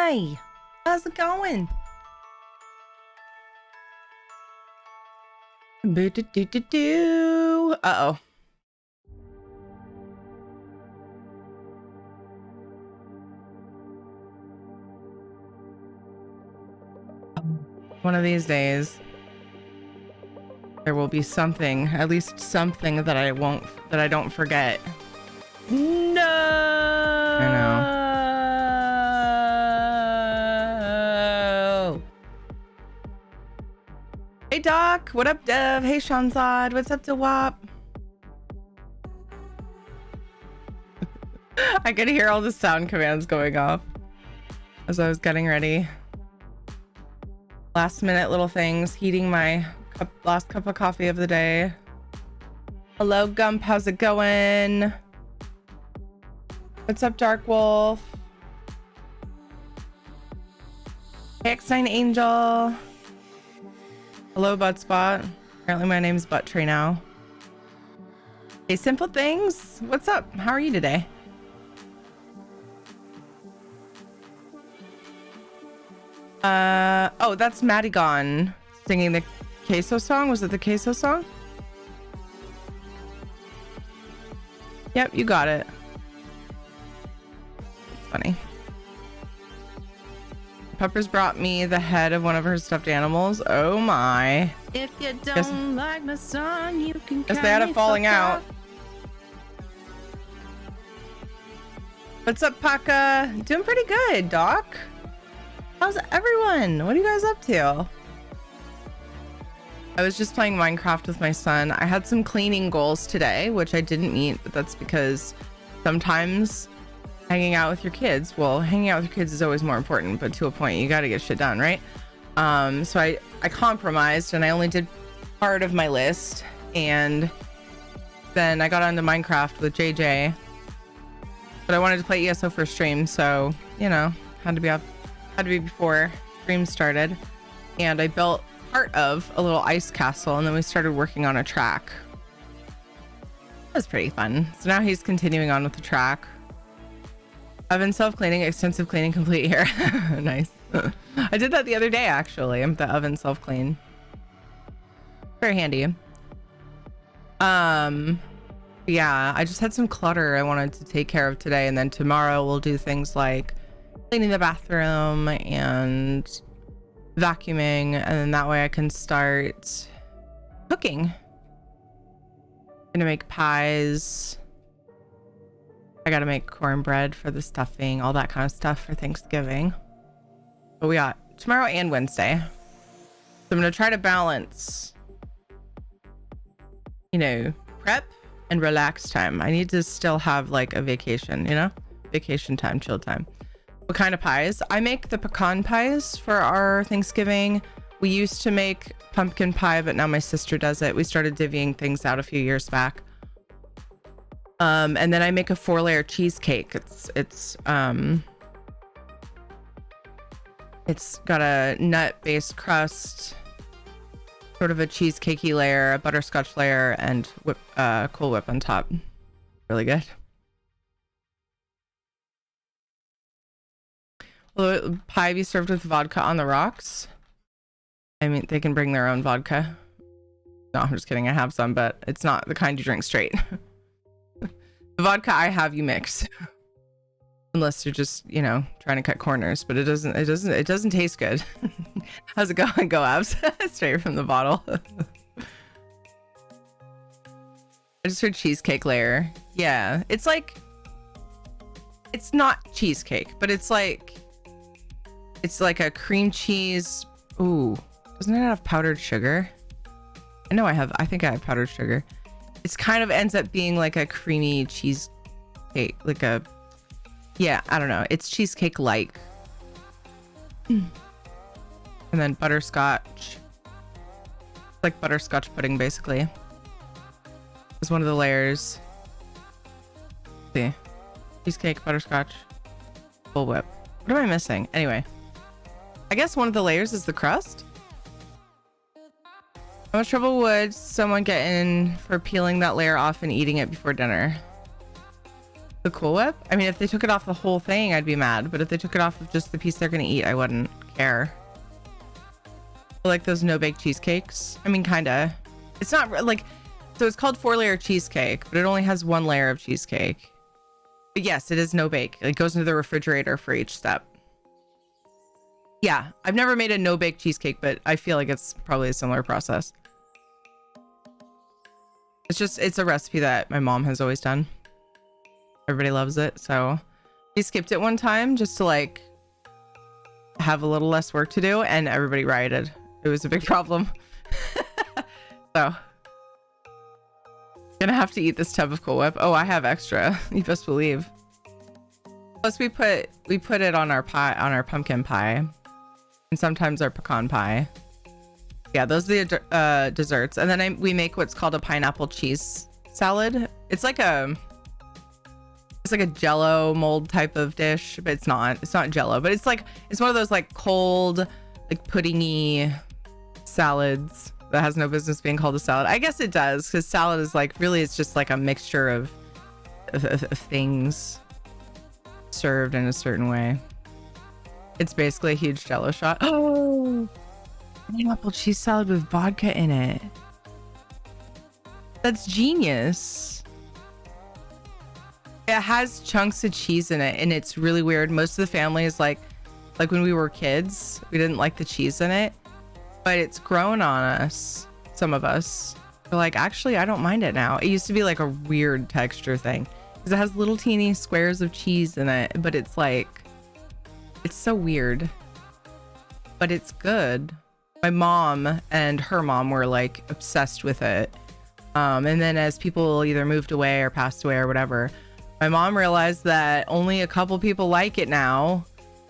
Hi, how's it going? Boo-doo-doo-doo-doo. Uh-oh. One of these days, there will be something, at least something that I don't forget. No! I know. Hey Doc, what up Dev? Hey Shanzad, what's up Dewap? I could hear all the sound commands going off as I was getting ready. Last minute little things, heating my last cup of coffee of the day. Hello Gump, how's it going? What's up Dark Wolf? Hey X9 Angel. Hello Butt Spot. Apparently my name's Butt Tray now. Hey Simple Things, what's up? How are you today? Oh, that's Madigan singing the queso song. Was it the queso song? Yep, you got it. It's funny. Peppers brought me the head of one of her stuffed animals. Oh my. If you don't like my song, you can guess they had a falling out. What's up, Paka? Doing pretty good, Doc. How's everyone? What are you guys up to? I was just playing Minecraft with my son. I had some cleaning goals today, which I didn't meet, but that's because sometimes hanging out with your kids, well, hanging out with your kids is always more important, but to a point, you got to get shit done, right? So I compromised and I only did part of my list, and then I got onto Minecraft with JJ, but I wanted to play ESO for stream, so, you know, had to be before stream started, and I built part of a little ice castle, and then we started working on a track. That was pretty fun. So now he's continuing on with the track. Oven self-cleaning, extensive cleaning complete here. Nice. I did that the other day, actually. The oven self-clean. Very handy. Yeah, I just had some clutter I wanted to take care of today, and then tomorrow we'll do things like cleaning the bathroom and vacuuming, and then that way I can start cooking. I'm gonna make pies. I gotta make cornbread for the stuffing, all that kind of stuff for Thanksgiving. But we got tomorrow and Wednesday. So I'm gonna try to balance, you know, prep and relax time. I need to still have like a vacation, you know? Vacation time, chill time. What kind of pies? I make the pecan pies for our Thanksgiving. We used to make pumpkin pie, but now my sister does it. We started divvying things out a few years back. And then I make a 4-layer cheesecake. It's got a nut-based crust, sort of a cheesecakey layer, a butterscotch layer, and Cool Whip on top. Really good. Will pie be served with vodka on the rocks? I mean, they can bring their own vodka. No, I'm just kidding. I have some, but it's not the kind you drink straight. The vodka I have, you mix. Unless you're just, you know, trying to cut corners, but it doesn't taste good. How's it going, Go Abs? Straight from the bottle. I just heard cheesecake layer. Yeah, it's like, it's not cheesecake, but it's like a cream cheese. Ooh, doesn't it have powdered sugar? I think I have powdered sugar. It's kind of ends up being like a creamy cheesecake, like a, yeah, I don't know. It's cheesecake like. And then butterscotch. It's like butterscotch pudding, basically. It's one of the layers. Let's see. Cheesecake, butterscotch, Cool Whip. What am I missing? Anyway, I guess one of the layers is the crust. How much trouble would someone get in for peeling that layer off and eating it before dinner? The Cool Whip? I mean, if they took it off the whole thing, I'd be mad. But if they took it off of just the piece they're gonna eat, I wouldn't care. I like those no-bake cheesecakes. I mean, kinda. It's not like, so it's called 4-layer cheesecake, but it only has 1 layer of cheesecake. But yes, it is no-bake. It goes into the refrigerator for each step. Yeah, I've never made a no-bake cheesecake, but I feel like it's probably a similar process. It's a recipe that my mom has always done. Everybody loves it, so we skipped it one time just to like have a little less work to do, and everybody rioted. It was a big problem. So gonna have to eat this tub of Cool Whip. Oh, I have extra. You best believe. Plus we put it on our pie, on our pumpkin pie, and sometimes our pecan pie. Yeah, those are the desserts. And then we make what's called a pineapple cheese salad. It's like a Jello mold type of dish, but it's not Jello, but it's one of those like cold, like puddingy salads that has no business being called a salad. I guess it does, because salad is like, really, it's just like a mixture of things served in a certain way. It's basically a huge Jello shot. Oh, pineapple cheese salad with vodka in it. That's genius. It has chunks of cheese in it, and it's really weird. Most of the family is like when we were kids, we didn't like the cheese in it, but it's grown on us. Some of us are like, actually, I don't mind it now. It used to be like a weird texture thing because it has little teeny squares of cheese in it, but it's like, it's so weird, but it's good. My mom and her mom were like obsessed with it. And then as people either moved away or passed away or whatever, my mom realized that only a couple people like it now.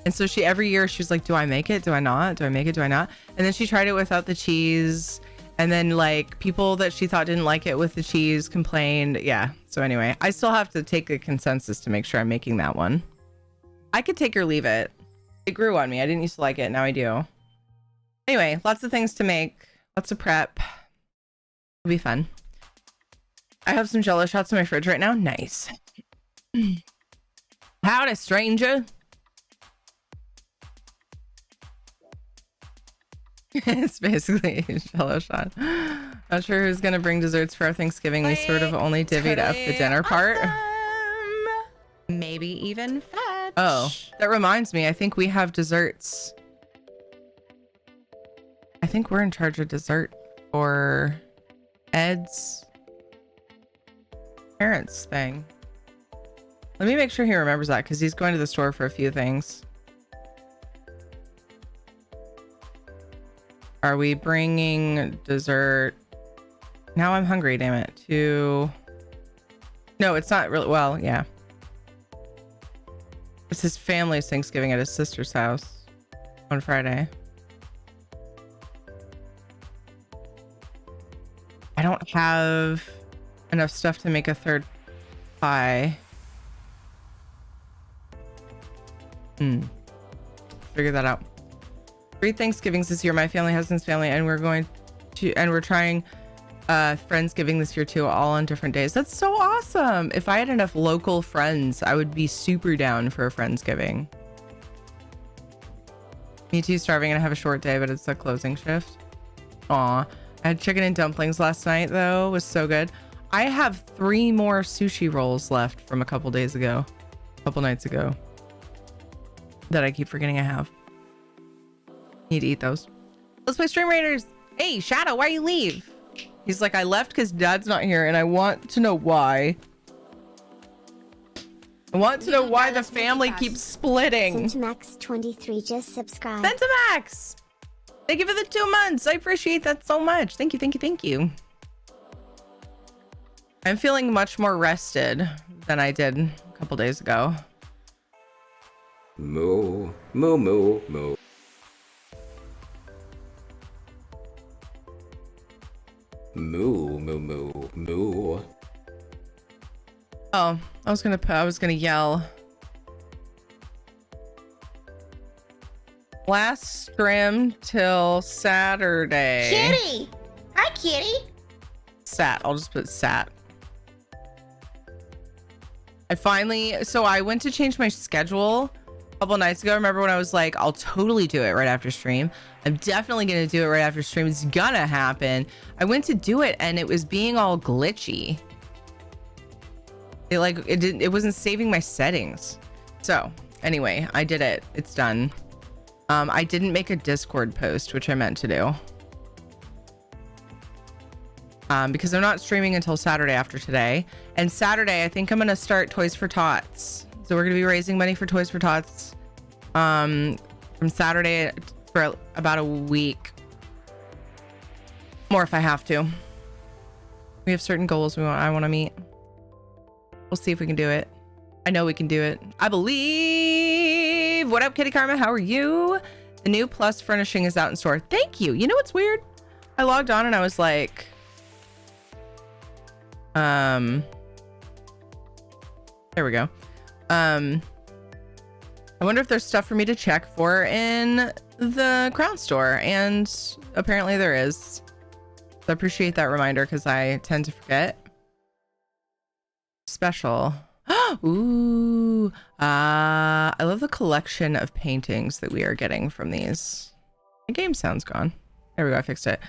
And so every year she was like, do I make it? Do I not? Do I make it? Do I not? And then she tried it without the cheese. And then like people that she thought didn't like it with the cheese complained. Yeah. So anyway, I still have to take a consensus to make sure I'm making that one. I could take or leave it. It grew on me. I didn't used to like it. Now I do. Anyway, lots of things to make. Lots of prep. It'll be fun. I have some Jello shots in my fridge right now. Nice. Howdy, stranger. It's basically a Jello shot. Not sure who's gonna bring desserts for our Thanksgiving. We sort of only divvied up the dinner part. Maybe even fetch. Oh, that reminds me. I think we have desserts. I think we're in charge of dessert for Ed's parents thing. Let me make sure he remembers that, because he's going to the store for a few things. Are we bringing dessert? Now I'm hungry, damn it. No, it's not really. Well, yeah. It's his family's Thanksgiving at his sister's house on Friday. I don't have enough stuff to make a third pie. Figure that out. 3 Thanksgivings this year. My family, husband's family, and we're trying Friendsgiving this year too, all on different days. That's so awesome. If I had enough local friends, I would be super down for a Friendsgiving. Me too, starving, and I have a short day, but it's a closing shift. Aw. I had chicken and dumplings last night though. It was so good. I have 3 more sushi rolls left from a couple nights ago that I keep forgetting I have. Need to eat those. Let's play Stream Raiders. Hey, Shadow, why you leave? He's like, I left because Dad's not here, and I want to know why. I want to know why the family keeps splitting. Sentamax23 just subscribed. Sentamax! Thank you for the 2 months. I appreciate that so much. Thank you, thank you, thank you. I'm feeling much more rested than I did a couple days ago. Moo, moo, moo, moo. Moo, moo, moo, moo. Oh, I was gonna yell. Last stream till Saturday. Kitty! Hi, Kitty! Sat. I'll just put sat. So I went to change my schedule a couple nights ago. Remember when I was like, I'll totally do it right after stream. I'm definitely going to do it right after stream. It's gonna happen. I went to do it and it was being all glitchy. It wasn't saving my settings. So anyway, I did it. It's done. I didn't make a Discord post, which I meant to do. Because I'm not streaming until Saturday after today. And Saturday, I think I'm going to start Toys for Tots. So we're going to be raising money for Toys for Tots from Saturday for about a week. More if I have to. We have certain goals I want to meet. We'll see if we can do it. I know we can do it. I believe. What up, Kitty Karma? How are you? The new Plus furnishing is out in store. Thank you. You know what's weird? I logged on and I was like... there we go. I wonder if there's stuff for me to check for in the Crown store, and apparently there is. So I appreciate that reminder because I tend to forget. Special. Ooh. I love the collection of paintings that we are getting from these. The game sound's gone. There we go. I fixed it.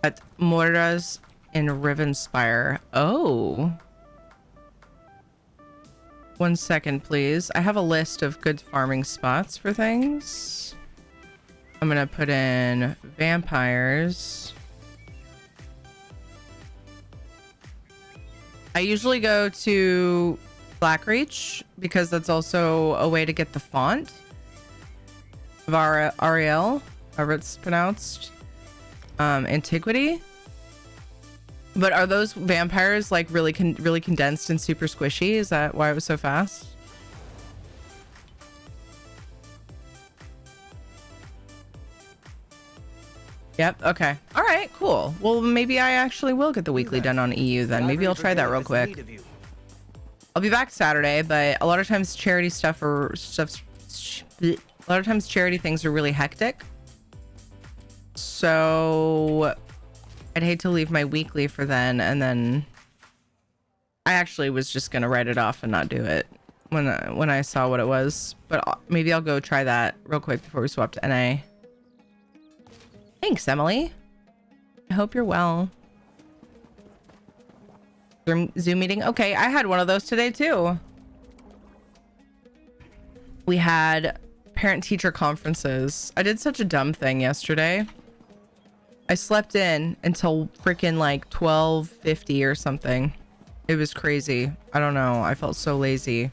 at Moira's in Rivenspire. Oh. 1 second, please. I have a list of good farming spots for things. I'm gonna put in vampires. I usually go to Blackreach because that's also a way to get the font of Ariel, however it's pronounced. Antiquity. But are those vampires like really condensed and super squishy? Is that why it was so fast? Yep. Okay. All right. Cool. Well, maybe I actually will get the weekly done on EU then. Maybe I'll try that real quick. I'll be back Saturday, but a lot of times charity a lot of times charity things are really hectic. So I'd hate to leave my weekly for then, and then I actually was just gonna write it off and not do it when I saw what it was. But maybe I'll go try that real quick before we swap to NA. Thanks, Emily. I hope you're well. Zoom meeting. Okay, I had one of those today too. We had parent-teacher conferences. I did such a dumb thing yesterday. I slept in until freaking like 12:50 or something. It was crazy. I don't know. I felt so lazy.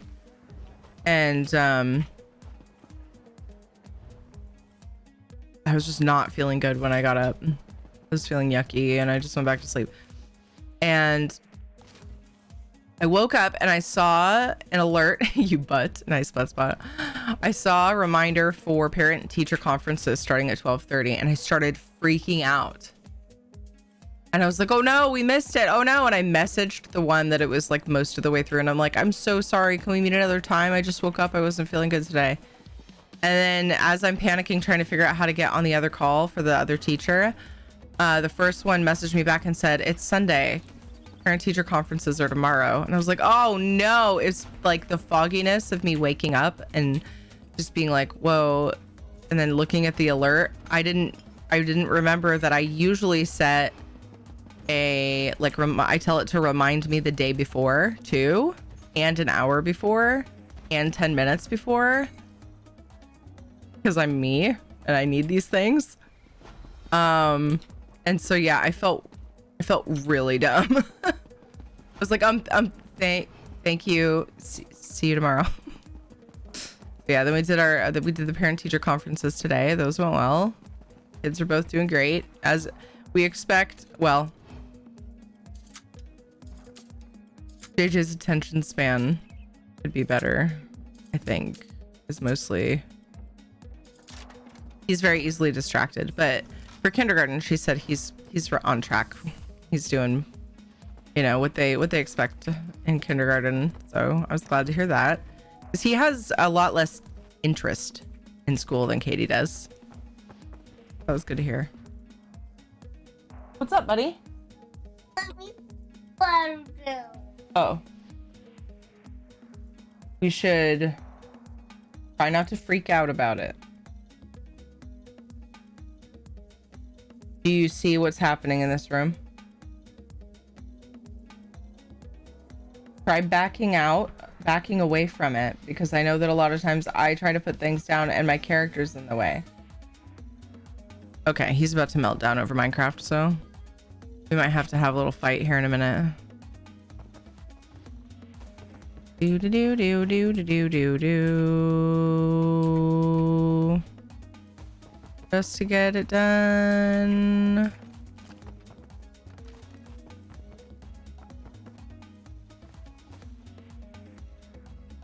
And I was just not feeling good when I got up. I was feeling yucky and I just went back to sleep. And I woke up and I saw an alert. You butt. Nice butt spot. I saw a reminder for parent teacher conferences starting at 12:30 and I started freaking out. And I was like, oh no, we missed it. Oh no. And I messaged the one that it was like most of the way through. And I'm like, I'm so sorry. Can we meet another time? I just woke up. I wasn't feeling good today. And then as I'm panicking, trying to figure out how to get on the other call for the other teacher, the first one messaged me back and said, it's Sunday. Parent teacher conferences are tomorrow. And I was like, oh no. It's like the fogginess of me waking up and just being like, whoa. And then looking at the alert, I didn't remember that I usually set a like I tell it to remind me the day before too, and an hour before, and 10 minutes before, because I'm me and I need these things. And so yeah, I felt really dumb. I was like, thank you. See you tomorrow. Yeah, then we did the parent teacher conferences today. Those went well. Kids are both doing great as we expect. Well, JJ's attention span could be better, I think, is mostly he's very easily distracted, but for kindergarten she said he's on track. He's doing, you know, what they expect in kindergarten. So I was glad to hear that, because he has a lot less interest in school than Katie does. That was good to hear. What's up, buddy? Oh. We should try not to freak out about it. Do you see what's happening in this room? Try backing away from it, because I know that a lot of times I try to put things down and my character's in the way. Okay, he's about to melt down over Minecraft, so we might have to have a little fight here in a minute. Do do do do do do do do. Just to get it done.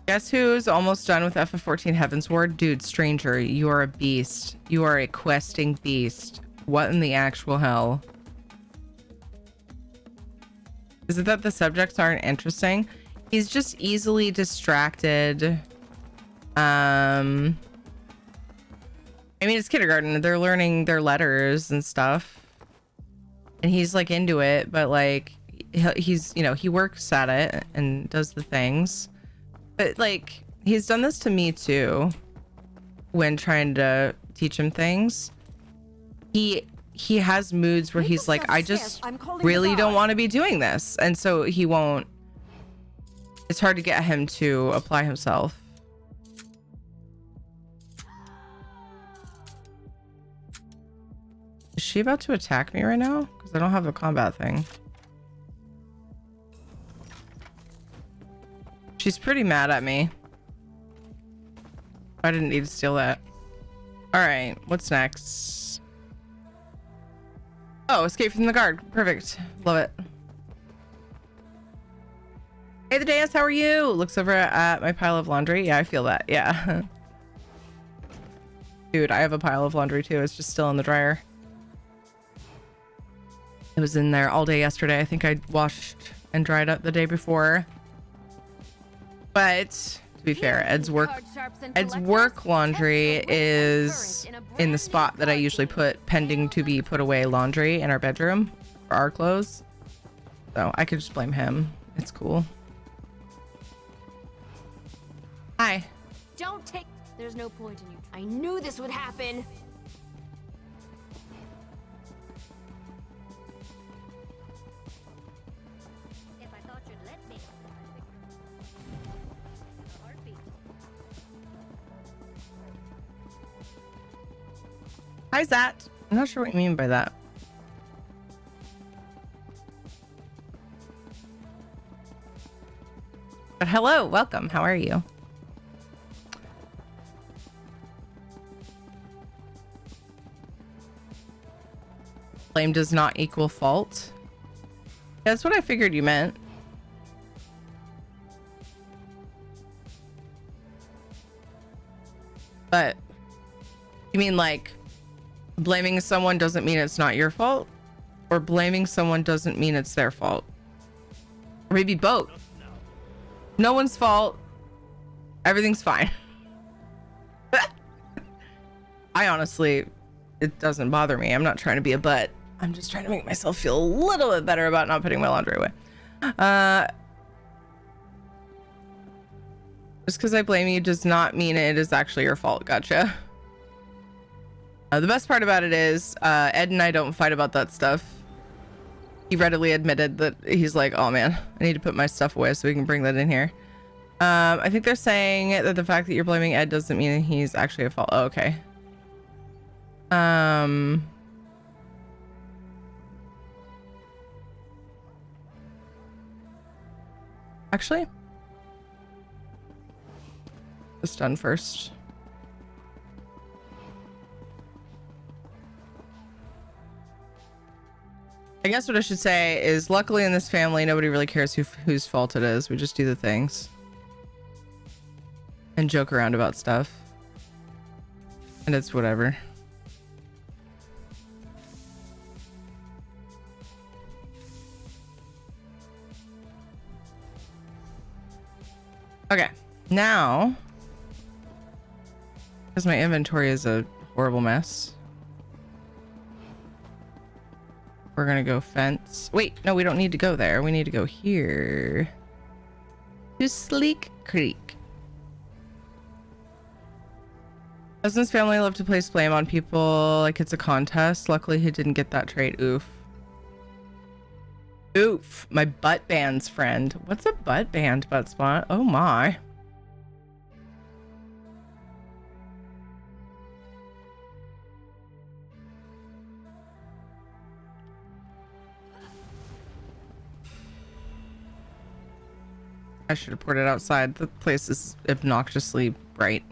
Guess who's almost done with FF14 Heavensward? Dude, stranger, you are a beast. You are a questing beast. What in the actual hell? Is it that the subjects aren't interesting? He's just easily distracted. I mean, it's kindergarten. They're learning their letters and stuff. And he's like into it, but like he's, you know, he works at it and does the things. But like he's done this to me too when trying to teach him things. He he has moods where he's like, I just really don't want to be doing this. And so he won't, it's hard to get him to apply himself. Is she about to attack me right now? Because I don't have a combat thing. She's pretty mad at me. I didn't need to steal that. All right, what's next? Oh, escape from the guard. Perfect. Love it. Hey, the dais, how are you? Looks over at my pile of laundry. Yeah, I feel that. Yeah. Dude, I have a pile of laundry too. It's just still in the dryer. It was in there all day yesterday. I think I washed and dried up the day before. But to be fair, Ed's work laundry is in the spot that I usually put pending to be put away laundry in our bedroom for our clothes. So I could just blame him. It's cool. Hi. Don't take. There's no point in you. I knew this would happen. If I thought you'd let me. A heartbeat. Hi, Zat. I'm not sure what you mean by that. But hello, welcome. How are you? Blame does not equal fault. That's what I figured you meant. But you mean like blaming someone doesn't mean it's not your fault? Or blaming someone doesn't mean it's their fault? Or maybe both. No one's fault. Everything's fine. I honestly, it doesn't bother me. I'm not trying to be a butt. I'm just trying to make myself feel a little bit better about not putting my laundry away. Just because I blame you does not mean it is actually your fault. Gotcha. The best part about it is Ed and I don't fight about that stuff. He readily admitted that he's like, oh man, I need to put my stuff away so we can bring that in here. I think they're saying that the fact that you're blaming Ed doesn't mean that he's actually at fault. Oh, okay. Actually, this done first. I guess what I should say is luckily in this family, nobody really cares whose fault it is. We just do the things and joke around about stuff. And it's whatever. Okay, now, because my inventory is a horrible mess, we're gonna go fence. Wait, no, we don't need to go there. We need to go here to Sleek Creek. Cousin's family love to place blame on people like it's a contest. Luckily, he didn't get that trait. Oof. Oof. My butt band's friend. What's a butt band, butt spot? Oh my. I should have poured it outside. The place is obnoxiously bright.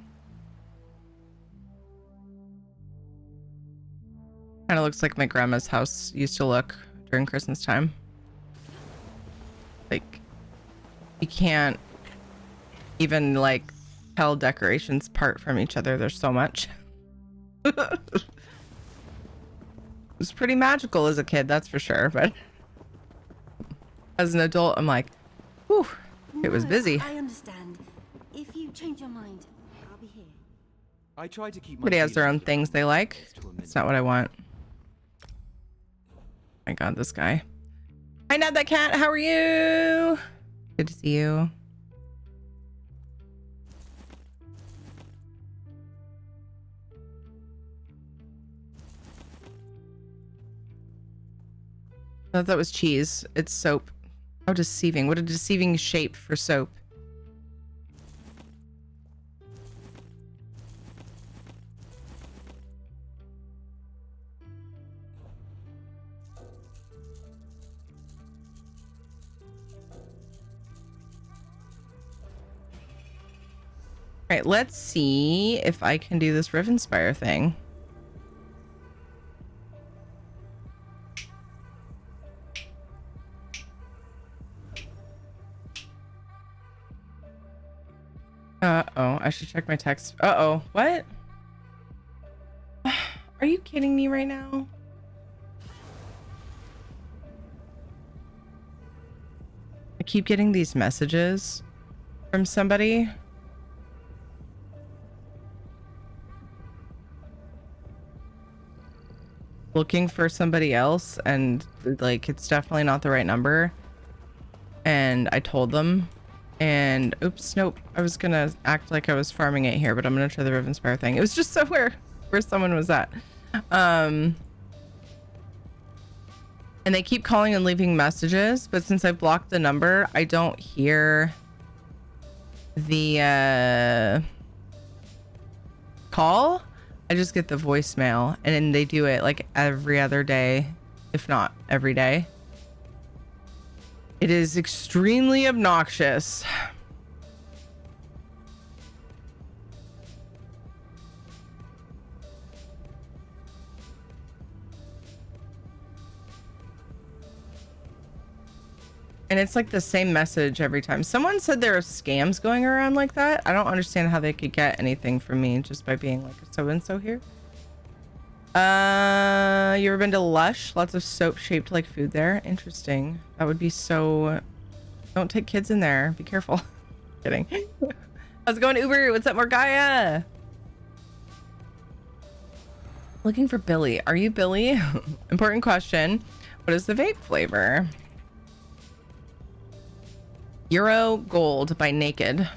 Kind of looks like my grandma's house used to look during Christmas time. Like, you can't even like tell decorations apart from each other. There's so much. It was pretty magical as a kid, that's for sure. But as an adult, I'm like, whew, it was busy. I understand. If you change your mind, I'll be here. I try to keep my Everybody has their own things they like. That's not what I want. My god, this guy. Hi, Ned the cat. How are you? Good to see you. I thought that was cheese. It's soap. How deceiving. What a deceiving shape for soap. All right, let's see if I can do this Rivenspire thing. Uh-oh, I should check my text. Uh-oh, what? Are you kidding me right now? I keep getting these messages from somebody. Looking for somebody else, and like it's definitely not the right number. And I told them, and oops, nope. I was gonna act like I was farming it here, but I'm gonna try the Rivenspire thing. It was just somewhere where someone was at. And they keep calling and leaving messages, but since I blocked the number, I don't hear the call. I just get the voicemail, and then they do it like every other day, if not every day. It is extremely obnoxious. And it's like the same message every time. Someone said there are scams going around like that. I don't understand how they could get anything from me just by being like a so-and-so here. You ever been to Lush? Lots of soap shaped like food there. Interesting. That would be so... Don't take kids in there. Be careful. Kidding. How's it going, Uber? What's up, Morgaya? Looking for Billy. Are you Billy? Important question. What is the vape flavor? Euro Gold by Naked.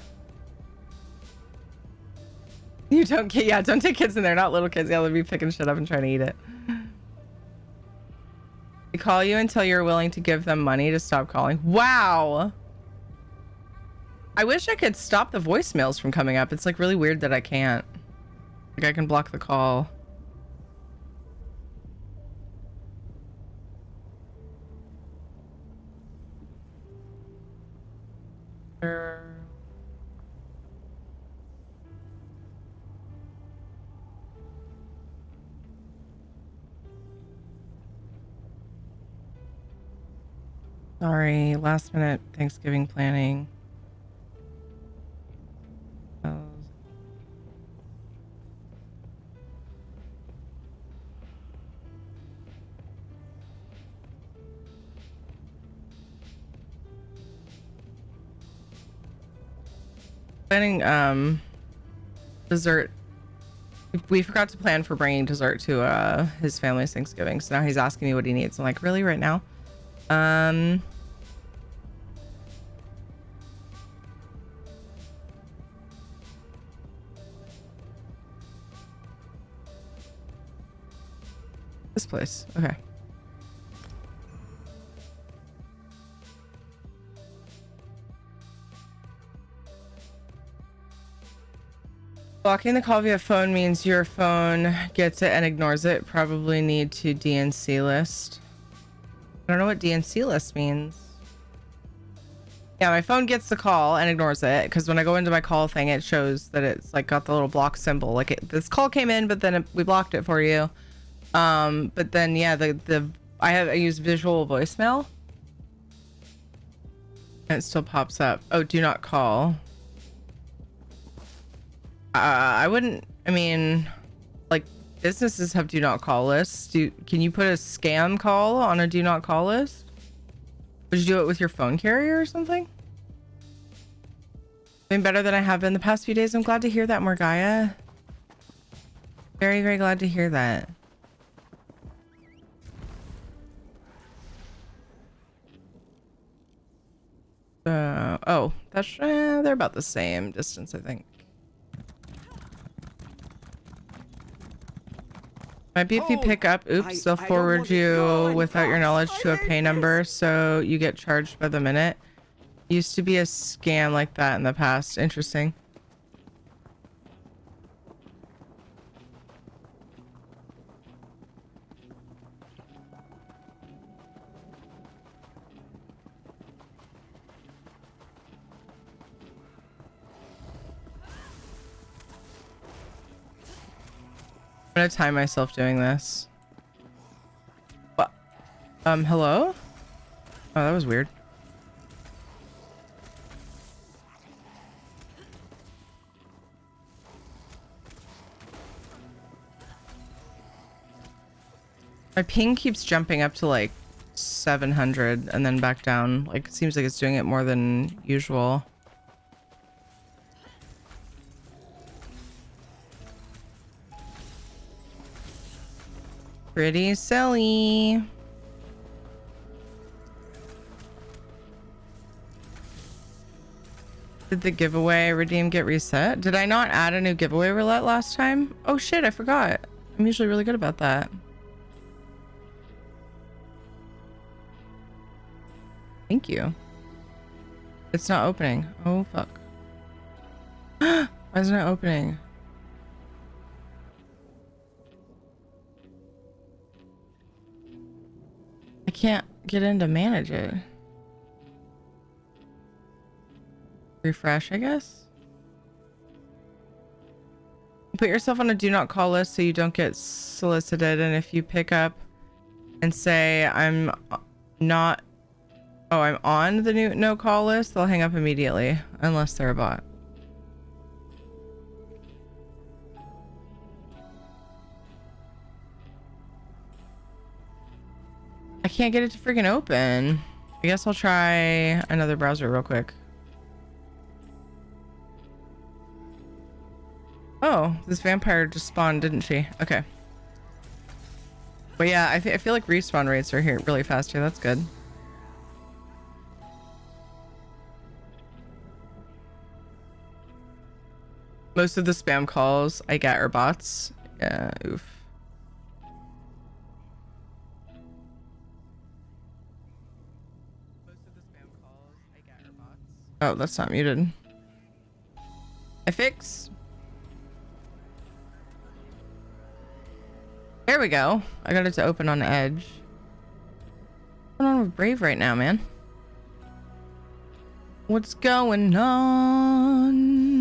You don't get, yeah, don't take kids in there, not little kids. Yeah, they'll be picking shit up and trying to eat it. They call you until you're willing to give them money to stop calling. Wow. I wish I could stop the voicemails from coming up. It's like really weird that I can't. Like I can block the call. Sorry, last minute Thanksgiving planning. Planning dessert. We forgot to plan for bringing dessert to his family's Thanksgiving, so now he's asking me what he needs. I'm like, really, right now? This place. Okay. Blocking the call via phone means your phone gets it and ignores it. Probably need to DNC list. I don't know what DNC list means. Yeah, my phone gets the call and ignores it because when I go into my call thing, it shows that it's like got the little block symbol. Like this call came in, but then we blocked it for you. But then yeah, I use visual voicemail and it still pops up. Oh, do not call. I wouldn't, I mean, like businesses have do not call lists. Can you put a scam call on a do not call list? Would you do it with your phone carrier or something? Been better than I have been the past few days. I'm glad to hear that, Morgaya. Very, very glad to hear that. Oh, that's they're about the same distance, I think. Might be if you pick up, oops, they'll forward you without your knowledge to a pay number, so you get charged by the minute. Used to be a scam like that in the past. Interesting. I'm gonna time myself doing this. What? Hello? Oh, that was weird. My ping keeps jumping up to like 700 and then back down. Like, it seems like it's doing it more than usual. Pretty silly. Did the giveaway redeem get reset? Did I not add a new giveaway roulette last time? Oh shit, I forgot. I'm usually really good about that. Thank you. It's not opening. Oh fuck. Why isn't it opening? I can't get in to manage it. Refresh, I guess. Put yourself on a do not call list so you don't get solicited, and if you pick up and say I'm not, oh, I'm on the new no call list, they'll hang up immediately unless they're a bot. I can't get it to freaking open. I guess I'll try another browser real quick. Oh, this vampire just spawned, didn't she? Okay. But yeah, I feel like respawn rates are here really fast here. That's good. Most of the spam calls I get are bots. Yeah, oof. Oh, that's not muted. I fix. There we go. I got it to open on Edge. What's going on with Brave right now, man? What's going on?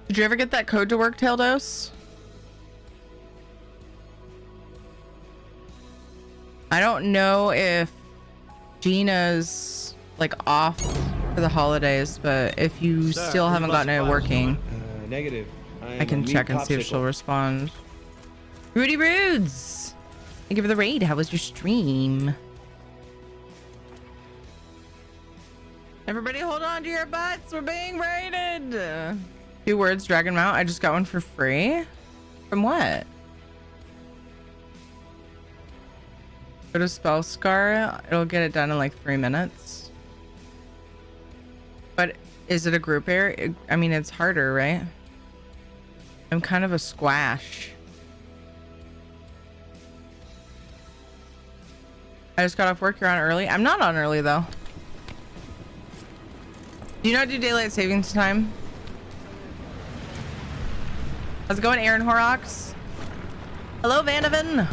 Did you ever get that code to work, Taildos? I don't know if Gina's like off for the holidays, but if you still haven't gotten it working, negative. I can check and see if she'll respond. Rudy Rudes! Thank you for the raid. How was your stream? Everybody hold on to your butts. We're being raided. 2 words, Dragon Mount. I just got one for free. From what? Go to Spell Scar. It'll get it done in like 3 minutes. But is it a group area? I mean, it's harder, right? I'm kind of a squash. I just got off work. You're on early. I'm not on early though. Do you not do daylight savings time? How's it going, Aaron Horrocks? Hello, Vanovan.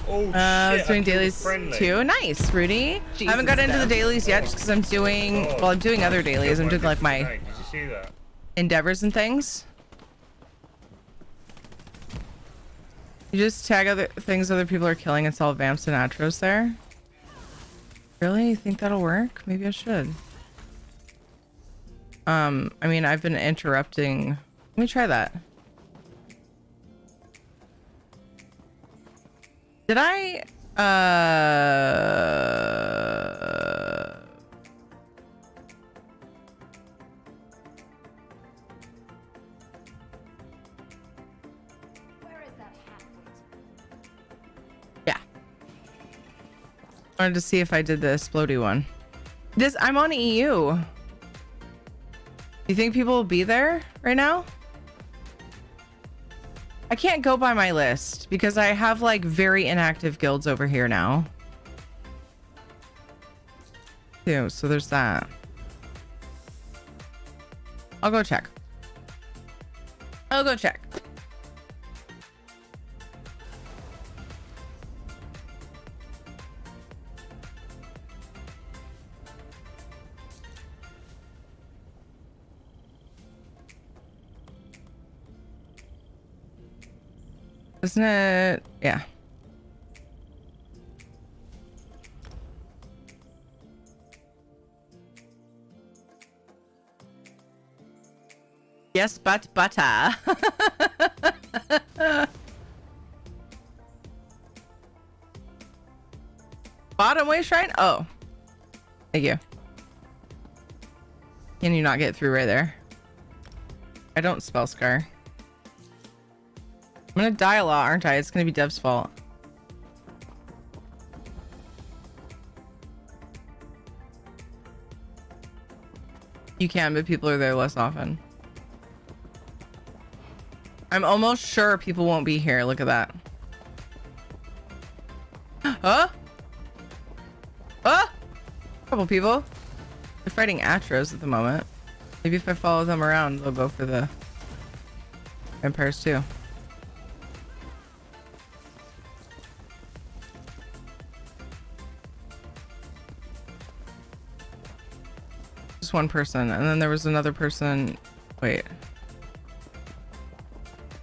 Oh shit! I was doing dailies too. Nice, Rudy. I haven't got into the dailies yet just because I'm doing, well, I'm doing other dailies. I'm doing like my Did you see that? endeavors and things. You just tag other things other people are killing and sell vamps and atros there. Really? You think that'll work? Maybe I should. I mean, I've been interrupting. Let me try that. Did I Wanted to see if I did the explodey one. I'm on EU. You think people will be there right now? I can't go by my list because I have like very inactive guilds over here now. Too, so there's that. I'll go check. I'll go check. Isn't it? Yeah. Yes, but butter. Bottom way shrine? Oh. Thank you. Can you not get through right there? I don't spell scar. I'm gonna die a lot, aren't I? It's gonna be Dev's fault. You can, but people are there less often. I'm almost sure people won't be here. Look at that. Huh? Huh? Couple people. They're fighting Atros at the moment. Maybe if I follow them around, they'll go for the vampires too. Just one person, and then there was another person. Wait.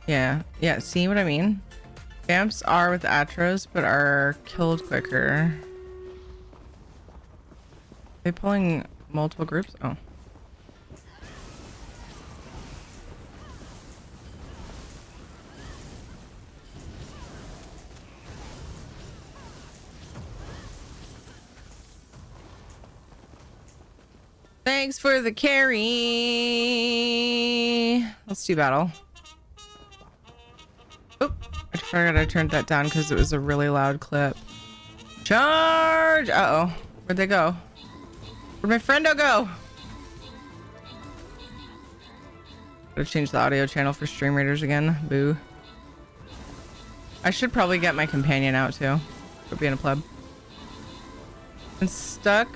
Yeah, see what I mean? Vamps are with Atros, but are killed quicker. Are they pulling multiple groups? Oh. Thanks for the carry. Let's do battle. Oh, I forgot I turned that down because it was a really loud clip. Charge! Uh-oh. Where'd they go? Where'd my friendo go? Gotta change the audio channel for stream raiders again. Boo. I should probably get my companion out too. For being a pleb. Been stuck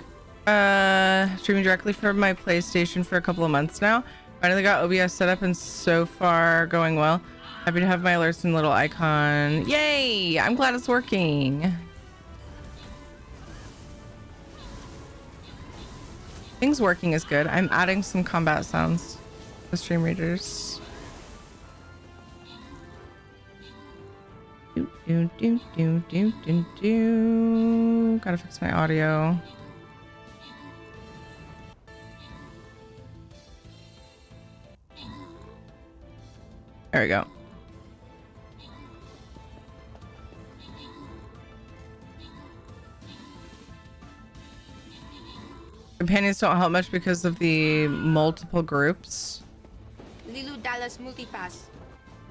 streaming directly from my PlayStation for a couple of months now. Finally got OBS set up and so far going well. Happy to have my alerts and little icon. Yay! I'm glad it's working. Things working is good. I'm adding some combat sounds to stream readers. Do. Gotta fix my audio. There we go. Companions don't help much because of the multiple groups. Lilu Dallas Multipass.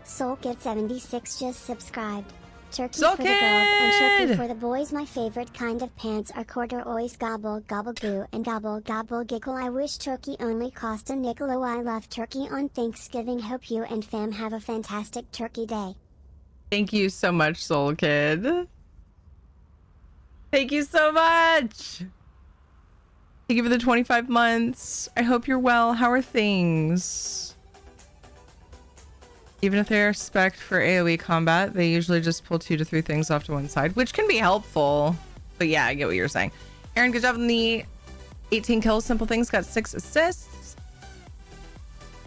Soul Kid 76 just subscribed. Turkey Soul for the girls and turkey Kid! for the boys. My favorite kind of pants are corduroys. Gobble gobble goo and gobble gobble giggle. I wish turkey only cost a nickel. Oh, I love turkey on Thanksgiving. Hope you and fam have a fantastic turkey day. Thank you so much, Soul Kid. Thank you so much. Thank you for the 25 months. I hope you're well. How are things? Even if they're spec'd for AoE combat, they usually just pull 2 to 3 things off to one side, which can be helpful. But yeah, I get what you're saying. Aaron, good job on the 18 kills. Simple Things got 6 assists.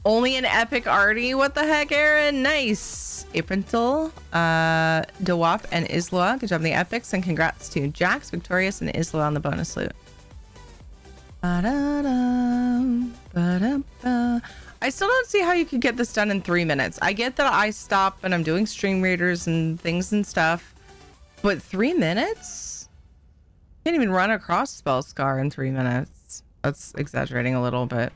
Only an epic arty. What the heck, Aaron? Nice. Aprintel, Dewap, and Isla. Good job on the epics, and congrats to Jax, Victorious, and Isla on the bonus loot. I still don't see how you could get this done in 3 minutes. I get that I stop and I'm doing stream raiders and things and stuff, but 3 minutes? Can't even run across Spell Scar in 3 minutes. That's exaggerating a little bit.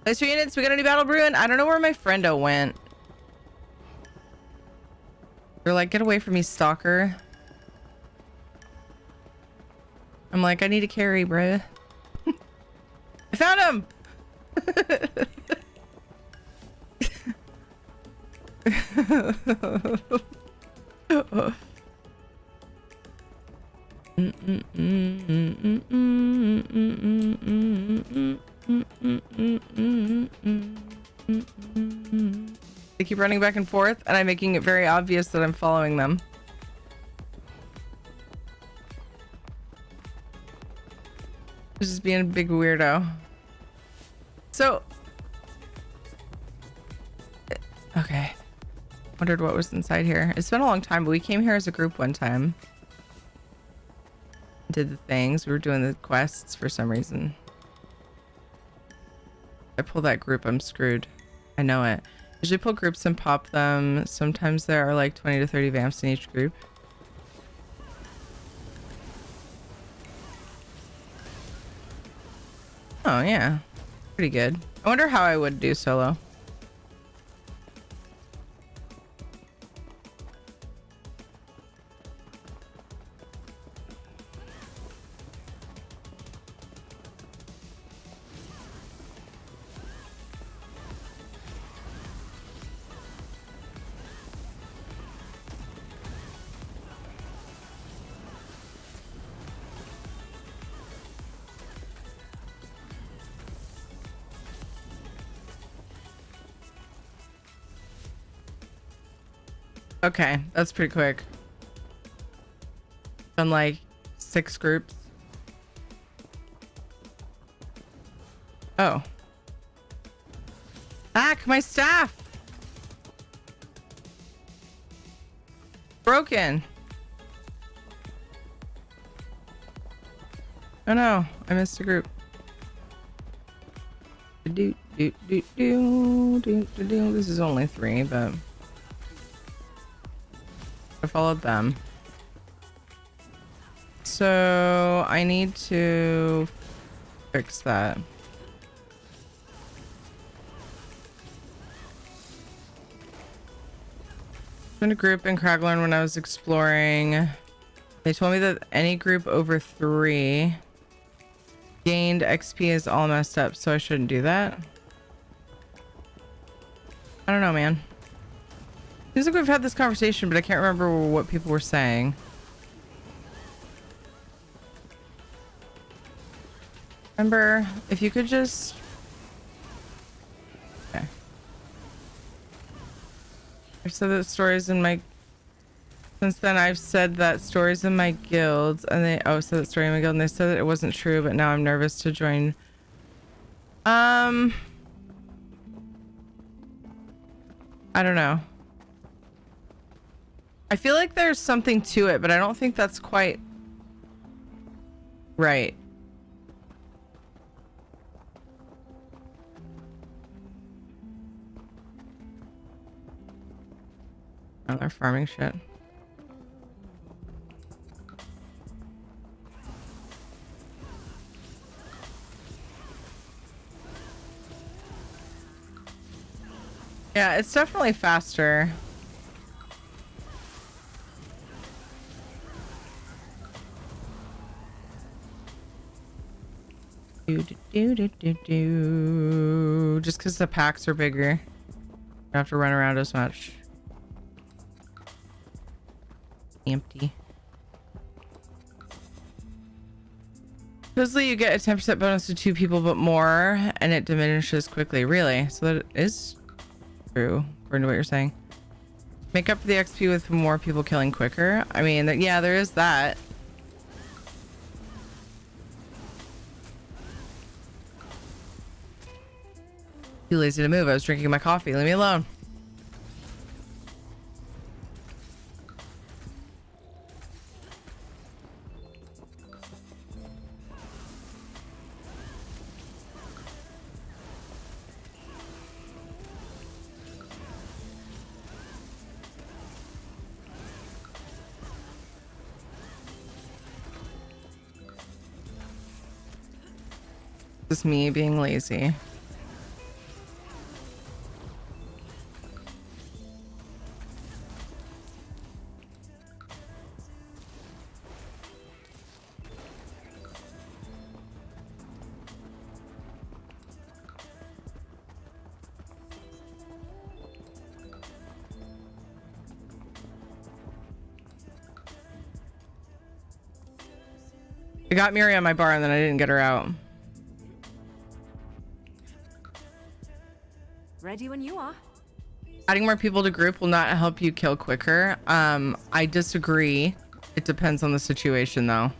Nice 3 units. We got a new battle brewing. I don't know where my friendo went. They're like, get away from me, stalker. I'm like, I need a carry, bruh. I found him. They keep running back and forth, and I'm making it very obvious that I'm following them. Just being a big weirdo. So, okay. Wondered what was inside here. It's been a long time, but we came here as a group one time. Did the things. We were doing the quests for some reason. If I pull that group, I'm screwed. I know it. Usually pull groups and pop them. Sometimes there are like 20 to 30 vamps in each group. Oh, yeah. Pretty good. I wonder how I would do solo. Okay, that's pretty quick. Done like 6 groups. Oh. Back, my staff! Broken. Oh no, I missed a group. This is only 3, but I followed them. So I need to fix that. In a group in Craglarn when I was exploring. They told me that any group over 3 gained XP is all messed up, so I shouldn't do that. I don't know, man. Seems like we've had this conversation, but I can't remember what people were saying. Remember, if you could just... Okay. I've said that stories in my... Since then, I've said that stories in my guilds, and they... Oh, said that story in my guild, and they said that it wasn't true, but now I'm nervous to join. I don't know. I feel like there's something to it, but I don't think that's quite right. Oh, they're farming shit. Yeah, it's definitely faster. Just because the packs are bigger. You don't have to run around as much. Empty. Supposedly you get a 10% bonus to 2 people but more, and it diminishes quickly. Really? So that is true, according to what you're saying. Make up for the XP with more people killing quicker. I mean, yeah, there is that. Too lazy to move. I was drinking my coffee. Leave me alone. This is me being lazy. I got Miri on my bar and then I didn't get her out. Ready when you are. Adding more people to group will not help you kill quicker. I disagree. It depends on the situation though.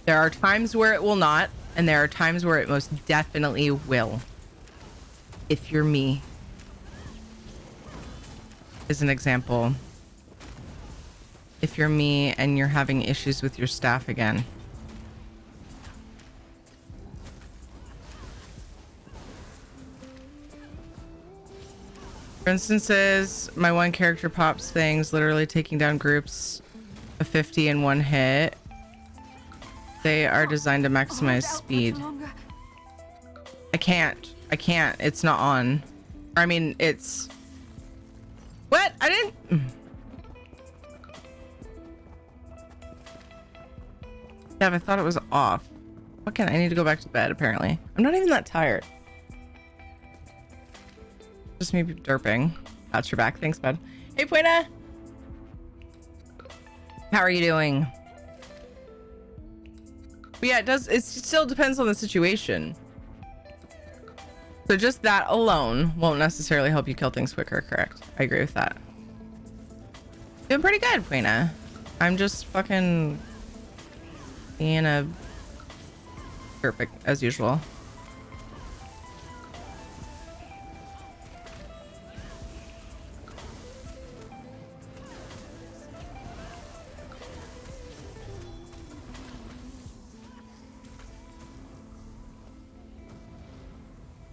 There are times where it will not, and there are times where it most definitely will. If you're me, as an example. If you're me and you're having issues with your staff again. For instances, my one character pops things, literally taking down groups of 50 in one hit. They are designed to maximize speed. I can't. It's not on. I mean, it's... What? I didn't... Yeah, I thought it was off. Okay, I need to go back to bed, apparently. I'm not even that tired. Just me derping. That's your back. Thanks, bud. Hey, Puena. How are you doing? But yeah, it still depends on the situation. So just that alone won't necessarily help you kill things quicker, correct? I agree with that. Doing pretty good, Puena. I'm just fucking being a perfect as usual.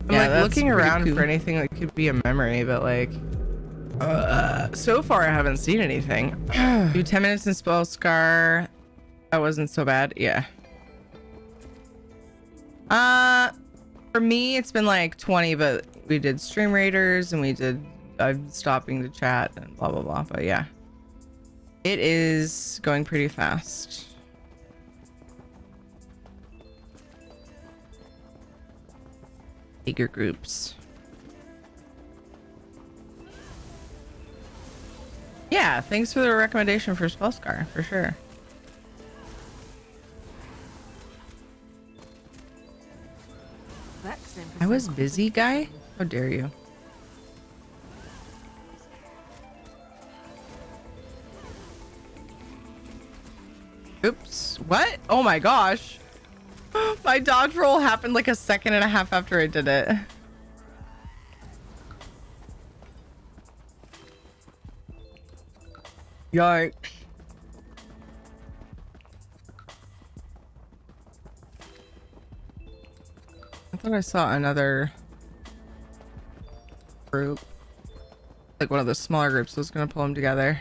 I'm like looking around for anything that could be a memory, but like so far I haven't seen anything. Do 10 minutes in Spell Scar. That wasn't so bad. Yeah. For me it's been like 20, but we did Stream Raiders and we did stopping to chat and blah blah blah. But yeah, it is going pretty fast. Bigger groups. Yeah, thanks for the recommendation for Spellscar, for sure. I was busy, guy? How dare you? Oops. What? Oh my gosh. My dodge roll happened like a second and a half after I did it. Yikes. I thought I saw another group. Like one of the smaller groups. I was gonna pull them together.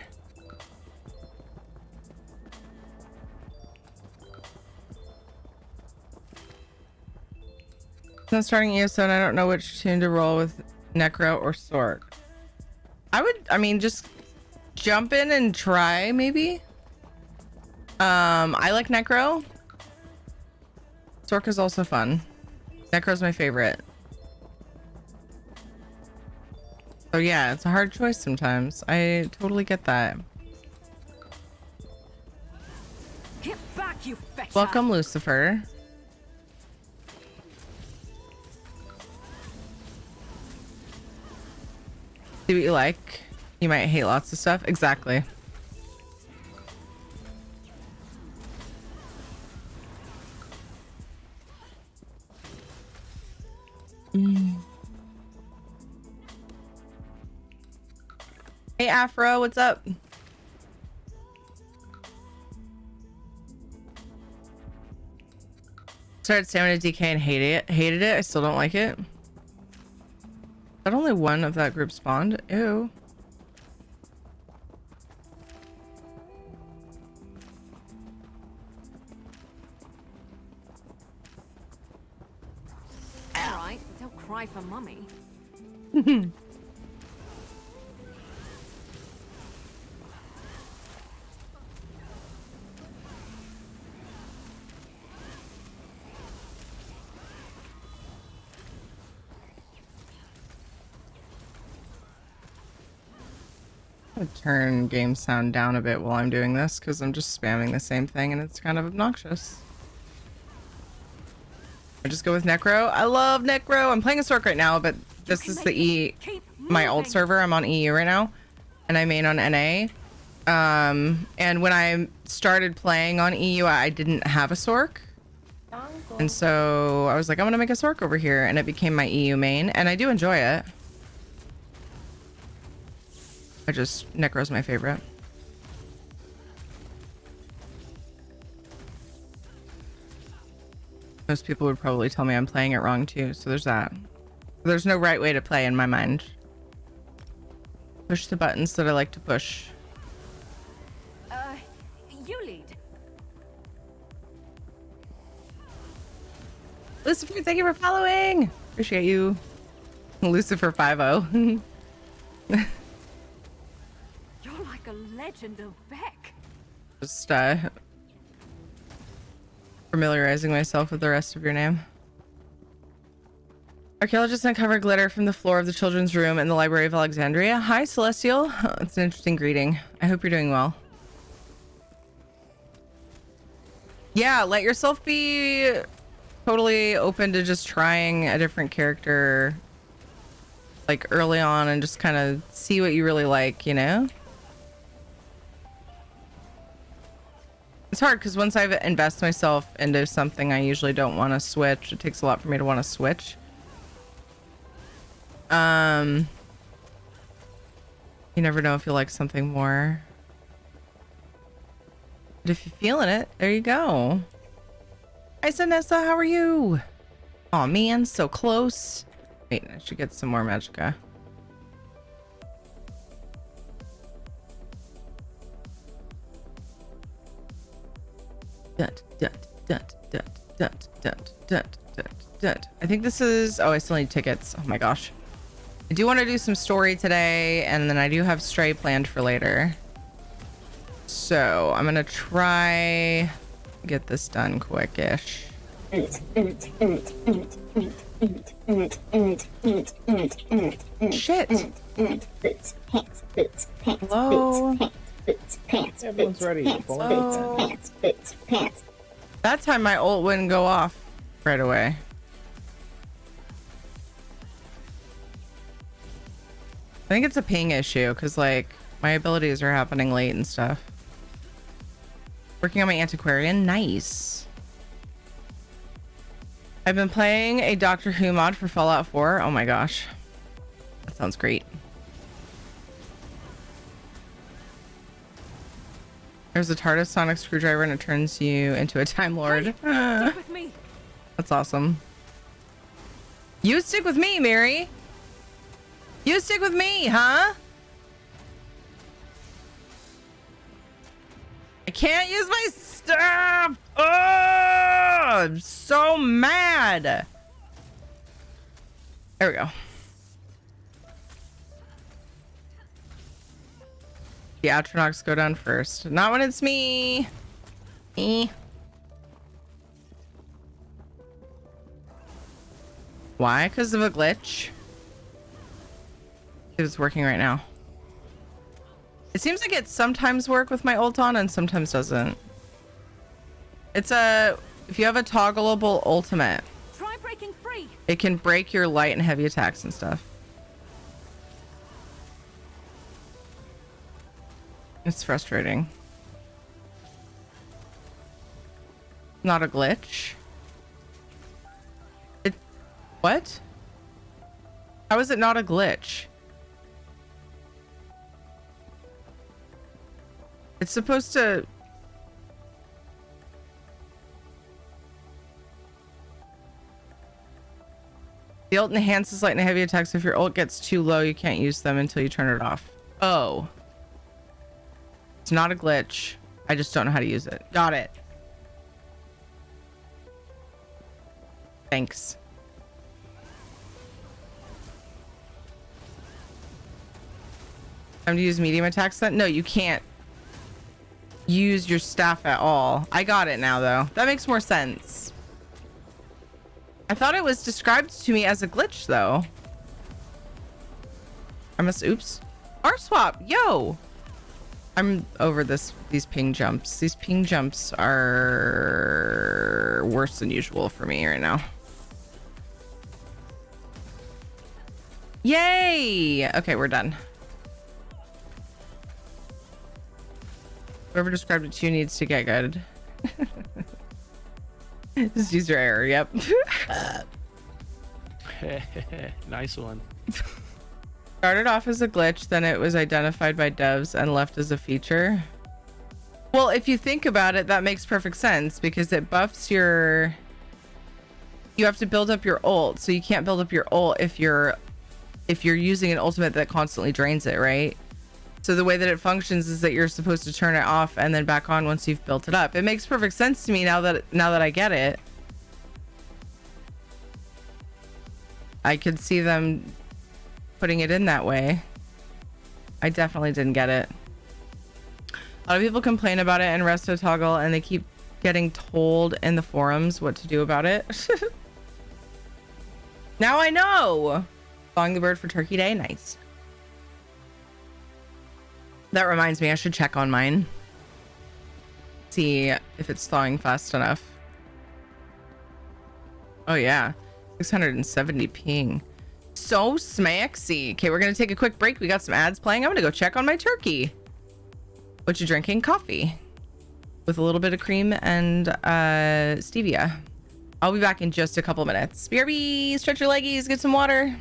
I'm starting ESO and I don't know which tune to roll with, Necro or Sork. I mean, just jump in and try maybe. I like Necro. Sork is also fun. Necro's my favorite. So yeah, it's a hard choice sometimes. I totally get that. Get back, you fetch. Welcome, Lucifer. See what you like. You might hate lots of stuff. Exactly. Hey Afro, what's up? Started Stamina DK and hated it. I still don't like it. But only one of that group spawned. Ew. Alright, don't cry for mummy. Oh, gonna turn game sound down a bit while I'm doing this because I'm just spamming the same thing and it's kind of obnoxious. I just go with Necro. I love Necro. I'm playing a Sork right now, but this is the my old server. I'm on EU right now, and I main on NA. And when I started playing on EU, I didn't have a Sork, and so I was like, I'm gonna make a Sork over here, and it became my EU main, and I do enjoy it. Necro's my favorite. Most people would probably tell me I'm playing it wrong too, so there's that. There's no right way to play in my mind. Push the buttons that I like to push. You lead. Lucifer, thank you for following. Appreciate you. Lucifer 50. You're like a legend of Beck. Just familiarizing myself with the rest of your name. Archaeologists uncover glitter from the floor of the children's room in the Library of Alexandria. Hi, Celestial. It's an interesting greeting. I hope you're doing well. Yeah, let yourself be totally open to just trying a different character like early on and just kind of see what you really like, you know? It's hard because once I've invested myself into something, I usually don't want to switch. It takes a lot for me to want to switch. You never know if you like something more. But if you're feeling it, there you go. Hi, Sanessa, how are you? Oh man, so close. Wait, I should get some more magicka. Dut, dut, dut, dut, dut, dut, dut, dut, dut. I think this is... Oh, I still need tickets. Oh my gosh. I do want to do some story today, and then I do have Stray planned for later. So I'm gonna try get this done quickish. Shit. Hello. Everyone's ready. Hello. That time my ult wouldn't go off right away. I think it's a ping issue because like my abilities are happening late and stuff. Working on my antiquarian. Nice. I've been playing a Doctor Who mod for Fallout 4. Oh my gosh. That sounds great. There's a TARDIS sonic screwdriver and it turns you into a Time Lord. Hey, stick with me. That's awesome. You stick with me, Mary. You stick with me, huh? I can't use my stuff. Oh, I'm so mad. There we go. The Atronachs go down first. Not when it's me. Me. Why? Because of a glitch. It's working right now. It seems like it sometimes works with my ult on and sometimes doesn't. It's if you have a toggleable ultimate, Try breaking free. it can break your light and heavy attacks and stuff. It's frustrating. Not a glitch. What? How is it not a glitch? It's supposed to... The ult enhances light and heavy attacks. If your ult gets too low, you can't use them until you turn it off. Oh. It's not a glitch. I just don't know how to use it. Got it. Thanks. Time to use medium attacks then? No, you can't use your staff at all. I got it now though. That makes more sense. I thought it was described to me as a glitch though. I must... Oops. R swap. Yo. I'm over these ping jumps. These ping jumps are worse than usual for me right now. Yay! Okay, we're done. Whoever described it to you needs to get good. Just user error, yep. Nice one. Started off as a glitch, then it was identified by devs and left as a feature. Well, if you think about it, that makes perfect sense because it buffs your... You have to build up your ult, so you can't build up your ult if you're using an ultimate that constantly drains it, right? So the way that it functions is that you're supposed to turn it off and then back on once you've built it up. It makes perfect sense to me now that I get it. I could see them putting it in that way. I definitely didn't get it. A lot of people complain about it in Resto Toggle and they keep getting told in the forums what to do about it. Now I know. Flying the bird for Turkey Day, nice. That reminds me, I should check on mine. See if it's thawing fast enough. Oh yeah, 670 ping. So smacksy. Okay, we're gonna take a quick break. We got some ads playing. I'm gonna go check on my turkey. What you drinking? Coffee with a little bit of cream and stevia. I'll be back in just a couple minutes. BRB, stretch your leggies, get some water.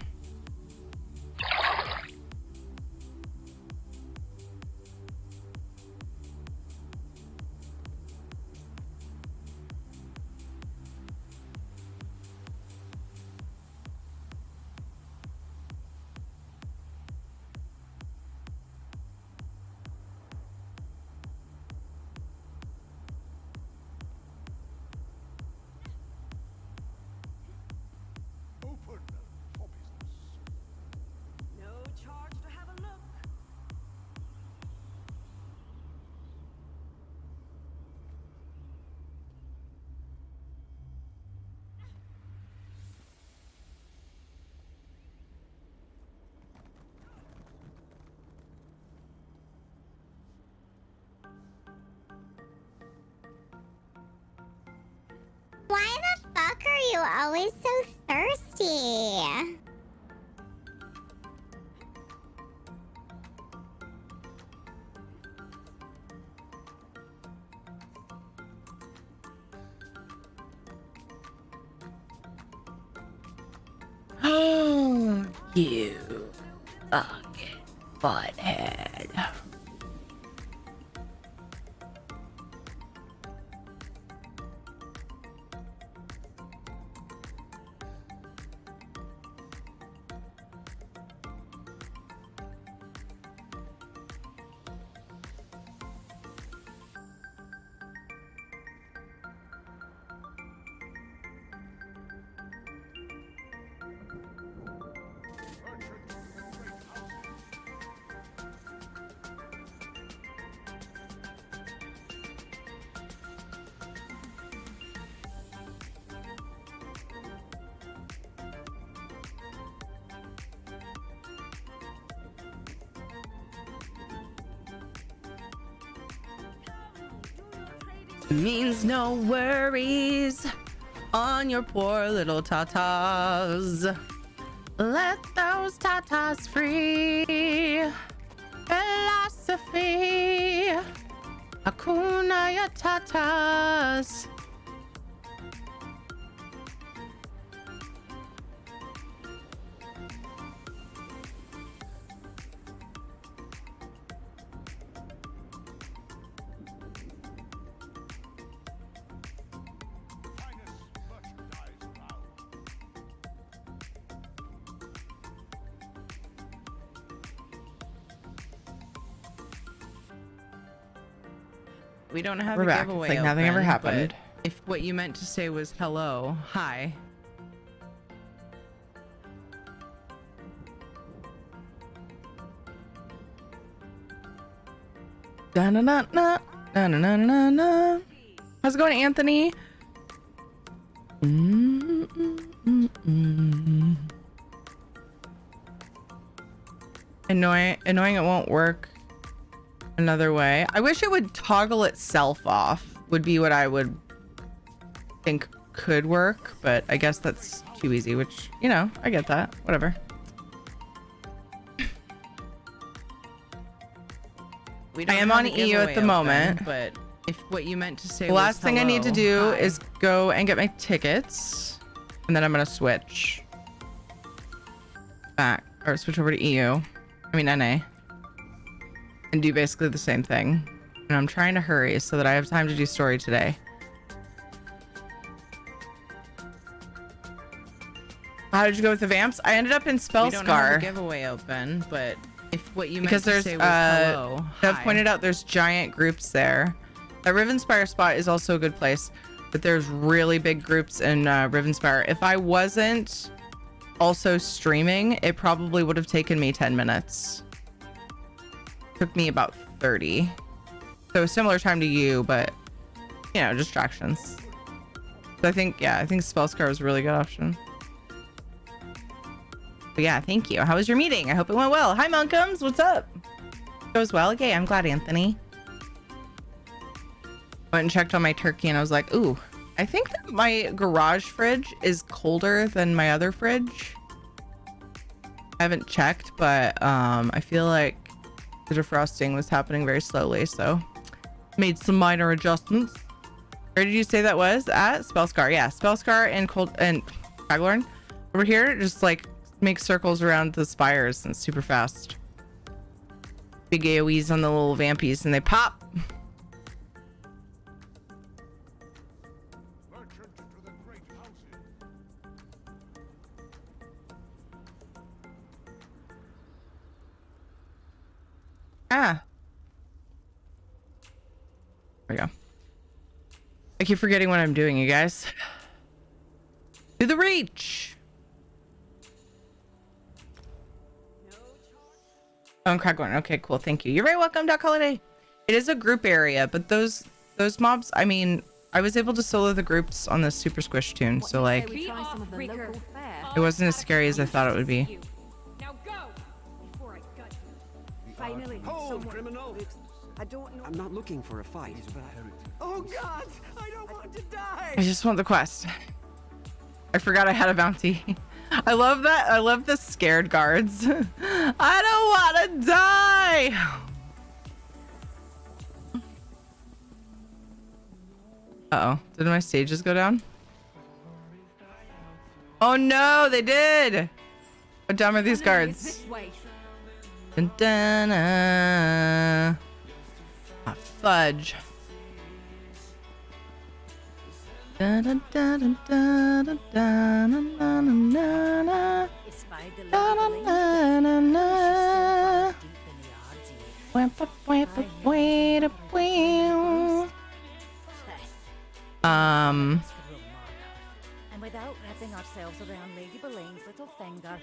Why the fuck are you always so thirsty? Oh, you fucking butthead. Means no worries on your poor little tatas. Let those tatas free. Philosophy. Hakuna ya tatas. We don't have a back. giveaway. It's like nothing ever open, happened. but if what you meant to say was hello, hi. Da na na na na na na na. How's it going, Anthony? Annoying it won't work. another way. I wish it would toggle itself off, would be what I would think could work, but I guess that's too easy, which, you know, I get that. Whatever. I am on EU at the moment, but if what you meant to say, the last thing I need to do is go and get my tickets, and then I'm gonna switch back or switch over to EU. I mean NA, and do basically the same thing. And I'm trying to hurry so that I have time to do story today. How did you go with the vamps? I ended up in Spellscar. We don't have a giveaway open, but if what you meant to say was hello, Dev pointed out there's giant groups there. That Rivenspire spot is also a good place, but there's really big groups in Rivenspire. If I wasn't also streaming, it probably would have taken me 10 minutes. Took me about 30. So similar time to you, but you know, distractions. So I think, yeah, I think Spellscar was a really good option. But yeah, thank you. How was your meeting? I hope it went well. Hi, Monkums. What's up? Goes well. Okay, I'm glad, Anthony. Went and checked on my turkey, and I was like, ooh, I think that my garage fridge is colder than my other fridge. I haven't checked, but I feel like the defrosting was happening very slowly, so made some minor adjustments. Where did you say that was? At Spellscar. Yeah, Spellscar and Craglorn. Over here, just like make circles around the spires and super fast. Big AoEs on the little vampies and they pop. Ah. There we go. I keep forgetting what I'm doing, you guys. Do the reach. Oh, and Cragorn. Okay, cool. Thank you. You're very welcome, Doc Holiday. It is a group area, but those mobs, I mean, I was able to solo the groups on the Super Squish tune, so like, it wasn't as scary as I thought it would be. Now go before I gut you. Finally, hold, criminal! I don't know. I'm not looking for a fight, but... Oh God! I don't want to die! I just want the quest. I forgot I had a bounty. I love that. I love the scared guards. I don't want to die. Uh-oh. Did my stages go down? Oh no, they did. How dumb are these guards? Dun, dun, ah, fudge. Da, da, da, da, da, da, da, na, na, na, na. Da, na, na, na, na. Wamp, wamp, wamp, wamp, wamp. And without wrapping ourselves around Lady Bolaine's little finger.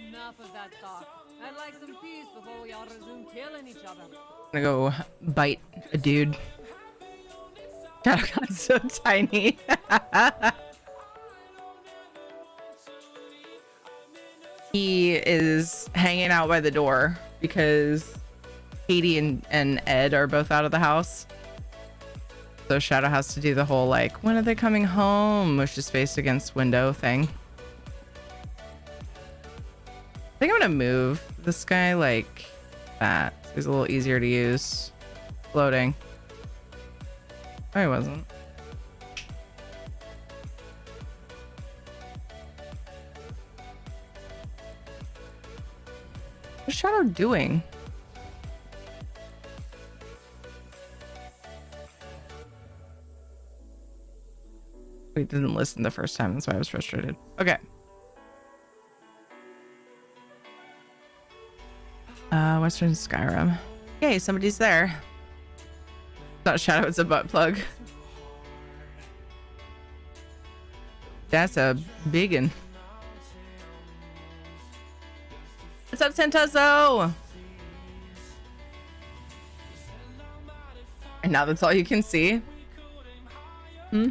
Enough of that talk. I'd like some peace before we all resume killing each other. I'm gonna go bite a dude. Shadow God's so tiny. He is hanging out by the door because Katie and Ed are both out of the house. So Shadow has to do the whole like, when are they coming home? Mush his face against window thing. I think I'm gonna move this guy like that. He's a little easier to use. Floating. Oh, he wasn't. What's Shadow doing? We didn't listen the first time, that's why I was frustrated. Okay. Western Skyrim. Yay, somebody's there. Not Shadow, it's a butt plug. That's a biggin. What's up, Santuzzo? And now that's all you can see? Hmm?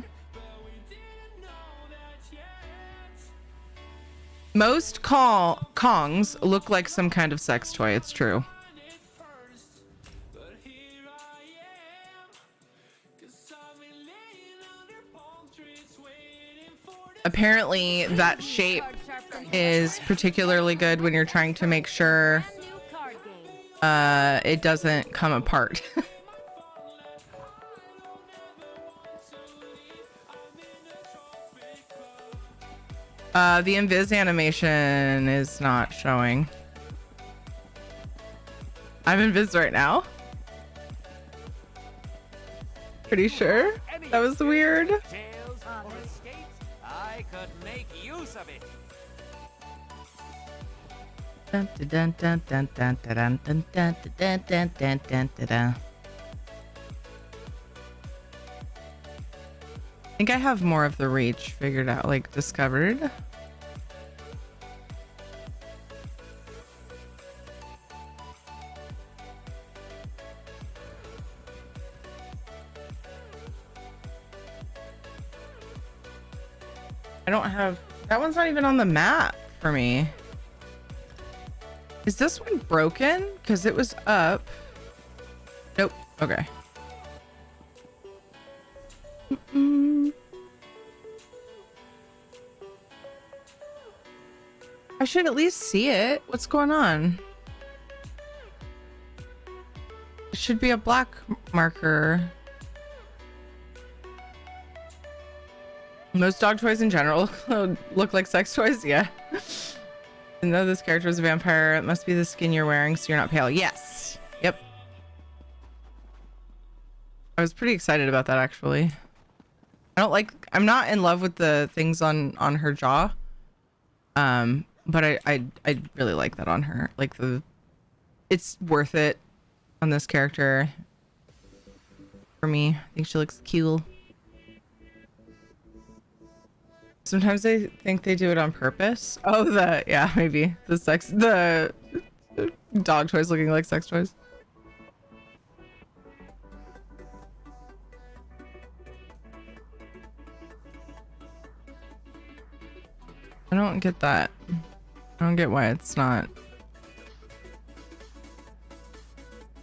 Most Kongs look like some kind of sex toy, it's true. apparently that shape is particularly good when you're trying to make sure it doesn't come apart. The invis animation is not showing. I'm invis right now. Pretty sure. That was weird. I could make use of it. Dun, dun, dun, dun, dun, dun, dun, dun, dun, dun, dun, dun, dun, dun. I think I have more of the reach figured out, like discovered. I don't have, that one's not even on the map for me. Is this one broken? Because it was up. Nope. Okay. I should at least see it. What's going on? It should be a black marker. Most dog toys in general look like sex toys. Yeah. And though this character is a vampire, it must be the skin you're wearing so you're not pale. Yes. Yep. I was pretty excited about that, actually. I'm not in love with the things on her jaw. But I really like that on her. Like it's worth it on this character for me. I think she looks cool. Sometimes I think they do it on purpose. Oh, yeah, maybe the dog toys looking like sex toys. I don't get that. I don't get why it's not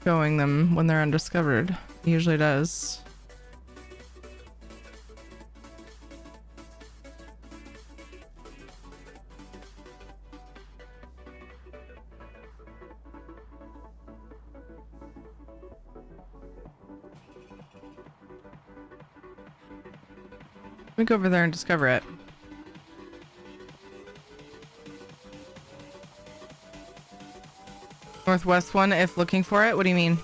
showing them when they're undiscovered. It usually does. Let me go over there and discover it. Northwest one, if looking for it. What do you mean?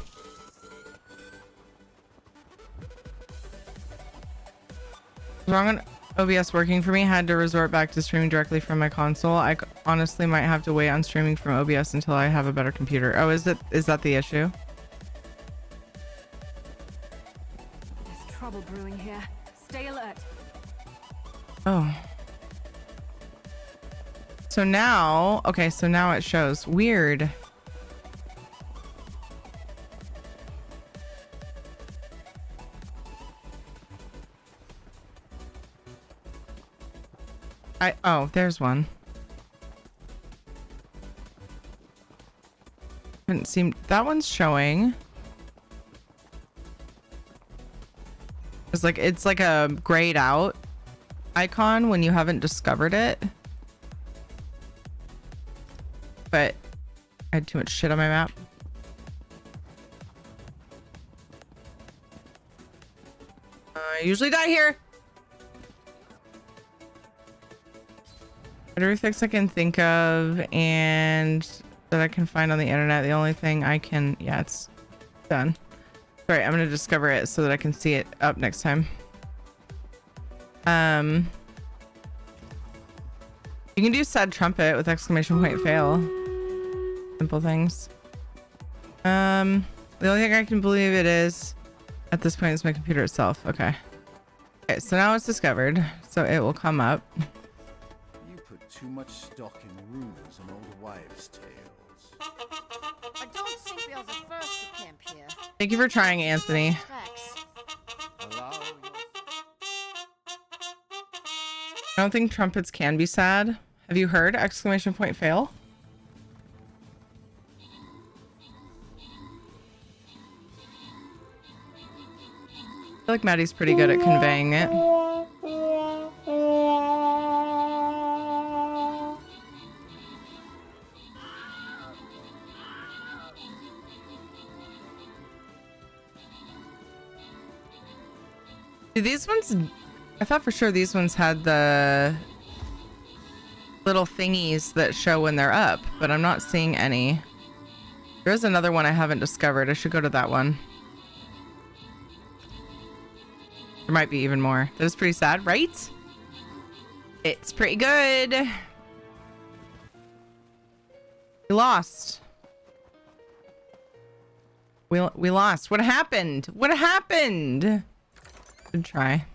Wrong on OBS working for me. Had to resort back to streaming directly from my console. I honestly might have to wait on streaming from OBS until I have a better computer. Oh, is that the issue? There's trouble brewing here. Stay alert. Oh. So now, okay, so now it shows. Weird. Oh, there's one. Haven't seen that one's showing. It's like a grayed out icon when you haven't discovered it. But I had too much shit on my map. I usually die here. Every fix I can think of and that I can find on the internet. The only thing I can, yeah, it's done. Sorry, I'm gonna discover it so that I can see it up next time. You can do sad trumpet with exclamation point fail. Simple things. The only thing I can believe it is at this point is my computer itself. Okay. Okay, so now it's discovered, so it will come up. Too much stock in rumors and old wives' tales. I don't think we are the first to camp here. Thank you for trying, Anthony. I don't think trumpets can be sad. Have you heard? Exclamation point fail. I feel like Maddie's pretty good at conveying it. See, these ones, I thought for sure these ones had the little thingies that show when they're up, but I'm not seeing any. There's another one I haven't discovered. I should go to that one. There might be even more. That is pretty sad, right? It's pretty good. We lost. We lost. What happened? What happened? Good try,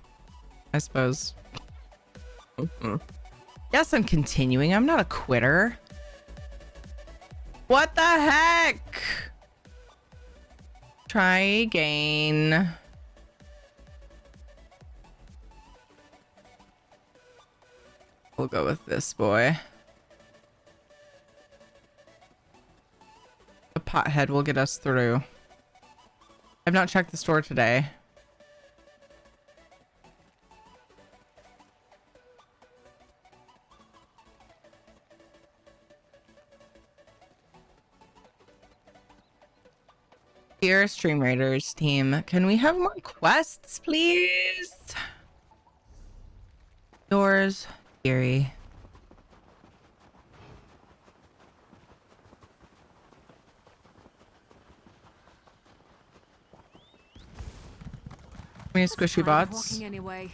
I suppose. Yes, I'm continuing. I'm not a quitter. What the heck? Try again. We'll go with this boy. The pothead will get us through. I've not checked the store today. Dear Stream Raiders team, can we have more quests, please? Yours, Gary. Many squishy bots. Anyway.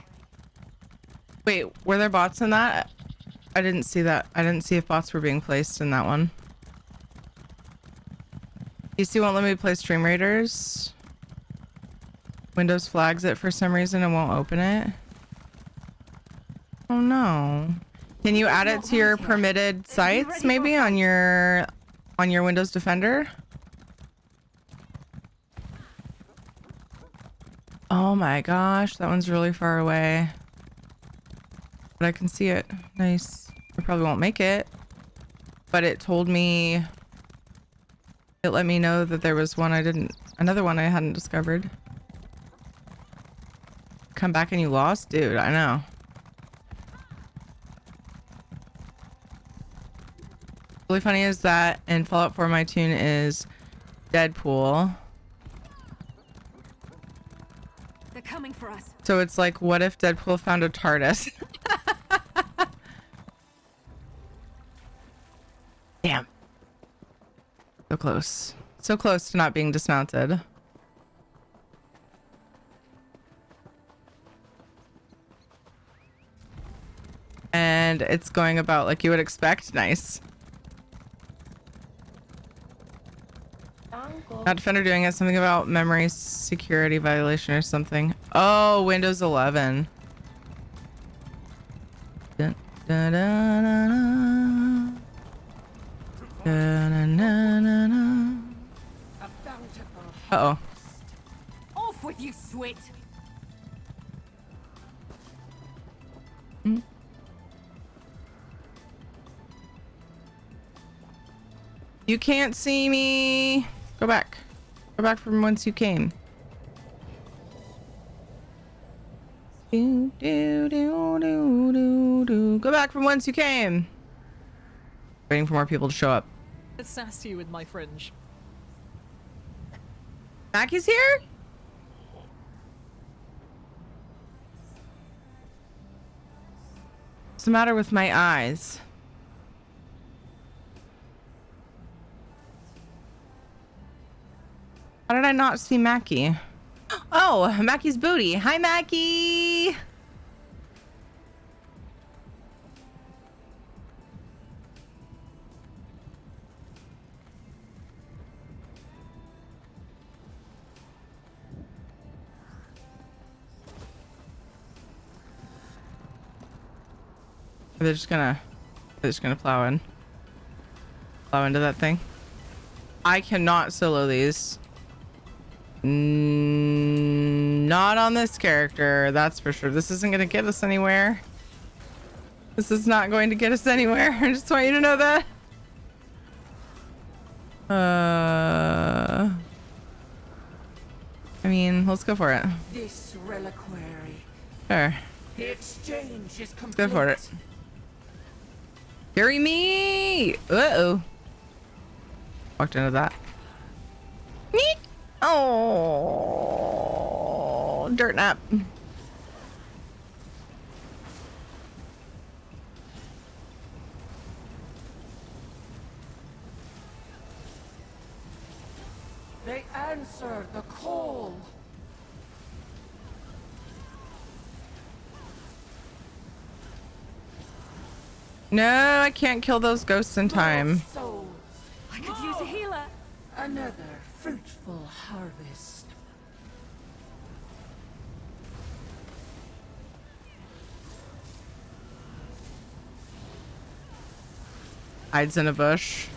Wait, were there bots in that? I didn't see that. I didn't see if bots were being placed in that one. PC won't let me play Stream Raiders. Windows flags it for some reason and won't open it. Oh no. Can you add it to your permitted sites maybe on your Windows Defender? Oh my gosh, that one's really far away. But I can see it. Nice. I probably won't make it. But it told me, it let me know that there was one another one I hadn't discovered. Come back and you lost? Dude, I know. Really funny is that in Fallout 4 my tune is Deadpool. They're coming for us. So it's like, what if Deadpool found a TARDIS? Damn. So close. So close to not being dismounted. And it's going about like you would expect. Nice. Not Defender doing it. Something about memory security violation or something. Oh, Windows 11. Dun, dun, dun, dun, dun. Dun, dun, dun, dun, dun. Uh-oh. Off with you, Swit. You can't see me. Go back. Go back from whence you came. Do, do, do, do, do, do. Go back from whence you came. Waiting for more people to show up. It's sassy with my fringe. Mackie's here? What's the matter with my eyes? How did I not see Mackie? Oh, Mackie's booty. Hi, Mackie. They're just gonna plow into that thing. I cannot solo these. Not on this character, that's for sure. This isn't gonna get us anywhere. This is not going to get us anywhere. I just want you to know that. I mean, let's go for it. This reliquary. Sure. The exchange is complete. Let's go for it. Carry me! Uh-oh. Walked into that. Oh, dirt nap. answer the call. No, I can't kill those ghosts in time. Souls. I could use a healer. Another fruitful harvest. Hides in a bush.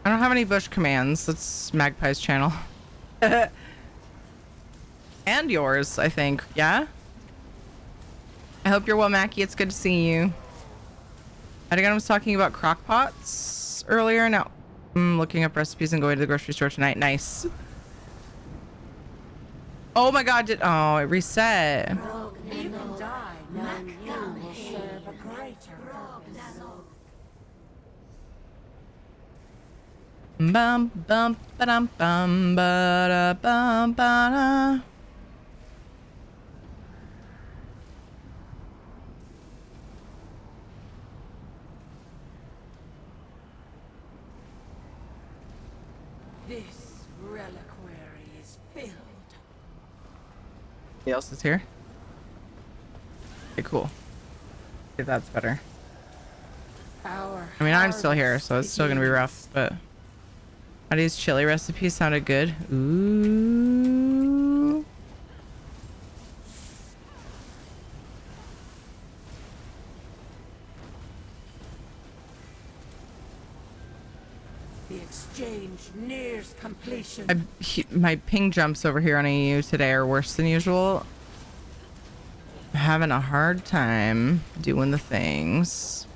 I don't have any bush commands. That's Magpie's channel. And yours, I think. Yeah? I hope you're well, Mackie. It's good to see you. Again, I was talking about crock pots earlier. Now I'm looking up recipes and going to the grocery store tonight. Nice. Oh my god, oh, it reset. You can die, and you will serve a greater purpose. Bum bum ba-dum bum ba-da bum ba-da. This reliquary is filled. Who else is here? Okay, cool. Okay, that's better. Our I mean, I'm still here, so it's still gonna be rough, but Addie's chili recipe sounded good. Ooh. The exchange nears completion. My ping jumps over here on EU today are worse than usual. I'm having a hard time doing the things.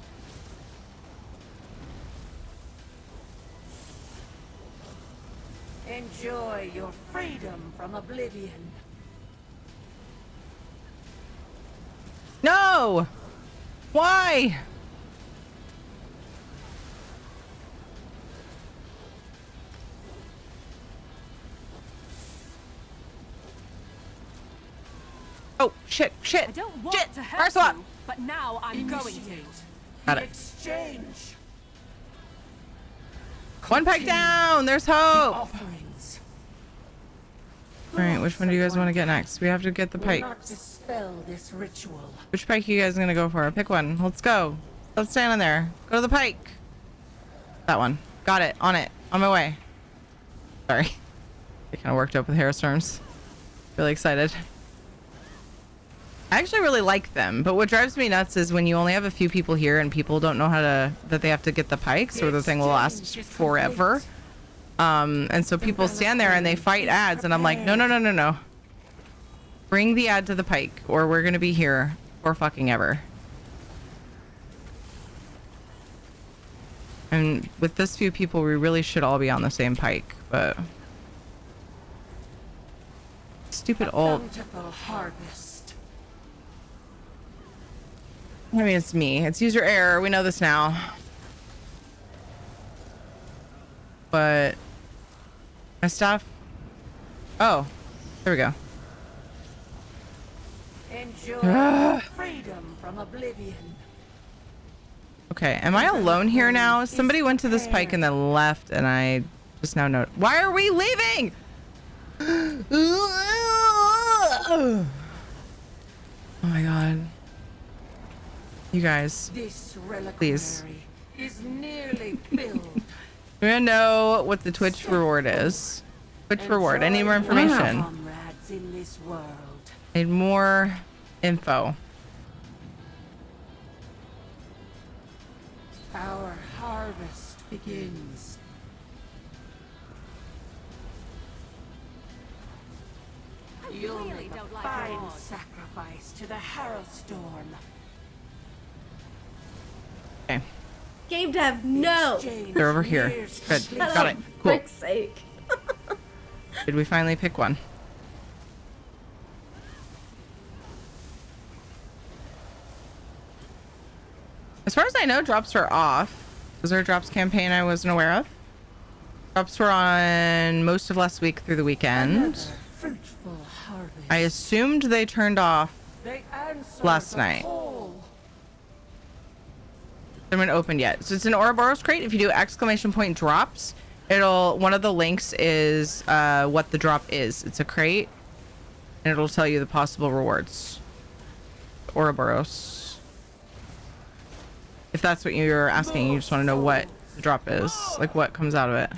Enjoy your freedom from oblivion. No! Why? Oh, shit, shit, I don't want shit! to Fire hurt swap! you, but now I'm going to. Got The it. exchange. One pike down! There's hope! Offerings. Alright, which one do you guys want to get next? We have to get the Will pike. not dispel this ritual. Which pike you guys gonna go for? Pick one. Let's go. Stop standing there. Go to the pike. That one. Got it. On it. On my way. Sorry. I kind of worked up with hair storms. Really excited. I actually really like them, but what drives me nuts is when you only have a few people here and people don't know how to, that they have to get the pikes or the thing will last forever. And so people stand there and they fight ads and I'm like, no, no, no, no, no. Bring the ad to the pike or we're going to be here for fucking ever. And with this few people, we really should all be on the same pike, but stupid old. Bountiful harvest. I mean, it's me. It's user error. We know this now. But my stuff. Oh, there we go. Enjoy freedom from oblivion. Okay, am I alone here now? Somebody went to this pike and then left, and I just now know. Why are we leaving? Oh my god. You guys, This please. reliquary is nearly filled. We're gonna know what the Twitch reward is. Twitch reward. I need more information. Comrades in this world. Need more info. Our harvest begins. You'll make a fine sacrifice to the Harrowstorm. Okay, Game dev, no! they're over here. Good, got it. Cool. For sake. Did we finally pick one? As far as I know, drops are off. Was there a drops campaign I wasn't aware of? Drops were on most of last week through the weekend. Fruitful harvest. I assumed they turned off They answer last the night. call. Haven't opened yet. So it's an Ouroboros crate. If you do exclamation point drops, it'll, one of the links is what the drop is. It's a crate, and it'll tell you the possible rewards. Ouroboros. If that's what you're asking, you just want to know what the drop is, like what comes out of it.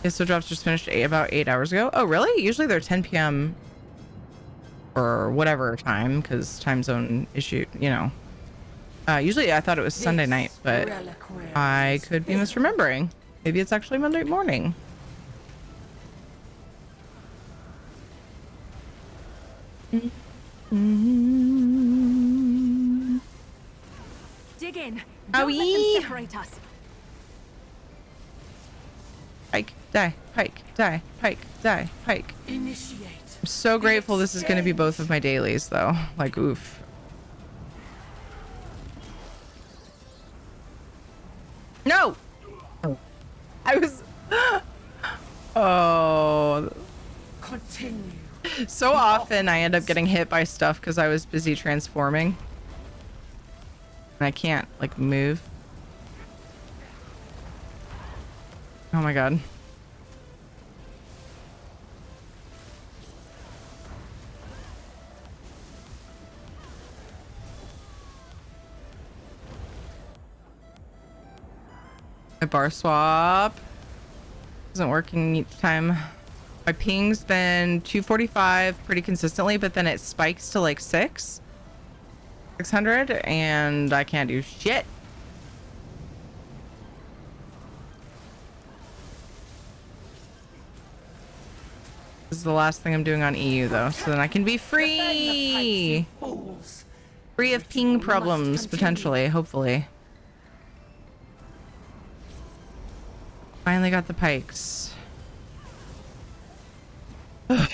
Yeah, so drops just finished about 8 hours ago. Oh, really? Usually they're 10 p.m. or whatever time, because time zone issue, you know. Usually I thought it was Sunday night, but I could be misremembering. Maybe it's actually Monday morning. Dig in. Oh, Don't let them separate us. Pike, die, pike, die, pike, die, pike. Initiate. I'm so grateful this is going to be both of my dailies, though. Like, oof. No! I was... Oh. Continue. So often I end up getting hit by stuff because I was busy transforming. And I can't, like, move. Oh my god. My bar swap isn't working each time. My ping's been 245 pretty consistently, but then it spikes to like 600, and I can't do shit. This is the last thing I'm doing on EU though, so then I can be free. Free of ping problems, potentially, hopefully. Finally got the pikes. Is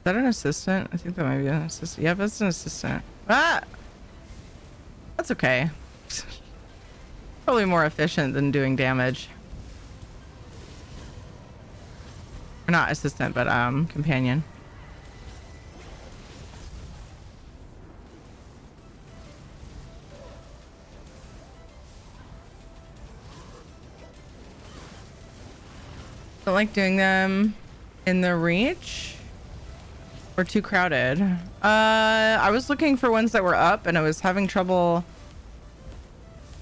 that an assistant? I think that might be an assistant. Yeah, that's an assistant. Ah! That's okay. Probably more efficient than doing damage. Or not assistant, but companion. Don't like doing them in the reach. Or too crowded. I was looking for ones that were up, and I was having trouble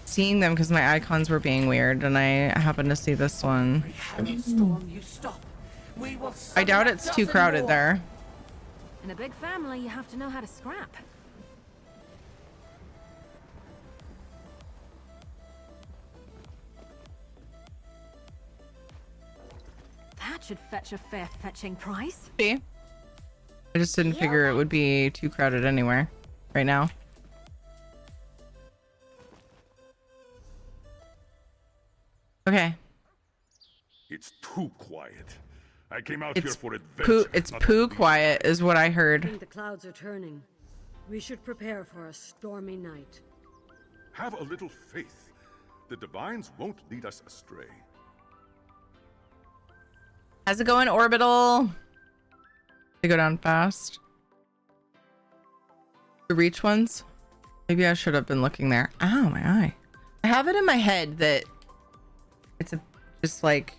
seeing them because my icons were being weird, and I happened to see this one. I doubt it's too crowded there. In a big family, you have to know how to scrap. That should fetch a fair fetching price. See? I just didn't figure it would be too crowded anywhere right now. Okay. It's too quiet. I came out here for adventure. It's poo quiet is what I heard. I think the clouds are turning. We should prepare for a stormy night. Have a little faith. The divines won't lead us astray. How's it going, Orbital? They go down fast. The reach ones? Maybe I should have been looking there. Ow, my eye. I have it in my head that it's just like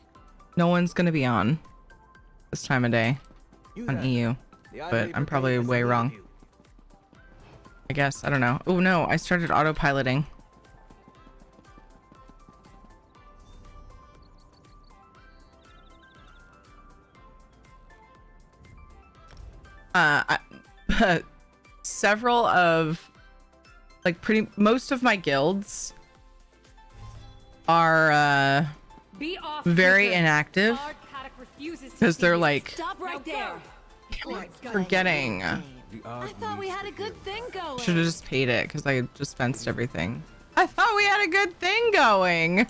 no one's gonna be on this time of day on EU, but I'm probably way wrong. I guess. I don't know. Oh no, I started autopiloting. Several of, like, most of my guilds are very inactive because they're like Stop right there. forgetting. I thought we had a good thing going. Should have just paid it because I just fenced everything. I thought we had a good thing going.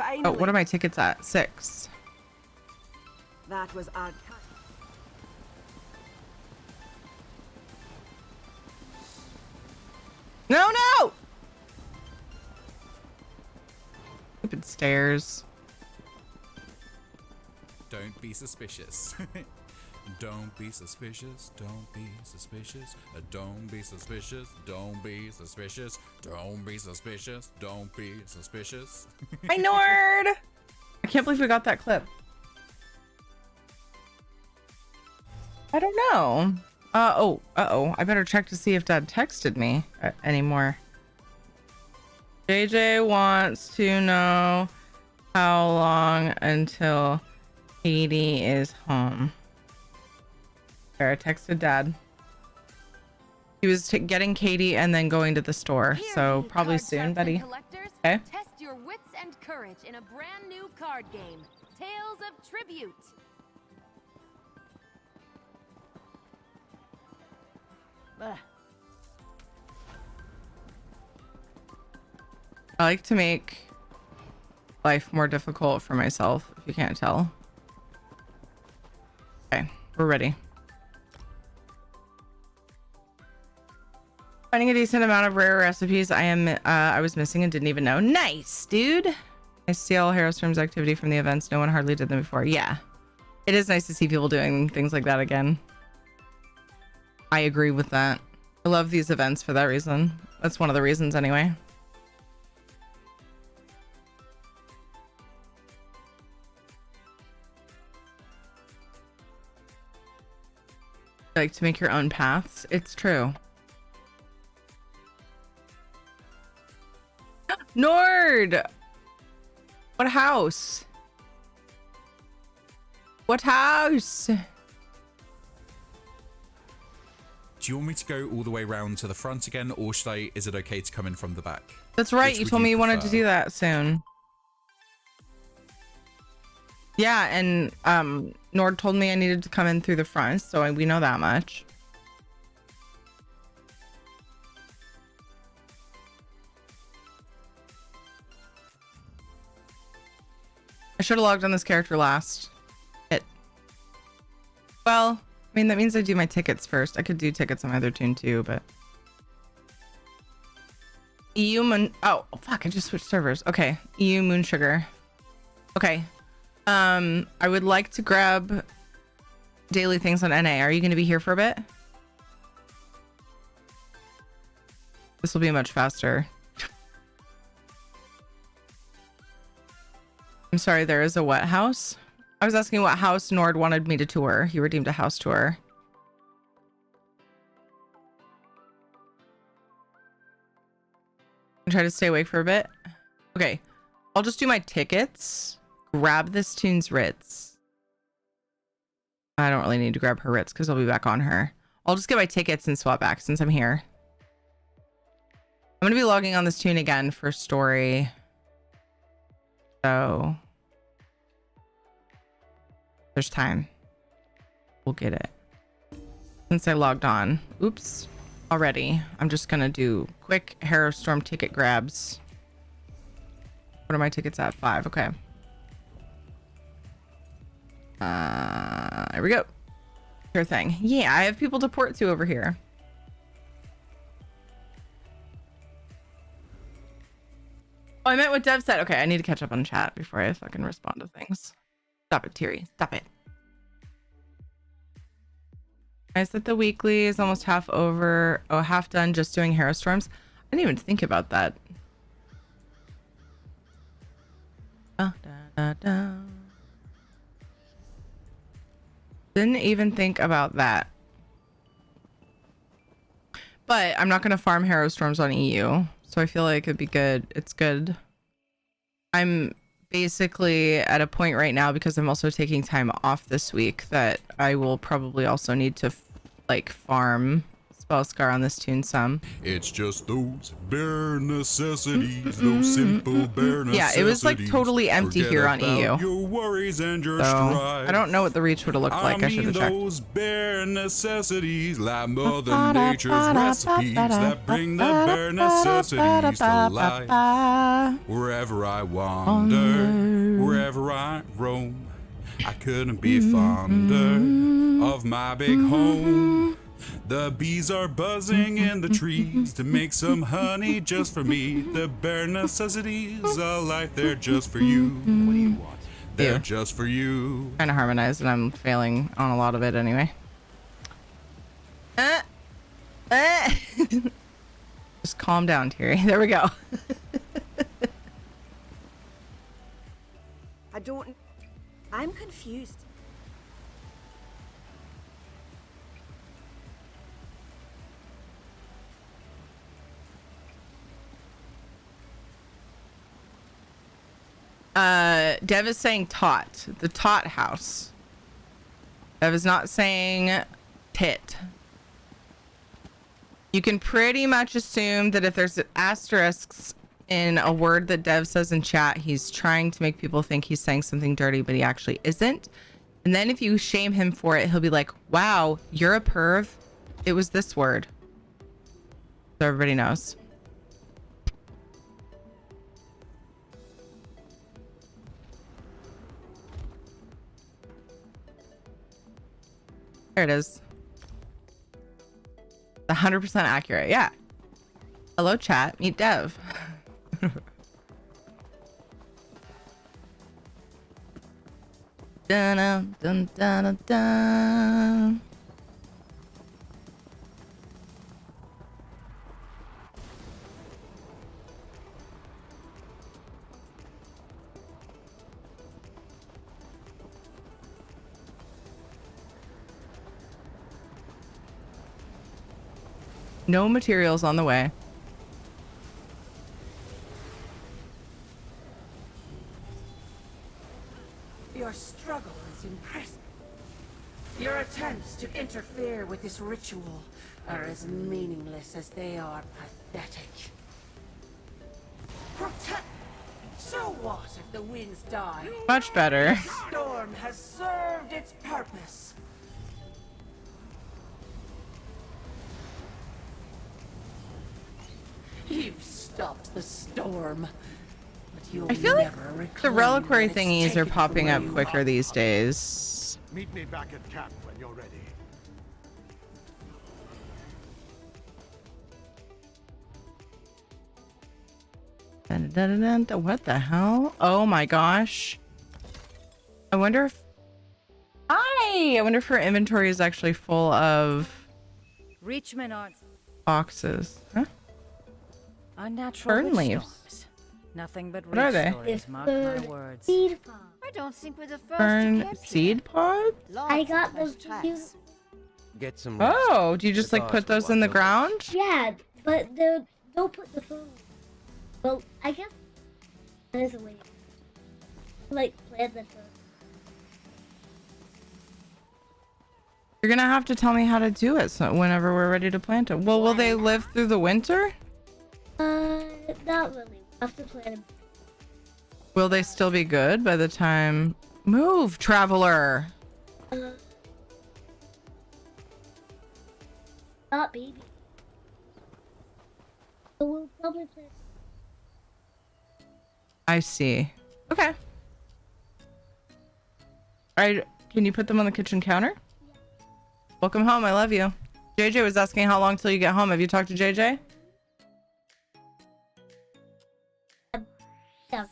Finally. Oh, what are my tickets at? 6. That was odd. No, no! Stupid stairs. Don't be suspicious. Don't be suspicious. Don't be suspicious. Don't be suspicious. Don't be suspicious. Don't be suspicious. Don't be suspicious. Hi, Nord! I can't believe we got that clip. I don't know. Uh-oh. I better check to see if Dad texted me anymore. JJ wants to know how long until Katie is home. There, I texted Dad. He was getting Katie and then going to the store, so probably soon, buddy. Okay. Test your wits and courage in a brand new card game, Tales of Tribute. I like to make life more difficult for myself, if you can't tell. Okay, we're ready. Finding a decent amount of rare recipes I was missing and didn't even know. Nice, dude. I see all Harrowstorm's activity from the events. No one hardly did them before. Yeah. It is nice to see people doing things like that again. I agree with that. I love these events for that reason. That's one of the reasons anyway. You like to make your own paths. It's true. Nord! What house? What house? Do you want me to go all the way around to the front again, or is it okay to come in from the back? That's right. You told me you wanted to do that soon. Yeah, and Nord told me I needed to come in through the front, so we know that much. I should have logged on this character last. Well, I mean, that means I do my tickets first. I could do tickets on my other tune too, but... EU Moon... Oh, fuck, I just switched servers. Okay, EU Moon Sugar. Okay. I would like to grab daily things on NA. Are you going to be here for a bit? This will be much faster. I'm sorry, there is a what house? I was asking what house Nord wanted me to tour. He redeemed a house tour. I'll try to stay awake for a bit. Okay, I'll just do my tickets. Grab this tune's WRITS. I don't really need to grab her WRITS because I'll be back on her. I'll just get my tickets and swap back since I'm here. I'm going to be logging on this tune again for story. So there's time. We'll get it. Since I logged on. Oops. Already. I'm just going to do quick Harrowstorm ticket grabs. What are my tickets at? 5. Okay. Here we go. Sure thing. Yeah, I have people to port to over here. Oh, I meant what Dev said. Okay, I need to catch up on chat before I fucking respond to things. Stop it, Tiri. Stop it. I said the weekly is almost half over. Oh, half done just doing Harrowstorms. I didn't even think about that. Didn't even think about that. But I'm not going to farm Harrowstorms on EU. So I feel like it'd be good. It's good. I'm basically at a point right now because I'm also taking time off this week that I will probably also need to like farm spell Scar on this tune some. It's just those bare necessities, those simple bare necessities. Yeah, it was like totally empty Forget here on EU. Your worries and your So strife. I don't know what the reach would have looked like. I should have checked. Those bare necessities, like Mother Nature's recipes that bring the bare necessities to life. Wherever I wander, wherever I roam, I couldn't be fonder of my big home. The bees are buzzing in the trees to make some honey just for me. The bare necessities of life, they're just for you. What do you want? They're just for you. Trying to harmonize, and I'm failing on a lot of it anyway. Just calm down, Terry. There we go. I'm confused. Dev is saying tot, the tot house. Dev is not saying tit. You can pretty much assume that if there's asterisks in a word that Dev says in chat, he's trying to make people think he's saying something dirty, but he actually isn't. And then if you shame him for it, he'll be like, wow, you're a perv. It was this word. So everybody knows. There it is. 100% accurate. Yeah. Hello, chat. Meet Dev. Dun, dun, dun, dun. No materials on the way. Your struggle is impressive. Your attempts to interfere with this ritual are as meaningless as they are pathetic. Protect. So what if the winds die? Much better. The storm has served its purpose. You've stopped the storm, but you'll I feel like never reclaim the reliquary what it's thingies are taken popping up from you. quicker these days. Meet me back at camp when you're ready. Dun, dun, dun, dun. What the hell? Oh my gosh. I wonder if... Hi! I wonder if her inventory is actually full of Reachman aren't boxes. Huh? unnatural Fern witch leaves. storms. Nothing but What are they? stories, mark my words. Seed pod. I don't think we're the first to Fern camp seed pods? I got those tracks. Get some. Oh, do you just like put those in the ground? Yeah, but don't put the food. Well, I guess there's a way. Like plant the food. You're gonna have to tell me how to do it so whenever we're ready to plant it. Well, will they live through the winter? Not really. We'll have to plant them. Will they still be good by the time... Move, traveler! Not baby. So we'll probably plant. I see. Okay. Alright, can you put them on the kitchen counter? Welcome home, I love you. JJ was asking how long till you get home. Have you talked to JJ? Yeah.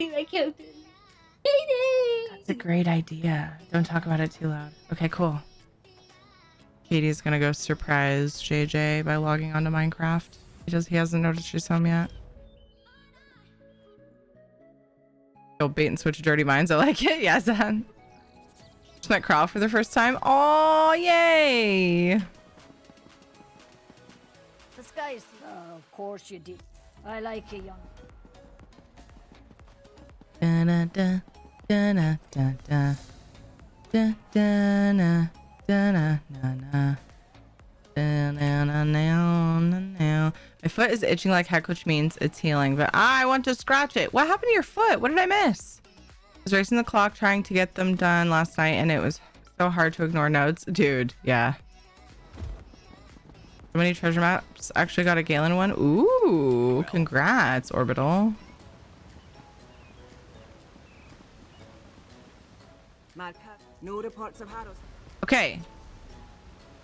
I can't do it. That's a great idea. Don't talk about it too loud. Okay, cool. Katie's gonna go surprise JJ by logging onto Minecraft. He hasn't noticed she's home yet. Go bait and switch dirty minds. I like it. Yes, Anne. Just met Crow for the first time. Oh, yay! The skies. Of course you did. I like you, young. Da, da, da, da, da, da. Da, da, na, da, na, na, na. Da, na, na, na, na, na. My foot is itching like heck, which means it's healing, but I want to scratch it. What happened to your foot? What did I miss? I was racing the clock trying to get them done last night, and it was so hard to ignore notes. Dude, yeah. So many treasure maps. Actually got a Galen one. Ooh, congrats, Orbital. No reports of Harrows. Okay.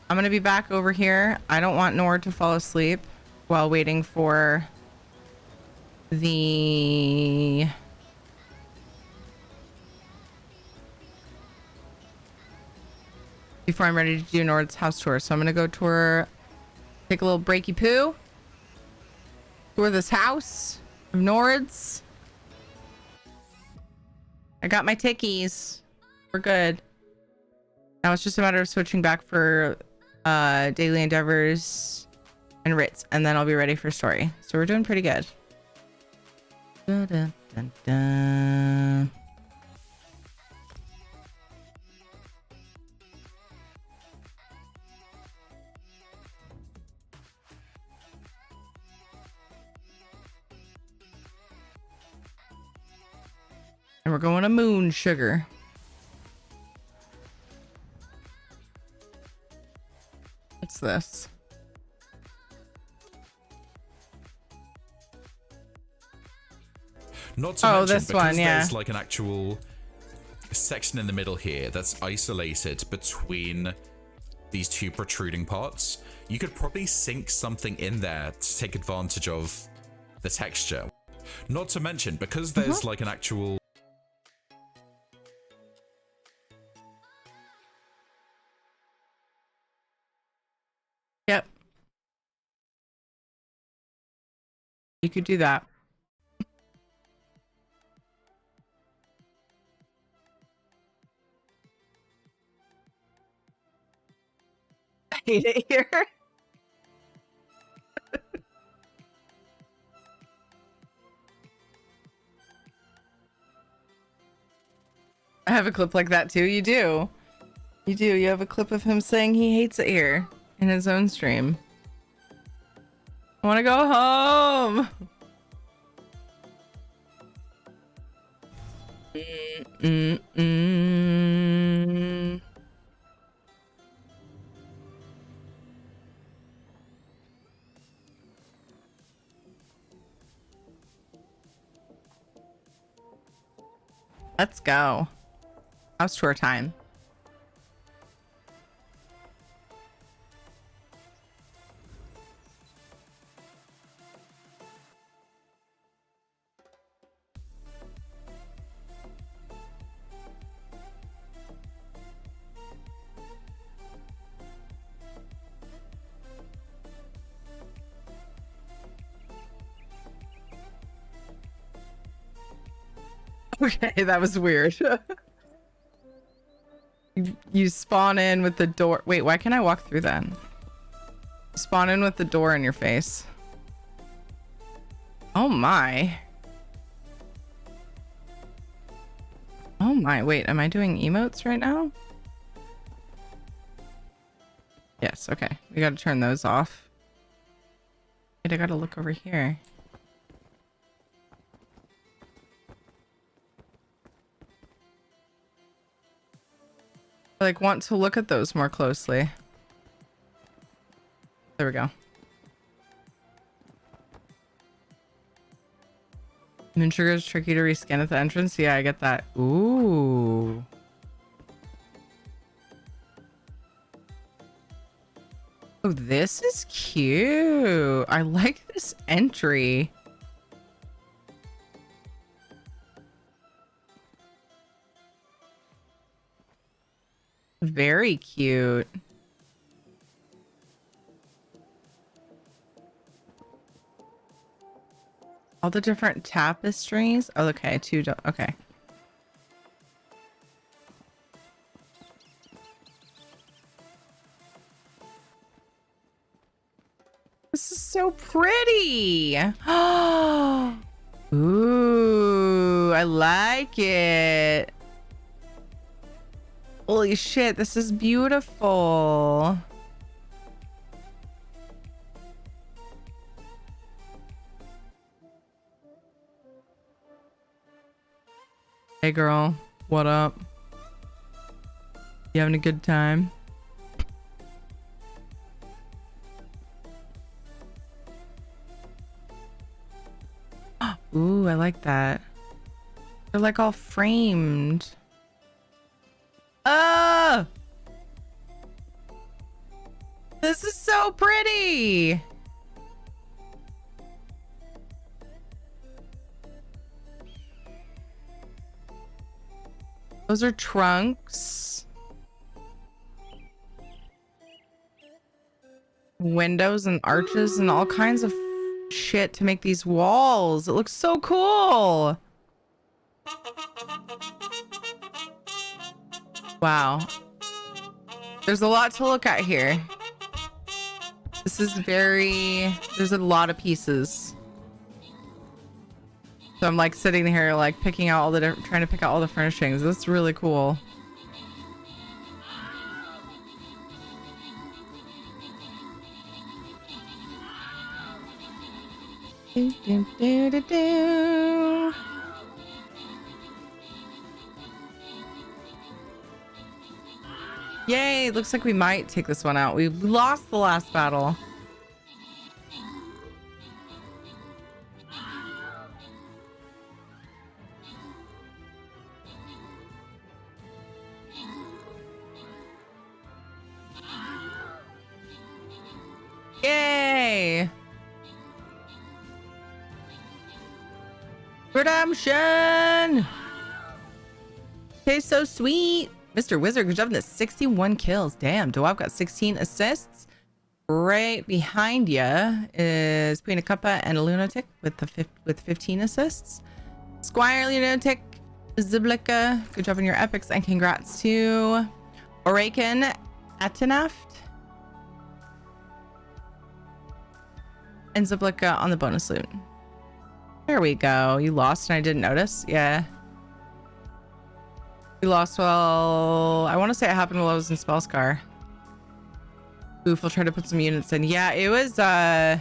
I'm gonna be back over here. I don't want Nord to fall asleep while waiting for the... before I'm ready to do Nord's house tour. So I'm gonna go tour, take a little breaky poo, tour this house of Nord's. I got my tickies. We're good. Now it's just a matter of switching back for daily endeavors and writs, and then I'll be ready for story. So we're doing pretty good. Da, da, da, da. And we're going to Moon Sugar. What's this? Not to mention, this because one, yeah. there's like an actual section in the middle here that's isolated between these two protruding parts, you could probably sink something in there to take advantage of the texture. Not to mention, because there's like an actual... Yep. You could do that. I hate it here. I have a clip like that too. You do. You do. You have a clip of him saying he hates it here in his own stream. I want to go home. Let's go. House tour time. Okay, that was weird. You spawn in with the door. Wait, why can't I walk through that? Spawn in with the door in your face. Oh my. Oh my. Wait, am I doing emotes right now? Yes, okay. We gotta turn those off. Wait, I gotta look over here. I like want to look at those more closely. There we go. Moon Sugar is tricky to reskin at the entrance. Yeah, I get that. Ooh. Oh, this is cute. I like this entry. Very cute. All the different tapestries. Oh, okay. Okay. This is so pretty. Ooh, I like it. Holy shit, this is beautiful. Hey girl, what up? You having a good time? Ooh, I like that. They're like all framed. Oh! This is so pretty! Those are trunks. Windows and arches and all kinds of shit to make these walls. It looks so cool. Wow. There's a lot to look at here. This is there's a lot of pieces. So I'm like sitting here like picking out all the trying to pick out all the furnishings. That's really cool. Do, do, do, do, do. Yay, looks like we might take this one out. We lost the last battle. Yay! Redemption! Tastes so sweet. Mr. Wizard, good job on the 61 kills. Damn, I've got 16 assists. Right behind you is Queen of Cuppa and a Lunatic with 15 assists. Squire Lunatic, Ziblica, good job on your epics, and congrats to Oraken Atinaft and Ziblica on the bonus loot. There we go. You lost and I didn't notice. Yeah. You lost while... I want to say it happened while I was in Spellscar. Oof, I'll try to put some units in. Yeah, it was a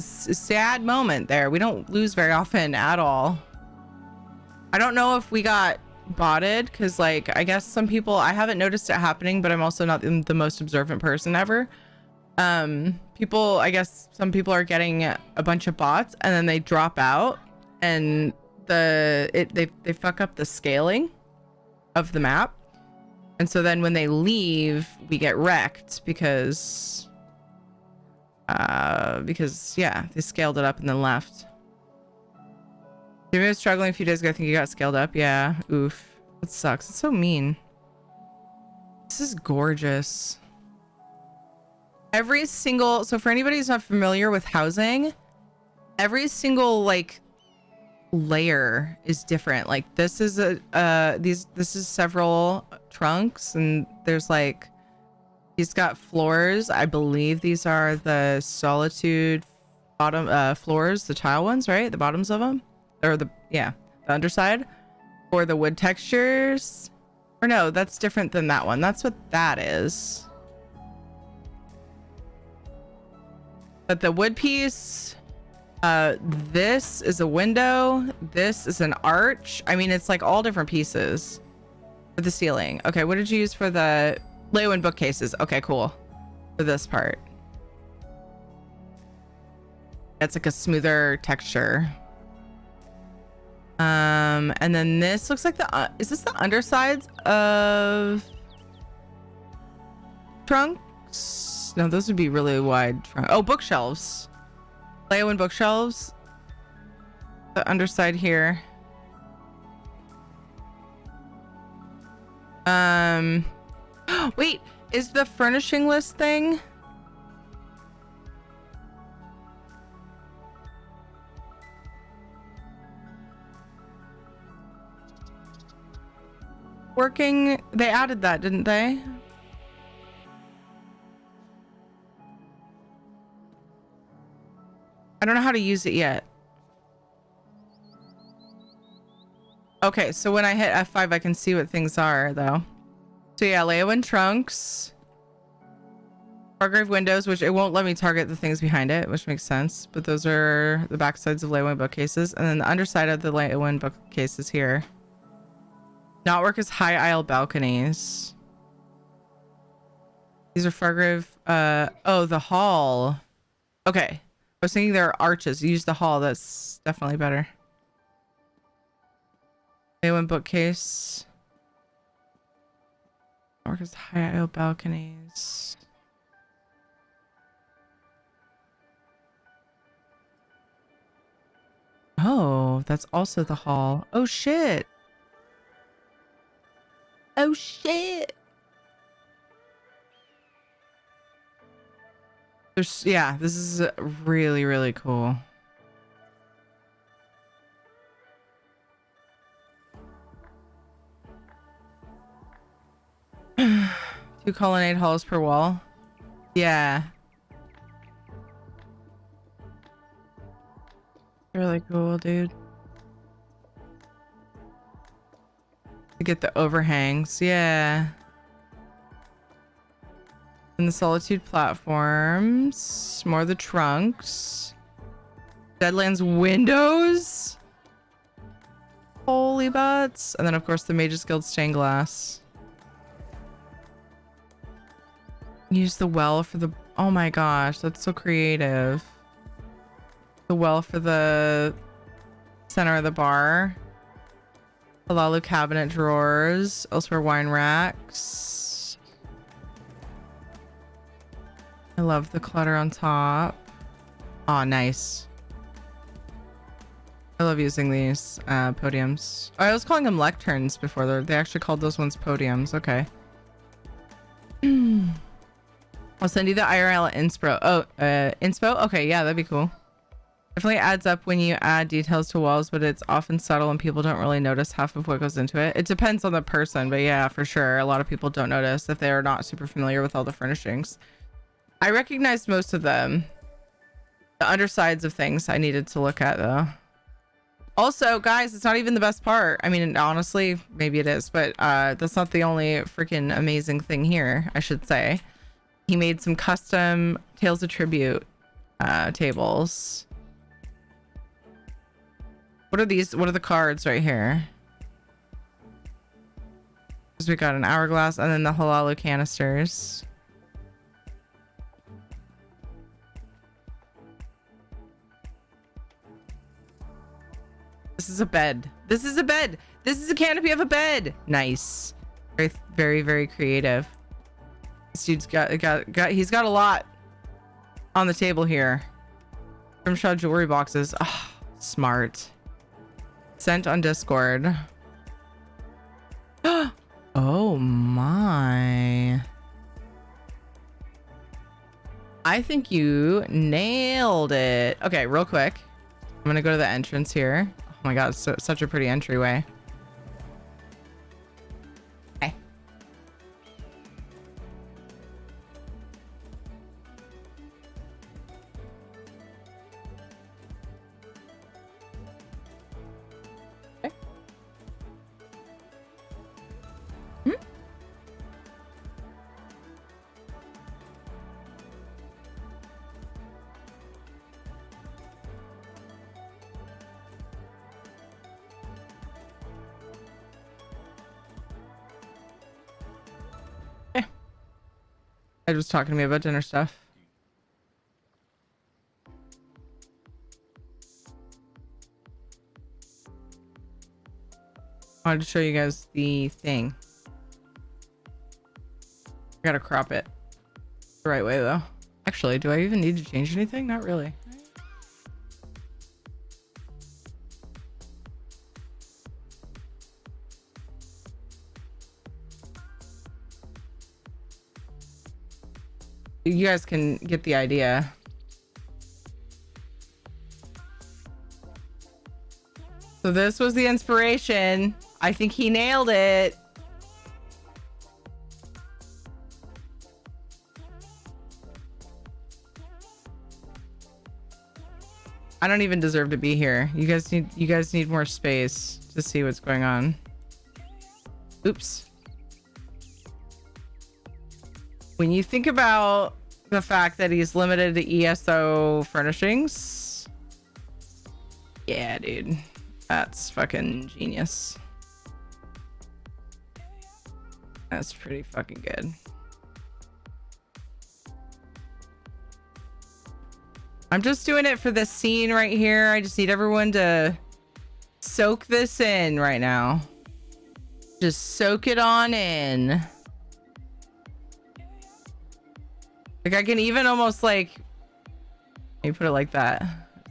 sad moment there. We don't lose very often at all. I don't know if we got botted because, like, I guess some people... I haven't noticed it happening, but I'm also not the most observant person ever. People, I guess some people are getting a bunch of bots and then they drop out and they fuck up the scaling of the map, and so then when they leave we get wrecked because yeah, they scaled it up and then left. Jimmy was struggling a few days ago. I think he got scaled up. Yeah, oof, that sucks. It's so mean. This is gorgeous. Every single, so for anybody who's not familiar with housing, every single like layer is different. Like this is this is several trunks, and there's like, he's got floors. I believe these are the Solitude bottom floors, the tile ones, right? The bottoms of them, or the underside, or the wood textures. Or no, that's different than that one. That's what that is. But the wood piece, this is a window. This is an arch. I mean, it's like all different pieces for the ceiling. Okay, what did you use for the Leo and bookcases? Okay, cool. For this part. It's like a smoother texture. And then this looks like is this the undersides of trunks? No, those would be really wide. Oh, bookshelves. Leo and bookshelves. The underside here. Wait, is the furnishing list thing? Working? They added that, didn't they? I don't know how to use it yet. Okay, so when I hit F5, I can see what things are, though. So yeah, Leowen trunks. Fargrave windows, which it won't let me target the things behind it, which makes sense. But those are the back sides of Leowen bookcases. And then the underside of the Leowen bookcases here. Not work as high aisle balconies. These are Fargrave. Oh, the hall. Okay. I was thinking there are arches. Use the hall. That's definitely better. Leowen bookcase. Work as high aisle balconies. Oh, that's also the hall. Oh shit. Oh shit. Yeah, this is really, really cool. Two colonnade halls per wall. Yeah. Really cool, dude. To get the overhangs. Yeah. And the solitude platforms. More of the trunks. Deadlands windows. Holy butts. And then of course the Mage's Guild stained glass. Use the well for the... Oh my gosh, that's so creative. The well for the center of the bar. Halalu cabinet drawers. Elsewhere wine racks. I love the clutter on top. Oh, nice. I love using these podiums. Oh, I was calling them lecterns before. They actually called those ones podiums. Okay. I'll send you the IRL inspo. Oh, inspo? Okay, yeah, that'd be cool. Definitely adds up when you add details to walls, but it's often subtle and people don't really notice half of what goes into it. It depends on the person, but yeah, for sure. A lot of people don't notice if they're not super familiar with all the furnishings. I recognized most of them. The undersides of things I needed to look at though. Also, guys, it's not even the best part. I mean, honestly, maybe it is, but that's not the only freaking amazing thing here, I should say. He made some custom Tales of Tribute tables. What are these? What are the cards right here? So we got an hourglass and then the halalu canisters. This is a bed. This is a bed. This is a canopy of a bed. Nice. Very, very, very creative. This dude's he's got a lot on the table here. Grimshaw jewelry boxes. Oh, smart. Sent on Discord. Oh my. I think you nailed it. Okay, real quick. I'm gonna go to the entrance here. Oh my god, it's such a pretty entryway. Okay. Okay. Ed was talking to me about dinner stuff. I wanted to show you guys the thing. I gotta crop it the right way though. Actually, do I even need to change anything? Not really. You guys can get the idea. So this was the inspiration. I think he nailed it. I don't even deserve to be here. You guys need more space to see what's going on. Oops. When you think about the fact that he's limited to ESO furnishings, yeah, dude, that's fucking genius. That's pretty fucking good. I'm just doing it for this scene right here. I just need everyone to soak this in right now. Just soak it on in. Like I can even almost like, let me put it like that.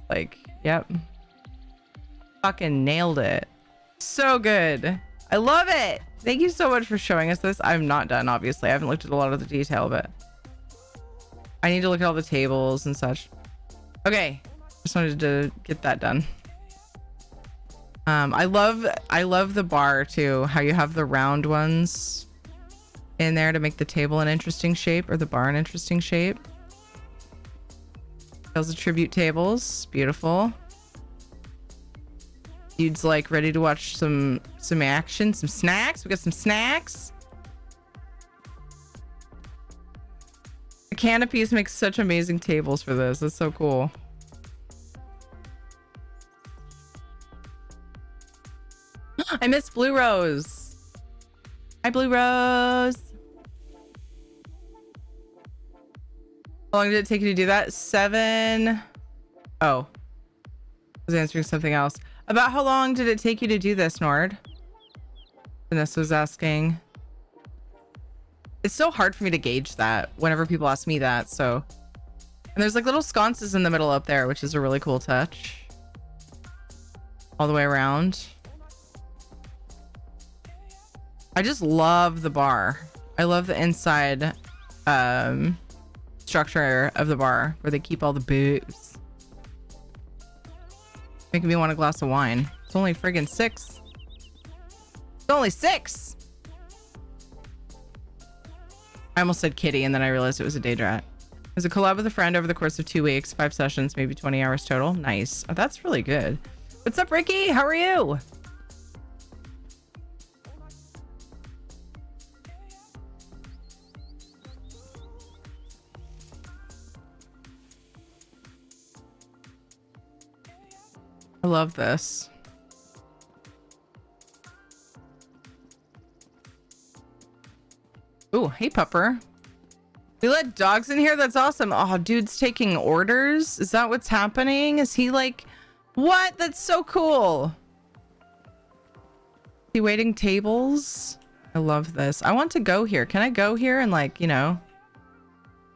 Like, yep. Fucking nailed it. So good. I love it. Thank you so much for showing us this. I'm not done, obviously. I haven't looked at a lot of the detail, but I need to look at all the tables and such. Okay. Just wanted to get that done. I love the bar too. How you have the round ones in there to make the table an interesting shape, or the bar an interesting shape. Those are tribute tables. Beautiful. Dude's like ready to watch some action, some snacks. We got some snacks. The canopies make such amazing tables for this. That's so cool. I miss Blue Rose. Hi, Blue Rose. How long did it take you to do that? 7. Oh, I was answering something else. About how long did it take you to do this, Nord? Vanessa was asking. It's so hard for me to gauge that whenever people ask me that. So, and there's like little sconces in the middle up there, which is a really cool touch. All the way around. I just love the bar. I love the inside structure of the bar where they keep all the booze. Making me want a glass of wine. It's only friggin' 6. It's only 6. I almost said kitty and then I realized it was a Daedrat. It was a collab with a friend over the course of 2 weeks, 5 sessions, maybe 20 hours total. Nice. Oh, that's really good. What's up, Ricky? How are you? I love this. Ooh, hey, Pupper. We let dogs in here? That's awesome. Oh, dude's taking orders? Is that what's happening? Is he like... What? That's so cool. Is he waiting tables? I love this. I want to go here. Can I go here and like, you know,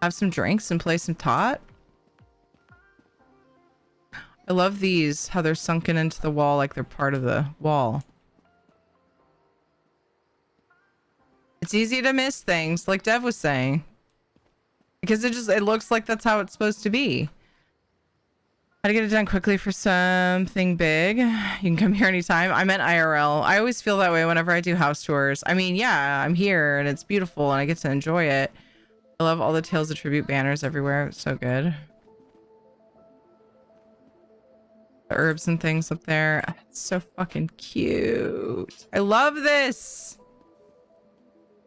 have some drinks and play some tot? I love these, how they're sunken into the wall like they're part of the wall. It's easy to miss things, like Dev was saying. Because it looks like that's how it's supposed to be. How to get it done quickly for something big. You can come here anytime. I meant IRL. I always feel that way whenever I do house tours. I mean, yeah, I'm here and it's beautiful and I get to enjoy it. I love all the Tales of Tribute banners everywhere. It's so good. The herbs and things up there. It's so fucking cute. I love this.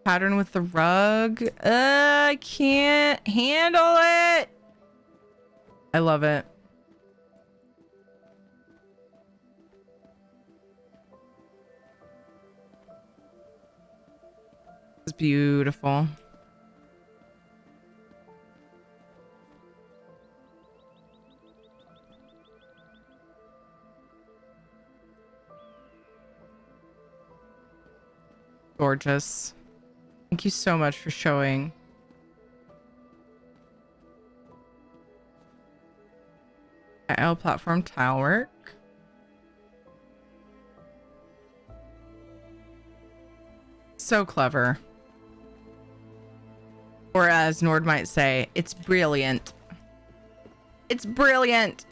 Pattern with the rug. I can't handle it. I love it. It's beautiful. Gorgeous. Thank you so much for showing. L platform tile work. So clever. Or as Nord might say, it's brilliant. It's brilliant.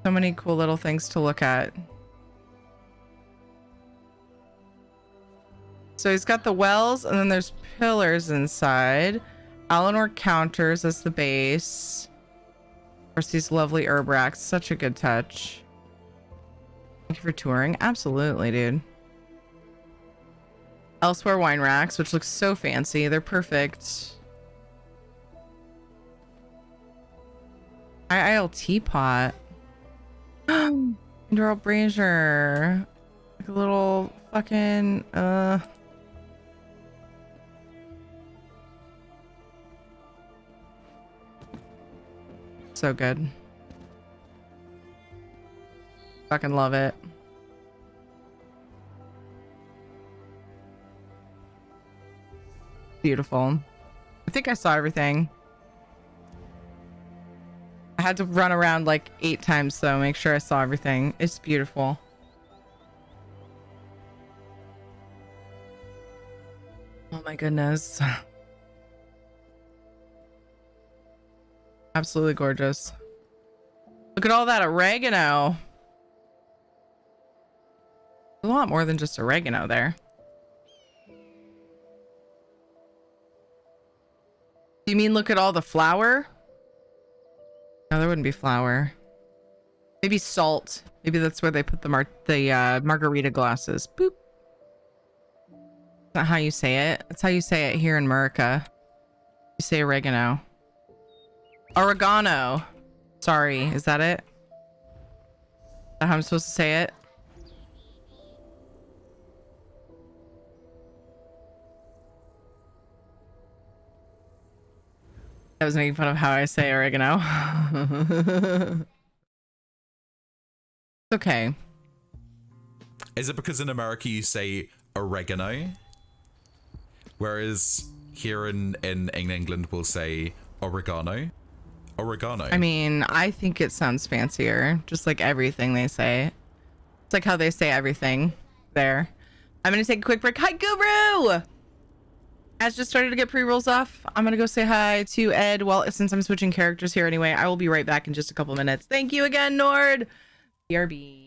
So many cool little things to look at. So he's got the wells and then there's pillars inside. Alinor counters as the base. Of course, these lovely herb racks. Such a good touch. Thank you for touring. Absolutely, dude. Elsewhere wine racks, which looks so fancy. They're perfect. IIL teapot. Indoor brazier. Like a little fucking so good. Fucking love it. Beautiful. I think I saw everything. I had to run around like 8 times though, make sure I saw everything. It's beautiful. Oh my goodness. Absolutely gorgeous. Look at all that oregano. A lot more than just oregano there. Do you mean look at all the flour? No, there wouldn't be flour. Maybe salt. Maybe that's where they put the margarita glasses. Boop. That's not how you say it. That's how you say it here in America. You say oregano. Oregano. Sorry, is that it? Is that how I'm supposed to say it? I was making fun of how I say oregano. Okay. Is it because in America you say oregano? Whereas here in England we'll say oregano? Oregano. I mean, I think it sounds fancier. Just like everything they say. It's like how they say everything there. I'm going to take a quick break. Hi, Guru! As just started to get pre-rolls off, I'm going to go say hi to Ed. Well, since I'm switching characters here anyway, I will be right back in just a couple minutes. Thank you again, Nord. BRB.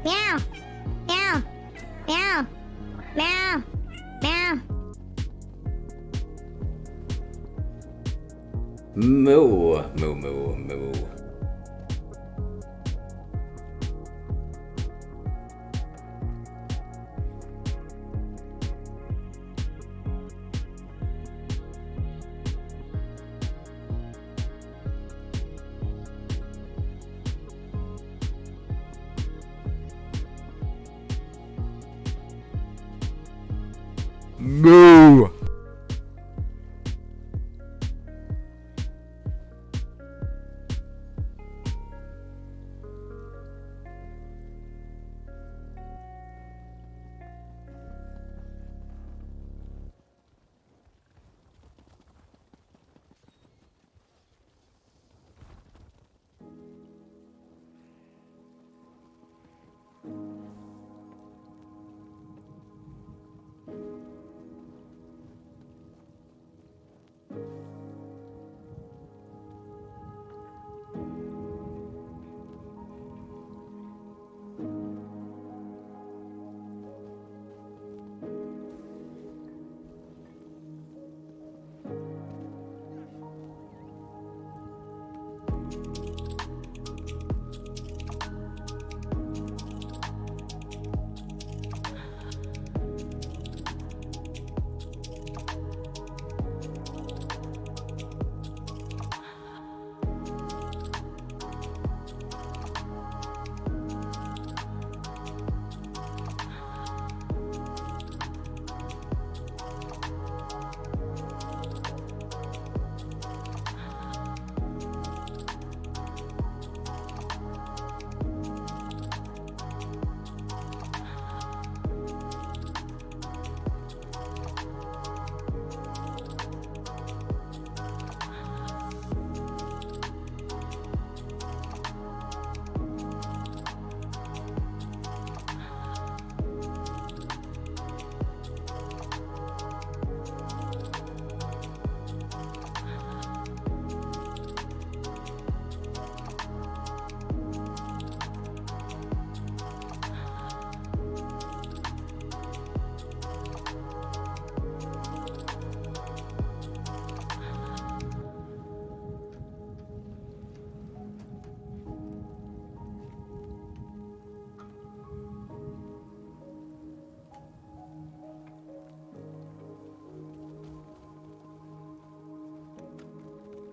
Meow. Meow. Meow. Meow. Meow. Moo. Moo, moo, moo. Moo.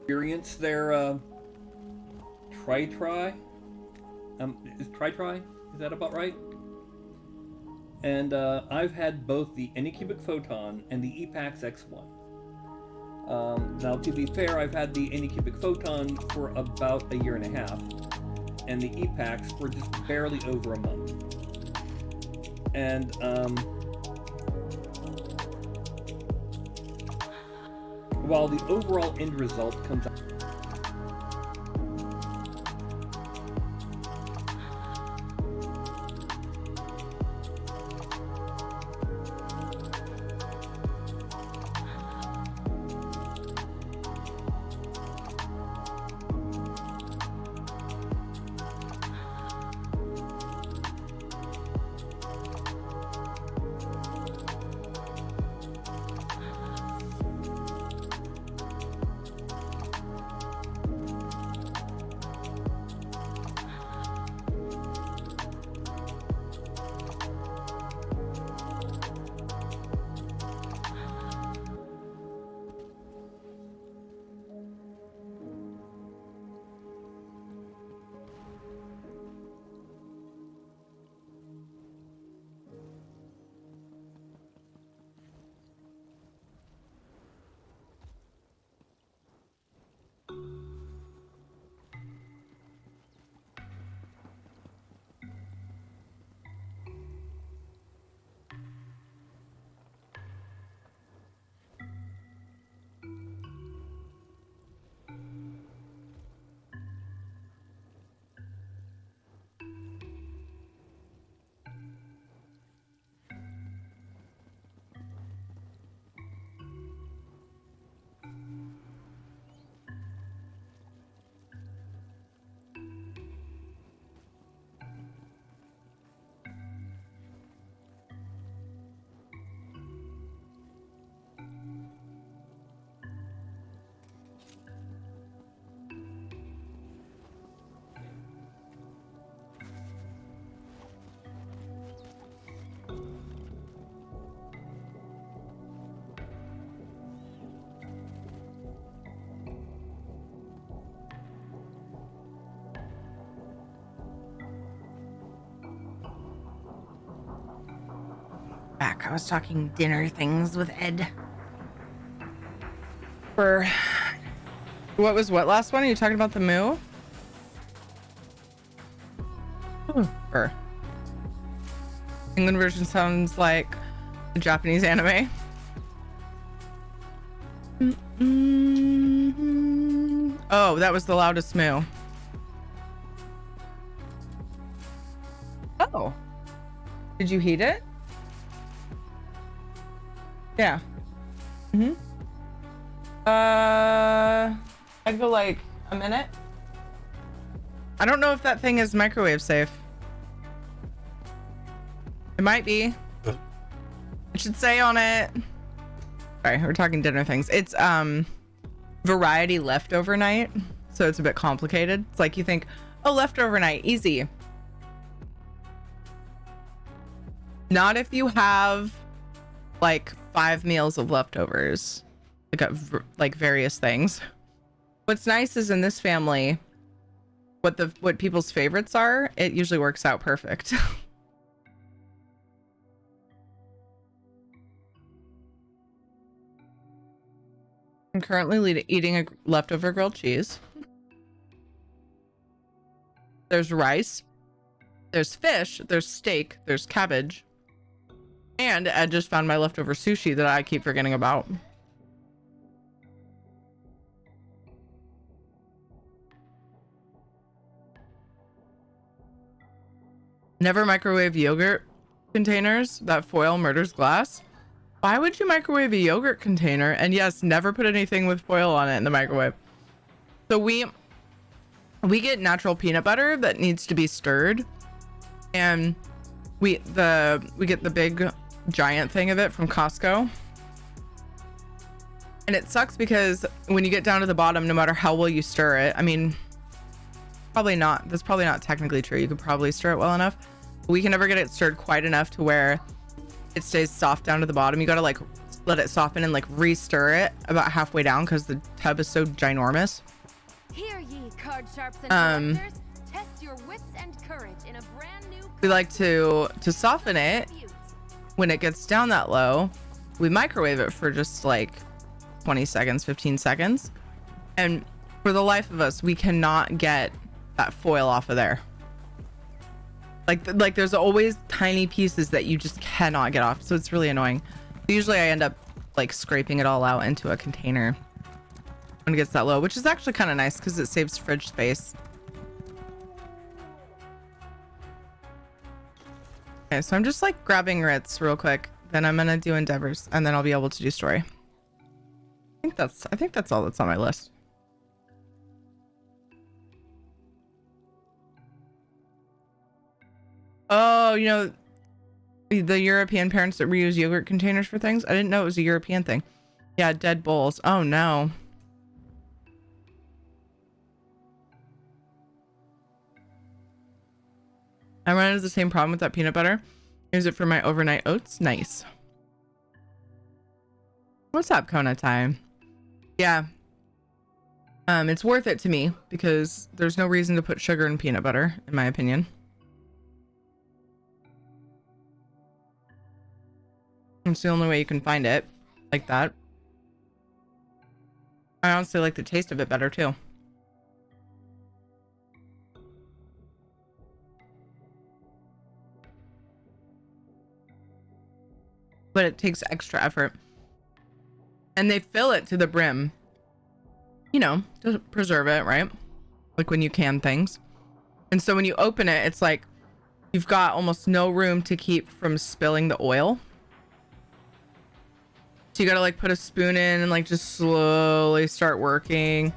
Experience their try. Is try? Is that about right? And I've had both the Anycubic Photon and the EPAX X1. Now, to be fair, I've had the Anycubic Photon for about a year and a half, and the EPAX for just barely over a month. And while the overall end result comes out back. I was talking dinner things with Ed. For what was what last one? Are you talking about the moo? Or England version sounds like the Japanese anime. Oh, that was the loudest moo. Oh, did you heat it? Yeah. I'd go like a minute. I don't know if that thing is microwave safe. It might be. It should say on it. Sorry, we're talking dinner things. It's variety leftover night, so it's a bit complicated. It's like you think, oh, leftover night, easy. Not if you have like 5 meals of leftovers, like various things. What's nice is in this family, what people's favorites are, it usually works out perfect. I'm currently eating a leftover grilled cheese. There's rice, there's fish, there's steak, there's cabbage, and I just found my leftover sushi that I keep forgetting about. Never microwave yogurt containers. That foil murders glass. Why would you microwave a yogurt container? And yes, never put anything with foil on it in the microwave. So we get natural peanut butter that needs to be stirred, and we get the big giant thing of it from Costco. And it sucks because when you get down to the bottom, no matter how well you stir it, I mean, probably not. That's probably not technically true. You could probably stir it well enough. We can never get it stirred quite enough to where it stays soft down to the bottom. You gotta like let it soften and like re-stir it about halfway down because the tub is so ginormous. Hear ye, card sharps and collectors. Test your wits and courage in a brand new. We like to soften it when it gets down that low. We microwave it for just like 20 seconds, 15 seconds. And for the life of us, we cannot get that foil off of there. Like there's always tiny pieces that you just cannot get off. So it's really annoying. Usually I end up like scraping it all out into a container when it gets that low, which is actually kind of nice because it saves fridge space. Okay, so I'm just like grabbing writs real quick. Then I'm gonna do endeavors and then I'll be able to do story. I think that's all that's on my list. Oh, you know, the European parents that reuse yogurt containers for things? I didn't know it was a European thing. Yeah, dead bowls. Oh, no. I run into the same problem with that peanut butter. Use it for my overnight oats. Nice. What's up, Kona time? Yeah. It's worth it to me because there's no reason to put sugar in peanut butter, in my opinion. It's the only way you can find it like that. I honestly like the taste of it better too. But it takes extra effort. And they fill it to the brim, you know, to preserve it, right? Like when you can things. And so when you open it, it's like you've got almost no room to keep from spilling the oil. So you gotta like put a spoon in and like just slowly start working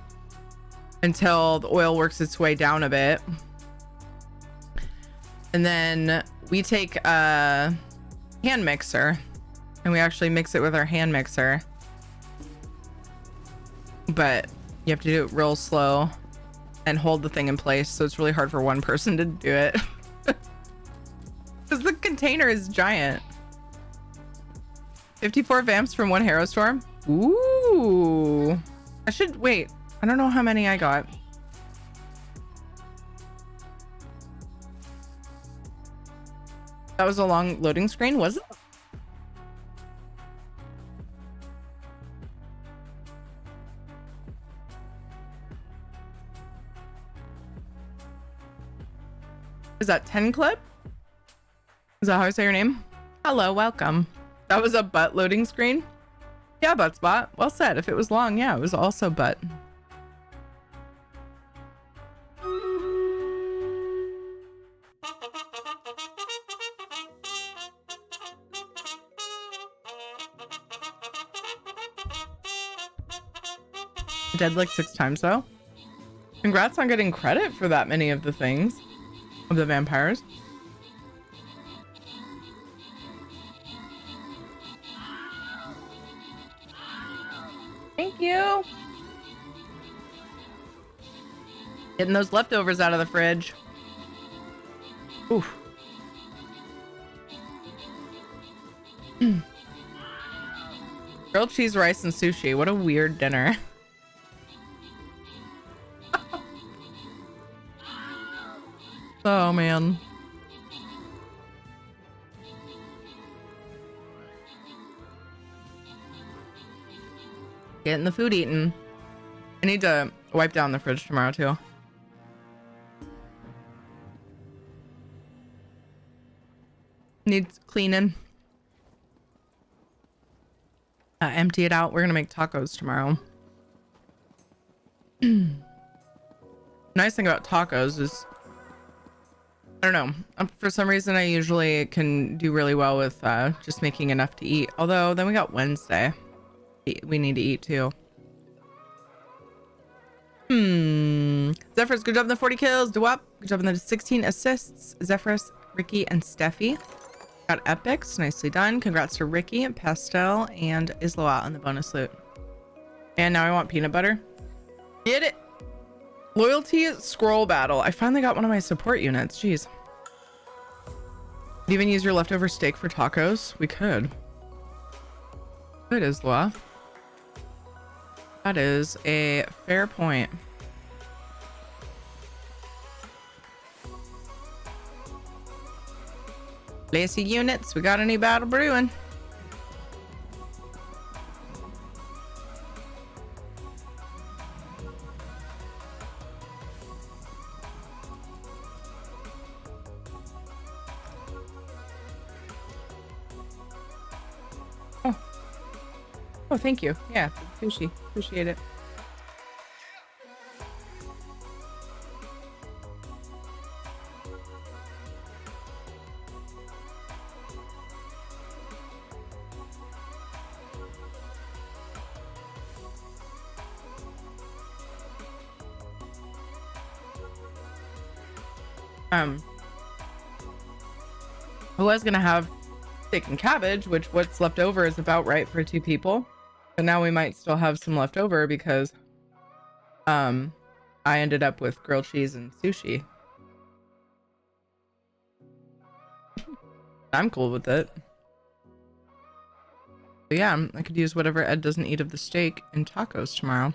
until the oil works its way down a bit. And then we take a hand mixer and we actually mix it with our hand mixer. But you have to do it real slow and hold the thing in place. So it's really hard for one person to do it. Because the container is giant. 54 vamps from one Hero Storm. Ooh. I should wait. I don't know how many I got. That was a long loading screen, was it? Is that 10 clip? Is that how I say your name? Hello, welcome. That was a butt loading screen? Yeah, butt spot. Well said. If it was long, yeah, it was also butt. Dead like 6 times though. Congrats on getting credit for that many of the things. Of the vampires. Thank you. Getting those leftovers out of the fridge. Oof. Grilled cheese, rice, and sushi. What a weird dinner. Oh man. Getting the food eaten. I need to wipe down the fridge tomorrow too. Needs cleaning. Empty it out. We're gonna make tacos tomorrow. Nice thing about tacos is, I don't know. For some reason, I usually can do really well with just making enough to eat. Although then we got Wednesday. We need to eat too. Zephyrus, good job on the 40 kills. Dewap, good job on the 16 assists. Zephyrus, Ricky, and Steffi got epics. Nicely done. Congrats to Ricky, Pastel, and Isloa on the bonus loot. And now I want peanut butter. Get it. Loyalty scroll battle. I finally got one of my support units. Jeez. Could even use your leftover steak for tacos. We could. Good, Isloa. That is a fair point. Lacy units, we got a new battle brewing. Oh, thank you. Yeah, sushi. Appreciate it. I was gonna have steak and cabbage, which what's left over is about right for 2 people. But now we might still have some left over because I ended up with grilled cheese and sushi. I'm cool with it. But yeah, I could use whatever Ed doesn't eat of the steak in tacos tomorrow.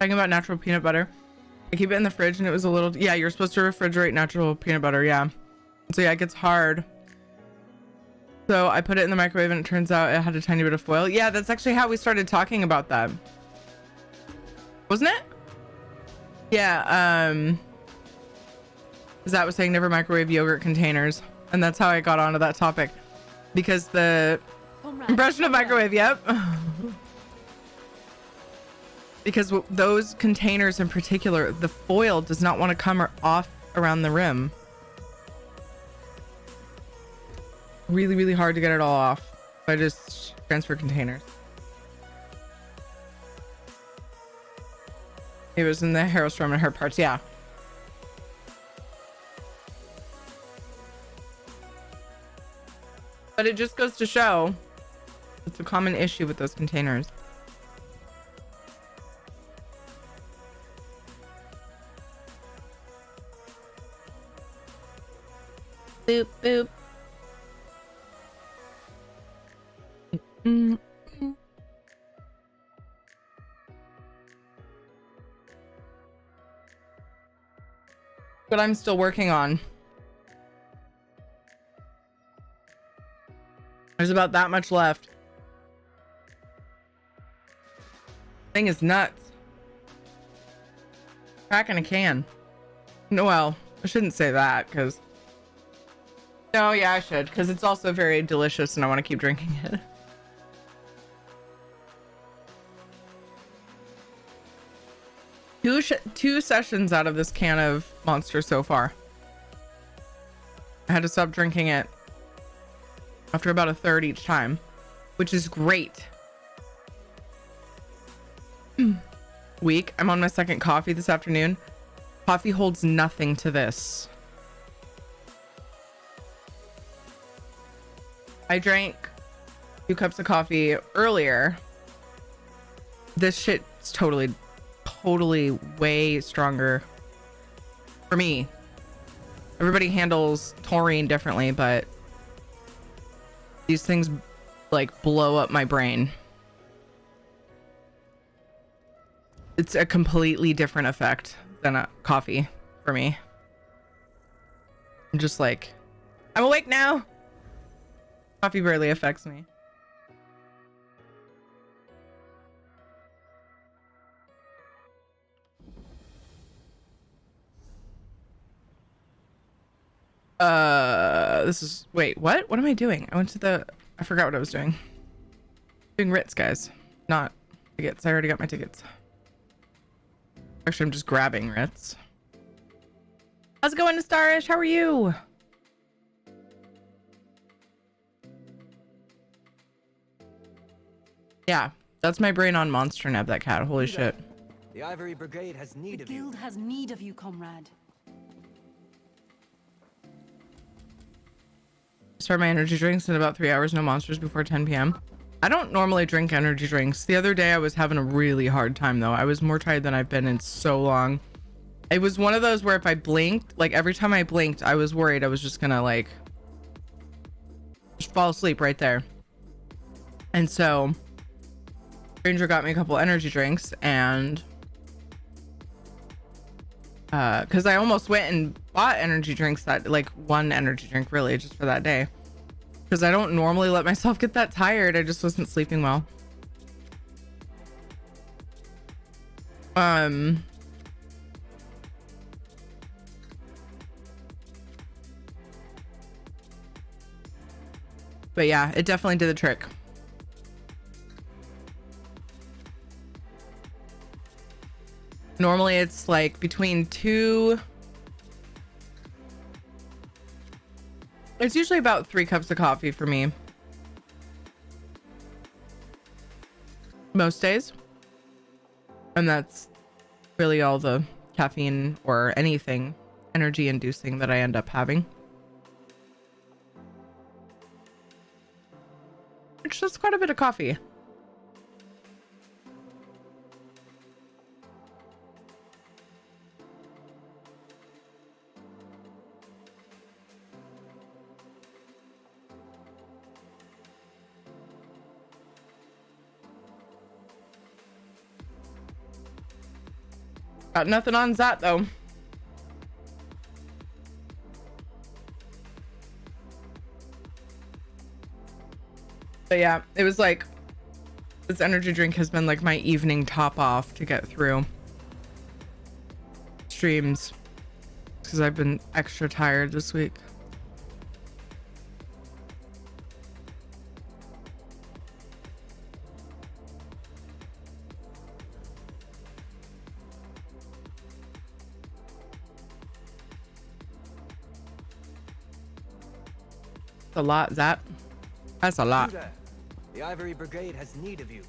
Talking about natural peanut butter. I keep it in the fridge and it was a little, yeah, you're supposed to refrigerate natural peanut butter. Yeah. So yeah, it gets hard. So I put it in the microwave and it turns out it had a tiny bit of foil. Yeah, that's actually how we started talking about that. Wasn't it? Yeah. Zat was saying never microwave yogurt containers. And that's how I got onto that topic. Because the impression of microwave, yep. Because those containers in particular, the foil does not want to come off around the rim. Really, really hard to get it all off. So I just transfer containers. It was in the Harrowstorm and her parts, yeah. But it just goes to show it's a common issue with those containers. Boop, boop. but I'm still working on. There's about that much left. Thing is nuts. Cracking a can. No, well, I shouldn't say that because. No, yeah, I should because it's also very delicious and I want to keep drinking it. Two sessions out of this can of Monster so far. I had to stop drinking it after about a third each time, which is great. Week. I'm on my second coffee this afternoon. Coffee holds nothing to this. I drank 2 cups of coffee earlier. This shit's totally way stronger for me. Everybody handles taurine differently, but these things like blow up my brain. It's a completely different effect than a coffee for me. I'm just like, I'm awake now. Coffee barely affects me. This is, wait, what am I doing? I forgot what I was doing. Doing WRITS, guys, not tickets. I already got my tickets. Actually, I'm just grabbing WRITS. How's it going, Starish? How are you? Yeah, that's my brain on Monster Neb, that cat. Holy shit. The Ivory Brigade has need of you. The guild has need of you, comrade. Start my energy drinks in about 3 hours, no monsters before 10 p.m. I don't normally drink energy drinks. The other day I was having a really hard time though. I was more tired than I've been in so long. It was one of those where if I blinked, like every time I blinked, I was worried I was just gonna like just fall asleep right there. And so Ranger got me a couple energy drinks and because I almost went and bought energy drinks, that like one energy drink really just for that day, because I don't normally let myself get that tired. I just wasn't sleeping well. But yeah, it definitely did the trick. Normally it's like between 2, it's usually about 3 cups of coffee for me most days, and that's really all the caffeine or anything energy inducing that I end up having, which is quite a bit of coffee. Got nothing on that though. But yeah, it was like this energy drink has been like my evening top off to get through streams because I've been extra tired this week. A lot, Zap. That's a lot. The Ivory Brigade has need of you.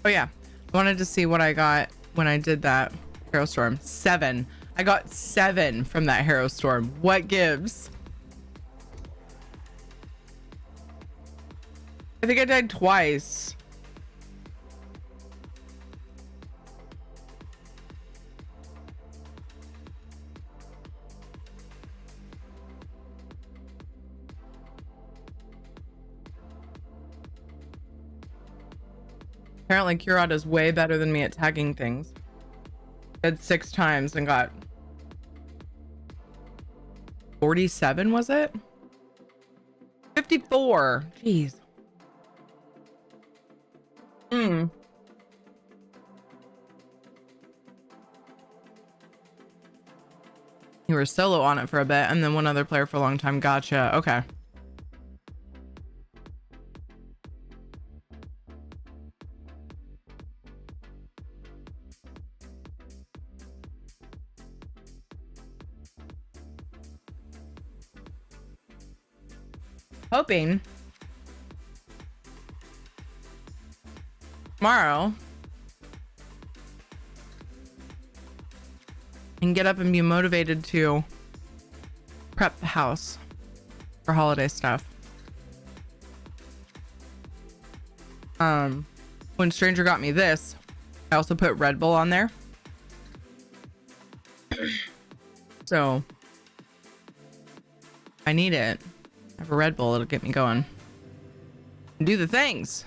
Oh yeah, I wanted to see what I got when I did that Hero Storm. 7. I got 7 from that Hero Storm. What gives? I think I died twice. Apparently Curad is way better than me at tagging things. I did 6 times and got 47, was it? 54. Jeez. You were solo on it for a bit and then one other player for a long time. Gotcha. Okay. Hoping tomorrow and get up and be motivated to prep the house for holiday stuff. When Stranger got me this, I also put Red Bull on there. So I need it. I have a Red Bull, it'll get me going. Do the things.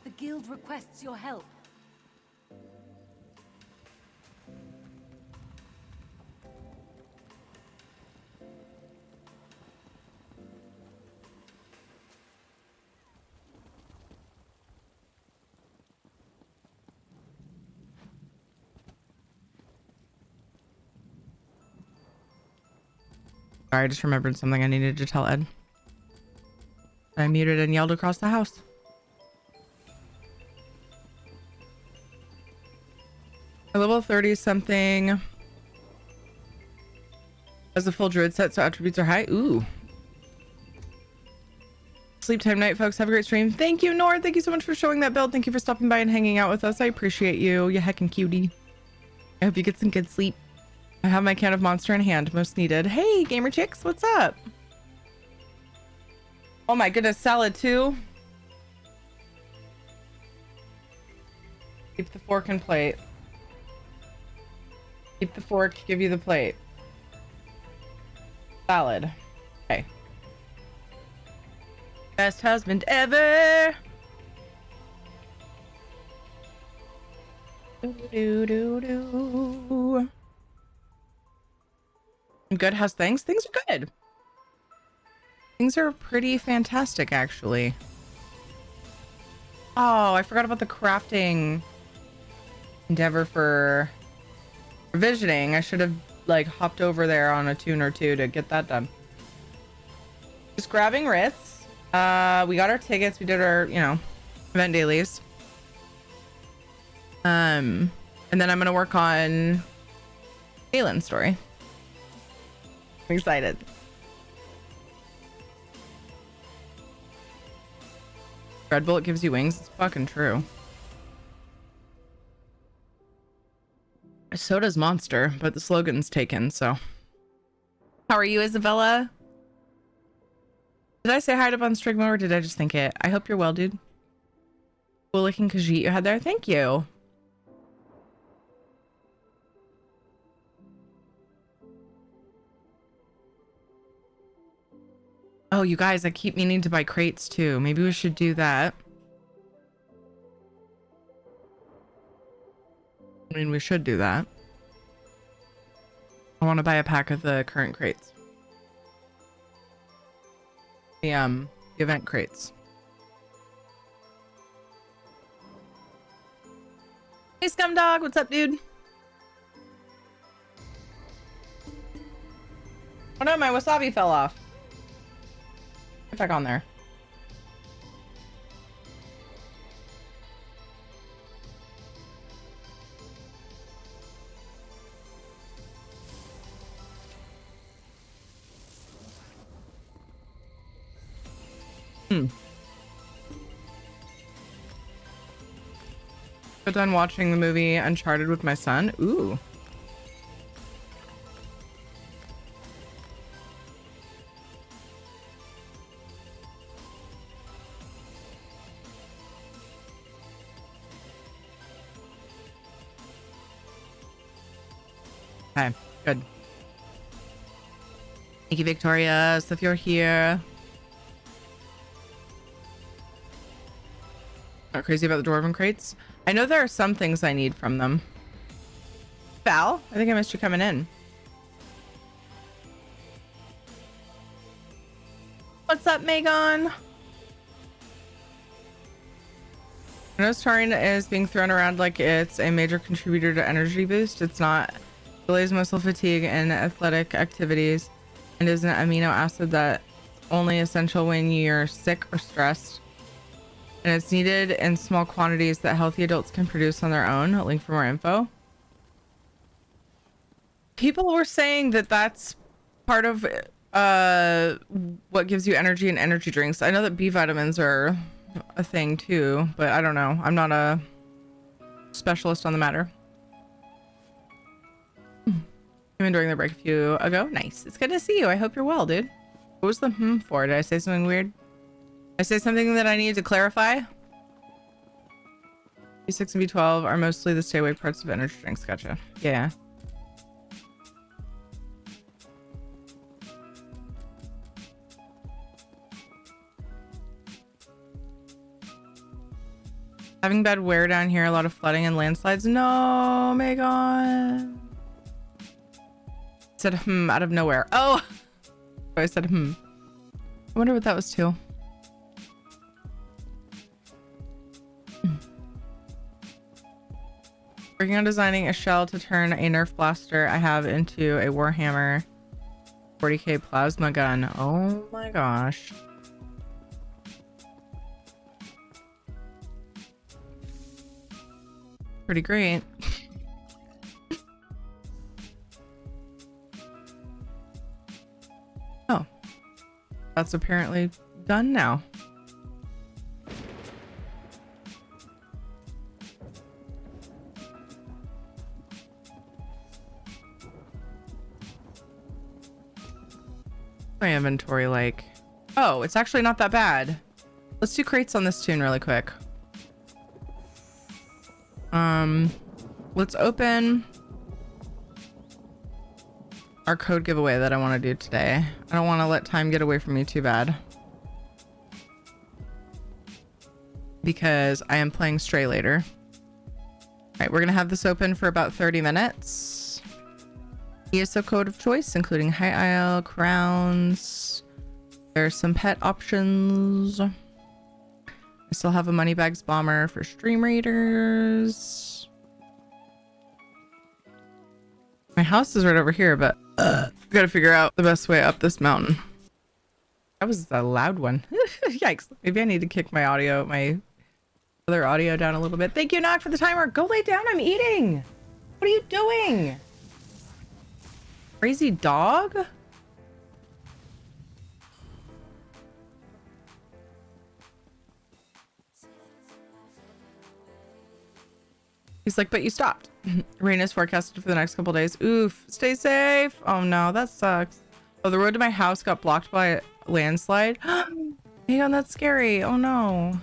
The guild requests your help. Sorry, I just remembered something I needed to tell Ed. I muted and yelled across the house. A level 30 something has a full druid set, so attributes are high. Ooh. Sleep time night, folks. Have a great stream. Thank you, Nord. Thank you so much for showing that build. Thank you for stopping by and hanging out with us. I appreciate you. You heckin' cutie. I hope you get some good sleep. I have my can of Monster in hand, most needed. Hey, gamer chicks, what's up? Oh my goodness, salad too. Keep the fork and plate. Keep the fork, give you the plate. Salad. Okay. Best husband ever. Do. I'm good. How's things? Things are good. Things are pretty fantastic, actually. Oh, I forgot about the crafting endeavor for revisioning. I should have like hopped over there on a tune or two to get that done. Just grabbing WRITS. We got our tickets. We did our, event dailies. And then I'm gonna work on Galen's story. I'm excited. Red Bull gives you wings. It's fucking true. So does Monster, but the slogan's taken, so. How are you, Isabella? Did I say hi to Bunstrigma or did I just think it? I hope you're well, dude. Cool looking Khajiit you had there. Thank you. Oh, you guys, I keep meaning to buy crates too. Maybe we should do that. I mean, we should do that. I want to buy a pack of the current crates. The event crates. Hey, Scumdog, what's up, dude? Oh no, my wasabi fell off. Get back on there. Got done watching the movie Uncharted with my son. Ooh. Okay, good. Thank you, Victoria. So if you're here. Not crazy about the dwarven crates. I know there are some things I need from them. Val, I think I missed you coming in. What's up, Megan? I know taurine is being thrown around like it's a major contributor to energy boost. It's not. It delays muscle fatigue and athletic activities, and is an amino acid that's only essential when you're sick or stressed. And it's needed in small quantities that healthy adults can produce on their own. A link for more info. People were saying that that's part of what gives you energy in energy drinks. I know that B vitamins are a thing too, but I don't know. I'm not a specialist on the matter. Even during the break a few ago. Nice. It's good to see you. I hope you're well, dude. What was the for? Did I say something weird? Did I say something that I needed to clarify? B6 and B12 are mostly the stay awake parts of energy drinks. Gotcha. Yeah. Having bad wear down here, a lot of flooding and landslides. No, Megan. Said out of nowhere. Oh, I said I wonder what that was too. Working on designing a shell to turn a Nerf blaster I have into a Warhammer 40k plasma gun. Oh my gosh. Pretty great. Oh, that's apparently done now. My inventory like, oh, it's actually not that bad. Let's do crates on this tune really quick. Let's open our code giveaway that I want to do today. I don't want to let time get away from me too bad, because I am playing Stray later. All right, we're gonna have this open for about 30 minutes. ESO code of choice, including high IL, crowns. There's some pet options. I still have a Moneybags bomber for stream raiders. My house is right over here, but gotta figure out the best way up this mountain. That was a loud one. Yikes. Maybe I need to kick my other audio down a little bit. Thank you, Knock, for the timer. Go lay down. I'm eating. What are you doing? Crazy dog? He's like, but you stopped. Rain is forecasted for the next couple days. Oof. Stay safe. Oh no, that sucks. Oh, the road to my house got blocked by a landslide. Hang on, that's scary. Oh no.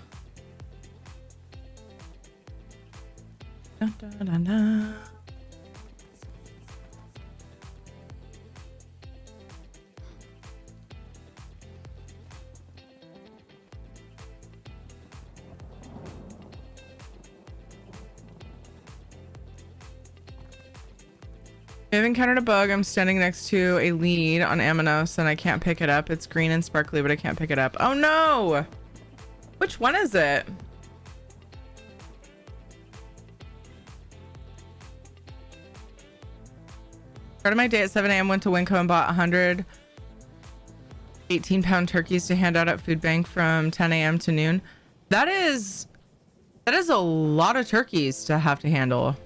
Dun, dun, dun, dun. I've encountered a bug. I'm standing next to a lead on Aminos and I can't pick it up. It's green and sparkly, but I can't pick it up. Oh no! Which one is it? Started my day at 7 a.m. Went to Winco and bought 100 18-pound turkeys to hand out at food bank from 10 a.m. to noon. That is a lot of turkeys to have to handle.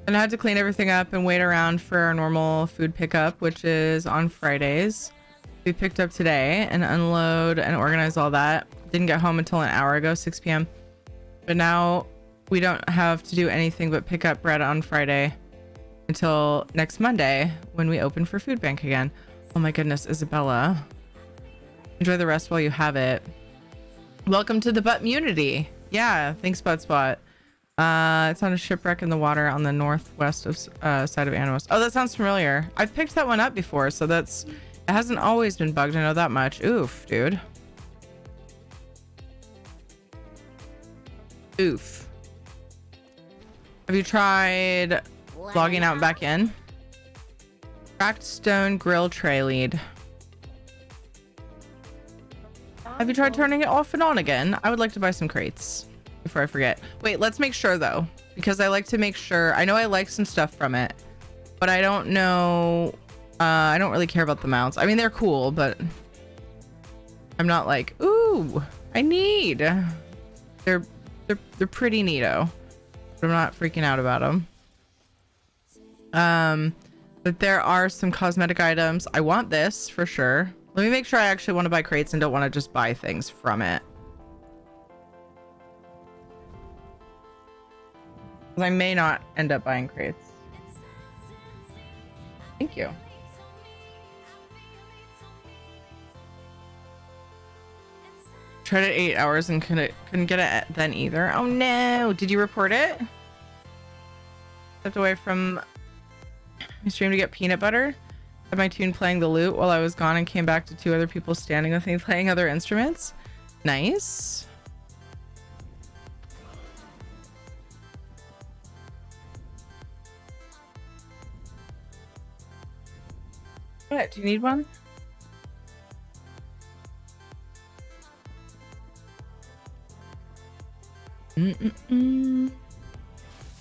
And I had to clean everything up and wait around for our normal food pickup, which is on Fridays. We picked up today and unload and organize all that. Didn't get home until an hour ago, 6 p.m. But now we don't have to do anything but pick up bread on Friday until next Monday when we open for food bank again. Oh my goodness, Isabella. Enjoy the rest while you have it. Welcome to the Butt Munity. Yeah, thanks, Butt Spot. It's on a shipwreck in the water on the northwest of side of Animus. Oh, that sounds familiar. I've picked that one up before, so it hasn't always been bugged. I know that much. Oof, dude. Oof. Have you tried logging out and back in? Cracked stone grill tray lead. Have you tried turning it off and on again? I would like to buy some crates before I forget. Wait, let's make sure though, because I like to make sure. I know I like some stuff from it, but I don't know. I don't really care about the mounts. I mean, they're cool, but I'm not like, ooh, I need. They're pretty neato, but I'm not freaking out about them. But there are some cosmetic items. I want this for sure. Let me make sure I actually want to buy crates and don't want to just buy things from it. I may not end up buying crates. Thank you. Tried it 8 hours and couldn't get it then either. Oh no! Did you report it? Stepped away from my stream to get peanut butter. Had my tune playing the lute while I was gone and came back to 2 other people standing with me playing other instruments. Nice. What? Do you need one?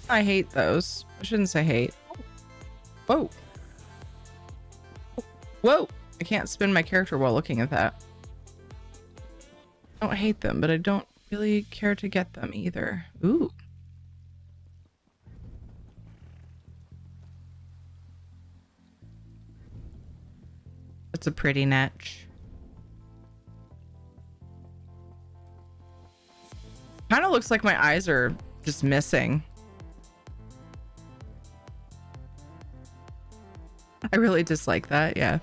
I hate those. I shouldn't say hate. Whoa. Whoa. I can't spin my character while looking at that. I don't hate them, but I don't really care to get them either. Ooh. That's a pretty niche. Kind of looks like my eyes are just missing. I really dislike that, yeah.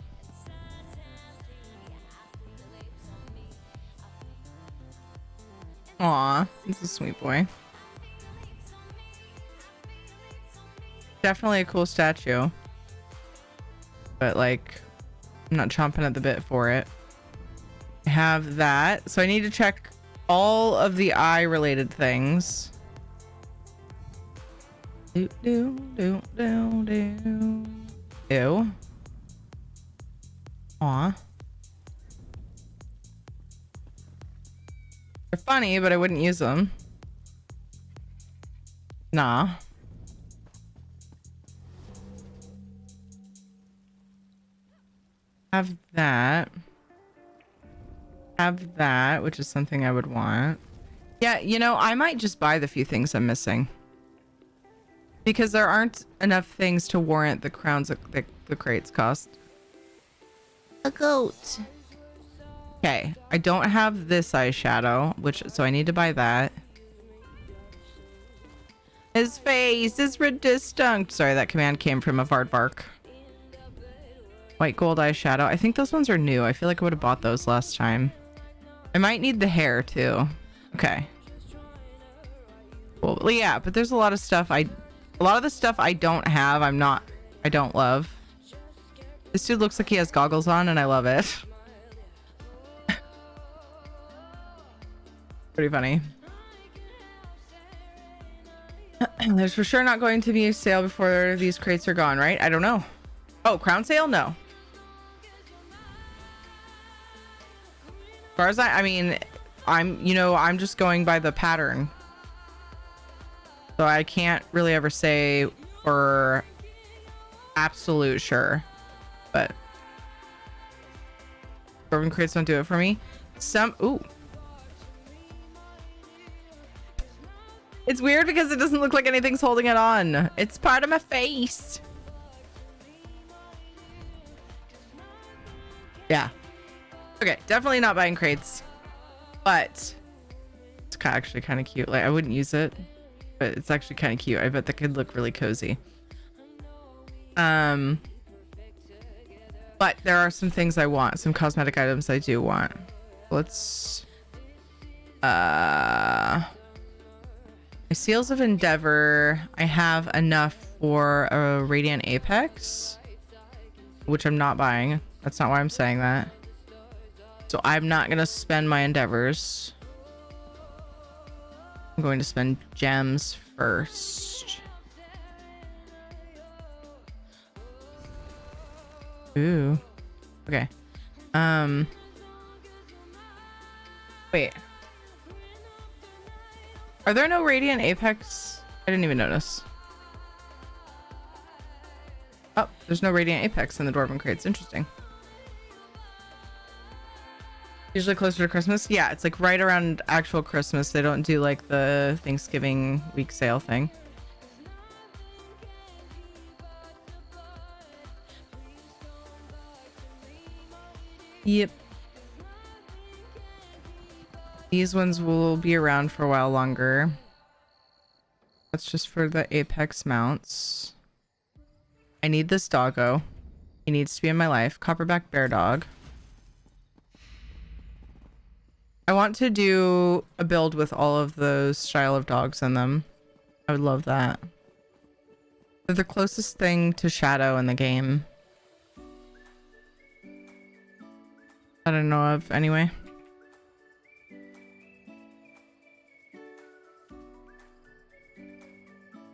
Aw, he's a sweet boy. Definitely a cool statue. But like, I'm not chomping at the bit for it. I have that. So I need to check all of the eye related things. Do do do do do. Ew. Aw. They're funny, but I wouldn't use them. Nah. Have that. Have that, which is something I would want. Yeah, you know, I might just buy the few things I'm missing. Because there aren't enough things to warrant the crowns that the crates cost. A goat. Okay, I don't have this eyeshadow, so I need to buy that. His face is redistinct. Sorry, that command came from a Vardvark. White gold eyeshadow. I think those ones are new. I feel like I would have bought those last time. I might need the hair too. Okay. Cool. Well, yeah, but there's a lot of stuff a lot of the stuff I don't have, I don't love. This dude looks like he has goggles on and I love it. Pretty funny. There's for sure not going to be a sale before these crates are gone, right? I don't know. Oh, crown sale? No. As far as I mean, I'm just going by the pattern. So I can't really ever say for absolute sure. But Dwarven crates don't do it for me. Ooh. It's weird because it doesn't look like anything's holding it on. It's part of my face. Yeah. Okay, definitely not buying crates. But it's actually kind of cute. Like, I wouldn't use it, but it's actually kind of cute. I bet that could look really cozy. But there are some things I want, some cosmetic items I do want. Let's My Seals of Endeavor, I have enough for a Radiant Apex, which I'm not buying. That's not why I'm saying that. So I'm not going to spend my Endeavors. I'm going to spend gems first. Ooh. Okay. Wait. Are there no Radiant Apex? I didn't even notice. Oh, there's no Radiant Apex in the Dwarven crates. Interesting. Usually closer to Christmas. Yeah, it's like right around actual Christmas. They don't do like the Thanksgiving week sale thing. Yep. These ones will be around for a while longer. That's just for the Apex mounts. I need this doggo. He needs to be in my life. Copperback bear dog. I want to do a build with all of those style of dogs in them. I would love that. They're the closest thing to Shadow in the game that I know of anyway.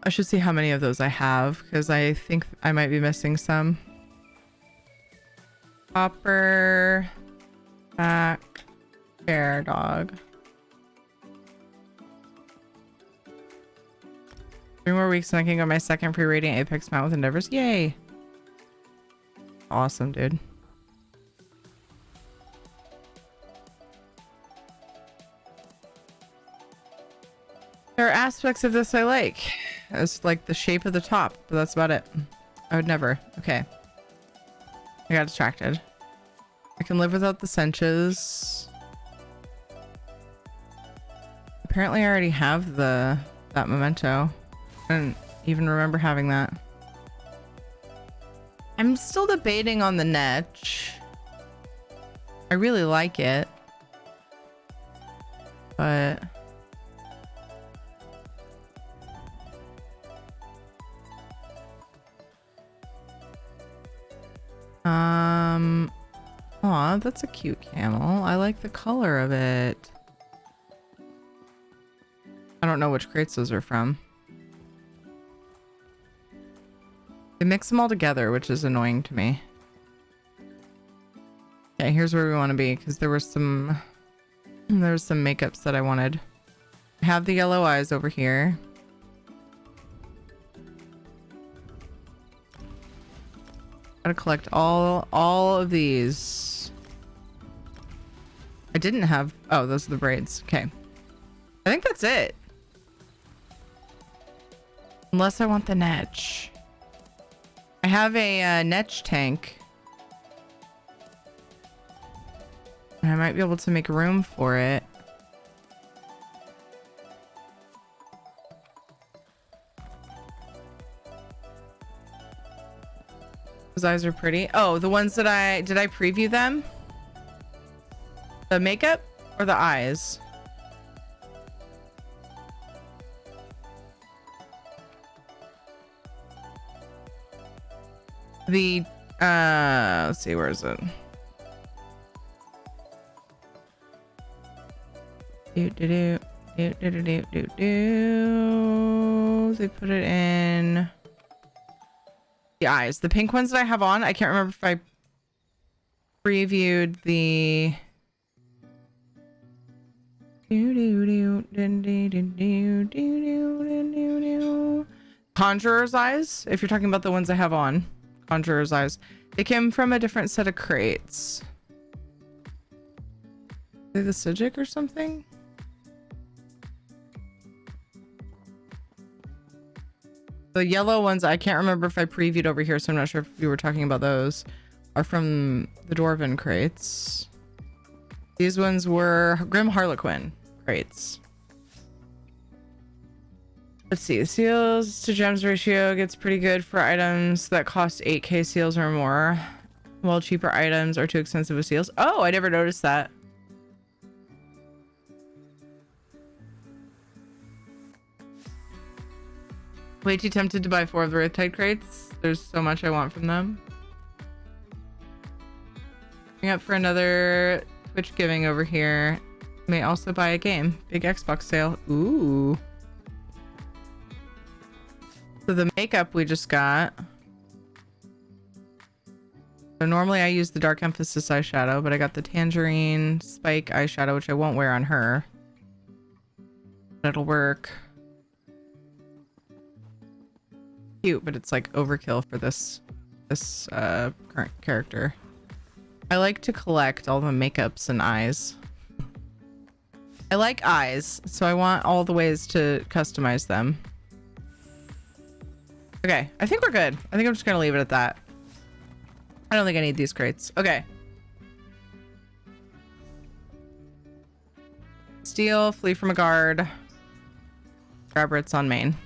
I should see how many of those I have, because I think I might be missing some. Copper back bear dog. 3 more weeks and I can get my second free Radiant Apex mount with Endeavors. Yay! Awesome, dude. There are aspects of this I like. It's like the shape of the top, but that's about it. I would never. Okay. I got distracted. I can live without the cinches. Apparently I already have that memento. I didn't even remember having that. I'm still debating on the Netch. I really like it. But aw, that's a cute camel. I like the color of it. I don't know which crates those are from. They mix them all together, which is annoying to me. Okay, here's where we want to be, because there were some makeups that I wanted. I have the yellow eyes over here. Gotta collect all of these. I didn't have... Oh, those are the braids. Okay. I think that's it. Unless I want the Netch. I have a Netch tank. And I might be able to make room for it. Those eyes are pretty. Oh, the ones that did I preview them? The makeup or the eyes? The let's see, where is it? They put it in the eyes. The pink ones that I have on, I can't remember if I previewed the Conjurer's eyes. If you're talking about the ones I have on, Conjurer's eyes. They came from a different set of crates. Are they the Sijic or something? The yellow ones, I can't remember if I previewed over here, so I'm not sure if you were talking about those, are from the Dwarven crates. These ones were Grim Harlequin crates. Let's see. Seals to gems ratio gets pretty good for items that cost 8k seals or more, while cheaper items are too expensive with seals. Oh, I never noticed that. Way too tempted to buy 4 of the Riptide crates. There's so much I want from them. Bring up for another Twitch giving over here. May also buy a game. Big Xbox sale. Ooh. So the makeup we just got. So normally I use the Dark Emphasis eyeshadow, but I got the Tangerine Spike eyeshadow, which I won't wear on her. That'll work. Cute, but it's like overkill for this current character. I like to collect all the makeups and eyes. I like eyes, so I want all the ways to customize them. Okay, I think we're good. I think I'm just gonna leave it at that. I don't think I need these crates. Okay. Steal, flee from a guard. Grab Ritz on main.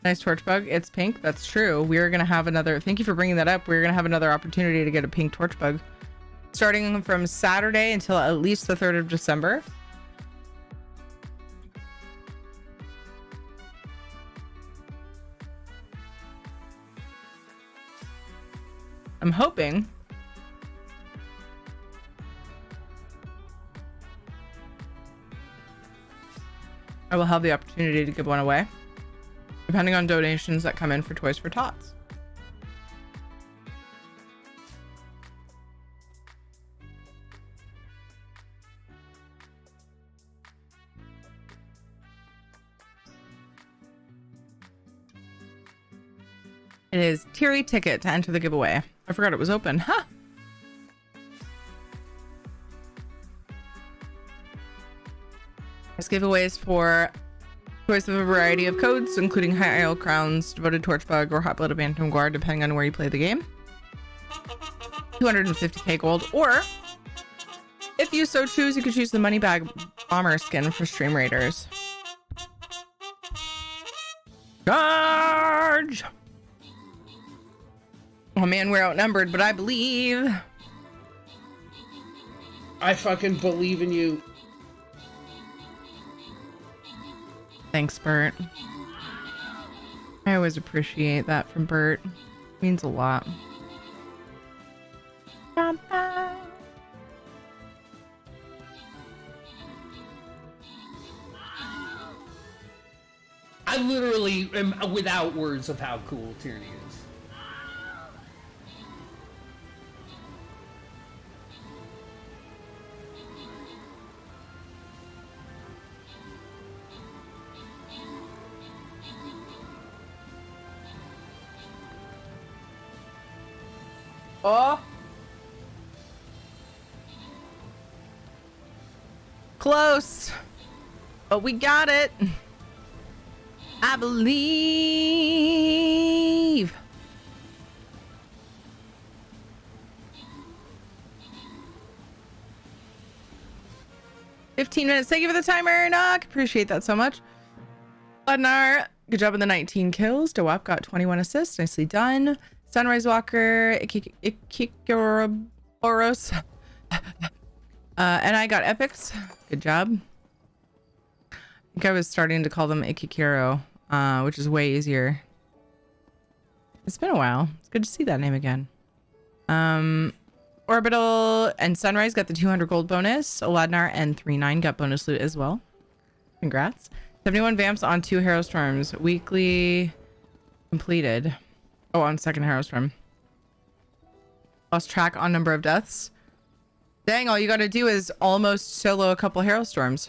Nice torch bug. It's pink. That's true. We're gonna have another. Thank you for bringing that up. We're gonna have another opportunity to get a pink torch bug, starting from Saturday until at least the 3rd of December. I'm hoping I will have the opportunity to give one away, depending on donations that come in for Toys for Tots. It is Teary ticket to enter the giveaway. I forgot it was open. Huh. This giveaway is for choice of a variety of codes, including High Isle Crowns, Devoted Torchbug, or Hot Blooded Bantam Guard, depending on where you play the game. 250k gold, or if you so choose, you could choose the Money Bag Bomber skin for Stream Raiders. Charge! Oh man, we're outnumbered, but I believe. I fucking believe in you. Thanks, Bert. I always appreciate that from Bert. Means a lot. I literally am without words of how cool Tierney is. Oh. Close. But we got it. I believe. $15. Thank you for the timer, Knock. Appreciate that so much. Lednar, good job on the 19 kills. Dewap got 21 assists. Nicely done. Sunrise Walker, Ikikoroboros. And I got epics. Good job. I think I was starting to call them Ikikiro, which is way easier. It's been a while. It's good to see that name again. Orbital and Sunrise got the 200 gold bonus. Aladnar and 39 got bonus loot as well. Congrats. 71 vamps on 2 Hero Storms. Weekly completed. Oh, on second Hero Storm. Lost track on number of deaths. Dang, all you gotta do is almost solo a couple Hero Storms.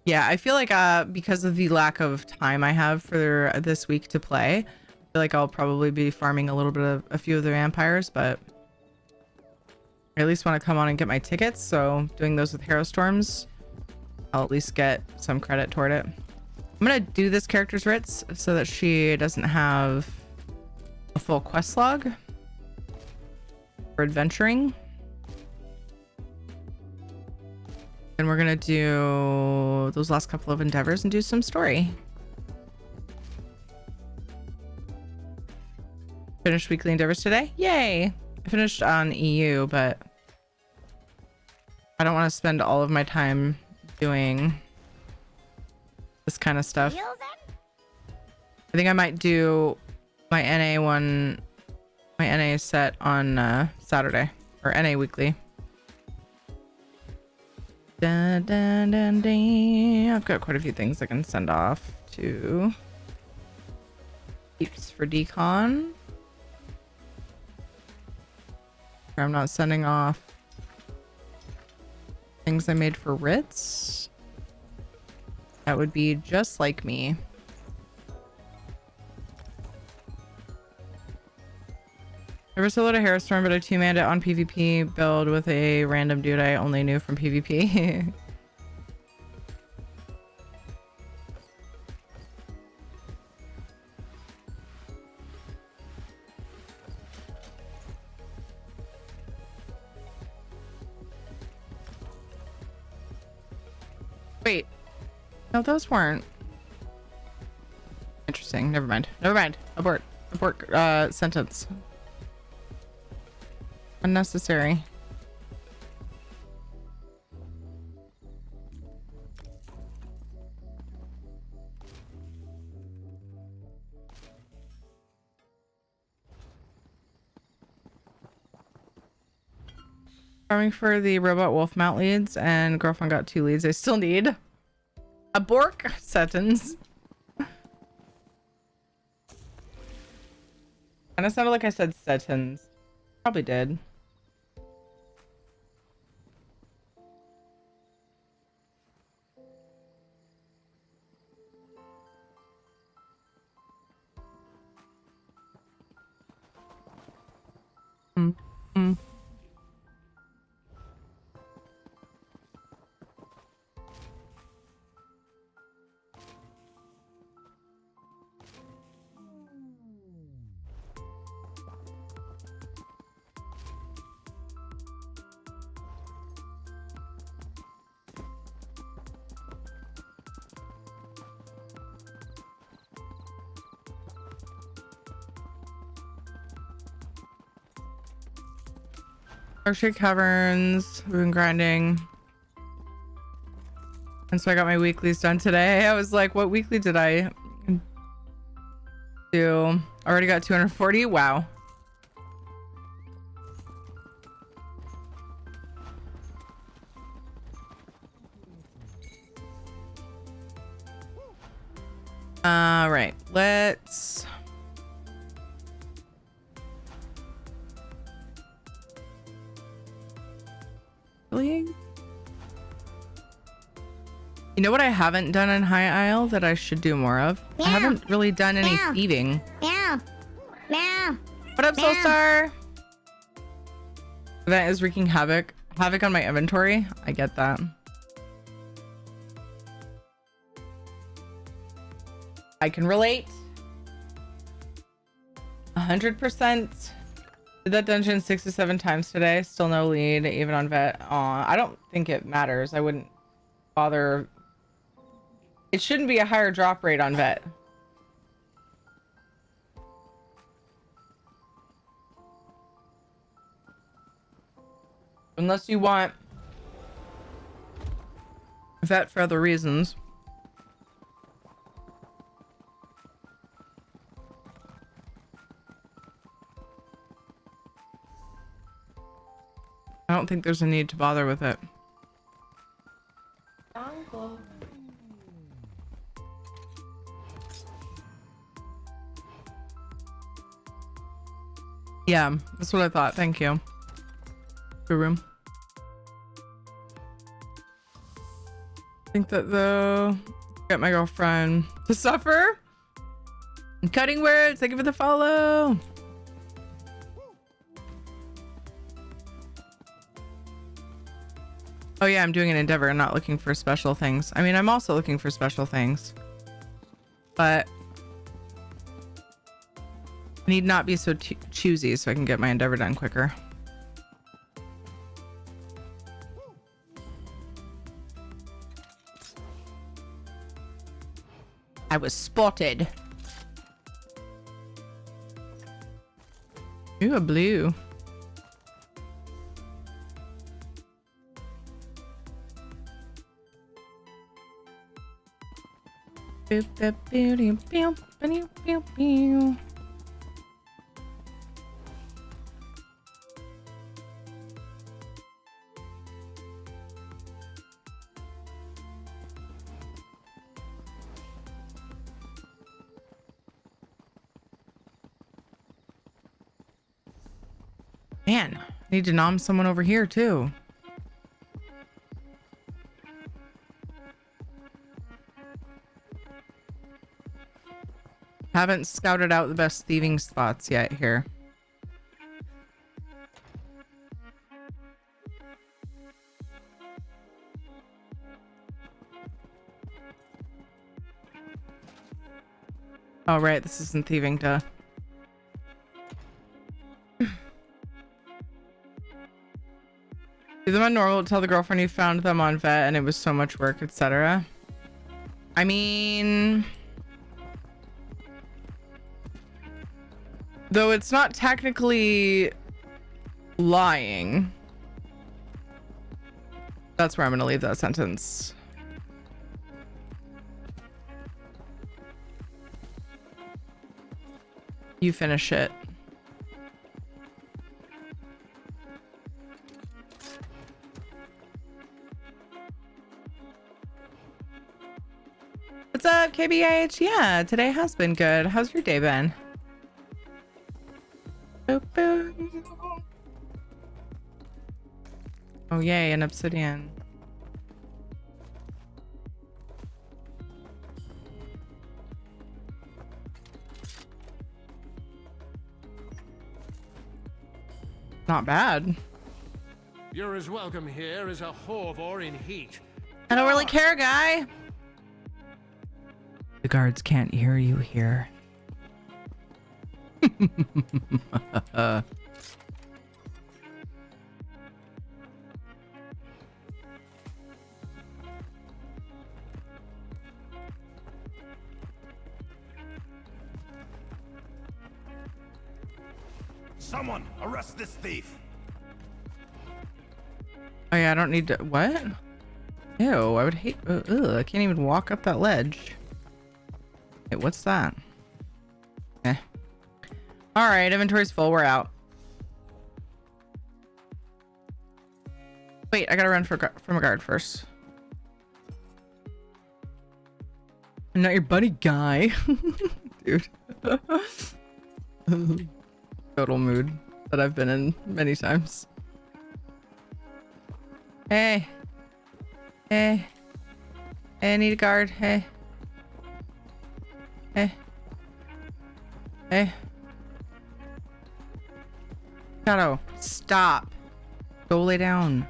Yeah, I feel like because of the lack of time I have for this week to play, I feel like I'll probably be farming a little bit of a few of the vampires, but I at least want to come on and get my tickets, so doing those with Hero Storms, I'll at least get some credit toward it. I'm gonna do this character's Ritz so that she doesn't have a full quest log for adventuring. And we're gonna do those last couple of endeavors and do some story. Finished weekly endeavors today. Yay! I finished on EU, but I don't want to spend all of my time doing this kind of stuff. I think I might do my NA one, my NA set on Saturday, or NA weekly. Dun, dun, dun, dun. I've got quite a few things I can send off to peeps for decon. I'm not sending off things I made for WRITS. That would be just like me. Never soloed a Hairstorm, but I two-manned it on PvP build with a random dude I only knew from PvP. Wait. No, those weren't. Interesting. Never mind. Never mind. Abort. Abort sentence. Unnecessary. Farming for the robot wolf mount leads, and girlfriend got 2 leads. I still need a Bork sentence. Kind of sounded like I said sentence. Probably did. Mm. Arctic Caverns, we've been grinding. And so I got my weeklies done today. I was like, what weekly did I do? Already got 240. Wow. All right, let's really. You know what I haven't done in High Isle that I should do more of? Meow. I haven't really done any thieving. Meow. Meow. What up, Soulstar? That is wreaking havoc on my inventory. I get that. I can relate. 100%. Did that dungeon 6 to 7 times today. Still no lead, even on vet. Aw, I don't think it matters. I wouldn't bother. It shouldn't be a higher drop rate on vet. Unless you want vet for other reasons. I don't think there's a need to bother with it. Yeah, that's what I thought. Thank you. Good room. I think that though, get my girlfriend to suffer. Cutting words. Thank you for the follow. Oh yeah, I'm doing an endeavor and not looking for special things. I mean, I'm also looking for special things, but I need not be so choosy so I can get my endeavor done quicker. I was spotted. Ooh, a blue. Boop, boop, boop, boop, boop, boop, boop, boop. Man, I need to nom someone over here too. Haven't scouted out the best thieving spots yet here. Oh, right. This isn't thieving, duh. Do them on normal, tell the girlfriend you found them on vet and it was so much work, etc. I mean, though it's not technically lying, that's where I'm gonna leave that sentence. You finish it. What's up, KBH? Yeah, today has been good. How's your day been? Boop, boop. Oh, yay, an obsidian. Not bad. You're as welcome here as a Horvor in heat. I don't really care, guy. The guards can't hear you here. Someone arrest this thief. Oh yeah, I don't need to. What? Ew, I would hate. Ugh, I can't even walk up that ledge. Wait, what's that? Eh. All right, inventory's full. We're out. Wait, I gotta run from a guard first. I'm not your buddy guy, dude. Total mood that I've been in many times. Hey. Hey. Hey, I need a guard. Hey. Hey. Hey. Shadow, stop. Go lay down.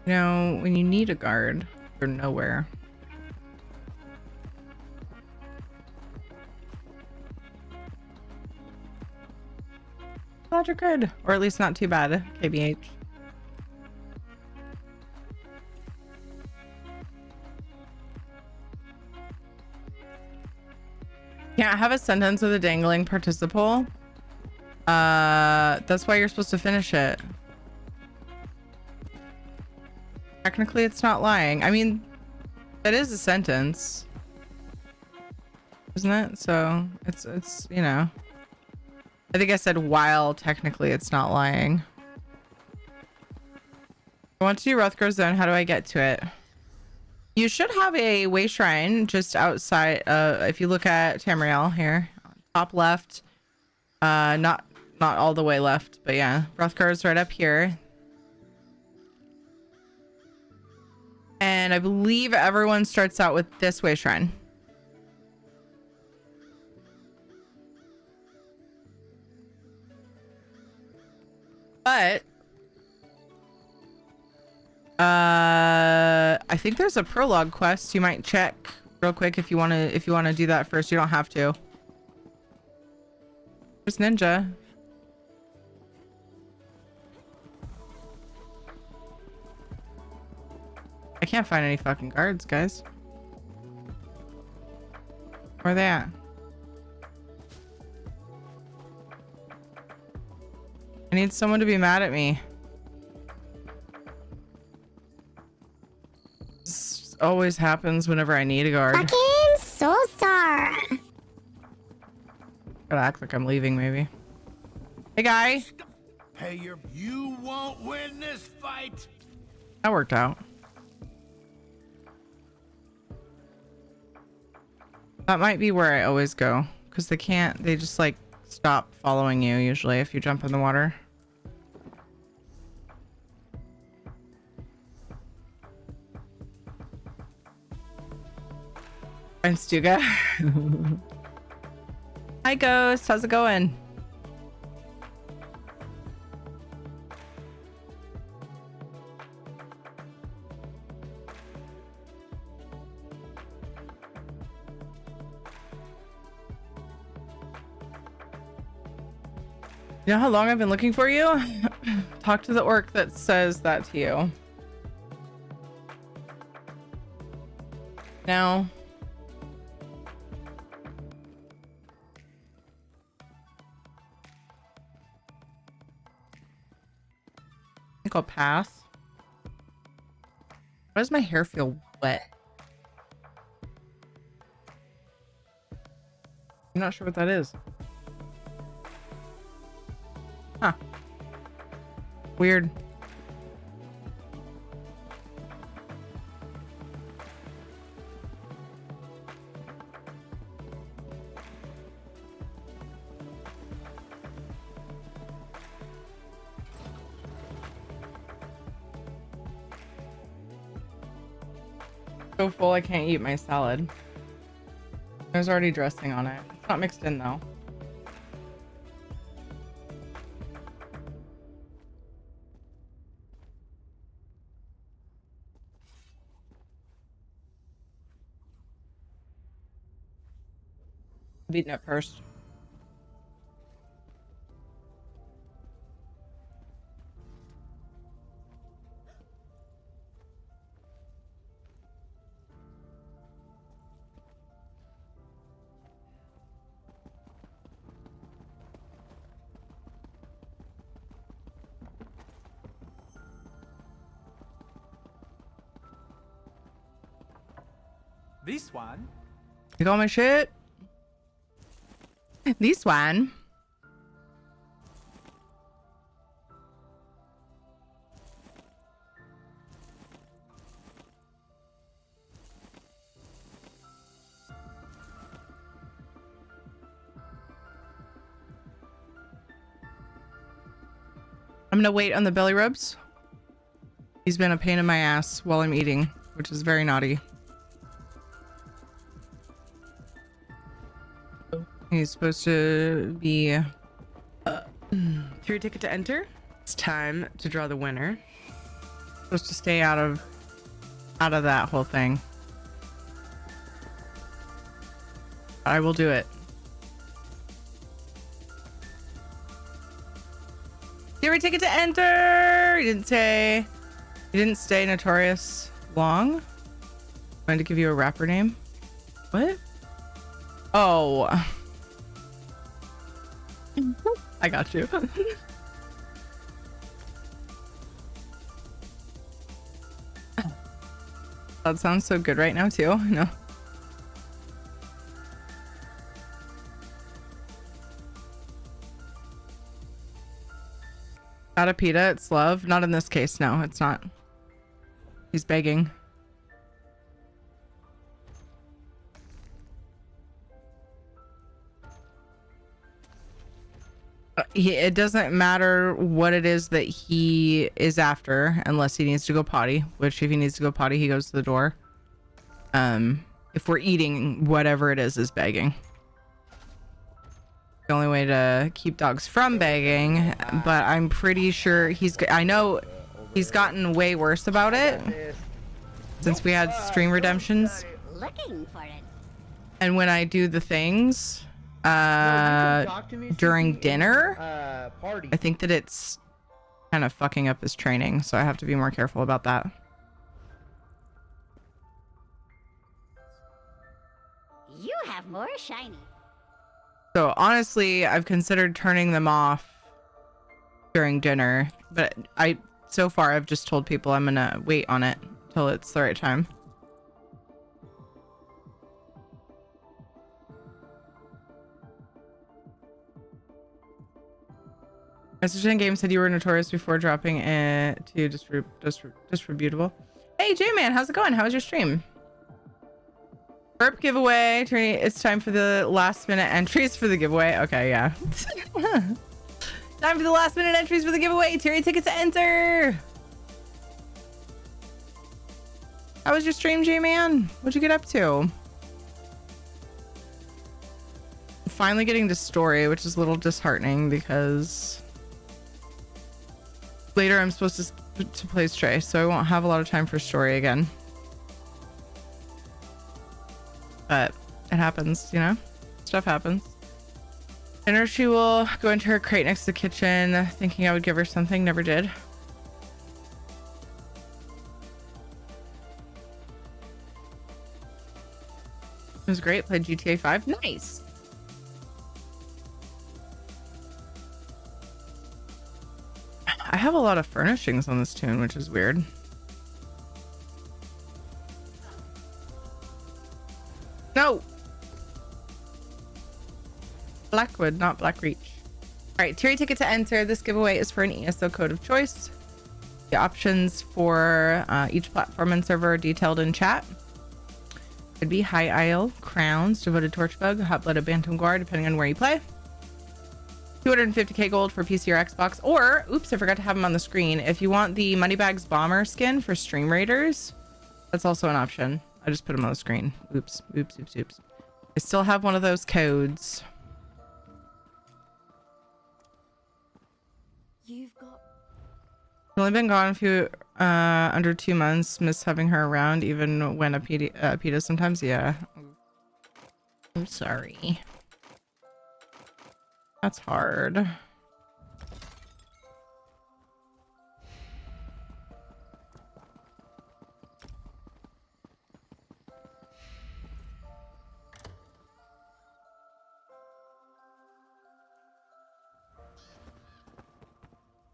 You know, when you need a guard, you're nowhere. Glad you're good. Or at least not too bad, KBH. Can't have a sentence with a dangling participle. That's why you're supposed to finish it. Technically, it's not lying. I mean, it is a sentence, isn't it? So it's you know. I think I said while technically it's not lying. I want to do Rothgar Zone. How do I get to it? You should have a way shrine just outside. If you look at Tamriel here, top left, not all the way left, but yeah, Rothgar is right up here. And I believe everyone starts out with this way shrine. But I think there's a prologue quest you might check real quick if you want to do that first. You don't have to. There's Ninja. I can't find any fucking guards, guys. Where are they at? I need someone to be mad at me. always happens whenever I need a guard. Fucking Soulstar. Gotta act like I'm leaving, maybe. Hey, guy. Hey, you won't win this fight. That worked out. That might be where I always go, because they just like stop following you usually if you jump in the water. And Stuga. Hi, Ghost. How's it going? You know how long I've been looking for you? Talk to the orc that says that to you. Now. I think I'll pass. Why does my hair feel wet? I'm not sure what that is. Huh. Weird. So full I can't eat my salad. There's already dressing on it. It's not mixed in though. Beating it first. This one. You got my shit? This one. I'm gonna wait on the belly rubs. He's been a pain in my ass while I'm eating, which is very naughty. He's supposed to be through ticket to enter. It's time to draw the winner. Supposed to stay out of that whole thing. I will do it. Theory ticket to enter. He didn't stay notorious long. Trying to give you a rapper name. What? Oh. I got you. That sounds so good right now too. No. Got a pita, it's love. Not in this case, no, it's not. He's begging. It doesn't matter what it is that he is after unless he needs to go potty, which if he needs to go potty, he goes to the door. If we're eating, whatever it is begging. The only way to keep dogs from begging, but I'm pretty sure I know he's gotten way worse about it since we had stream redemptions. Looking for it. And when I do the things during dinner, I think that it's kind of fucking up his training, so I have to be more careful about that. You have more shiny. So honestly, I've considered turning them off during dinner, but so far I've just told people I'm gonna wait on it till it's the right time. Message Game said you were notorious before dropping it to disreputable. Hey J-Man, how's it going? How was your stream? Burp giveaway. It's time for the last minute entries for the giveaway. Okay, yeah. Time for the last minute entries for the giveaway. Terry ticket to enter. How was your stream, J-Man? What'd you get up to? Finally getting to story, which is a little disheartening because later I'm supposed to play Stray, so I won't have a lot of time for story again. But it happens, you know? Stuff happens. And she will go into her crate next to the kitchen, thinking I would give her something, never did. It was great, played GTA 5. Nice! I have a lot of furnishings on this tune, which is weird. No! Blackwood, not Blackreach. Alright, Terry ticket to enter. This giveaway is for an ESO code of choice. The options for each platform and server are detailed in chat. Could be High Isle, Crowns, Devoted Torchbug, Hot-Blooded Bantam Guard, depending on where you play. 250k gold for PC or Xbox, or oops, I forgot to have them on the screen. If you want the Moneybags Bomber skin for Stream Raiders, that's also an option. I just put them on the screen. Oops. I still have one of those codes. You've got I've only been gone a few under 2 months. Miss having her around, even when a PETA sometimes. Yeah. I'm sorry. That's hard.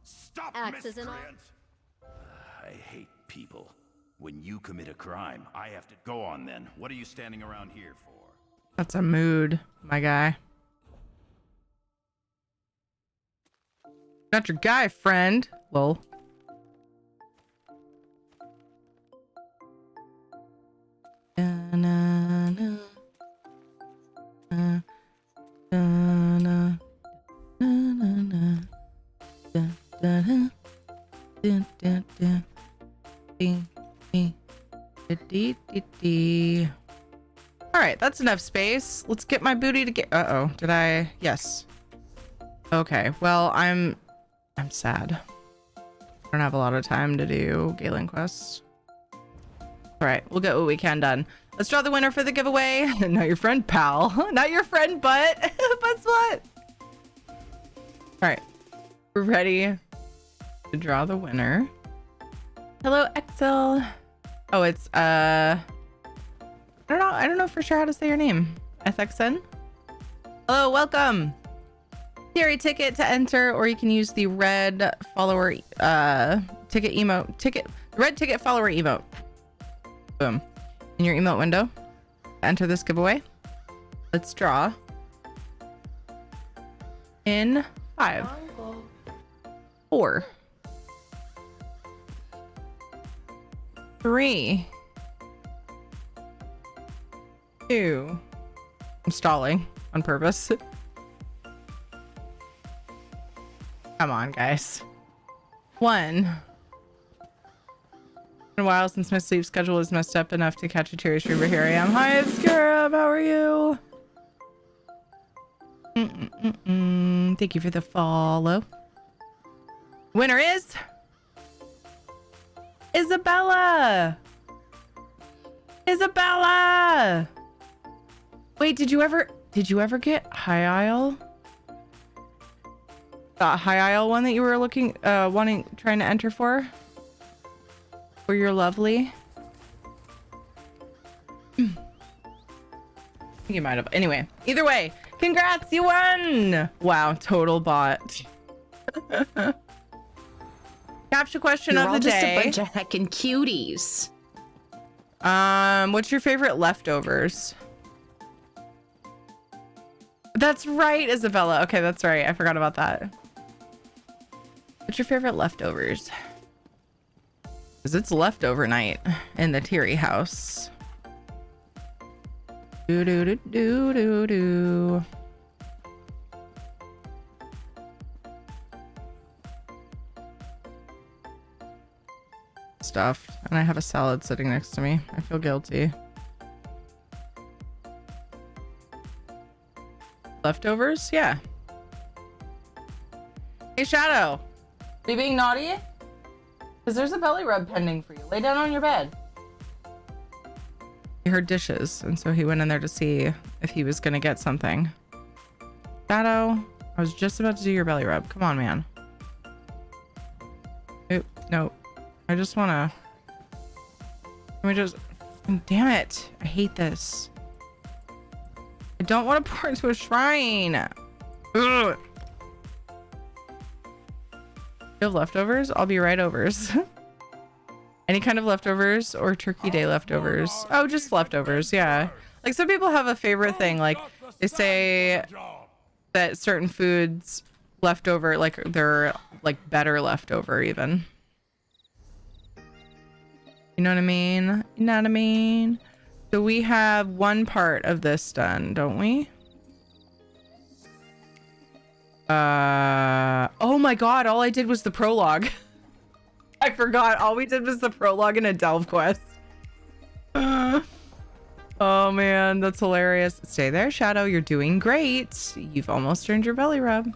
Stop, Axes and all. I hate people. When you commit a crime, I have to go on then. What are you standing around here for? That's a mood, my guy. Not your guy, friend. Lol. All right, that's enough space. Let's get my booty to get. Uh-oh, did I? Yes. Okay, well, I'm sad. I don't have a lot of time to do Galen quests. All right, we'll get what we can done. Let's draw the winner for the giveaway. Not your friend, pal. Not your friend, but but what? All right, we're ready to draw the winner. Hello, Excel. Oh, it's I don't know for sure how to say your name. FXN. Hello, welcome. Theory ticket to enter, or you can use the red follower ticket emote red ticket follower emote. Boom. In your emote window. Enter this giveaway. Let's draw. In 5, 4, 3, 2. I'm stalling on purpose. Come on, guys. 1. Been a while since my sleep schedule is messed up enough to catch a Terry stream, but here I am. Hi, SKYRIM. How are you? Thank you for the follow. Winner is Isabella. Isabella. Wait, did you ever get High Isle? That High Isle one that you were looking trying to enter for? For your lovely? I think you might have. Anyway, either way, congrats, you won! Wow, total bot. Captcha question of the day. You're all just a bunch of heckin' cuties. What's your favorite leftovers? That's right, Isabella. Okay, that's right. I forgot about that. What's your favorite leftovers? Because it's leftover night in the Teary house. Do do do do do do. Stuffed, and I have a salad sitting next to me. I feel guilty. Leftovers? Yeah. Hey, Shadow. Are you being naughty? Because there's a belly rub pending for you. Lay down on your bed. He heard dishes, and so he went in there to see if he was going to get something. Shadow, I was just about to do your belly rub. Come on, man. Oop, no. I just want to... Can we just... Damn it. I hate this. I don't want to pour into a shrine. Ugh. You have leftovers? I'll be right overs. Any kind of leftovers or Turkey Day leftovers? Oh, just leftovers. Yeah. Like some people have a favorite thing. Like they say that certain foods leftover, like they're like better leftover even. You know what I mean? You know what I mean? So we have one part of this done, don't we? Oh my god, all I did was the prologue. I forgot, all we did was the prologue and a delve quest. Oh man, that's hilarious. Stay there, Shadow, you're doing great. You've almost earned your belly rub.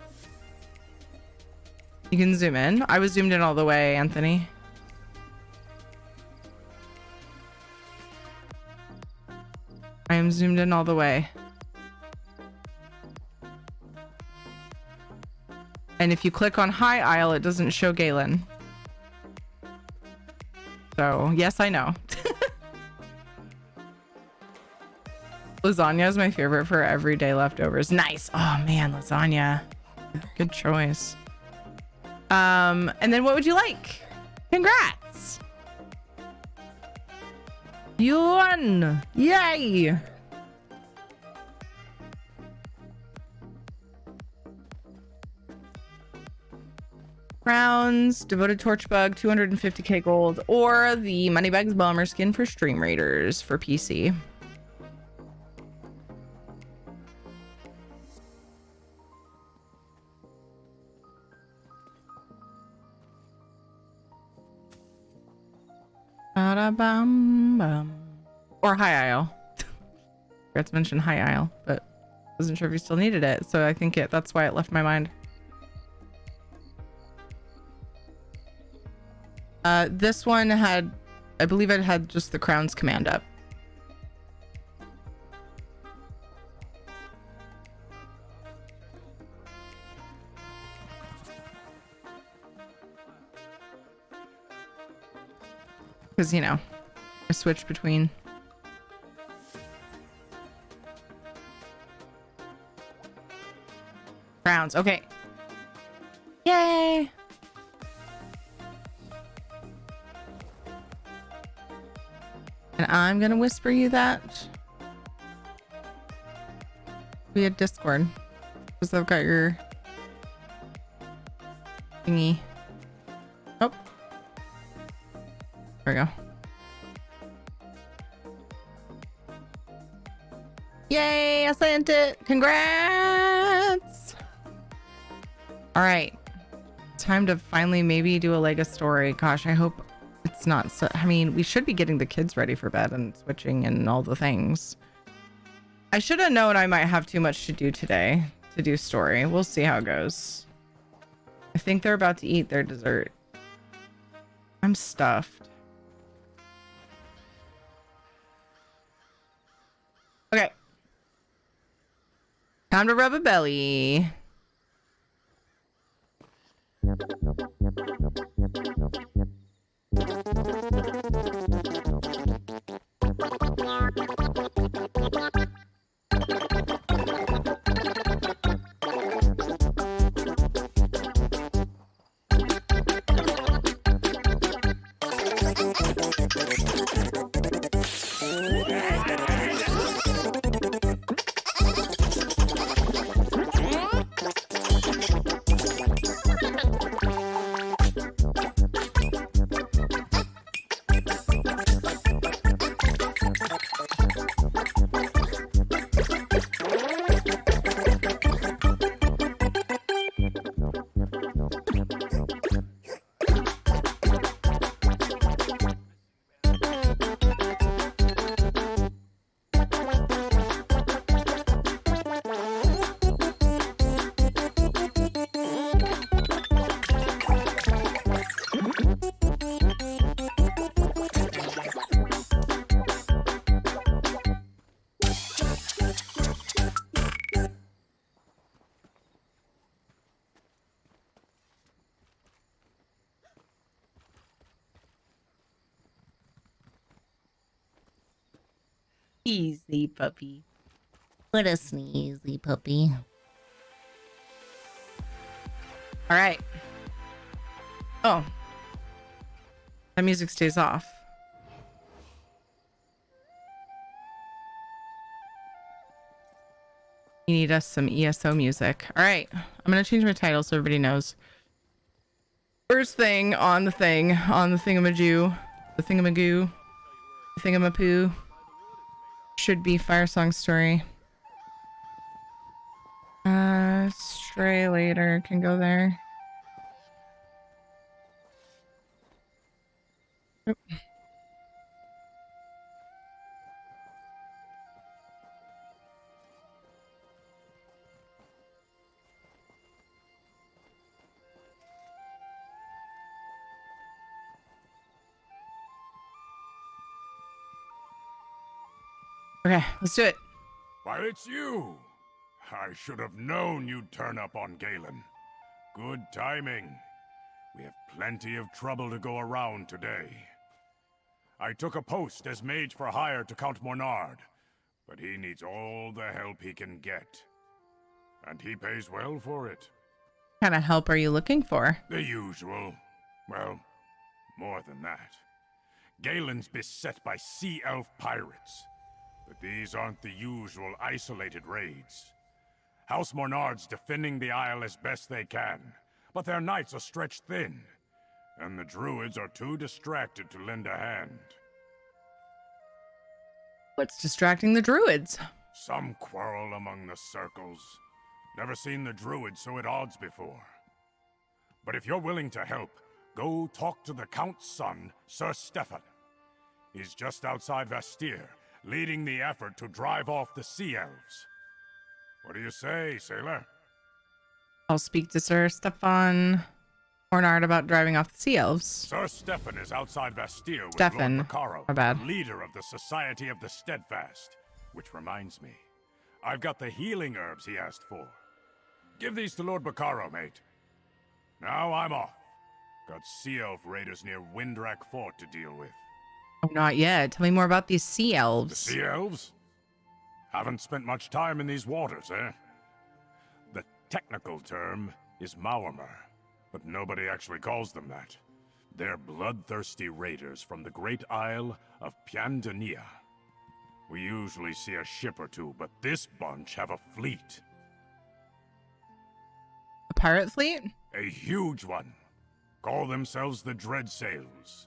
You can zoom in. I was zoomed in all the way, Anthony. I am zoomed in all the way. And if you click on High Isle, it doesn't show Galen. So, yes, I know. Lasagna is my favorite for everyday leftovers. Nice. Oh, man, lasagna. Good choice. And then what would you like? Congrats. You won. Yay. Crowns, devoted torchbug, 250k gold, or the Moneybags bomber skin for Stream Raiders for PC. Ba-da-bum-bum. Or High Isle. Forgot to mention High Isle, but wasn't sure if you still needed it, so I think that's why it left my mind. This one had, I believe it had just the Crowns command up. Because, you know, I switched between. Crowns, okay. Yay! And I'm gonna whisper you that via Discord because I've got your thingy. Oh, there we go. Yay! I sent it. Congrats! All right, time to finally maybe do a Lego story. Gosh, I hope it's not so. I mean, we should be getting the kids ready for bed and switching and all the things. I should have known I might have too much to do today to do story. We'll see how it goes. I think they're about to eat their dessert. I'm stuffed. Okay. Time to rub a belly. Easy puppy. What a sneezy puppy. All right. Oh. That music stays off. You need us some ESO music. All right. I'm going to change my title so everybody knows. First thing on the thingamajoo, the thingamagoo, the thingamapoo should be Firesong story. Stray later can go there. Oop. Okay, let's do it. Why, it's you! I should have known you'd turn up on Galen. Good timing. We have plenty of trouble to go around today. I took a post as mage for hire to Count Mornard, but he needs all the help he can get. And he pays well for it. What kind of help are you looking for? The usual. Well, more than that. Galen's beset by sea elf pirates. But these aren't the usual isolated raids. House Mornard's defending the Isle as best they can, but their knights are stretched thin, and the druids are too distracted to lend a hand. What's distracting the druids? Some quarrel among the circles. Never seen the druids so at odds before. But if you're willing to help, go talk to the Count's son, Sir Stefan. He's just outside Vastir, leading the effort to drive off the Sea Elves. What do you say, sailor? I'll speak to Sir Stefan Mornard about driving off the Sea Elves. Sir Stefan is outside Vastir with Stefan, Lord Bacaro, my bad. leader of the Society of the Steadfast. Which reminds me, I've got the healing herbs he asked for. Give these to Lord Bacaro, mate. Now I'm off. Got Sea Elf raiders near Windrak Fort to deal with. Oh, not yet. Tell me more about these Sea Elves. The Sea Elves? Haven't spent much time in these waters, eh? The technical term is Maormer, but nobody actually calls them that. They're bloodthirsty raiders from the great isle of Piandania. We usually see a ship or two, but this bunch have a fleet. A pirate fleet? A huge one. Call themselves the Dreadsails.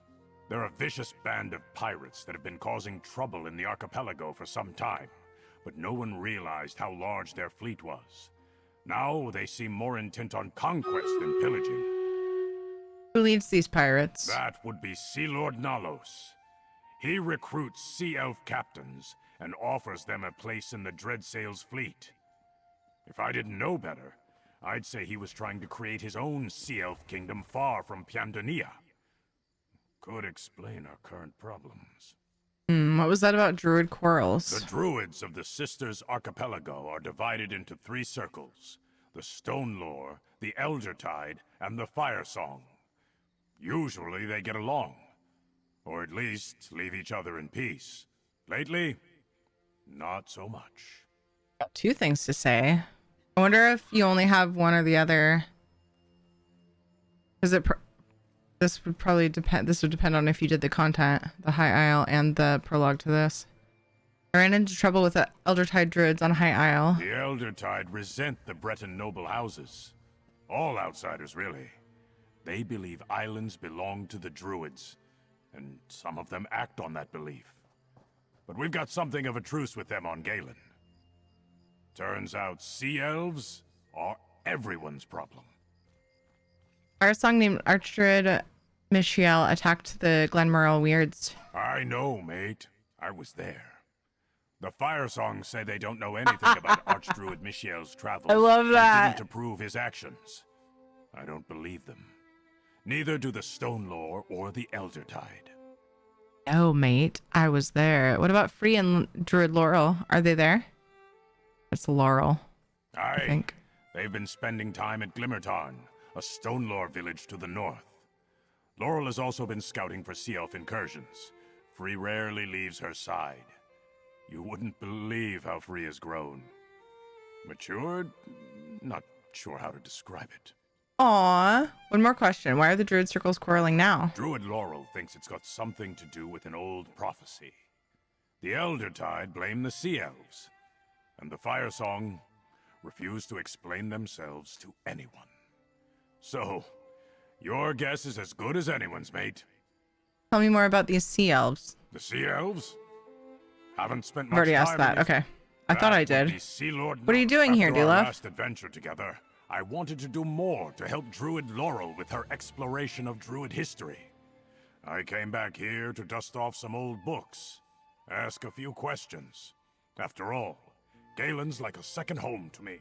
They're a vicious band of pirates that have been causing trouble in the archipelago for some time, but no one realized how large their fleet was. Now they seem more intent on conquest than pillaging. Who leads these pirates? That would be Sea Lord Nalos. He recruits Sea Elf captains and offers them a place in the Dreadsails fleet. If I didn't know better, I'd say he was trying to create his own Sea Elf kingdom far from Piandania. Could explain our current problems. What was that about druid quarrels? The druids of the Sisters Archipelago are divided into 3 circles. The Stone Lore, the Elder Tide, and the Firesong. Usually they get along. Or at least leave each other in peace. Lately, not so much. Got 2 things to say. I wonder if you only have one or the other. Because this would probably depend. This would depend on if you did the content, the High Isle, and the prologue to this. I ran into trouble with the Eldertide druids on High Isle. The Eldertide resent the Breton noble houses. All outsiders, really. They believe islands belong to the druids, and some of them act on that belief. But we've got something of a truce with them on Galen. Turns out Sea Elves are everyone's problem. Our song named Archdruid Michiel attacked the Glenmorrel Weirds. I know, mate. I was there. The Firesong say they don't know anything about Archdruid Michiel's travels. I love that. And didn't approve his actions. I don't believe them. Neither do the Stone Lore or the Eldertide. Oh, mate, I was there. What about Free and Druid Laurel? Are they there? It's Laurel. I think. They've been spending time at Glimmertarn, a Stone Lore village to the north. Laurel has also been scouting for Sea Elf incursions. Free rarely leaves her side. You wouldn't believe how Free has grown. Matured? Not sure how to describe it. Aw. One more question. Why are the druid circles quarreling now? Druid Laurel thinks it's got something to do with an old prophecy. The Elder Tide blame the Sea Elves, and the Firesong refuse to explain themselves to anyone. So, your guess is as good as anyone's, mate. Tell me more about these sea elves. The Sea Elves? Haven't spent I've much already time asked that. in these- Okay. I thought I That would did. be Sea Lord What are you Knox. doing here, After our Dulaf? last adventure together, I wanted to do more to help Druid Laurel with her exploration of Druid history. I came back here to dust off some old books, ask a few questions. After all, Galen's like a second home to me.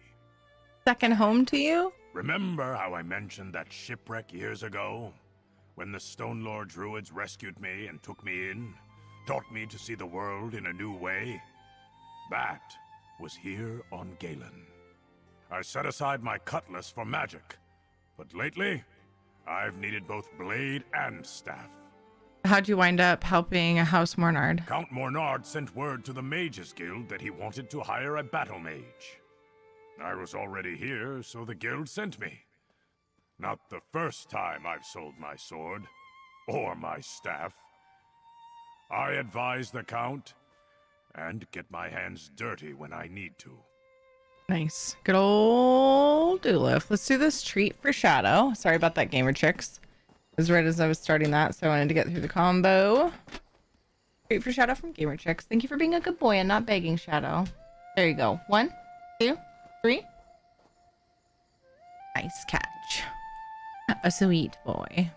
Second home to you? Remember how I mentioned that shipwreck years ago? When the Stone Lord Druids rescued me and took me in, taught me to see the world in a new way? That was here on Galen. I set aside my cutlass for magic, but lately, I've needed both blade and staff. How'd you wind up helping House Mornard? Count Mornard sent word to the Mages Guild that he wanted to hire a battle mage. I was already here, so the guild sent me. Not the first time I've sold my sword, or my staff. I advise the Count, and get my hands dirty when I need to. Nice. Good old Dulaf. Let's do this treat for Shadow. Sorry about that, Gamer Chicks. It was right as I was starting that, so I wanted to get through the combo. Treat for Shadow from Gamer Chicks. Thank you for being a good boy and not begging, Shadow. There you go. 1, 2, 3. Nice catch. A sweet boy.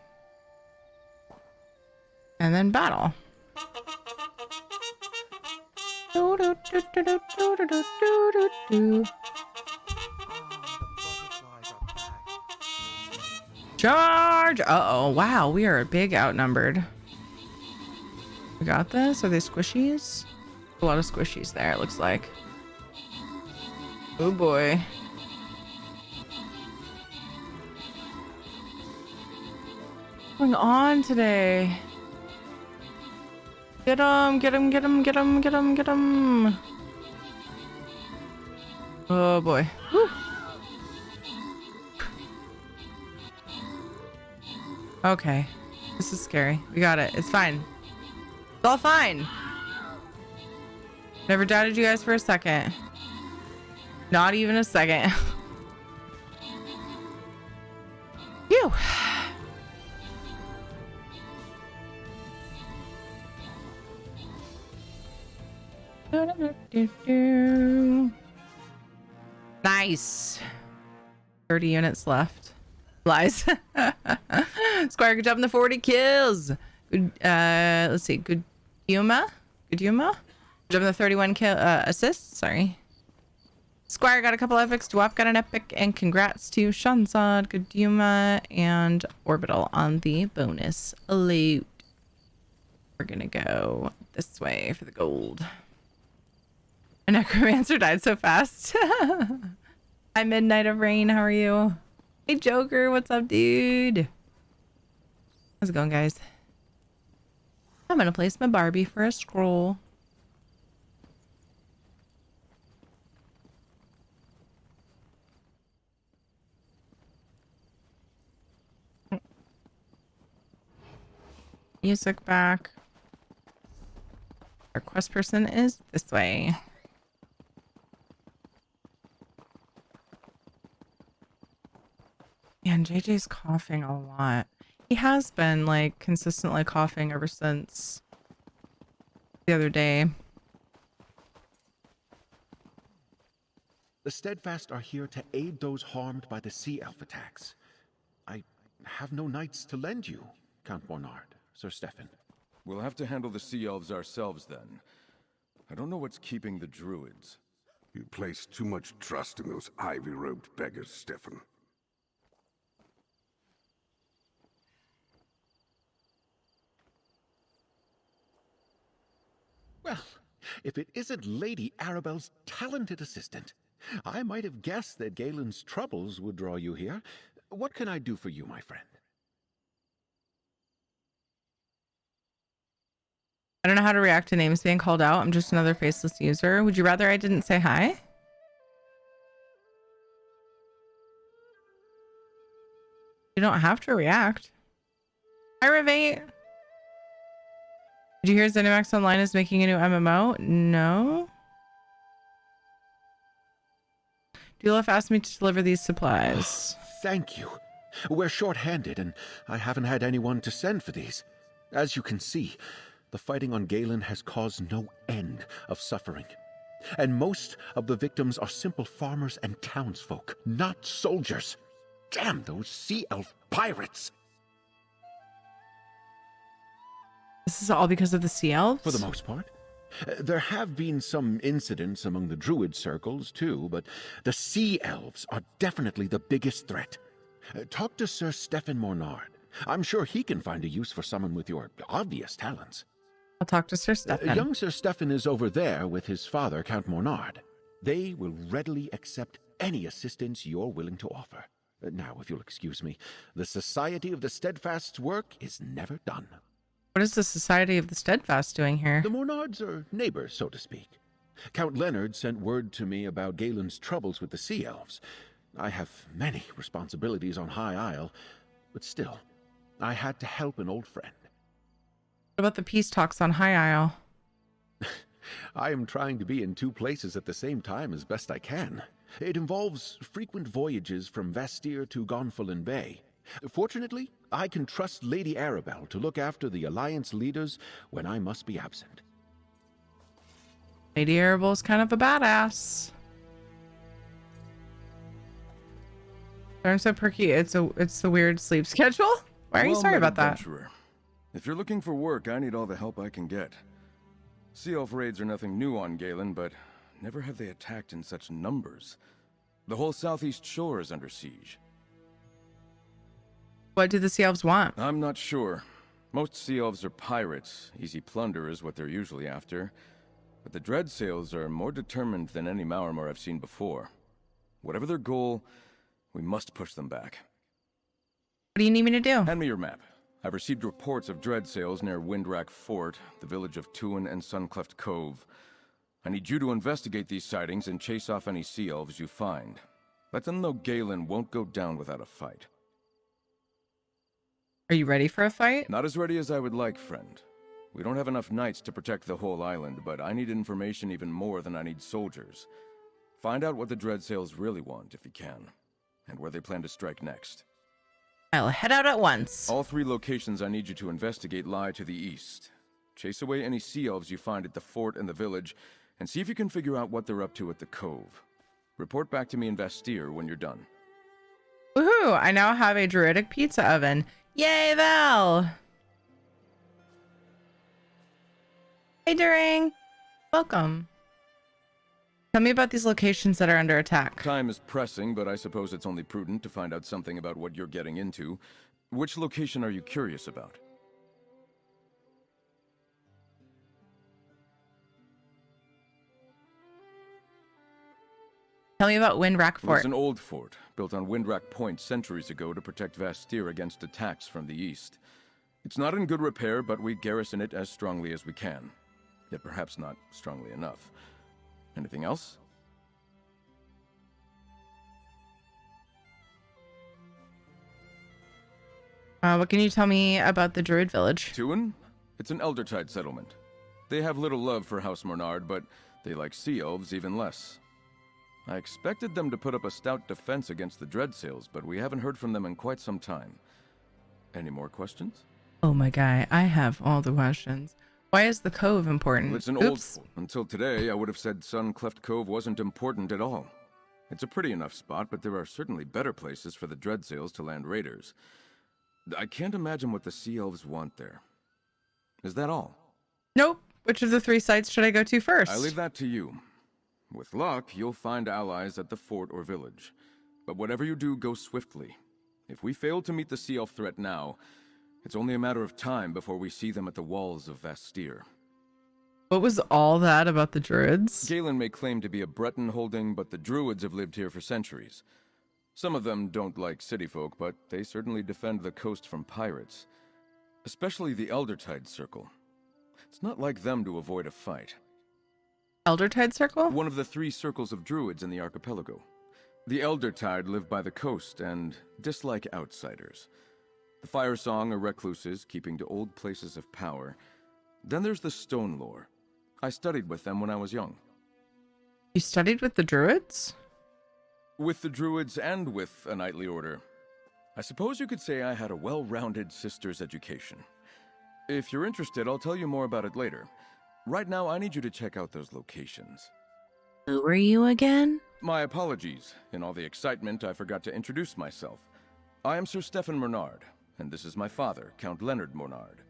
And then battle. Charge! Uh-oh. Wow, we are big outnumbered. We got this? Are they squishies? A lot of squishies there, it looks like. Oh boy. What's going on today? Get him, get him, get him, get him, get him, get him. Oh boy. Whew. Okay. This is scary. We got it. It's fine. It's all fine. Never doubted you guys for a second. Not even a second. Phew. Nice. 30 units left. Lies. Squire, good job in the 40 kills. Good, let's see. Good Yuma. Good job in the 31 kill assists. Sorry. Squire got a couple epics. Dwap got an epic, and congrats to Shanzad, Good Yuma, and Orbital on the bonus loot. We're gonna go this way for the gold. A necromancer died so fast. Hi, Midnight of Rain. How are you? Hey, Joker. What's up, dude? How's it going, guys? I'm gonna place my Barbie for a scroll. Music back. Our quest person is this way. And JJ's coughing a lot. He has been like consistently coughing ever since the other day. The Steadfast are here to aid those harmed by the Sea Elf attacks. I have no knights to lend you, Count Mornard, Sir Stefan. We'll have to handle the Sea Elves ourselves then. I don't know what's keeping the Druids. You place too much trust in those ivy-robed beggars, Stefan. Well, if it isn't Lady Arabelle's talented assistant, I might have guessed that Galen's troubles would draw you here. What can I do for you, my friend? I don't know how to react to names being called out. I'm just another faceless user. Would you rather I didn't say hi? You don't have to react. Hi, Revate. Did you hear ZeniMax Online is making a new MMO? No. Dulef asked me to deliver these supplies. Thank you. We're short-handed, and I haven't had anyone to send for these. As you can see, the fighting on Galen has caused no end of suffering. And most of the victims are simple farmers and townsfolk, not soldiers. Damn those sea elf pirates! This is all because of the sea elves? For the most part. There have been some incidents among the druid circles, too, but the sea elves are definitely the biggest threat. Talk to Sir Stephen Mornard. I'm sure he can find a use for someone with your obvious talents. I'll talk to Sir Stephen. Young Sir Stephen is over there with his father, Count Mornard. They will readily accept any assistance you're willing to offer. Now, if you'll excuse me, the Society of the Steadfast's work is never done. What is the Society of the Steadfast doing here? The Mornards are neighbors, so to speak. Count Leonard sent word to me about Galen's troubles with the Sea Elves. I have many responsibilities on High Isle, but still, I had to help an old friend. What about the peace talks on High Isle? I am trying to be in two places at the same time as best I can. It involves frequent voyages from Vastir to Gonfalon Bay. Fortunately, I can trust Lady Arabelle to look after the Alliance leaders when I must be absent. Lady Arabelle's kind of a badass. I'm so perky. It's the weird sleep schedule. Why are you sorry about that? If you're looking for work, I need all the help I can get. Sea Elf raids are nothing new on Galen, but never have they attacked in such numbers. The whole southeast shore is under siege. What do the Sea Elves want? I'm not sure. Most Sea Elves are pirates. Easy plunder is what they're usually after. But the Dreadsails are more determined than any Maormer I've seen before. Whatever their goal, we must push them back. What do you need me to do? Hand me your map. I've received reports of Dreadsails near Windrack Fort, the village of Tuin, and Suncleft Cove. I need you to investigate these sightings and chase off any Sea Elves you find. Let them know Galen won't go down without a fight. Are you ready for a fight? Not as ready as I would like, friend. We don't have enough knights to protect the whole island, but I need information even more than I need soldiers. Find out what the Dreadsails really want, if you can, and where they plan to strike next. I'll head out at once. All three locations I need you to investigate lie to the east. Chase away any Sea Elves you find at the fort and the village, and see if you can figure out what they're up to at the cove. Report back to me in Vastir when you're done. Woohoo! I now have a druidic pizza oven. Yay, Val! Hey, During. Welcome. Tell me about these locations that are under attack. Time is pressing, but I suppose it's only prudent to find out something about what you're getting into. Which location are you curious about? Tell me about Windrack Fort. It's an old fort, built on Windrack Point centuries ago to protect Vastir against attacks from the east. It's not in good repair, but we garrison it as strongly as we can. Yet perhaps not strongly enough. Anything else? What can you tell me about the Druid Village? Tuin? It's an Eldertide settlement. They have little love for House Mornard, but they like Sea Elves even less. I expected them to put up a stout defense against the Dreadsails, but we haven't heard from them in quite some time. Any more questions? Oh my guy, I have all the questions. Why is the cove important? Well, it's an old fort. Until today, I would have said Suncleft Cove wasn't important at all. It's a pretty enough spot, but there are certainly better places for the Dreadsails to land raiders. I can't imagine what the Sea Elves want there. Is that all? Nope. Which of the three sites should I go to first? I leave that to you. With luck, you'll find allies at the fort or village. But whatever you do, go swiftly. If we fail to meet the Sea Elf threat now, it's only a matter of time before we see them at the walls of Vastir. What was all that about the Druids? Galen may claim to be a Breton holding, but the Druids have lived here for centuries. Some of them don't like city folk, but they certainly defend the coast from pirates. Especially the Eldertide Circle. It's not like them to avoid a fight. Eldertide Circle? One of the 3 circles of druids in the archipelago. The Eldertide live by the coast and dislike outsiders. The Firesong are recluses, keeping to old places of power. Then there's the Stone Lore. I studied with them when I was young. You studied with the druids? With the druids and with a knightly order. I suppose you could say I had a well-rounded sister's education. If you're interested, I'll tell you more about it later. Right now, I need you to check out those locations. Who are you again? My apologies. In all the excitement, I forgot to introduce myself. I am Sir Stefan Mornard, and this is my father, Count Leonard Mornard.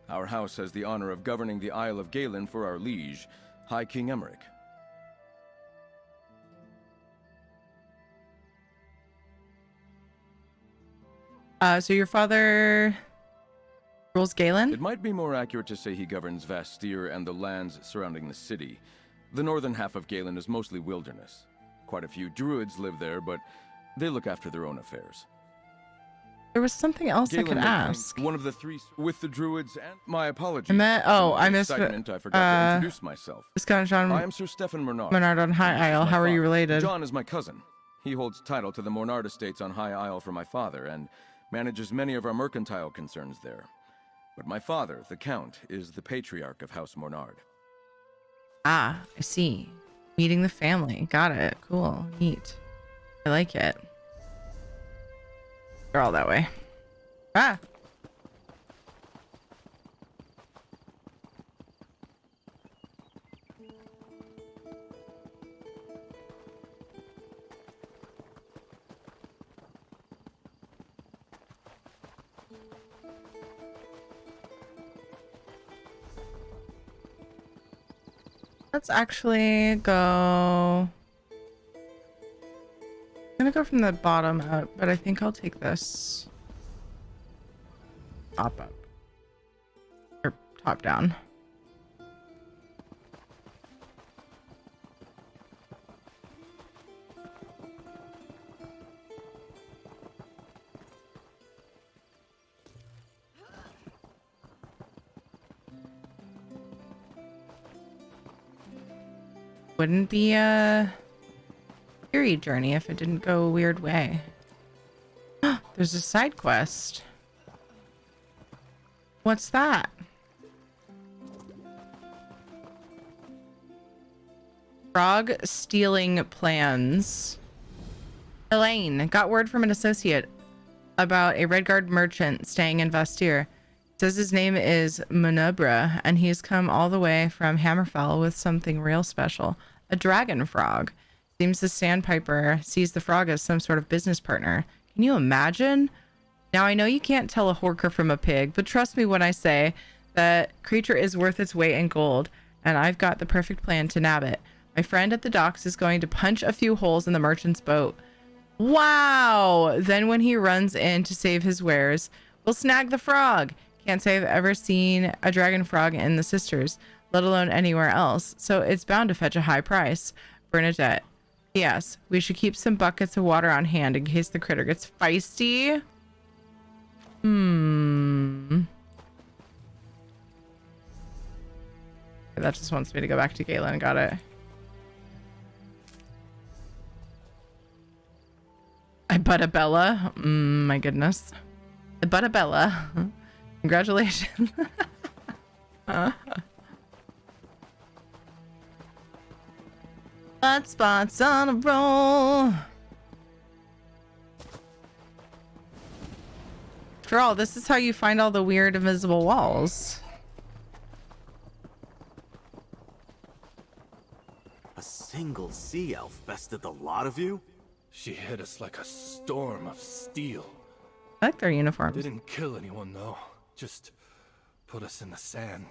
Our house has the honor of governing the Isle of Galen for our liege, High King Emmerich. So your father rules Galen? It might be more accurate to say he governs Vastir and the lands surrounding the city. The northern half of Galen is mostly wilderness. Quite a few druids live there, but they look after their own affairs. There was something else I could ask. One of the 3 with the druids and my apologies. I missed it. I forgot to introduce myself. John, I am Sir Stefan Mornard. Mornard on High Isle. How are you related? John is my cousin. He holds title to the Mornard estates on High Isle for my father and manages many of our mercantile concerns there. But my father, the Count, is the patriarch of House Mornard. Ah, I see. Meeting the family. Got it. Cool. Neat. I like it. They're all that way. Ah! Let's actually go. I'm gonna go from the bottom up, but I think I'll take this top up or top down. Wouldn't be a eerie journey if it didn't go a weird way. There's a side quest. What's that? Frog stealing plans. Elaine got word from an associate about a Redguard merchant staying in Vastir. Says his name is Manubra, and he's come all the way from Hammerfell with something real special. A dragon frog. Seems the sandpiper sees the frog as some sort of business partner. Can you imagine? Now, I know you can't tell a horker from a pig, but trust me when I say that creature is worth its weight in gold, and I've got the perfect plan to nab it. My friend at the docks is going to punch a few holes in the merchant's boat. Wow! Then when he runs in to save his wares, we'll snag the frog. Can't say I've ever seen a dragon frog in the Sisters, let alone anywhere else, so it's bound to fetch a high price. Bernadette. Yes, we should keep some buckets of water on hand in case the critter gets feisty. That just wants me to go back to Galen. Got it. I butt a Bella. My goodness. I butt a Bella. Congratulations. Butt spots on a roll. After all, this is how you find all the weird invisible walls. A single sea elf bested the lot of you? She hit us like a storm of steel. I like their uniforms. Didn't kill anyone though. Just put us in the sand.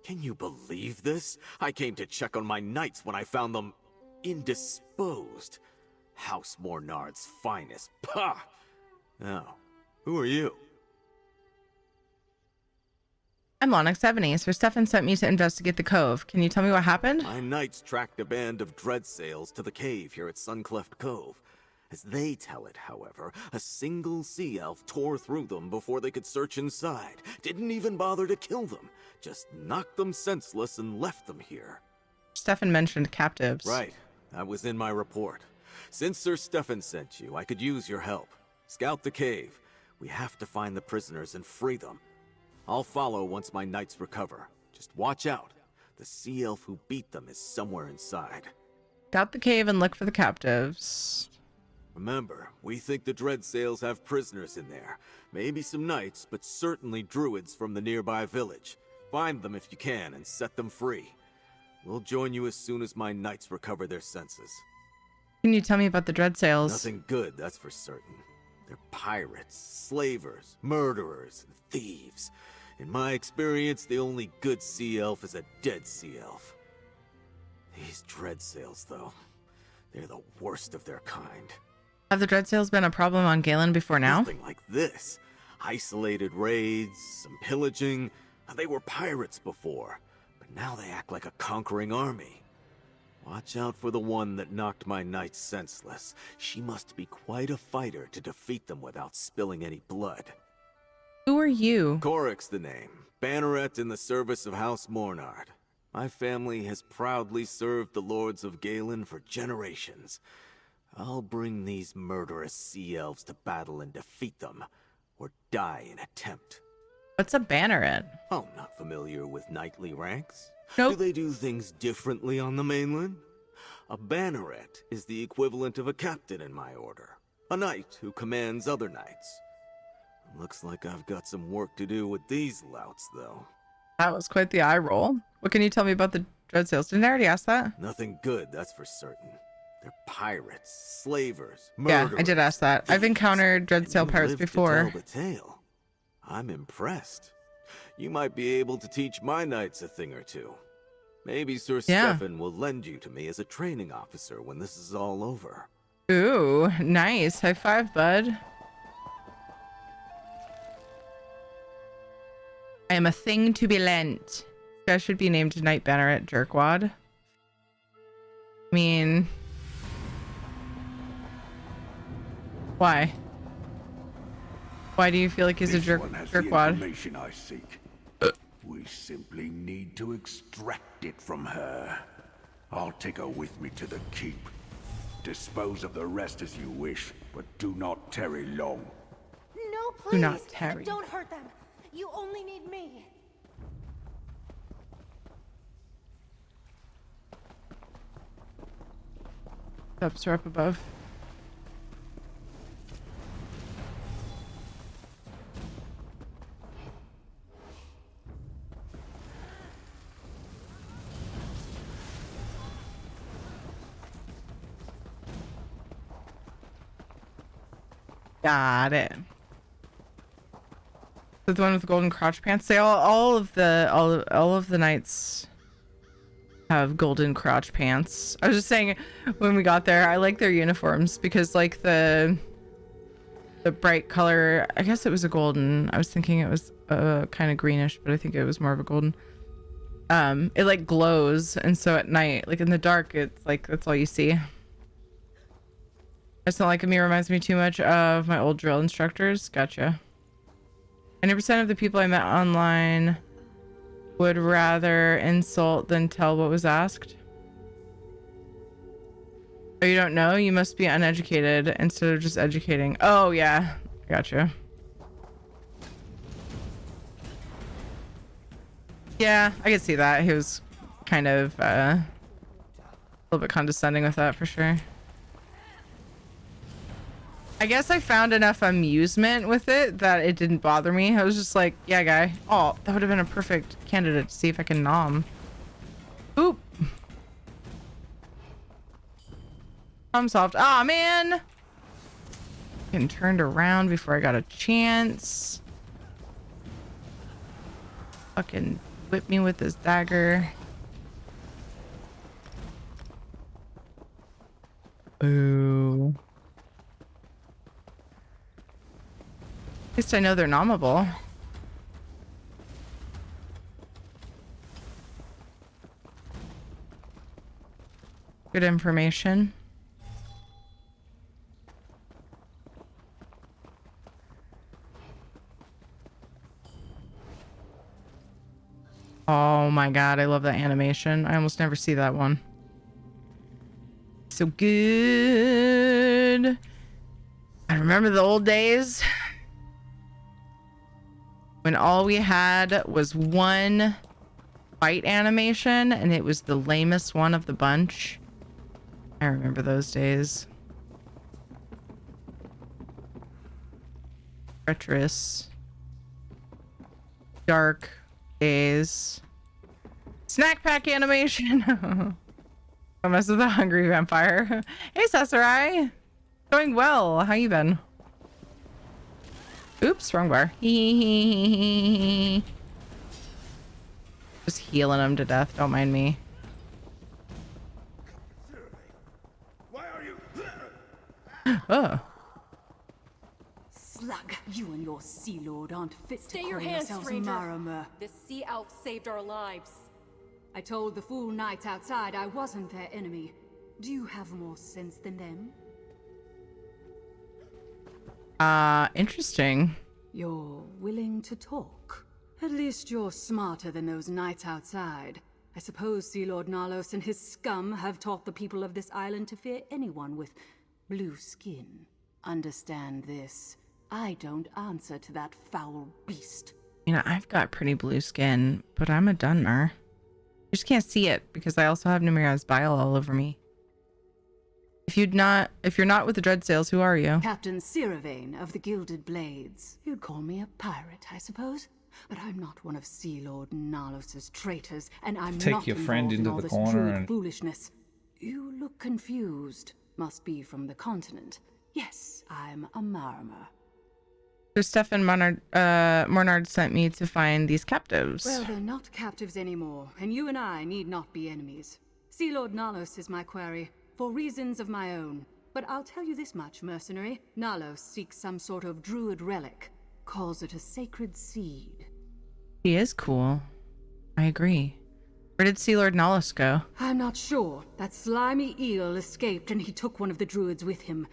Can you believe this? I came to check on my knights when I found them indisposed. House Mornard's finest. Pah! Oh, who are you? I'm Lonix 70. Sir Stefan sent me to investigate the cove. Can you tell me what happened? My knights tracked a band of dread sails to the cave here at Suncleft Cove. As they tell it, however, a single sea elf tore through them before they could search inside. Didn't even bother to kill them. Just knocked them senseless and left them here. Stefan mentioned captives. Right. That was in my report. Since Sir Stefan sent you, I could use your help. Scout the cave. We have to find the prisoners and free them. I'll follow once my knights recover. Just watch out. The sea elf who beat them is somewhere inside. Scout the cave and look for the captives. Remember, we think the Dreadsails have prisoners in there. Maybe some knights, but certainly druids from the nearby village. Find them if you can and set them free. We'll join you as soon as my knights recover their senses. Can you tell me about the Dreadsails? Nothing good, that's for certain. They're pirates, slavers, murderers, and thieves. In my experience, the only good sea elf is a dead sea elf. These Dreadsails, though, they're the worst of their kind. Have the Dreadsails been a problem on Galen before now? Nothing like this. Isolated raids, some pillaging. They were pirates before, but now they act like a conquering army. Watch out for the one that knocked my knights senseless. She must be quite a fighter to defeat them without spilling any blood. Who are you? Coric's the name. Banneret in the service of House Mornard. My family has proudly served the lords of Galen for generations. I'll bring these murderous sea elves to battle and defeat them, or die in attempt. What's a banneret? Oh, not familiar with knightly ranks? Nope. Do they do things differently on the mainland? A banneret is the equivalent of a captain in my order. A knight who commands other knights. Looks like I've got some work to do with these louts, though. That was quite the eye roll. What can you tell me about the Dreadsails? Didn't I already ask that? Nothing good, that's for certain. They're pirates, slavers, murderers. Yeah, I did ask that. I've encountered Dreadsail pirates before. To tell the tale. I'm impressed. You might be able to teach my knights a thing or two. Maybe Sir Stefan will lend you to me as a training officer when this is all over. Ooh, nice. High five, bud. I am a thing to be lent. I should be named Knight Banneret Jerkwad. I mean... Why? Why do you feel like he's a jerkwad? The information I seek. We simply need to extract it from her. I'll take her with me to the keep. Dispose of the rest as you wish, but do not tarry long. No, please. Do not tarry. Don't hurt them. You only need me. Steps are up above. Got it. The one with the golden crotch pants. They all of the knights have golden crotch pants. I was just saying when we got there, I like their uniforms because like the bright color, I guess it was a golden. I was thinking it was kind of greenish, but I think it was more of a golden. It like glows, and so at night, like in the dark, it's like that's all you see. I just don't like him. He reminds me too much of my old drill instructors. Gotcha. 90% of the people I met online would rather insult than tell what was asked. Oh, you don't know? You must be uneducated instead of just educating. Oh, yeah. Gotcha. Yeah, I could see that. He was kind of a little bit condescending with that for sure. I guess I found enough amusement with it that it didn't bother me. I was just like, yeah, guy. Oh, that would have been a perfect candidate to see if I can nom. Oop. Problem solved. Aw, man. Getting turned around before I got a chance. Fucking whip me with this dagger. Boo. At least I know they're nommable. Good information. Oh my god, I love that animation. I almost never see that one. So good. I remember the old days when all we had was one fight animation and it was the lamest one of the bunch. I remember those days. Treacherous. Dark days. Snack pack animation. Don't mess with the hungry vampire. Hey, Sasarai. Going well. How you been? Oops, wrong bar. Just healing him to death. Don't mind me. Oh. Slug, you and your Sea Lord aren't fit Stay to your call hands, yourselves stranger. Marama. This sea elf saved our lives. I told the fool knights outside I wasn't their enemy. Do you have more sense than them? Interesting. You're willing to talk. At least you're smarter than those knights outside. I suppose Sea Lord Nalos and his scum have taught the people of this island to fear anyone with blue skin. Understand this. I don't answer to that foul beast. You know, I've got pretty blue skin, but I'm a Dunmer. You just can't see it because I also have Numira's bile all over me. If you're not with the Dreadsails, who are you? Captain Siravane of the Gilded Blades. You'd call me a pirate, I suppose. But I'm not one of Sea Lord Nalos' traitors, and I'm Take not your friend involved in into all the this corner druid and- foolishness. You look confused. Must be from the continent. Yes, I'm a Marama. So Stefan Mornard sent me to find these captives. Well, they're not captives anymore, and you and I need not be enemies. Sea Lord Nalos is my quarry, for reasons of my own. But I'll tell you this much, mercenary. Nalos seeks some sort of druid relic. Calls it a sacred seed. He is cool. I agree. Where did Sea Lord Nalos go? I'm not sure. That slimy eel escaped and he took one of the druids with him.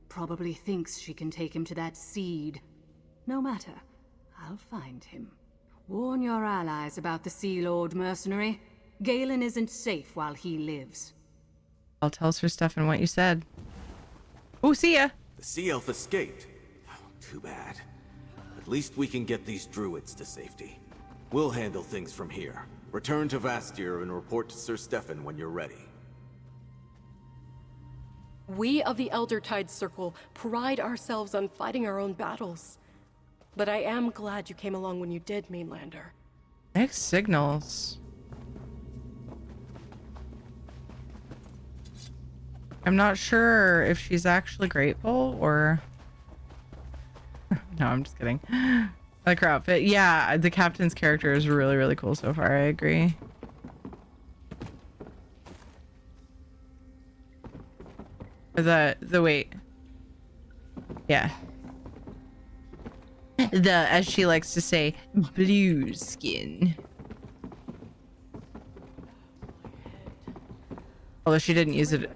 Probably thinks she can take him to that seed. No matter. I'll find him. Warn your allies about the Sea Lord, mercenary. Galen isn't safe while he lives. I'll tell Sir Stefan what you said. Oh, see ya! The sea elf escaped. Oh, too bad. At least we can get these druids to safety. We'll handle things from here. Return to Vastir and report to Sir Stefan when you're ready. We of the Eldertide Circle pride ourselves on fighting our own battles. But I am glad you came along when you did, Mainlander. Mixed signals. I'm not sure if she's actually grateful or... No, I'm just kidding. I like her outfit. Yeah, the captain's character is really, really cool so far. I agree. The wait. Yeah. As she likes to say, blue skin. Although she didn't use it.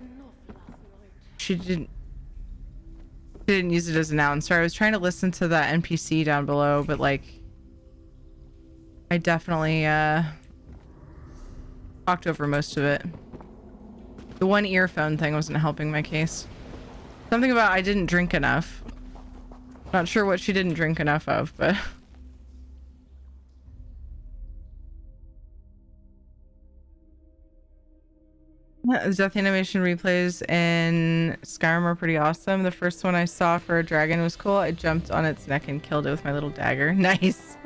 She didn't use it as a noun. Sorry, I was trying to listen to that NPC down below, but like I definitely talked over most of it. The one earphone thing wasn't helping my case. Something about I didn't drink enough. Not sure what she didn't drink enough of, but the death animation replays in Skyrim are pretty awesome. The first one I saw for a dragon was cool. I jumped on its neck and killed it with my little dagger. Nice.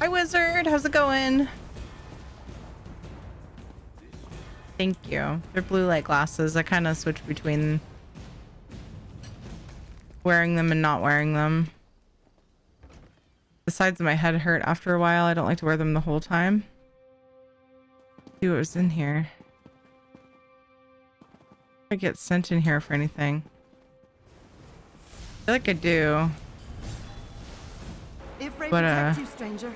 Hi, Wizard. How's it going? Thank you. They're blue light glasses. I kind of switch between wearing them and not wearing them. The sides of my head hurt after a while. I don't like to wear them the whole time. See what was in here. I get sent in here for anything. I feel like I do. If Ray But protect you, stranger.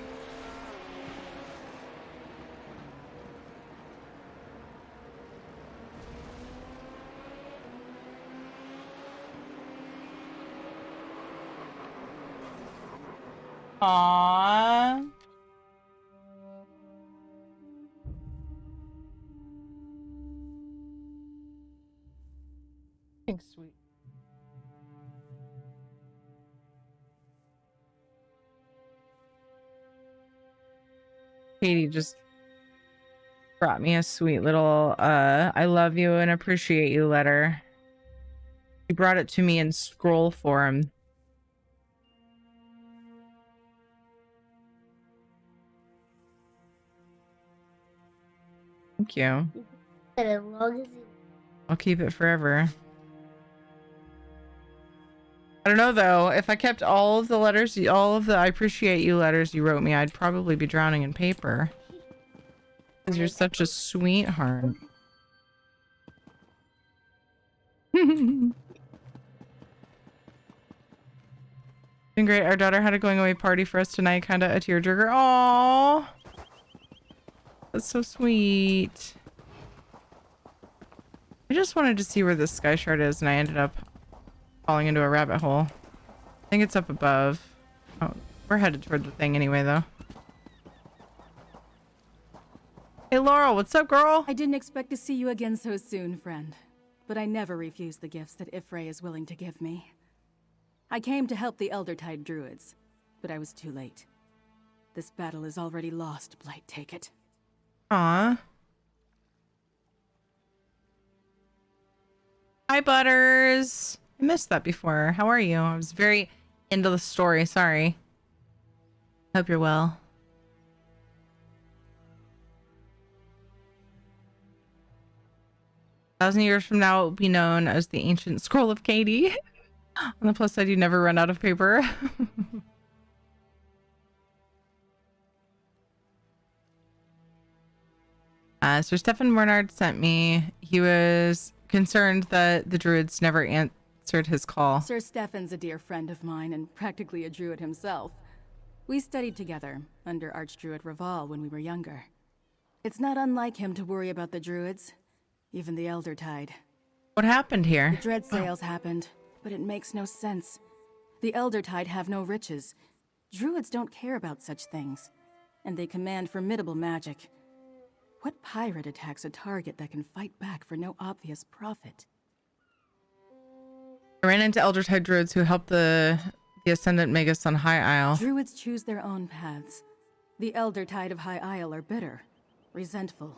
Aww. Thanks, sweet. Katie just brought me a sweet little I love you and appreciate you letter. She brought it to me in scroll form. Thank you. As long as I'll keep it forever. I don't know though, if I kept all of the letters, all of the I appreciate you letters you wrote me, I'd probably be drowning in paper. Because you're such a sweetheart. Been great. Our daughter had a going away party for us tonight, kinda a tearjerker. Aww. That's so sweet. I just wanted to see where this sky shard is and I ended up falling into a rabbit hole. I think it's up above. Oh, we're headed toward the thing anyway, though. Hey, Laurel, what's up, girl? I didn't expect to see you again so soon, friend. But I never refuse the gifts that Ifray is willing to give me. I came to help the Eldertide Druids, but I was too late. This battle is already lost, Blight take it. Aw. Hi, Butters. I missed that before. How are you? I was very into the story. Sorry. Hope you're well. Thousand years from now, it will be known as the Ancient Scroll of Katie. On the plus side, you never run out of paper. Sir Stefan Bernard sent me. He was concerned that the druids never answered his call. Sir Stefan's a dear friend of mine and practically a druid himself. We studied together under Archdruid Raval when we were younger. It's not unlike him to worry about the druids, even the Eldertide. What happened here? The dread sales happened, but it makes no sense. The Eldertide have no riches. Druids don't care about such things, and they command formidable magic. What pirate attacks a target that can fight back for no obvious profit? I ran into Eldertide druids who helped the Ascendant Magus on High Isle. Druids choose their own paths. The Eldertide of High Isle are bitter, resentful.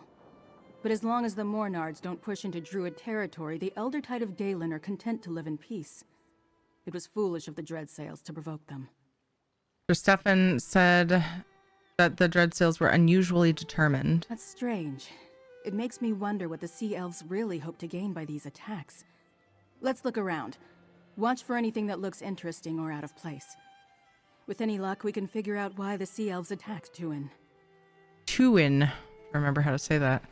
But as long as the Mornards don't push into Druid territory, the Eldertide of Galen are content to live in peace. It was foolish of the Dreadsails to provoke them. Sir Stefan said that the Dreadsails were unusually determined. That's strange. It makes me wonder what the Sea Elves really hope to gain by these attacks. Let's look around. Watch for anything that looks interesting or out of place. With any luck, we can figure out why the Sea Elves attacked Tuin. Tuin. Remember how to say that.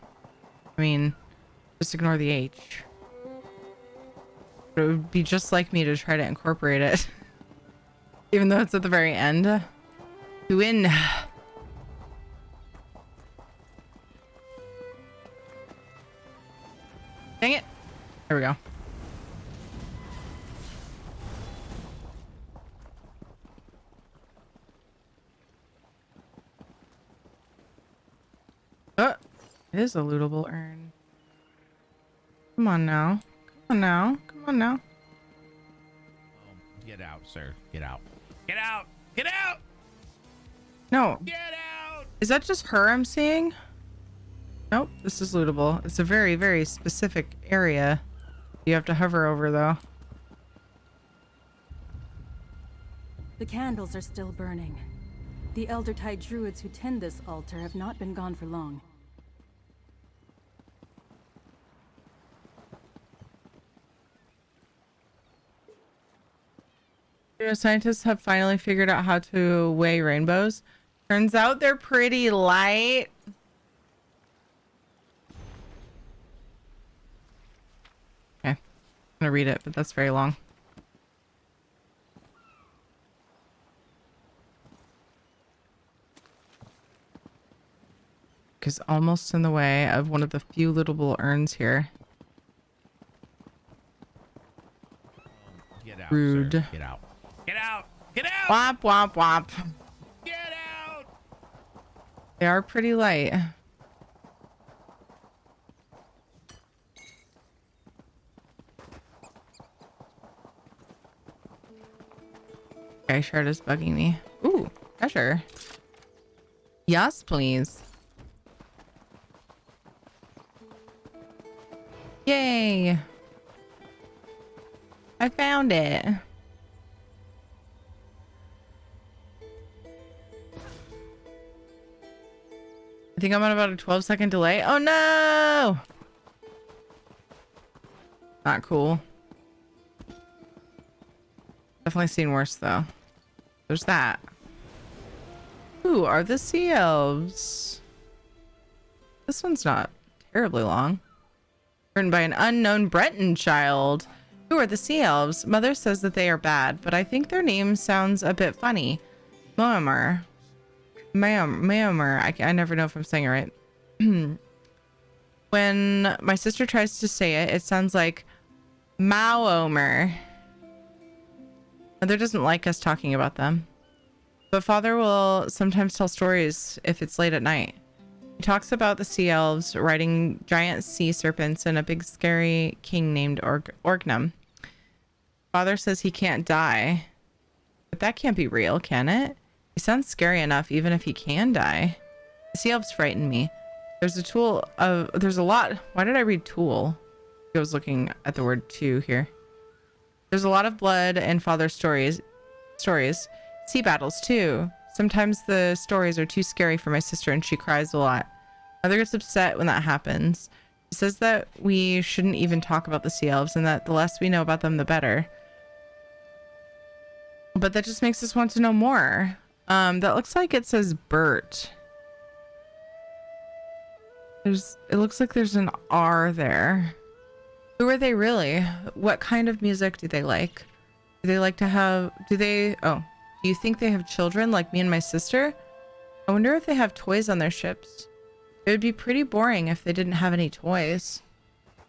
I mean, just ignore the H. But it would be just like me to try to incorporate it. Even though it's at the very end. Tuin. Dang it. There we go. Oh, it is a lootable urn. Come on now. Come on now. Come on now. Get out, sir. Get out. Get out! Get out! No. Get out! Is that just her I'm seeing? Nope, this is lootable. It's a very, very specific area you have to hover over, though. The candles are still burning. The Eldertide druids who tend this altar have not been gone for long. You know, scientists have finally figured out how to weigh rainbows. Turns out they're pretty light. Okay, I'm gonna read it, but that's very long. Is almost in the way of one of the few little urns here. Get out, Rude. sir. Get out. Get out. Get out. Womp womp womp. Get out. They are pretty light. Okay, shard is bugging me. Ooh, treasure. Yes, please. Yay! I found it. I think I'm on about a 12-second delay. Oh no! Not cool. Definitely seen worse though. There's that. Who are the sea elves? This one's not terribly long. Written by an unknown Breton child. Who are the sea elves? Mother says that they are bad, but I think their name sounds a bit funny. Moamer. Moamer. I never know if I'm saying it right. When my sister tries to say it, it sounds like Maomer. Mother doesn't like us talking about them. But father will sometimes tell stories if it's late at night. He talks about the sea elves riding giant sea serpents and a big scary king named Orgnum. Father says he can't die. But that can't be real, can it? He sounds scary enough even if he can die. The sea elves frighten me. There's a lot. Why did I read tool? I was looking at the word two here. There's a lot of blood and father's stories. Sea battles too. Sometimes the stories are too scary for my sister and she cries a lot. Mother gets upset when that happens. She says that we shouldn't even talk about the sea elves and that the less we know about them, the better. But that just makes us want to know more. That looks like it says Bert. It looks like there's an R there. Who are they really? What kind of music do they like? Do they like to have, do you think they have children like me and my sister? I wonder if they have toys on their ships. It would be pretty boring if they didn't have any toys.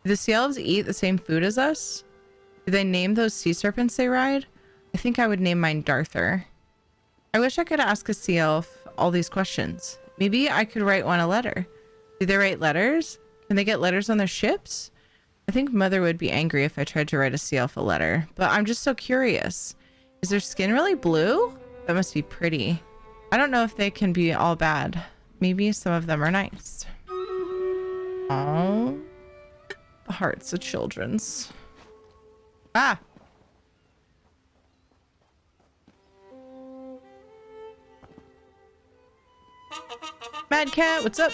Do the sea elves eat the same food as us? Do they name those sea serpents they ride? I think I would name mine Darther. I wish I could ask a sea elf all these questions. Maybe I could write one a letter. Do they write letters? Can they get letters on their ships? I think Mother would be angry if I tried to write a sea elf a letter, but I'm just so curious. Is their skin really blue? That must be pretty. I don't know if they can be all bad. Maybe some of them are nice. Oh, the hearts of children's. Ah! Mad Cat, what's up?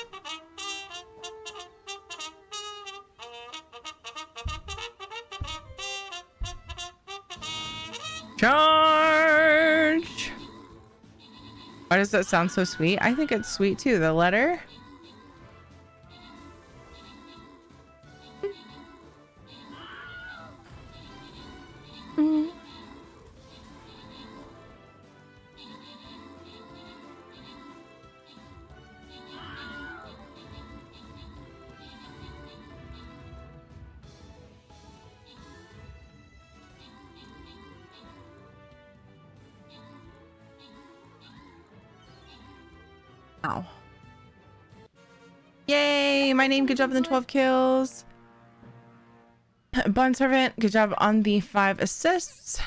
Charge! Why does that sound so sweet? I think it's sweet too. The letter. Ow. Yay! My name, good job on the 12 kills. Bond Servant, good job on the 5 assists.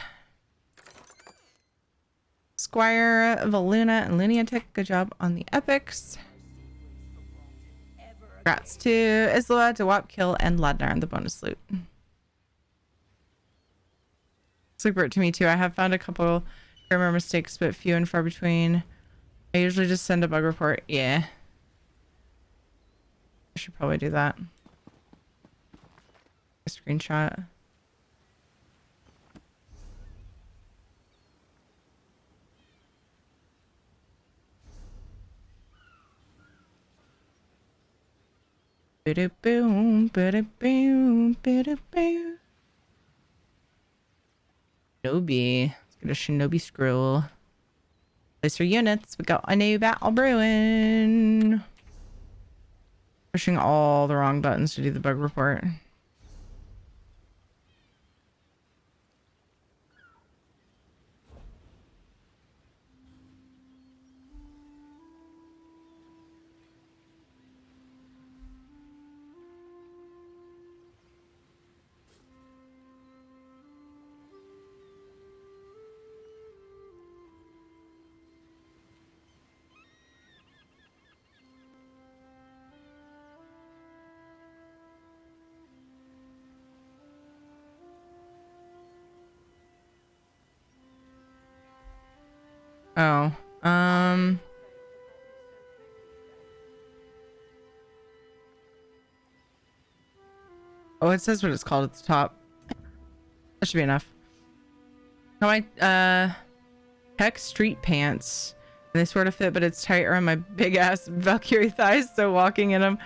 Squire, Valuna, and Lunatic, good job on the epics. Congrats to Isla, Dewap, Kill, and Ladnar on the bonus loot. Super to me too. I have found a couple grammar mistakes, but few and far between. I usually just send a bug report. Yeah. I should probably do that. A screenshot. Ba-da-boom, ba-da-boom, ba-da-boom. Shinobi. Let's get a Shinobi scroll. Place your units. We got a new battle brewing. Pushing all the wrong buttons to do the bug report. Oh, oh, it says what it's called at the top. That should be enough. How heck street pants. They sort of fit, but it's tight around my big ass Valkyrie thighs, so walking in them.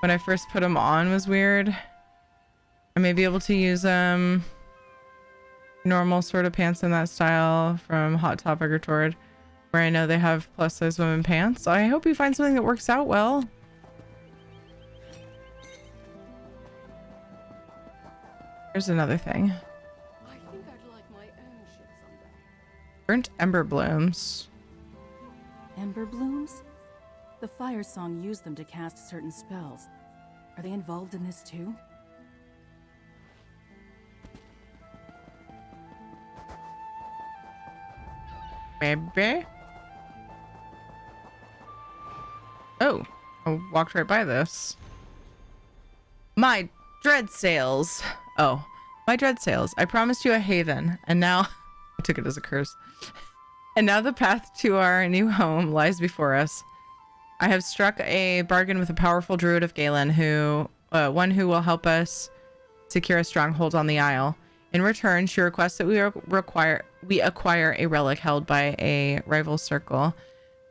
When I first put them on was weird. I may be able to use normal sort of pants in that style from Hot Topic or Torrid, where I know they have plus size women pants. I hope you find something that works out well. Here's another thing. I think I'd like my own ship someday. Burnt ember blooms. Ember blooms? The Firesong used them to cast certain spells. Are they involved in this too? Baby. Oh, I walked right by this. My dread sails. Oh, my dread sails. I promised you a haven, and now I took it as a curse. And now the path to our new home lies before us. I have struck a bargain with a powerful druid of Galen, one who will help us secure a stronghold on the Isle. In return, she requests that we acquire a relic held by a rival circle,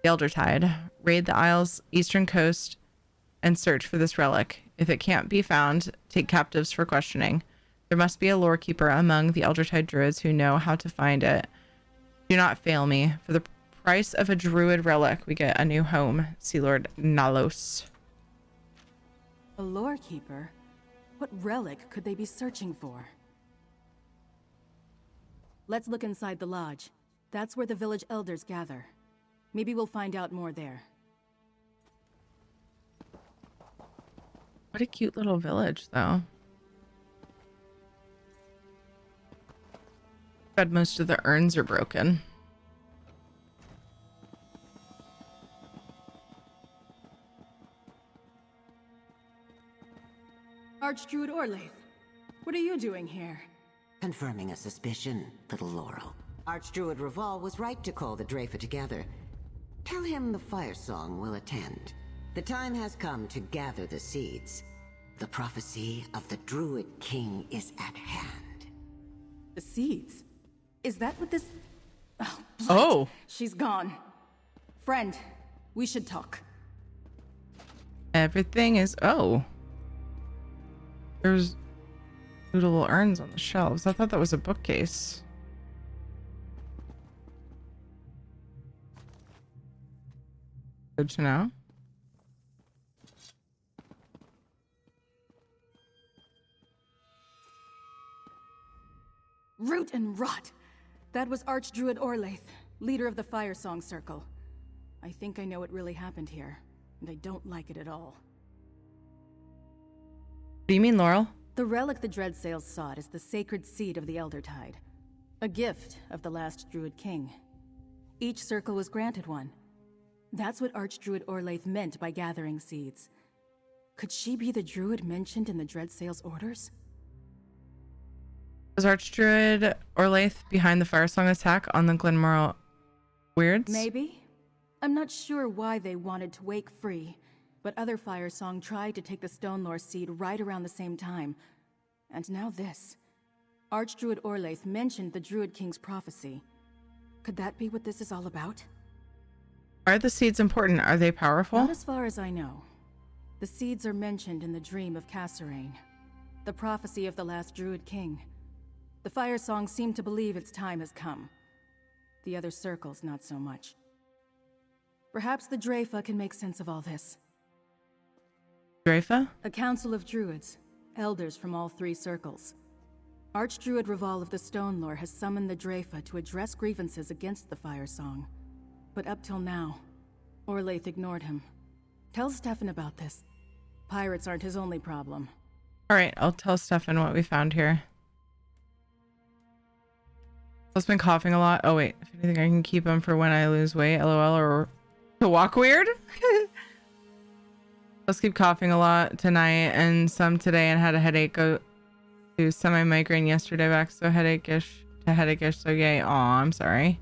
the Eldertide. Raid the Isle's eastern coast and search for this relic. If it can't be found, take captives for questioning. There must be a lore keeper among the Eldertide druids who know how to find it. Do not fail me. For the price of a druid relic, we get a new home. Sea Lord Nalos. A lore keeper? What relic could they be searching for? Let's look inside the lodge. That's where the village elders gather. Maybe we'll find out more there. What a cute little village, though. Bet most of the urns are broken. Archdruid Orlaith, what are you doing here? Confirming a suspicion, little Laurel. Archdruid Raval was right to call the Dreyfa together. Tell him the Firesong will attend. The time has come to gather the seeds. The prophecy of the Druid King is at hand. The seeds? Is that what this... Oh! She's gone. Friend, we should talk. Everything is... Oh. There's little urns on the shelves. I thought that was a bookcase. Good to know. Root and rot! That was Archdruid Orlaith, leader of the Firesong Circle. I think I know what really happened here, and I don't like it at all. What do you mean, Laurel? The relic the Dreadsails sought is the sacred seed of the Eldertide, a gift of the last Druid King. Each circle was granted one. That's what Archdruid Orlaith meant by gathering seeds. Could she be the druid mentioned in the Dreadsails orders? Was Archdruid Orlaith behind the Firesong attack on the Glenmorrow Weirds? Maybe. I'm not sure why they wanted to wake free, but other Firesong tried to take the Stonelore seed right around the same time. And now this. Archdruid Orlaith mentioned the Druid King's prophecy. Could that be what this is all about? Are the seeds important? Are they powerful? Not as far as I know. The seeds are mentioned in the dream of Cassarain, the prophecy of the last Druid King. The Firesong seem to believe its time has come. The other circles, not so much. Perhaps the Dreyfa can make sense of all this. Dreyfa? A council of druids, elders from all 3 circles. Archdruid Reval of the Stone Lore has summoned the Dreyfa to address grievances against the Firesong. But up till now, Orlaith ignored him. Tell Stefan about this. Pirates aren't his only problem. Alright, I'll tell Stefan what we found here. I've been coughing a lot. Oh wait, if anything I can keep him for when I lose weight, lol, or to walk weird. Let's keep coughing a lot tonight and some today, and had a headache. Go to semi-migraine yesterday, back so headache-ish to headache-ish, so yay. Aw, I'm sorry.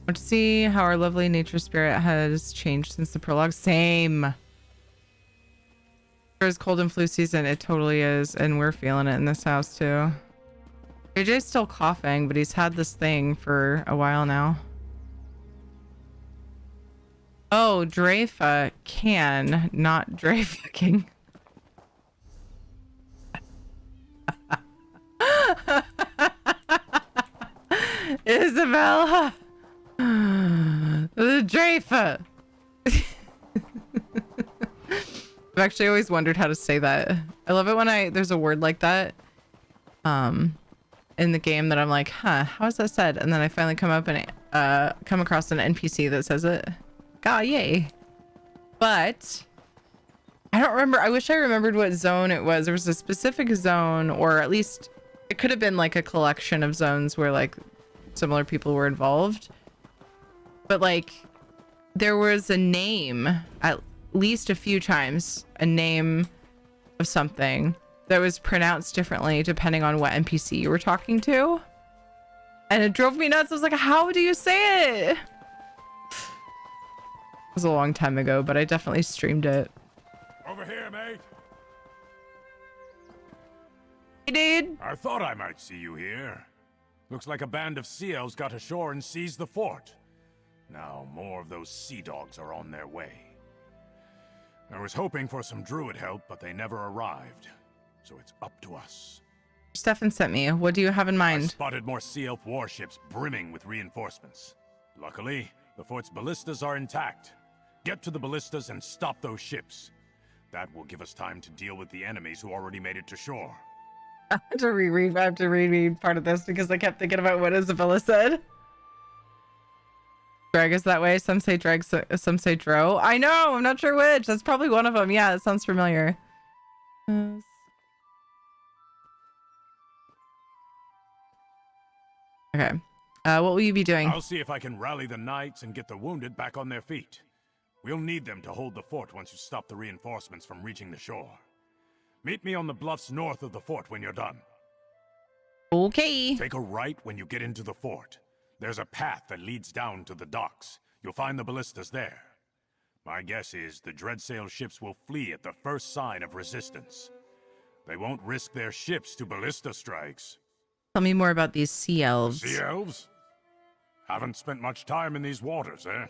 Want to see how our lovely nature spirit has changed since the prologue? Same. It's cold and flu season. It totally is, and we're feeling it in this house too. AJ's still coughing, but he's had this thing for a while now. Oh, Dreyfa can, not Dreyfucking. Isabella! The Dreyfa! I've actually always wondered how to say that. I love it when there's a word like that in the game that I'm like, huh, how is that said? And then I finally come across an NPC that says it. God, yay. But I don't remember. I wish I remembered what zone it was. There was a specific zone, or at least it could have been like a collection of zones where like similar people were involved. But like there was a name at least a few times, a name of something that was pronounced differently depending on what NPC you were talking to. And it drove me nuts. I was like, how do you say it? It was a long time ago, but I definitely streamed it. Over here, mate. Hey, dude. I thought I might see you here. Looks like a band of sea elves got ashore and seized the fort. Now more of those sea dogs are on their way. I was hoping for some druid help, but they never arrived. So it's up to us. Stefan sent me. What do you have in mind? I spotted more sea elf warships brimming with reinforcements. Luckily, the fort's ballistas are intact. Get to the ballistas and stop those ships. That will give us time to deal with the enemies who already made it to shore. I have to reread part of this because I kept thinking about what Isabella said. Dreg is that way. Some say dreg, some say dro. I know, I'm not sure which. That's probably one of them. Yeah, it sounds familiar. Okay. What will you be doing? I'll see if I can rally the knights and get the wounded back on their feet. We'll need them to hold the fort once you stop the reinforcements from reaching the shore. Meet me on the bluffs north of the fort when you're done. Okay. Take a right when you get into the fort. There's a path that leads down to the docks. You'll find the ballistas there. My guess is the Dreadsail ships will flee at the first sign of resistance. They won't risk their ships to ballista strikes. Tell me more about these sea elves. Sea elves? Haven't spent much time in these waters, eh?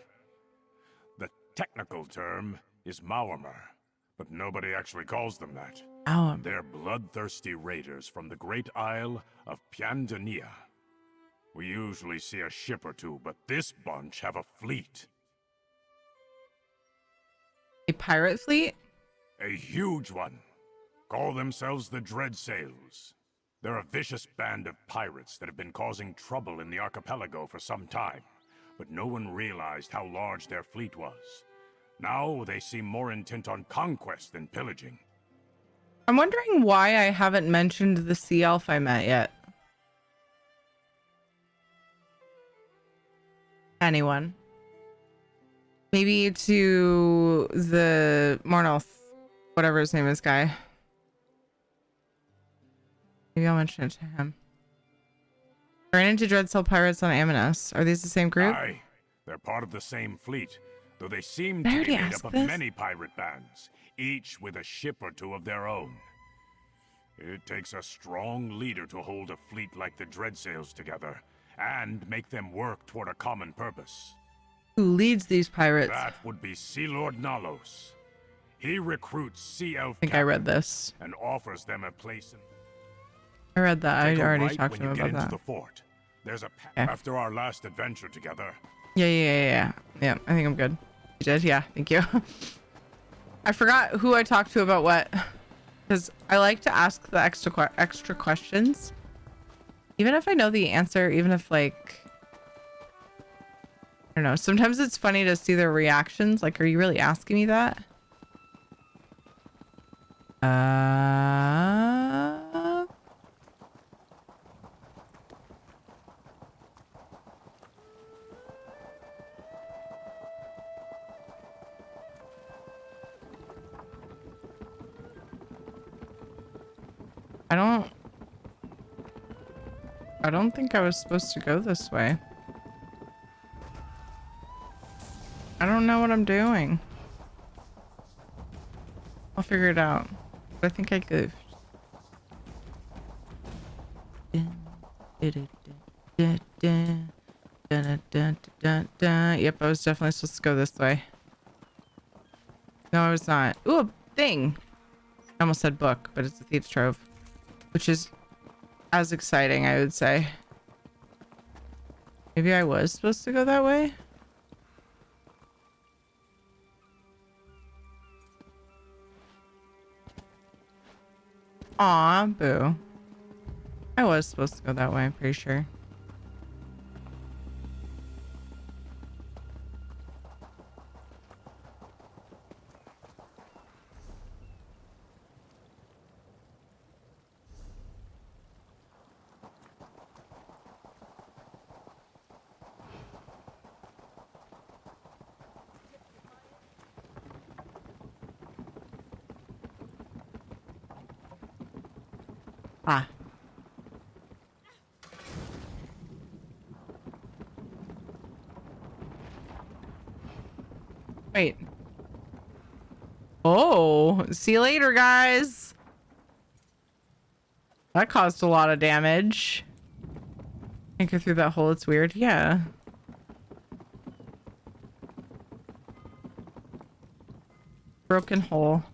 The technical term is Maormer, but nobody actually calls them that. Oh. They're bloodthirsty raiders from the great isle of Piandania. We usually see a ship or two, but this bunch have a fleet. A pirate fleet? A huge one. Call themselves the Dreadsails. They're a vicious band of pirates that have been causing trouble in the archipelago for some time, but no one realized how large their fleet was. Now they seem more intent on conquest than pillaging. I'm wondering why I haven't mentioned the sea elf I met yet. Anyone? Maybe to the Mornoth, whatever his name is, guy. Maybe I'll mention it to him. Ran into Dreadsail pirates on Amonas. Are these the same group? Aye, they're part of the same fleet, though they seem to be made up of many pirate bands, each with a ship or two of their own. It takes a strong leader to hold a fleet like the Dreadsails together, and make them work toward a common purpose. Who leads these pirates? That would be Sea Lord Nalos. He recruits sea elf I think I read this. and offers them a place in. I read that. I Take a already right talked when to him you get about into that. the fort. There's a Okay. after our last adventure together. Yeah. I think I'm good. You did? Yeah. Thank you. I forgot who I talked to about what, because I like to ask the extra questions, even if I know the answer. Even if like, I don't know. Sometimes it's funny to see their reactions. Like, are you really asking me that? I don't think I was supposed to go this way. I don't know what I'm doing. I'll figure it out. But I think I goofed. Yep, I was definitely supposed to go this way. No, I was not. Ooh, a thing. I almost said book, but it's a thief's trove, which is as exciting, I would say. Maybe I was supposed to go that way? Aw, boo. I was supposed to go that way, I'm pretty sure. Ah. Wait. Oh, see you later, guys. That caused a lot of damage. Can't go through that hole. It's weird. Yeah. Broken hole.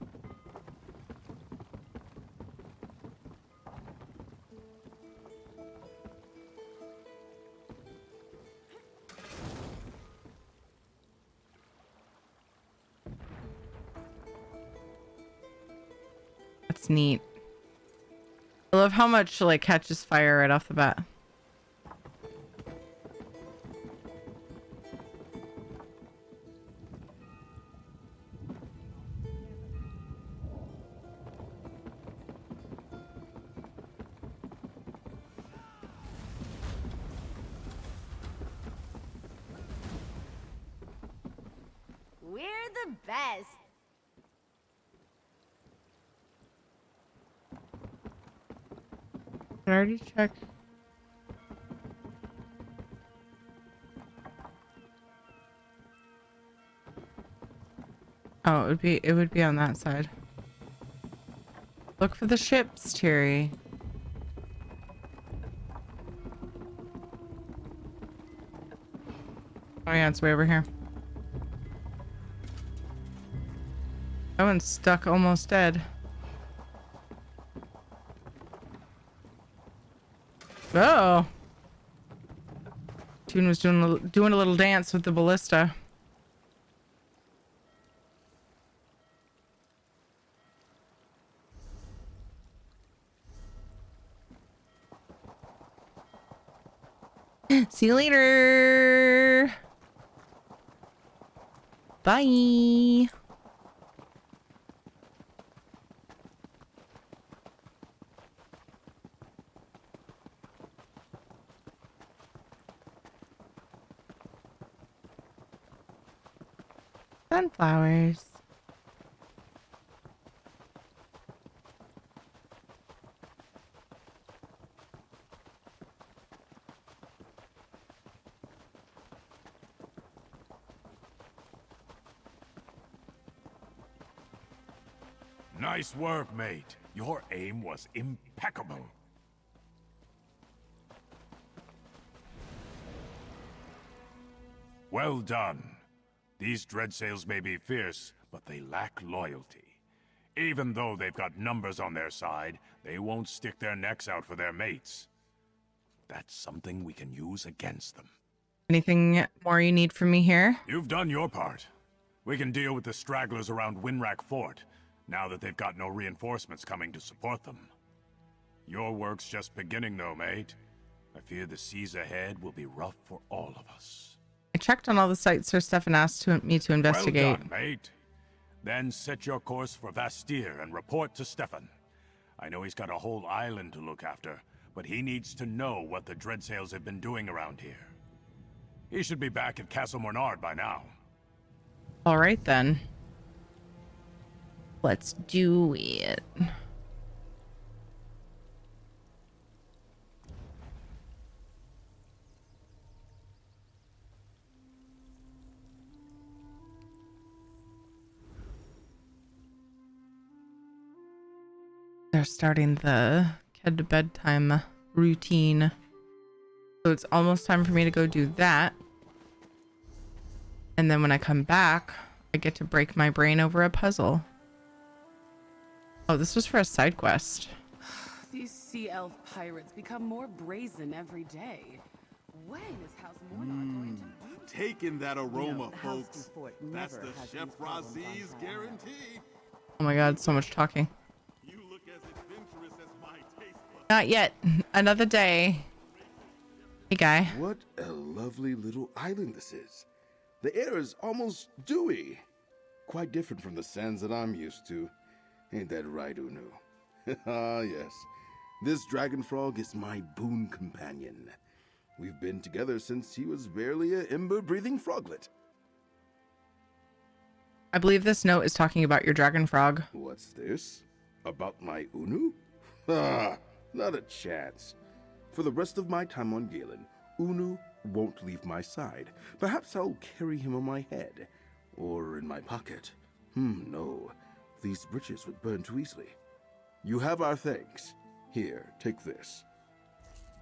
That's neat. I love how much like catches fire right off the bat. We're the best. I already checked. Oh, it would be on that side. Look for the ships, Terry. Oh yeah, it's way over here. That one's stuck, almost dead. Oh. Tune was doing a little dance with the ballista. See you later. Bye. Sunflowers. Nice work, mate. Your aim was impeccable. Well done. These dreadsails may be fierce, but they lack loyalty. Even though they've got numbers on their side, they won't stick their necks out for their mates. That's something we can use against them. Anything more you need from me here? You've done your part. We can deal with the stragglers around Winrack Fort, now that they've got no reinforcements coming to support them. Your work's just beginning though, mate. I fear the seas ahead will be rough for all of us. I checked on all the sites Sir Stefan asked me to investigate. Well done, mate. Then set your course for Vastir and report to Stefan. I know he's got a whole island to look after, but he needs to know what the Dreadsails have been doing around here. He should be back at Castle Mornard by now. All right, then. Let's do it. They're starting the kid to bedtime routine. So it's almost time for me to go do that. And then when I come back, I get to break my brain over a puzzle. Oh, this was for a side quest. These sea elf pirates become more brazen every day. When is House Mornar going to... Taking that aroma, The House folks. Fort That's never the has Chef these problems on Razi's tap. guarantee. Oh my god, so much talking. You look as adventurous as my taste buds. Not yet. Another day. Hey, guy. What a lovely little island this is. The air is almost dewy. Quite different from the sands that I'm used to. Ain't that right, Unu? Ah, yes. This dragon frog is my boon companion. We've been together since he was barely an ember-breathing froglet. I believe this note is talking about your dragon frog. What's this? About my Unu? Ah, not a chance. For the rest of my time on Galen, Unu won't leave my side. Perhaps I'll carry him on my head. Or in my pocket. No. These bridges would burn too easily. You have our thanks. Here, take this.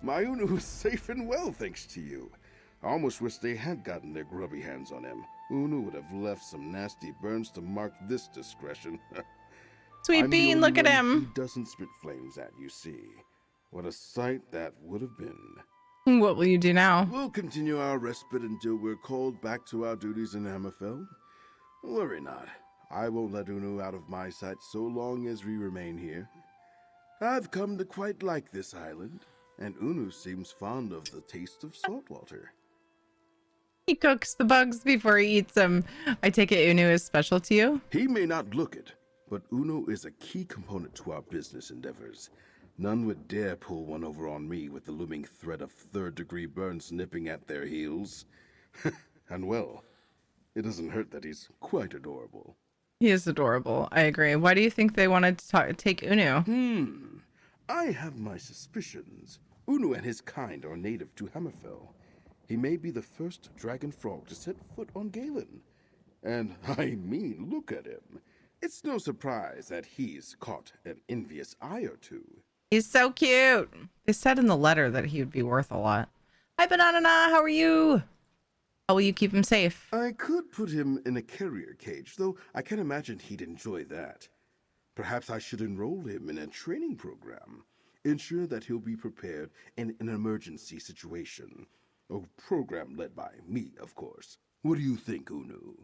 My Unu is safe and well, thanks to you. I almost wish they had gotten their grubby hands on him. Unu would have left some nasty burns to mark this discretion. Sweet I'm bean, the look at only one him. He doesn't spit flames at, you see. What a sight that would have been. What will you do now? We'll continue our respite until we're called back to our duties in Hammerfell. Worry not. I won't let Unu out of my sight so long as we remain here. I've come to quite like this island, and Unu seems fond of the taste of saltwater. He cooks the bugs before he eats them. I take it Unu is special to you? He may not look it, but Unu is a key component to our business endeavors. None would dare pull one over on me with the looming threat of third-degree burns nipping at their heels. And well, it doesn't hurt that he's quite adorable. He is adorable. I agree. Why do you think they wanted to take Unu? I have my suspicions. Unu and his kind are native to Hammerfell. He may be the first dragon frog to set foot on Galen. And I mean, look at him. It's no surprise that he's caught an envious eye or two. He's so cute. They said in the letter that he would be worth a lot. Hi, Banana. How are you? How will you keep him safe? I could put him in a carrier cage, though I can't imagine he'd enjoy that. Perhaps I should enroll him in a training program. Ensure that he'll be prepared in an emergency situation. A program led by me, of course. What do you think, Unu?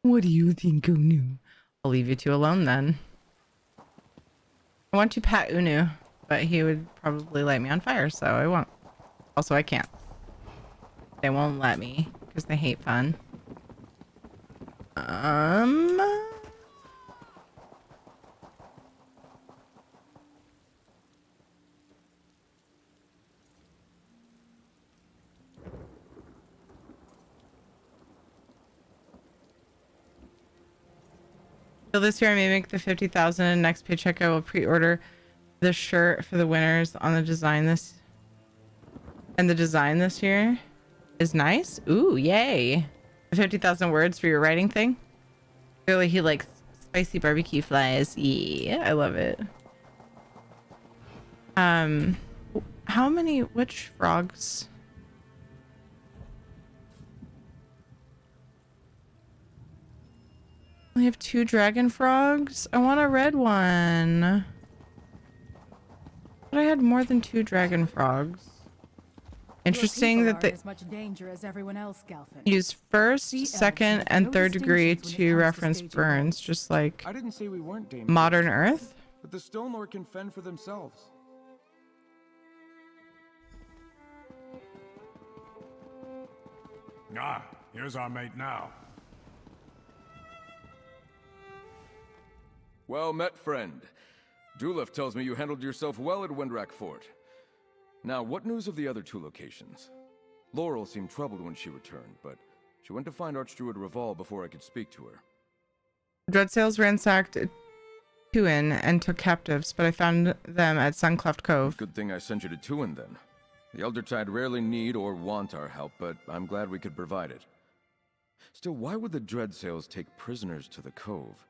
What do you think, Unu? I'll leave you two alone then. I want to pat Unu, but he would probably light me on fire, so I won't. Also, I can't. They won't let me because they hate fun. So this year I may make the 50,000. Next paycheck I will pre-order the shirt for the winners on the design this. And the design this year is nice. Ooh, yay! 50,000 words for your writing thing. Clearly he likes spicy barbecue flies. Yeah, I love it. How many? Which frogs? We have 2 dragon frogs. I want a red one. But I had more than 2 dragon frogs. Interesting that they as much danger as everyone else, Galfin. use first, Sea elves second, make and no third degree distinctions when it to comes to reference staging burns, events. just like I didn't say we weren't dangerous. modern Earth. But the Stone Lord can fend for themselves. Ah, here's our mate now. Well met, friend. Dulef tells me you handled yourself well at Windrak Fort. Now, what news of the other 2 locations? Laurel seemed troubled when she returned, but she went to find Archdruid Reval before I could speak to her. Dreadsails ransacked Tuin and took captives, but I found them at Suncleft Cove. Good thing I sent you to Tuin, then. The Eldertide rarely need or want our help, but I'm glad we could provide it. Still, why would the Dreadsails take prisoners to the Cove?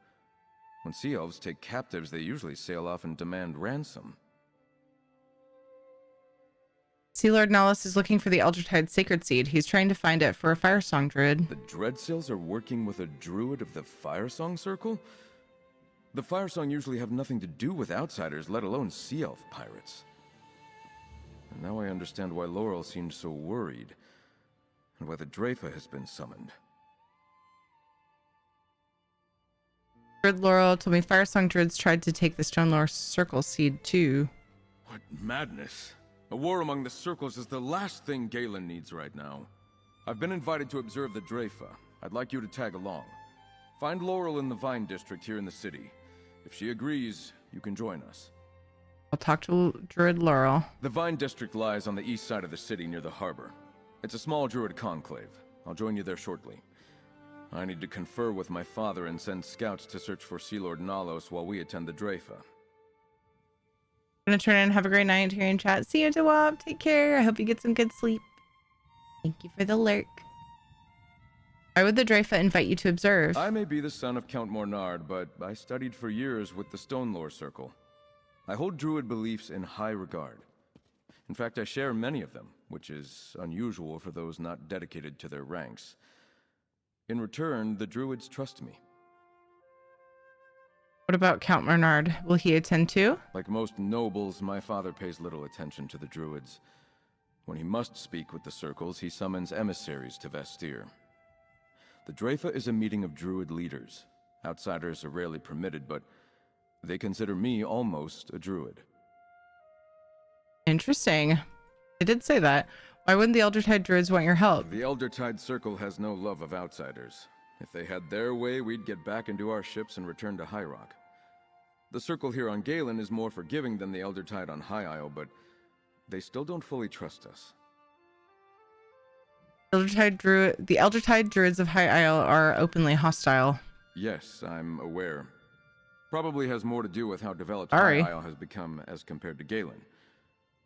When Sea Elves take captives, they usually sail off and demand ransom. Sea Lord Nallus is looking for the Eldertide Sacred Seed. He's trying to find it for a Firesong Druid. The Dreadsails are working with a druid of the Firesong Circle? The Firesong usually have nothing to do with outsiders, let alone Sea Elf pirates. And now I understand why Laurel seemed so worried, and why the Draifa has been summoned. Druid Laurel told me Firesong Druids tried to take the Stonelore Circle Seed too. What madness! A war among the circles is the last thing Galen needs right now. I've been invited to observe the Draifa. I'd like you to tag along. Find Laurel in the Vine District here in the city. If she agrees, you can join us. I'll talk to Druid Laurel. The Vine District lies on the east side of the city near the harbor. It's a small druid conclave. I'll join you there shortly. I need to confer with my father and send scouts to search for Sea Lord Nalos while we attend the Draifa. I'm gonna turn in. Have a great night here in chat. See you, Dewap. Take care. I hope you get some good sleep. Thank you for the lurk. Why would the Draifa invite you to observe? I may be the son of Count Mornard, but I studied for years with the Stonelore Circle. I hold druid beliefs in high regard. In fact, I share many of them, which is unusual for those not dedicated to their ranks. In return, the druids trust me. What about Count Bernard? Will he attend too? Like most nobles, my father pays little attention to the druids. When he must speak with the circles, he summons emissaries to Vestir. The Draifa is a meeting of druid leaders. Outsiders are rarely permitted, but they consider me almost a druid. Interesting. I did say that. Why wouldn't the Eldertide Druids want your help? The Eldertide Circle has no love of outsiders. If they had their way, we'd get back into our ships and return to High Rock. The Circle here on Galen is more forgiving than the Eldertide on High Isle, but they still don't fully trust us. The Eldertide Druids of High Isle are openly hostile. Yes, I'm aware. Probably has more to do with how developed Sorry. High Isle has become as compared to Galen.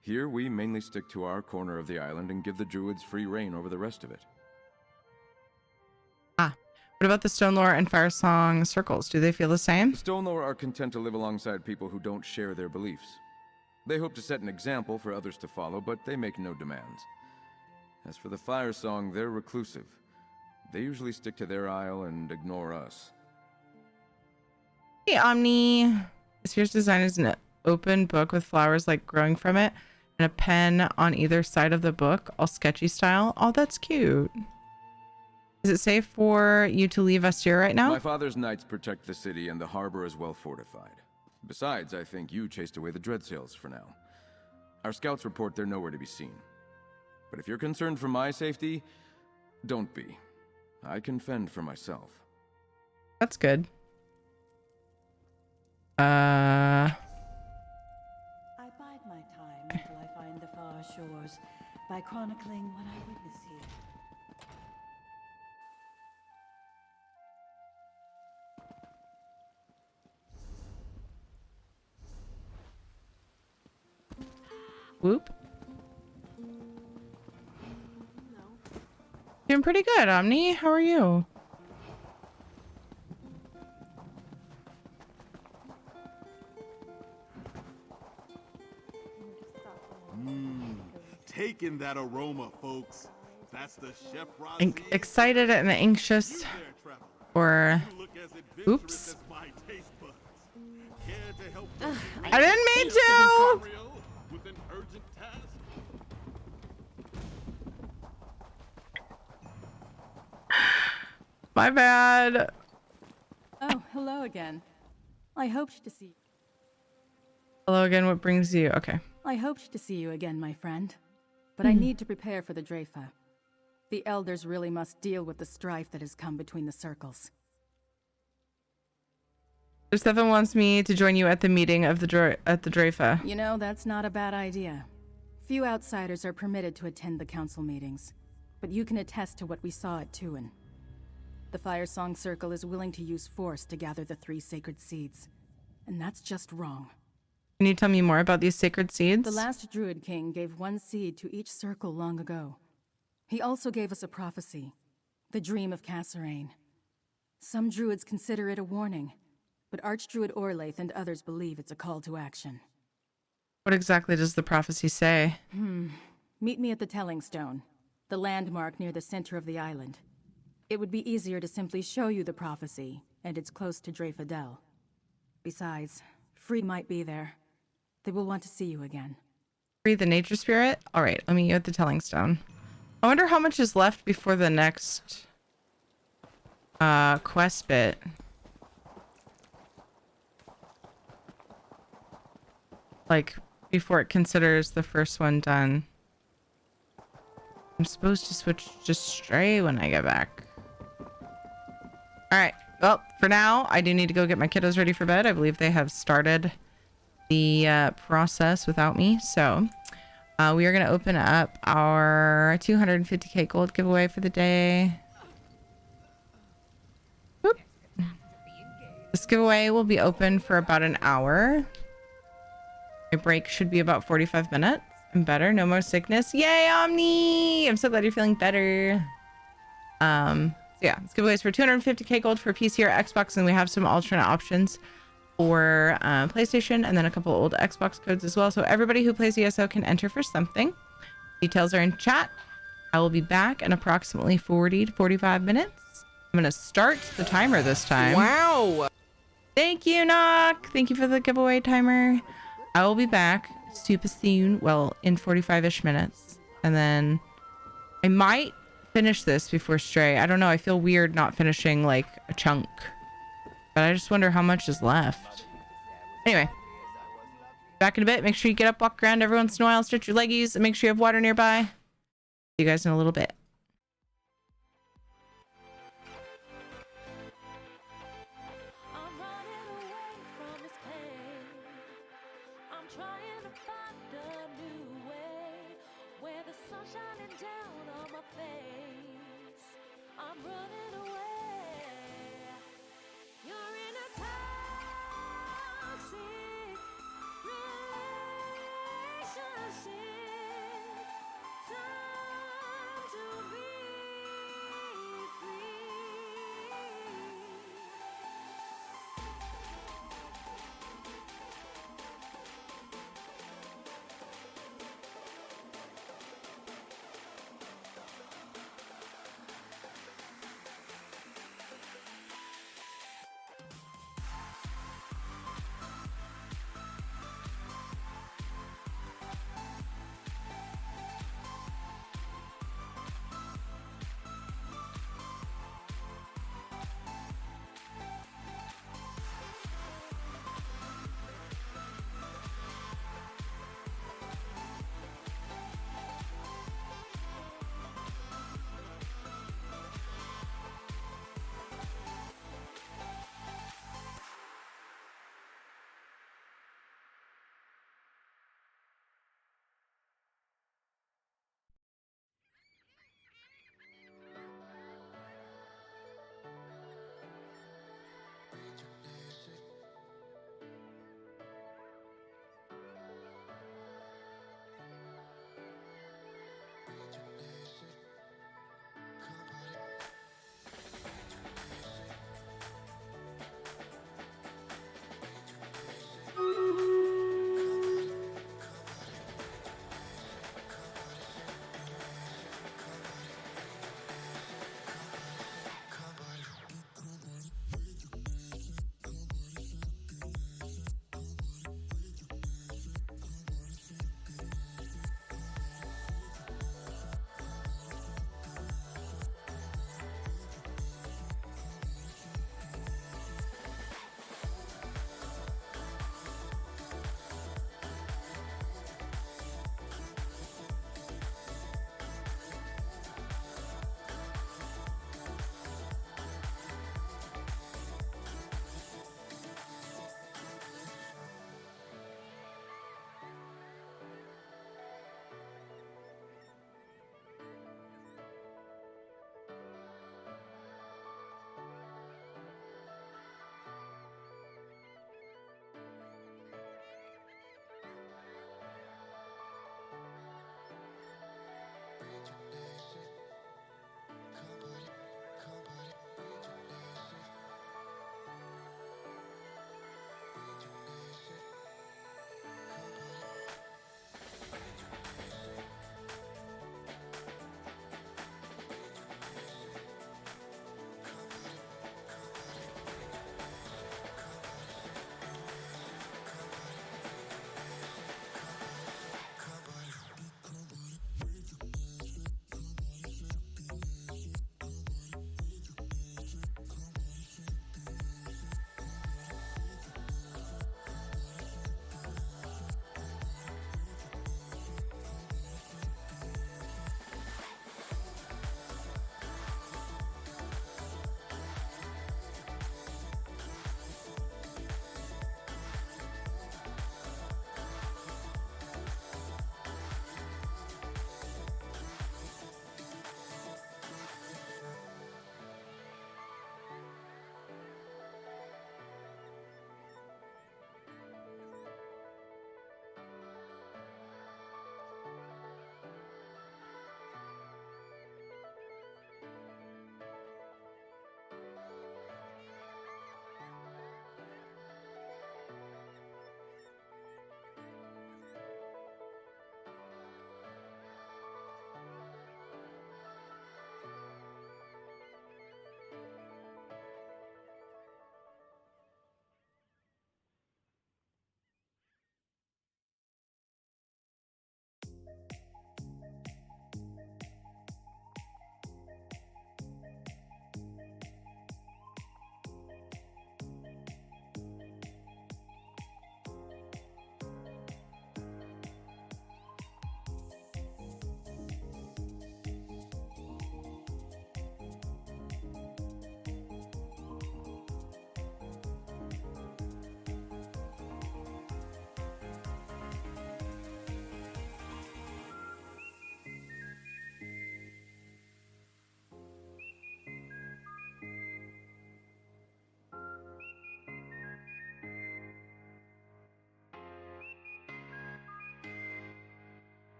Here, we mainly stick to our corner of the island and give the druids free reign over the rest of it. What about the Stonelore and Firesong circles? Do they feel the same? The Stonelore are content to live alongside people who don't share their beliefs. They hope to set an example for others to follow, but they make no demands. As for the Firesong, they're reclusive. They usually stick to their isle and ignore us. Hey, Omni. This year's design is an open book with flowers like growing from it and a pen on either side of the book, all sketchy style. Oh, that's cute. Is it safe for you to leave Vestir right now? My father's knights protect the city, and the harbor is well fortified. Besides, I think you chased away the Dreadsails for now. Our scouts report they're nowhere to be seen. But if you're concerned for my safety, don't be. I can fend for myself. That's good. I bide my time until I find the far shores by chronicling what I witness here. Whoop. Doing pretty good, Omni. How are you? Taking that aroma, folks. That's the chef Rosé. Excited and anxious or oops. I didn't mean to. My bad. Oh, hello again. I hoped to see. Hello again. What brings you? Okay. I hoped to see you again, my friend. But I need to prepare for the Dreyfa. The elders really must deal with the strife that has come between the circles. Stefan wants me to join you at the meeting of the Dreyfa. You know, that's not a bad idea. Few outsiders are permitted to attend the council meetings, but you can attest to what we saw at Tuin. The Firesong Circle is willing to use force to gather the 3 sacred seeds, and that's just wrong. Can you tell me more about these sacred seeds? The last Druid King gave 1 seed to each circle long ago. He also gave us a prophecy, the Dream of Kasserine. Some Druids consider it a warning, but Archdruid Orlaith and others believe it's a call to action. What exactly does the prophecy say? Meet me at the Telling Stone, the landmark near the center of the island. It would be easier to simply show you the prophecy, and it's close to Dreyfadel. Besides, Free might be there. They will want to see you again. Free the nature spirit? Alright, let me meet you at the Telling Stone. I wonder how much is left before the next quest bit. Like, before it considers the first one done. I'm supposed to switch to Stray when I get back. Alright, well, for now, I do need to go get my kiddos ready for bed. I believe they have started the process without me. So, we are going to open up our 250k gold giveaway for the day. Whoop. This giveaway will be open for about an hour. My break should be about 45 minutes. I'm better. No more sickness. Yay, Omni! I'm so glad you're feeling better. So yeah, this giveaway is for 250k gold for PC or Xbox, and we have some alternate options for PlayStation, and then a couple old Xbox codes as well. So everybody who plays ESO can enter for something. Details are in chat. I will be back in approximately 40 to 45 minutes. I'm gonna start the timer this time. Wow! Thank you, Knock. Thank you for the giveaway timer. I will be back super soon. Well, in 45-ish minutes, and then I might finish this before Stray. I don't know. I feel weird not finishing like a chunk. But I just wonder how much is left. Anyway, back in a bit. Make sure you get up, walk around every once in a while, stretch your leggies, and make sure you have water nearby. See you guys in a little bit.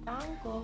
Dango.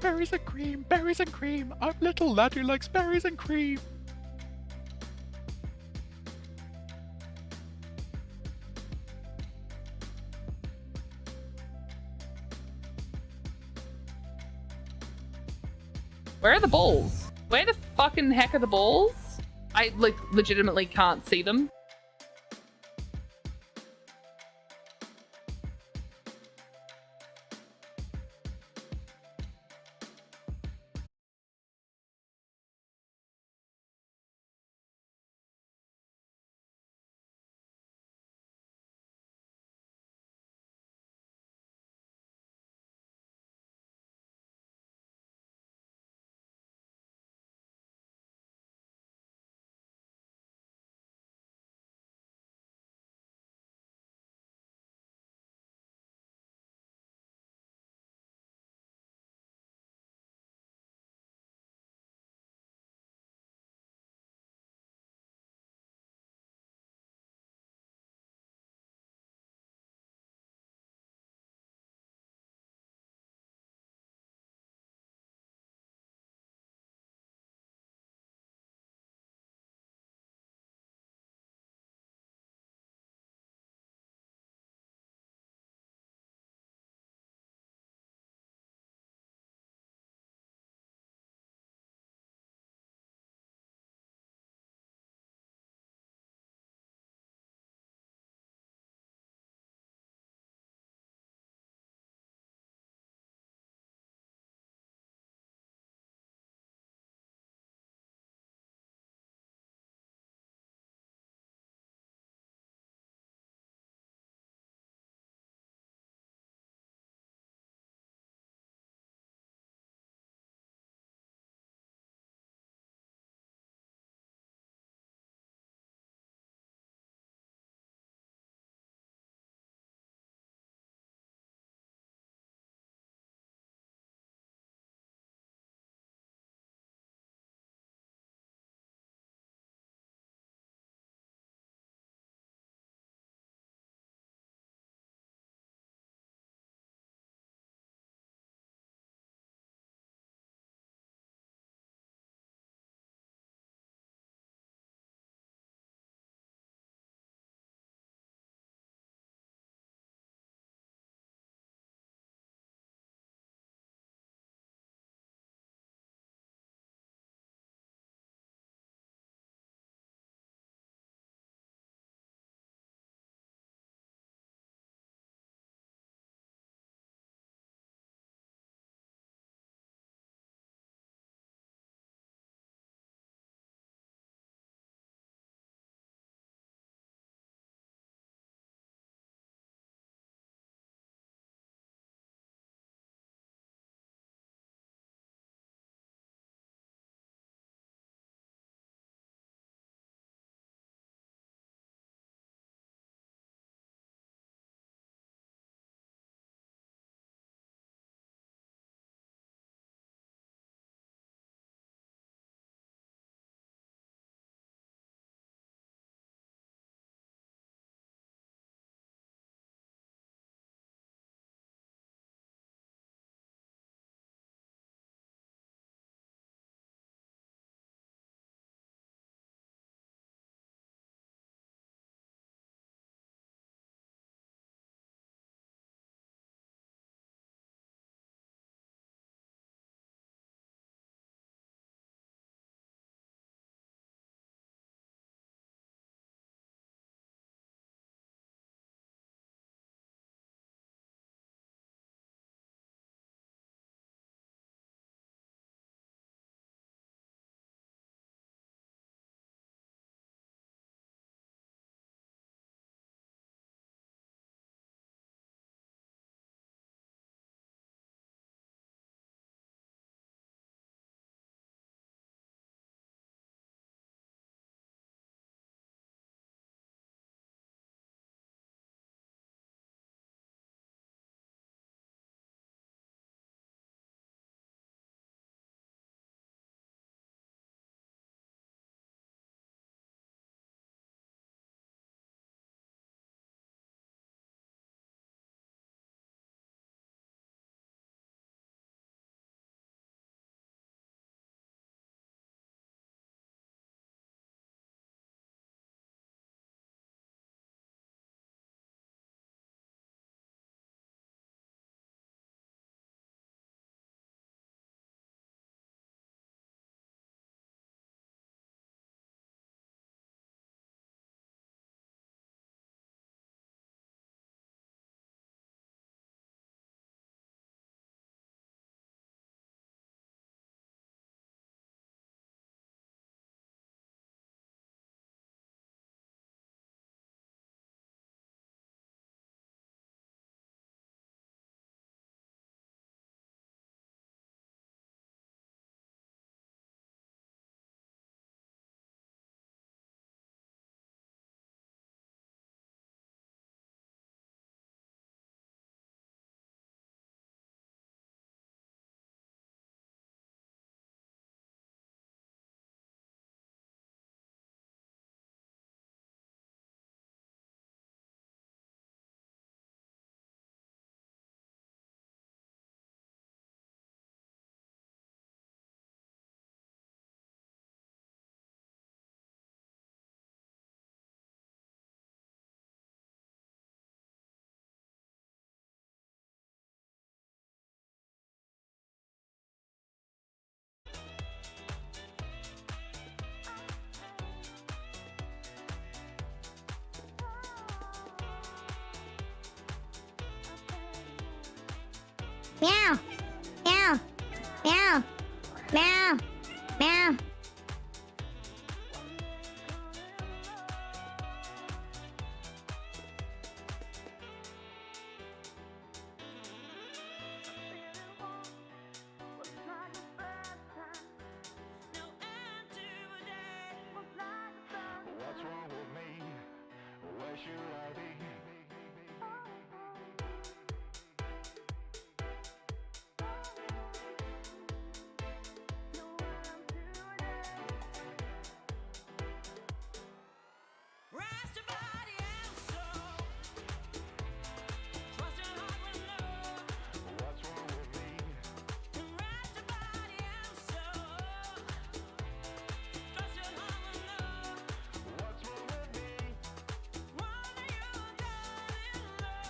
berries and cream, berries and cream. I'm little lad who likes berries and cream. Where are the balls? Where the fucking heck are the balls? I like legitimately can't see them. Meow. Meow. Meow. Meow. Meow.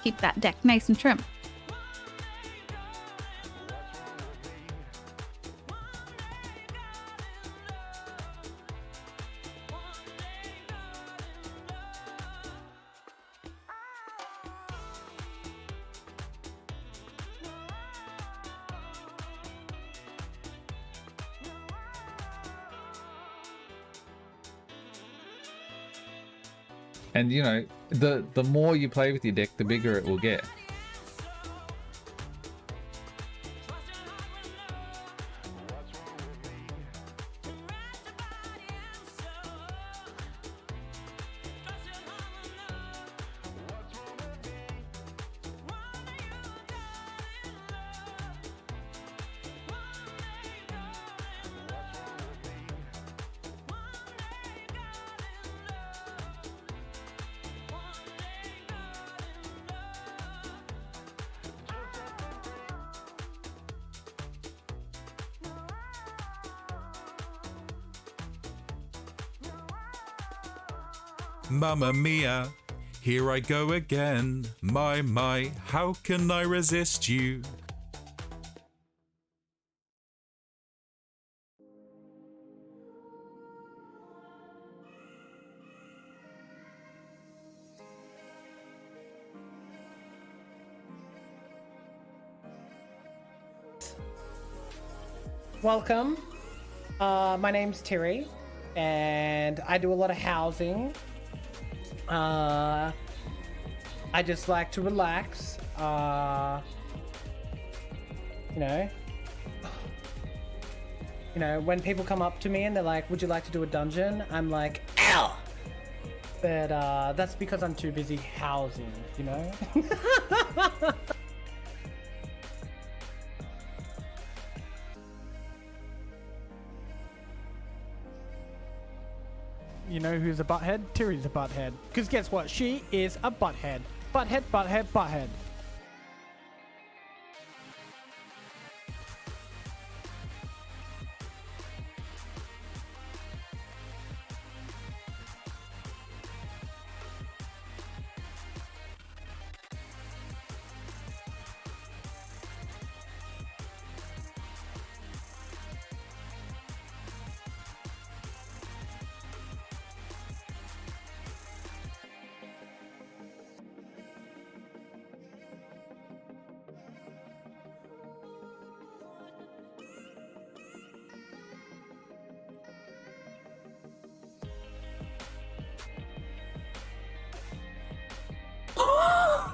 Keep that deck nice and trim. And you know, the more you play with your deck, the bigger it will get. Mamma mia, here I go again. My, how can I resist you? Welcome. My name's Terry, and I do a lot of housing. I just like to relax. You know, when people come up to me and they're like, "Would you like to do a dungeon?" I'm like, "Ow!" But that's because I'm too busy housing, you know? You know who's a butthead? Tiri's a butthead. Because guess what? She is a butthead. Butthead, butthead, butthead.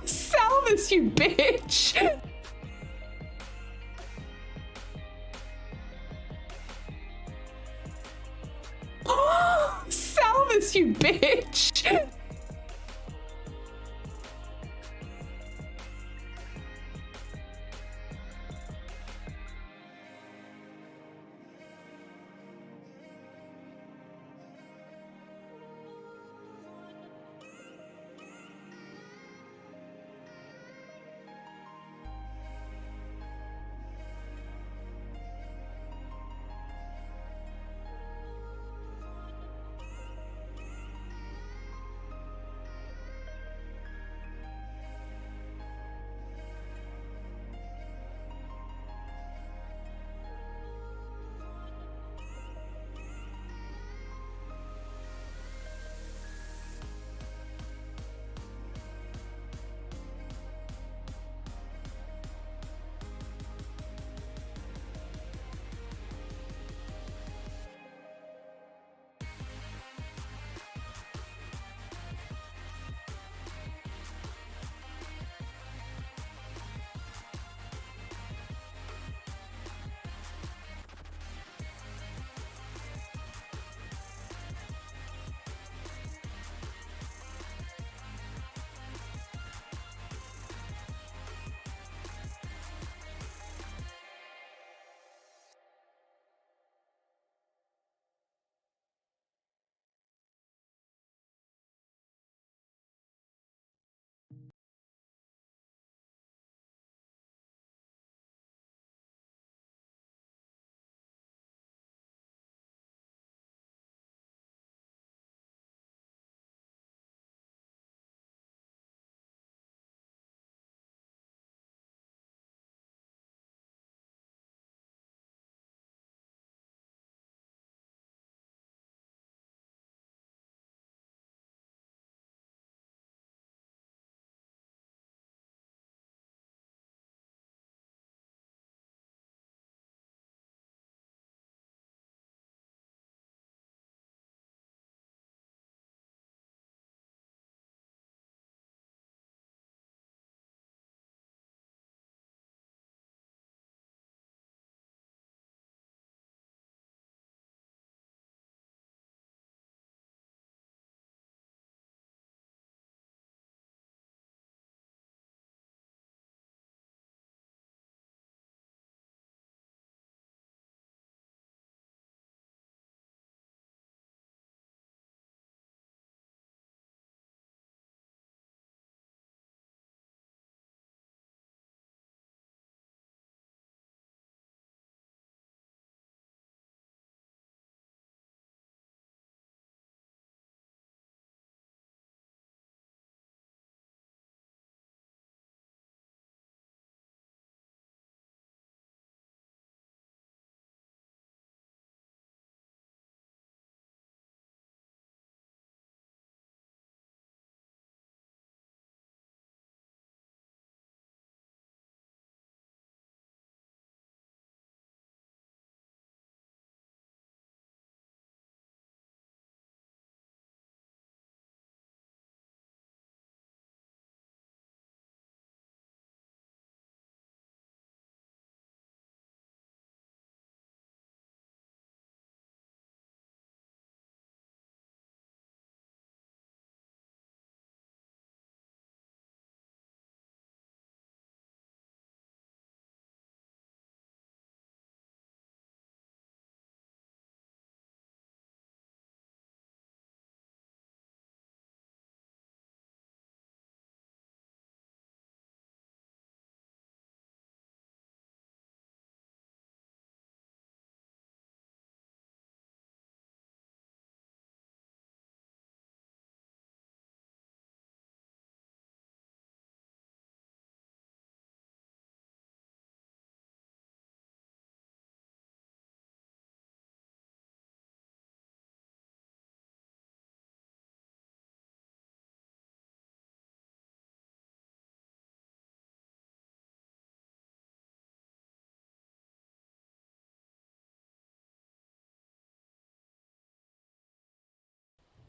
Salvis, you bitch! Salvis, you bitch!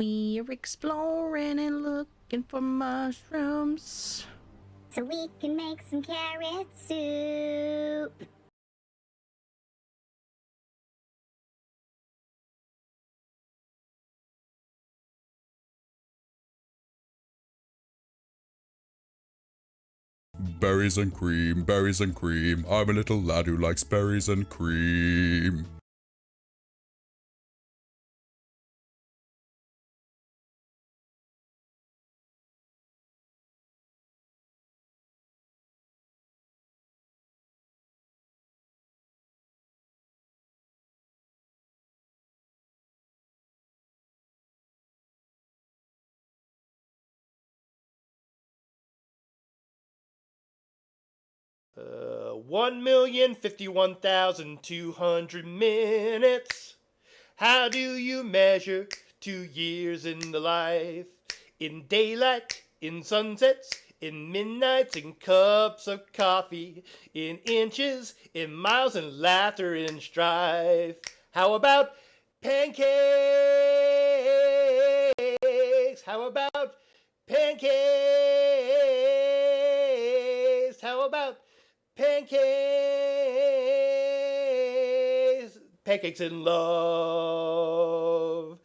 We're exploring and looking for mushrooms. So we can make some carrot soup. Berries and cream, berries and cream. I'm a little lad who likes berries and cream. Uh, 1,051,200 minutes. How do you measure 2 years in the life? In daylight, in sunsets, in midnights, in cups of coffee, in inches, in miles, and laughter, in strife. How about pancakes? How about pancakes? How about pancakes? Pancakes in love.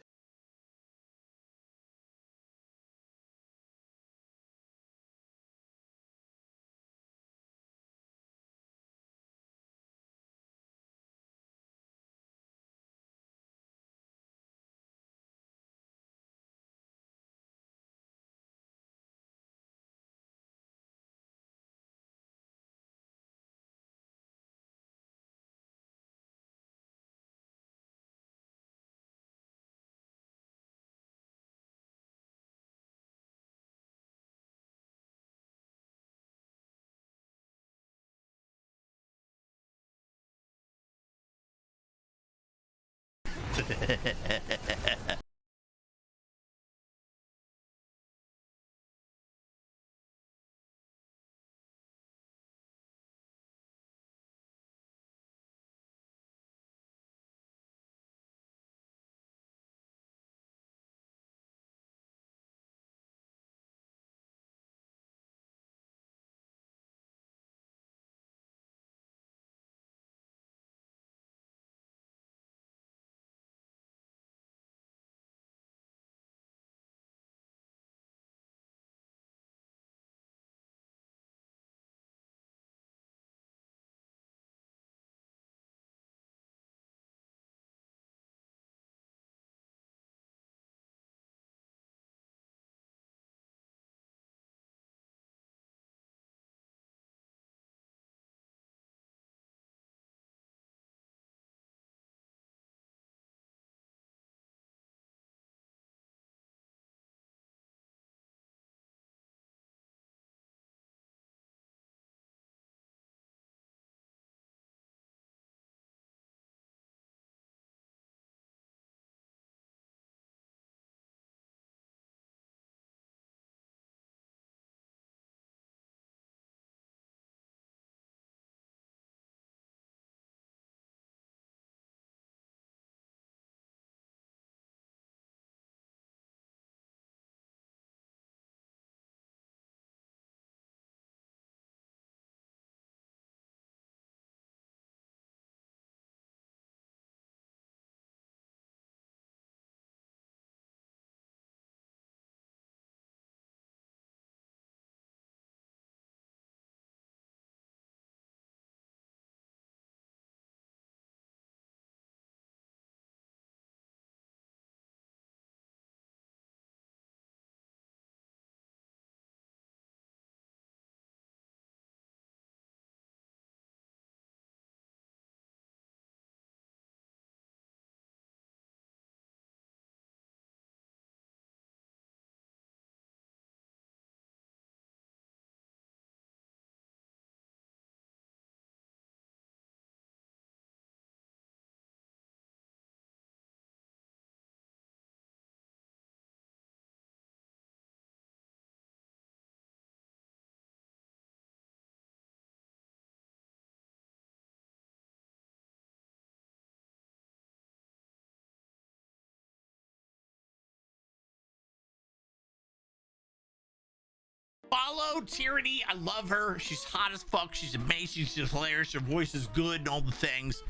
follow Tyranny. I love her. She's hot as fuck. She's amazing. She's hilarious. Her voice is good and all the things.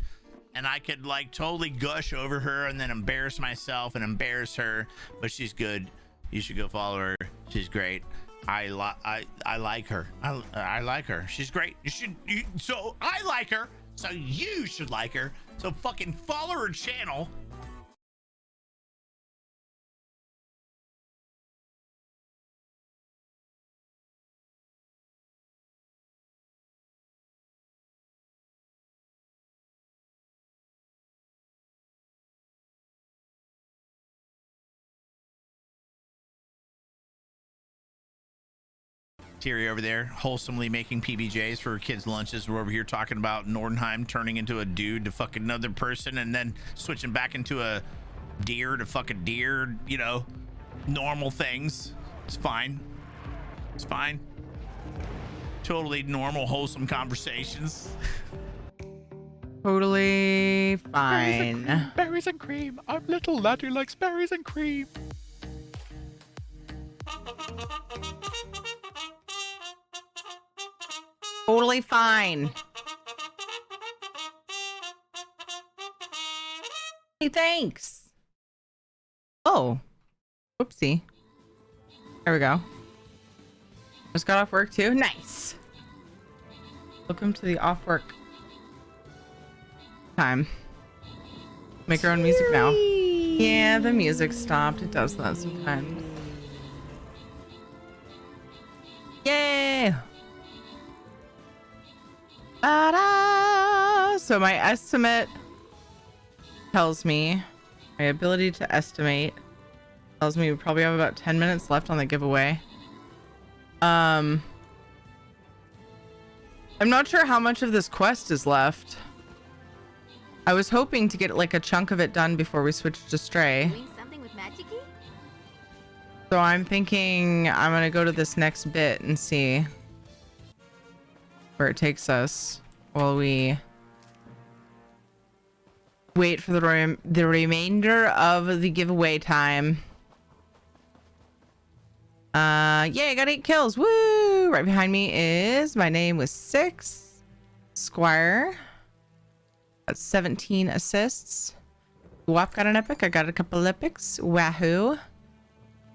And I could like totally gush over her and then embarrass myself and embarrass her. But she's good. You should go follow her. She's great. I like her. I like her. She's great. So I like her. So you should like her. So fucking follow her channel. Terry over there wholesomely making PBJs for her kids' lunches. We're over here talking about Nordenheim turning into a dude to fuck another person and then switching back into a deer to fuck a deer, you know, normal things. It's fine. It's fine. Totally normal, wholesome conversations. Totally fine. Berries and cream. I'm little lad who likes berries and cream. Totally fine. Hey, thanks. Oh, whoopsie. There we go. Just got off work too. Nice. Welcome to the off work time. Make our own music now. Yeah, the music stopped. It does that sometimes. Yay! So my estimate tells me, my ability to estimate tells me we probably have about 10 minutes left on the giveaway. I'm not sure how much of this quest is left. I was hoping to get like a chunk of it done before we switch to Stray. Doing something with Magic-y? So I'm thinking I'm gonna go to this next bit and see where it takes us while we wait for the remainder of the giveaway time. Yeah, I got 8 kills. Woo! Right behind me is my name was 6 Squire. That's 17 assists. WAP got an epic. I got a couple epics. Wahoo!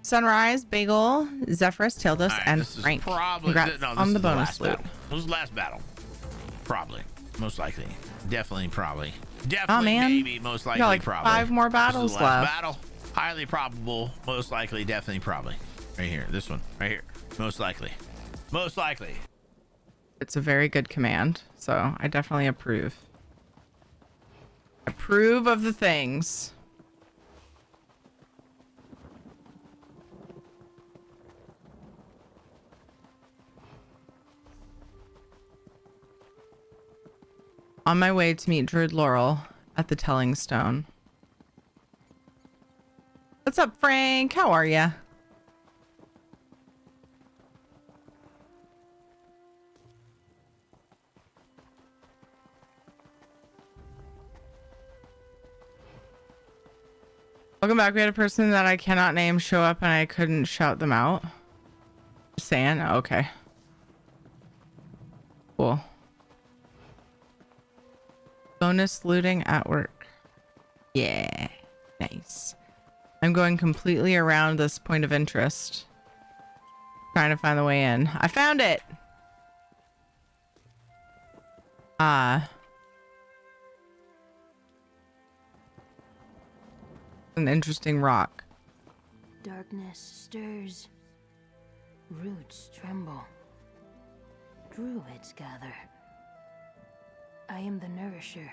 Sunrise, Bagel, Zephyrus, Tildos, Right, and Frank. Probably, Congrats no, on the is bonus loot. battle. This is the last battle. Probably. Most likely. Definitely, probably. Oh Definitely, man, maybe, most likely, got like probably. 5 more battles This is the last left. battle. Highly probable. Most likely, definitely, probably. Right here. This one. Right here. Most likely. Most likely. It's a very good command, so I definitely approve. Approve of the things. On my way to meet Druid Laurel at the Telling Stone. What's up, Frank? How are ya? Welcome back. We had a person that I cannot name show up and I couldn't shout them out. Just saying. Oh, okay. Cool. Bonus looting at work. Yeah. Nice. I'm going completely around this point of interest. Trying to find the way in. I found it! An interesting rock. Darkness stirs. Roots tremble. Druids gather. I am the nourisher.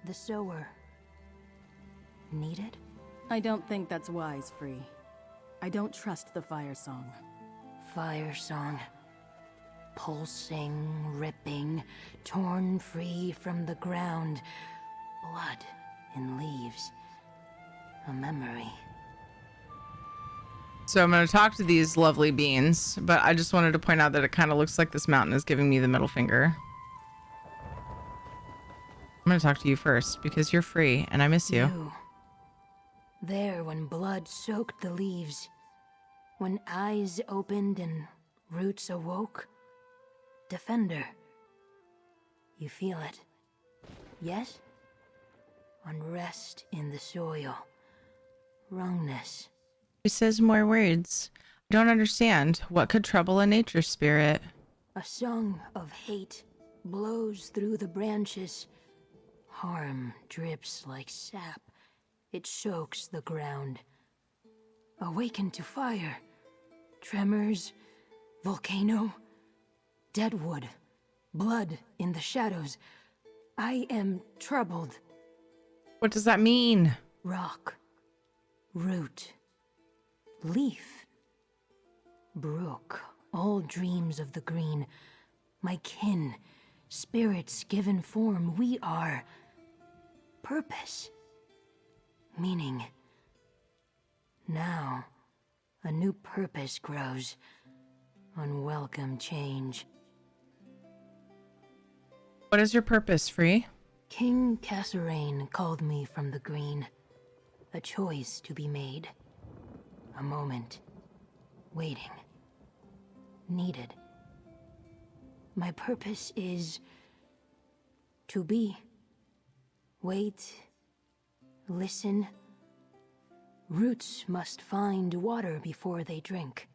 The sower. Needed? I don't think that's wise, Free. I don't trust the Firesong. Firesong. Pulsing, ripping, torn free from the ground. Blood in leaves. A memory. So I'm going to talk to these lovely beings, but I just wanted to point out that it kind of looks like this mountain is giving me the middle finger. I'm going to talk to you first because you're free and I miss you. There when blood soaked the leaves. When eyes opened and Roots awoke. Defender. You feel it? Yes? Unrest in the soil. Wrongness. He says more words. I don't understand. What could trouble a nature spirit? A song of hate blows through the branches. Harm drips like sap. It soaks the ground. Awaken to fire. Tremors. Volcano. Deadwood. Blood in the shadows. I am troubled. What does that mean? Rock. Root. Leaf. Brook. All dreams of the green. My kin. Spirits given form. We are. Purpose. Meaning. Now, a new purpose grows. Unwelcome change. What is your purpose, Free? King Kasserine called me from the green. A choice to be made. A moment. Waiting. Needed. My purpose is to be. Wait. Listen. Roots must find water before they drink.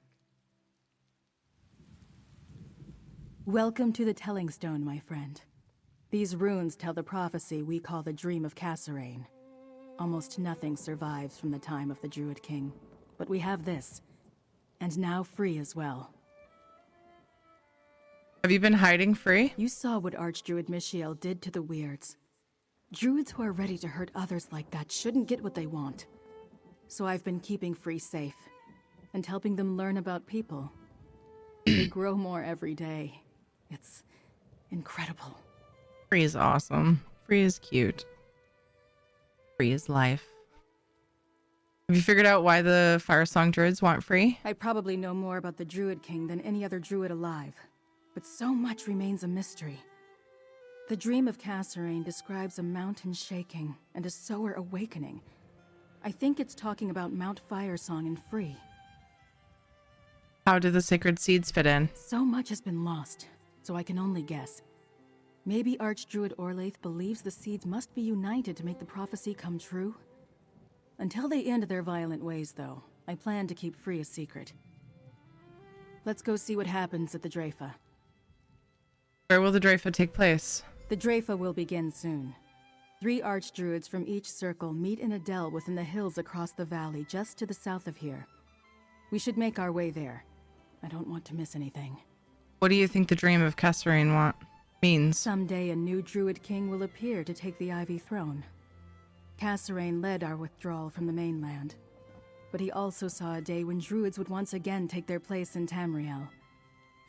Welcome to the Telling Stone, my friend. These runes tell the prophecy we call the Dream of Kasserine. Almost nothing survives from the time of the Druid King, but we have this, and now Free as well. Have you been hiding, Free? You saw what Archdruid Michiel did to the Weirds. Druids who are ready to hurt others like that shouldn't get what they want. So I've been keeping Free safe, and helping them learn about people. They grow more every day. It's incredible. Free is awesome. Free is cute. Free is life. Have you figured out why the Firesong druids want Free? I probably know more about the Druid King than any other druid alive, but so much remains a mystery. The Dream of Kasserine describes a mountain shaking and a sower awakening. I think it's talking about Mount Firesong and Free. How do the sacred seeds fit in? So much has been lost, so I can only guess. Maybe Archdruid Orlaith believes the seeds must be united to make the prophecy come true? Until they end their violent ways, though, I plan to keep Free a secret. Let's go see what happens at the Dreyfa. Where will the Dreyfa take place? The Dreyfa will begin soon. 3 Archdruids from each circle meet in a dell within the hills across the valley just to the south of here. We should make our way there. I don't want to miss anything. What do you think the Dream of Kasserine means? Someday a new Druid King will appear to take the Ivy Throne. Kasserine led our withdrawal from the mainland, but he also saw a day when Druids would once again take their place in Tamriel,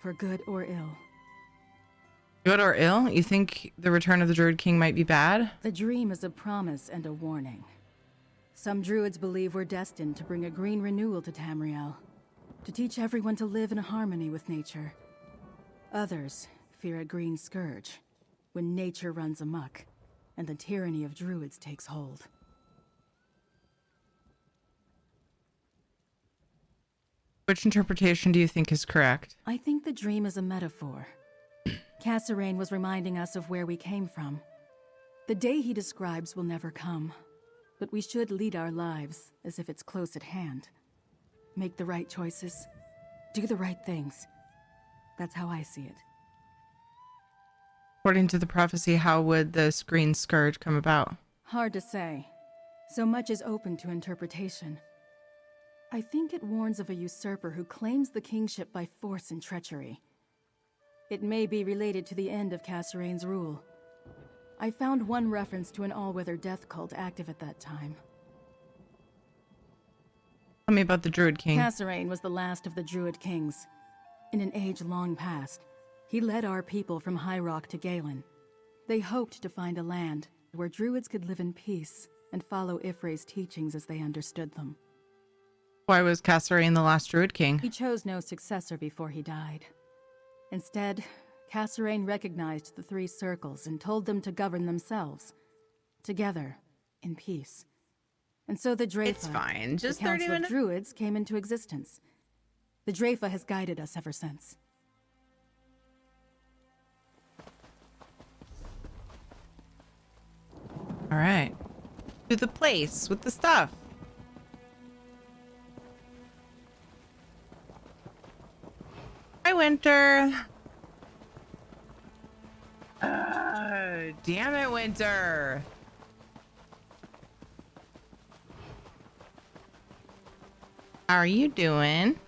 for good or ill. Good or ill? You think the return of the Druid King might be bad? The dream is a promise and a warning. Some Druids believe we're destined to bring a green renewal to Tamriel, to teach everyone to live in harmony with nature. Others fear a green scourge, when nature runs amok, and the tyranny of Druids takes hold. Which interpretation do you think is correct? I think the dream is a metaphor. Kasserine was reminding us of where we came from. The day he describes will never come, but we should lead our lives as if it's close at hand. Make the right choices, do the right things. That's how I see it. According to the prophecy, how would this green scourge come about? Hard to say. So much is open to interpretation. I think it warns of a usurper who claims the kingship by force and treachery. It may be related to the end of Kasserine's rule. I found one reference to an all-weather death cult active at that time. Tell me about the Druid King. Kasserine was the last of the Druid Kings. In an age long past, he led our people from High Rock to Galen. They hoped to find a land where Druids could live in peace and follow Ifre's teachings as they understood them. Why was Kasserine the last Druid King? He chose no successor before he died. Instead, Kasserine recognized the 3 circles and told them to govern themselves, together, in peace. And so the Dreyfa, It's fine, just the 30 Council minutes. of Druids, came into existence. The Draifa has guided us ever since. All right. To the place with the stuff. Hi, Winter. Damn it, Winter. How are you doing?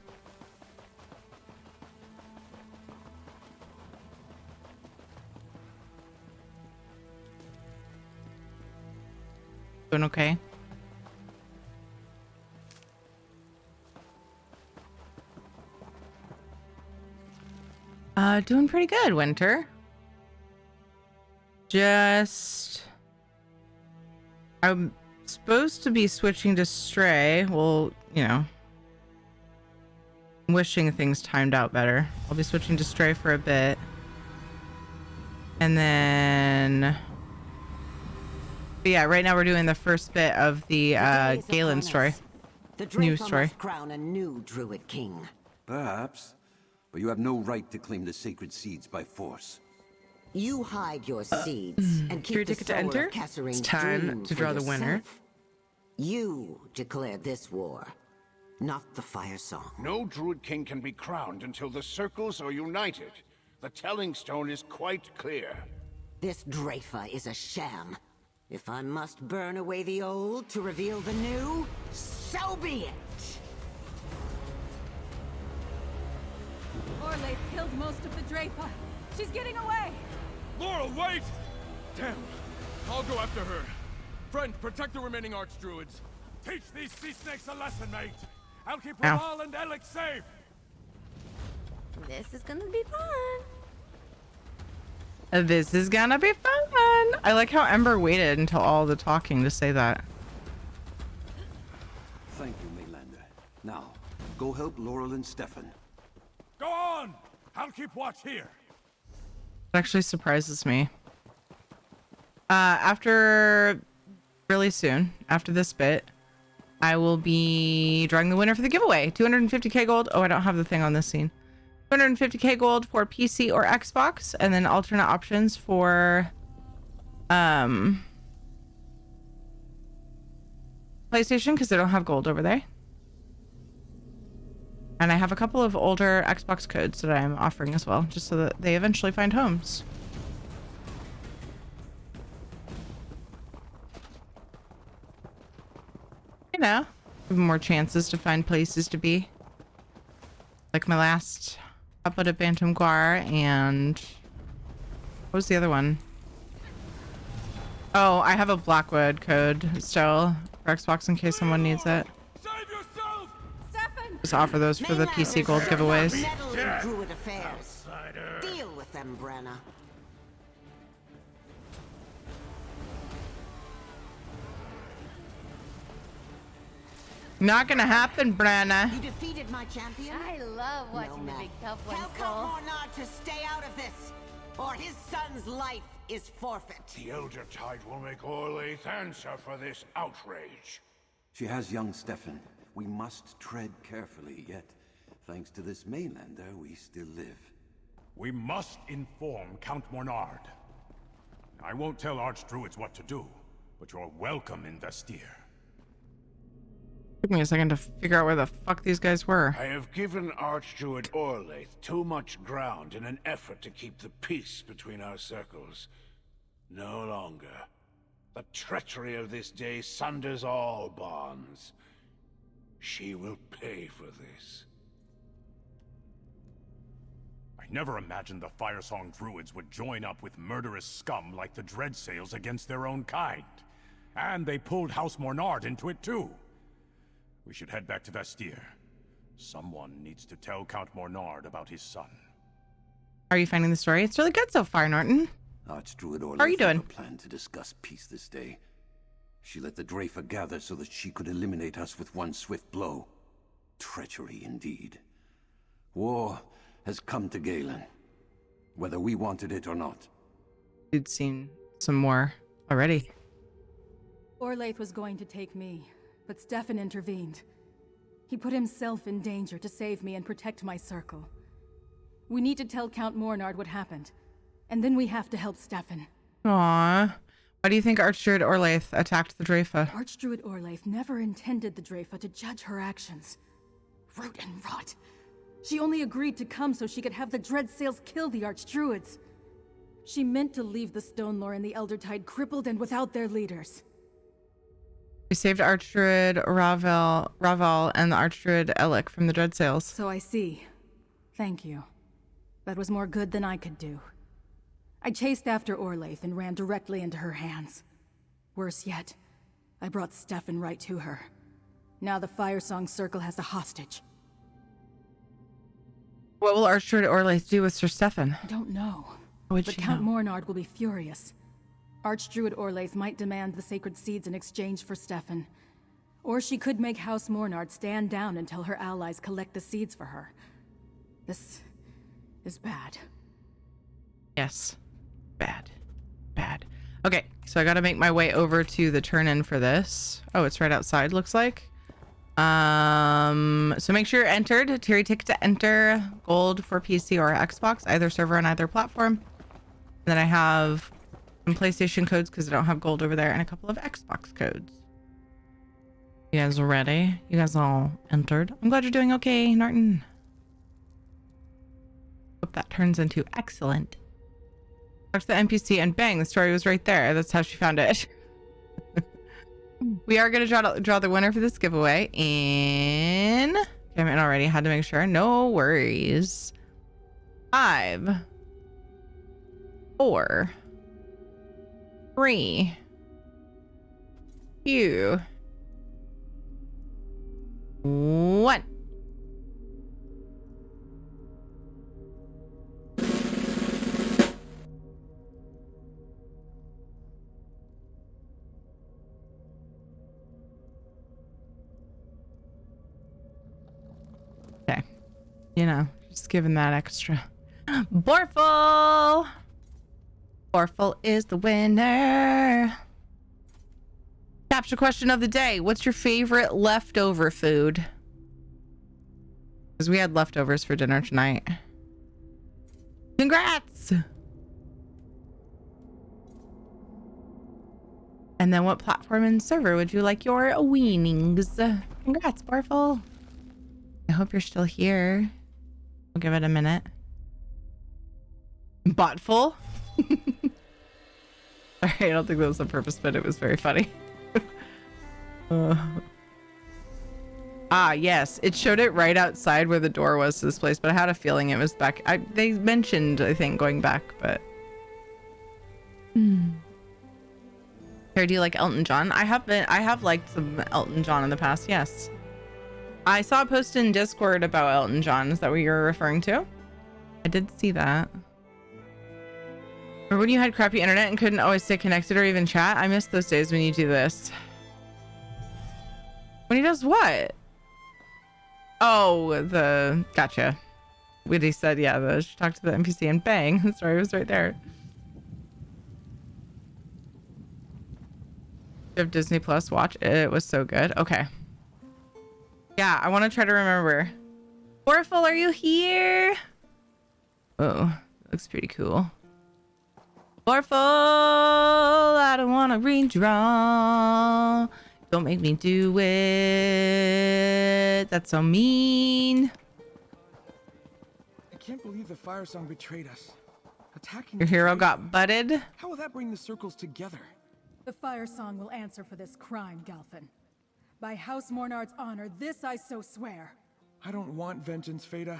Doing okay? Doing pretty good, Winter. I'm supposed to be switching to Stray. Well, you know, wishing things timed out better. I'll be switching to Stray for a bit. And then... But yeah, right now we're doing the first bit of the Galen story. The New Draifa story. must crown a new Druid king. Perhaps, but you have no right to claim the sacred seeds by force. You hide your seeds and keep Your the ticket to soul enter? of Kassering's It's time dream to for draw the winner. yourself. You declared this war, not the Firesong. No Druid King can be crowned until the circles are united. The telling stone is quite clear. This Draifa is a sham. If I must burn away the old to reveal the new, so be it! Orlaith killed most of the Draifa. She's getting away! Laurel, wait! Damn. I'll go after her. Friend, protect the remaining Archdruids. Teach these sea snakes a lesson, mate. I'll keep Ow. Raval and Alec safe. This is gonna be fun. This is gonna be fun. I like how Ember waited until all the talking to say that. Thank you, Mainlander. Now, go help Laurel and Stefan. Go on! I'll keep watch here. It actually surprises me. After really soon, after this bit, I will be drawing the winner for the giveaway. 250k gold. Oh, I don't have the thing on this scene. 250k gold for PC or Xbox, and then alternate options for PlayStation because they don't have gold over there. And I have a couple of older Xbox codes that I'm offering as well, just so that they eventually find homes. You know, give them more chances to find places to be. Like my last up at Bantam Guar, and what was the other one? Oh, I have a Blackwood code still for Xbox in case someone needs it. Just offer those for the PC gold giveaways. Meddle in Druid affairs. Deal with them, Brenna. Not gonna happen, Brenna. You defeated my champion. I love watching the big tough ones Tell go. Count Mornard to stay out of this, or his son's life is forfeit. The Elder Tide will make Orlaith answer for this outrage. She has young Stefan. We must tread carefully, yet, thanks to this Mainlander, we still live. We must inform Count Mornard. I won't tell Archdruids what to do, but you're welcome in Vestir. Took me a second to figure out where the fuck these guys were. I have given Archdruid Orlaith too much ground in an effort to keep the peace between our circles. No longer. The treachery of this day sunders all bonds. She will pay for this. I never imagined the Firesong Druids would join up with murderous scum like the Dreadsails against their own kind. And they pulled House Mornard into it too. We should head back to Vestir. Someone needs to tell Count Mornard about his son. Are you finding the story? It's really good so far, Norton. Archdruid Orlaith How are you doing? had a plan to discuss peace this day. She let the Draifa gather so that she could eliminate us with one swift blow. Treachery indeed. War has come to Galen, whether we wanted it or not. You'd seen some more already. Orlaith was going to take me, but Stefan intervened. He put himself in danger to save me and protect my circle. We need to tell Count Mornard what happened. And then we have to help Stefan. Aww. Why do you think Archdruid Orlaith attacked the Dreyfa? Archdruid Orlaith never intended the Dreyfa to judge her actions. Root and rot. She only agreed to come so she could have the Dreadsails kill the Archdruids. She meant to leave the Stone Lore and the Eldertide crippled and without their leaders. We saved Archdruid Raval and the Archdruid Elik from the Dreadsails. So I see. Thank you. That was more good than I could do. I chased after Orlaith and ran directly into her hands. Worse yet, I brought Stefan right to her. Now the Firesong Circle has a hostage. What will Archdruid Orlaith do with Sir Stefan? I don't know. But Count Mornard will be furious. Archdruid Orlaith might demand the sacred seeds in exchange for Stefan. Or she could make House Mornard stand down until her allies collect the seeds for her. This is bad. Yes. Bad. Bad. Okay, so I gotta make my way over to the turn-in for this. Oh, it's right outside, looks like. So make sure you're entered. Terry ticket to enter. Gold for PC or Xbox, either server on either platform. And then I have some PlayStation codes because I don't have gold over there, and a couple of Xbox codes. You guys ready? You guys all entered? I'm glad you're doing okay, Norton. Hope that turns into excellent. Talk to the NPC and bang, the story was right there. That's how she found it. We are going to draw the winner for this giveaway in... Okay, I'm in already. Had to make sure. No worries. 5, 4, 3, 2, 1. Okay. You know, just giving that extra. Borful! Borful is the winner. Capture question of the day. What's your favorite leftover food? Because we had leftovers for dinner tonight. Congrats! And then what platform and server would you like your weanings? Congrats, Borful. I hope you're still here. I'll give it a minute. Botful? Sorry, I don't think that was on purpose, but it was very funny. Yes, it showed it right outside where the door was to this place, but I had a feeling it was back. They mentioned, I think, going back, but... Here, do you like Elton John? I have liked some Elton John in the past, yes. I saw a post in Discord about Elton John. Is that what you're referring to? I did see that. Or when you had crappy internet and couldn't always stay connected or even chat? I miss those days when you do this. When he does what? Oh, gotcha. Witty said, yeah, she talked to the NPC and bang, the story was right there. You have Disney Plus, watch it. It was so good. Okay. Yeah, I want to try to remember. Borful, are you here? Oh, looks pretty cool. Borful, I don't want to redraw. Don't make me do it. That's so mean. I can't believe the Firesong betrayed us. Attacking your hero got butted. How will that bring the circles together? The Firesong will answer for this crime, Galfin. By House Mornard's honor, this I so swear. I don't want vengeance, Feda.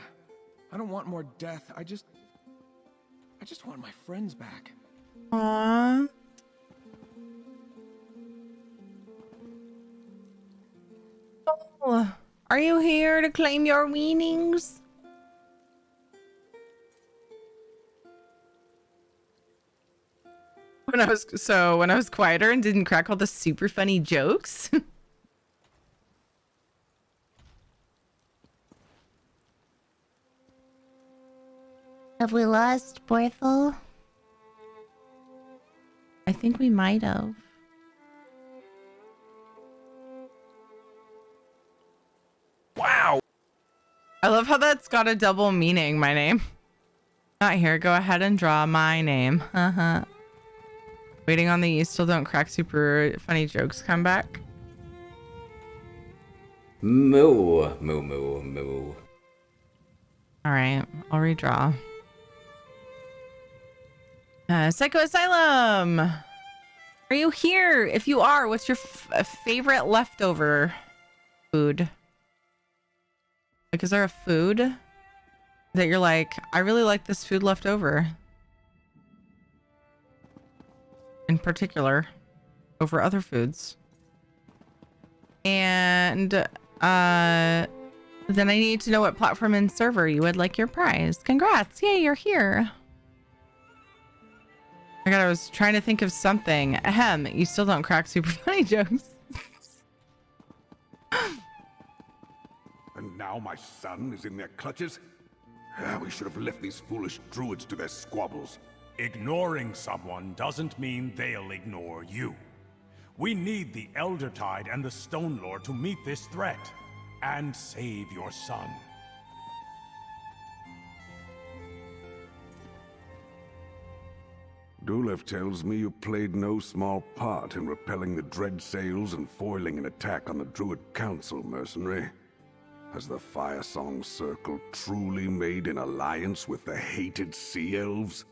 I don't want more death. I just want my friends back. Aww. Oh, are you here to claim your weanings? When I was quieter and didn't crack all the super funny jokes. Have we lost Borful? I think we might have. how that's got a double meaning, my name. Not here. Go ahead and draw my name. Waiting on the you still don't crack super funny jokes come back. Moo, moo, moo, moo. All right, I'll redraw. Psycho Asylum. Are you here? If you are, what's your favorite leftover food? Like, is there a food that you're like, I really like this food left over? In particular, over other foods. And then I need to know what platform and server you would like your prize. Congrats. Yay, you're here. My God, I was trying to think of something. Ahem, you still don't crack super funny jokes. And now my son is in their clutches? We should have left these foolish druids to their squabbles. Ignoring someone doesn't mean they'll ignore you. We need the Eldertide and the Stone Lord to meet this threat and save your son. Dulev tells me you played no small part in repelling the dread sails and foiling an attack on the Druid Council, mercenary. Has the Firesong Circle truly made an alliance with the hated Sea Elves?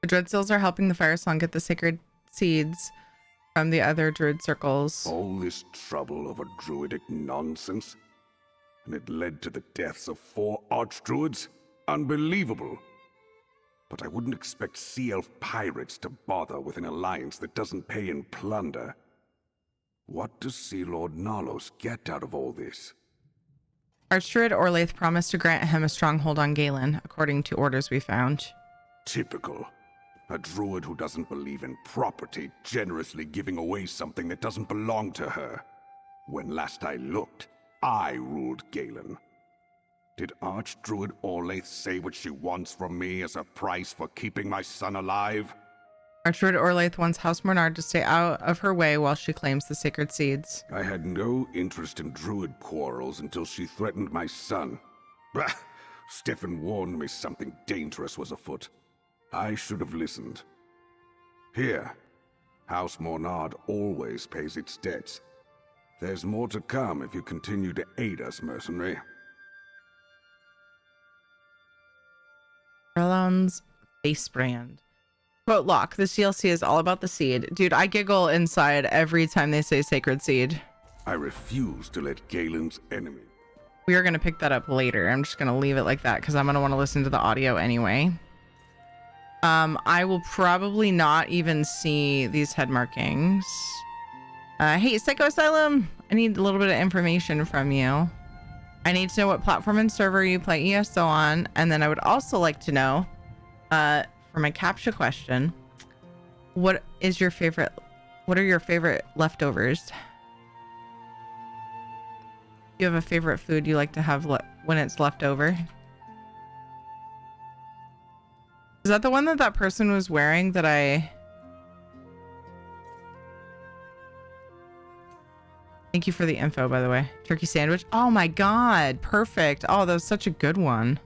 The Dreadseals are helping the Firesong get the sacred seeds from the other Druid circles. All this trouble over druidic nonsense? And it led to the deaths of 4 archdruids? Unbelievable! But I wouldn't expect Sea Elf pirates to bother with an alliance that doesn't pay in plunder. What does Sea Lord Nalos get out of all this? Archdruid Orlaith promised to grant him a stronghold on Galen, according to orders we found. Typical. A druid who doesn't believe in property generously giving away something that doesn't belong to her. When last I looked, I ruled Galen. Did Archdruid Orlaith say what she wants from me as a price for keeping my son alive? Archdruid Orlaith wants House Mornard to stay out of her way while she claims the sacred seeds. I had no interest in druid quarrels until she threatened my son. Bah! Stefan warned me something dangerous was afoot. I should have listened. Here, House Mornard always pays its debts. There's more to come if you continue to aid us, mercenary. Erlon's face brand. Quote lock, this DLC is all about the seed. Dude, I giggle inside every time they say sacred seed. I refuse to let Galen's enemy. We are going to pick that up later. I'm just going to leave it like that because I'm going to want to listen to the audio anyway. I will probably not even see these head markings. Hey, Psycho Asylum, I need a little bit of information from you. I need to know what platform and server you play ESO on, and then I would also like to know, for my CAPTCHA question, what are your favorite leftovers? Do you have a favorite food you like to have when it's left over? Is that the one that person was wearing that I... Thank you for the info, by the way. Turkey sandwich. Oh my God. Perfect. Oh, that was such a good one.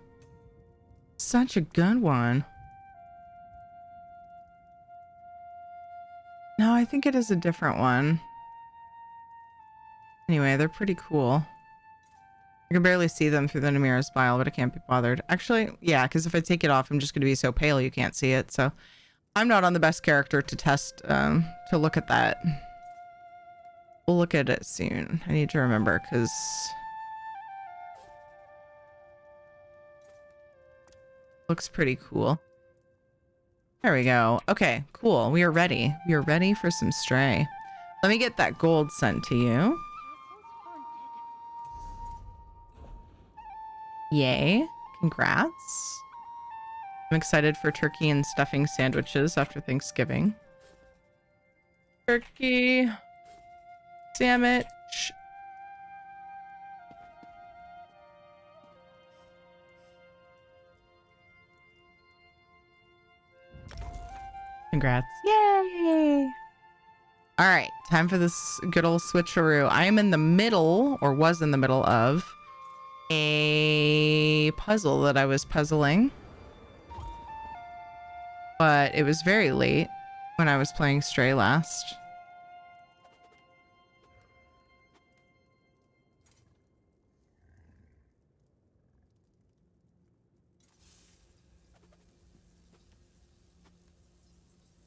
Such a good one. No, I think it is a different one. Anyway, they're pretty cool. I can barely see them through the Namira's smile, but I can't be bothered. Actually, yeah, because if I take it off, I'm just going to be so pale you can't see it. So I'm not on the best character to test, to look at that. We'll look at it soon. I need to remember because... looks pretty cool. There we go. Okay, cool. We are ready. We are ready for some Stray. Let me get that gold sent to you. Yay. Congrats. I'm excited for turkey and stuffing sandwiches after Thanksgiving. Turkey sandwich. Congrats. Yay. All right, time for this good old switcheroo. I am in the middle, or was in the middle of a puzzle that I was puzzling. But it was very late when I was playing Stray last.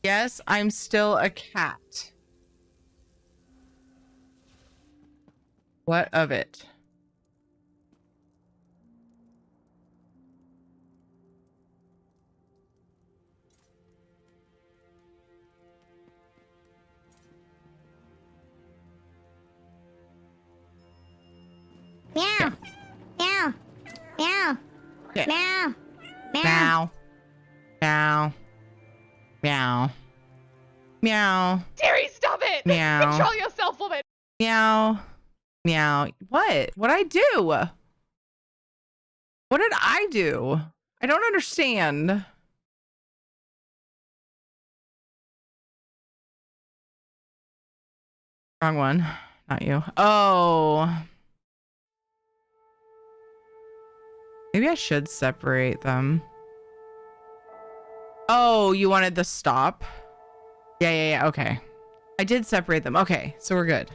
Yes, I'm still a cat. What of it? Meow. Meow. Meow. Okay. Meow. Meow. Meow. Meow. Meow. Terry, stop it! Meow. Control yourself, woman! Meow. Meow. What? What'd I do? What did I do? I don't understand. Wrong one. Not you. Oh. Maybe I should separate them. Oh, you wanted the stop? Yeah. Okay. I did separate them. Okay, so we're good.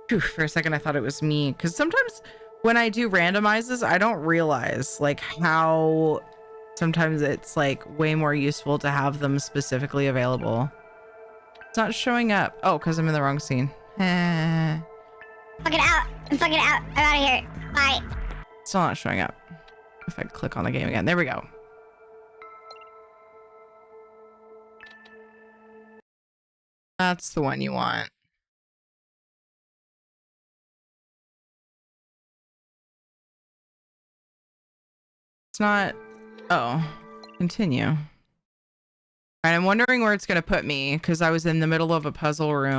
Phew, for a second, I thought it was me. Because sometimes when I do randomizes, I don't realize like how sometimes it's like way more useful to have them specifically available. It's not showing up. Oh, because I'm in the wrong scene. Fuck it out. I'm fucking out. I'm out of here. Bye. Still not showing up. If I click on the game again. There we go. That's the one you want. It's not. Oh, continue. All right, I'm wondering where it's going to put me because I was in the middle of a puzzle room.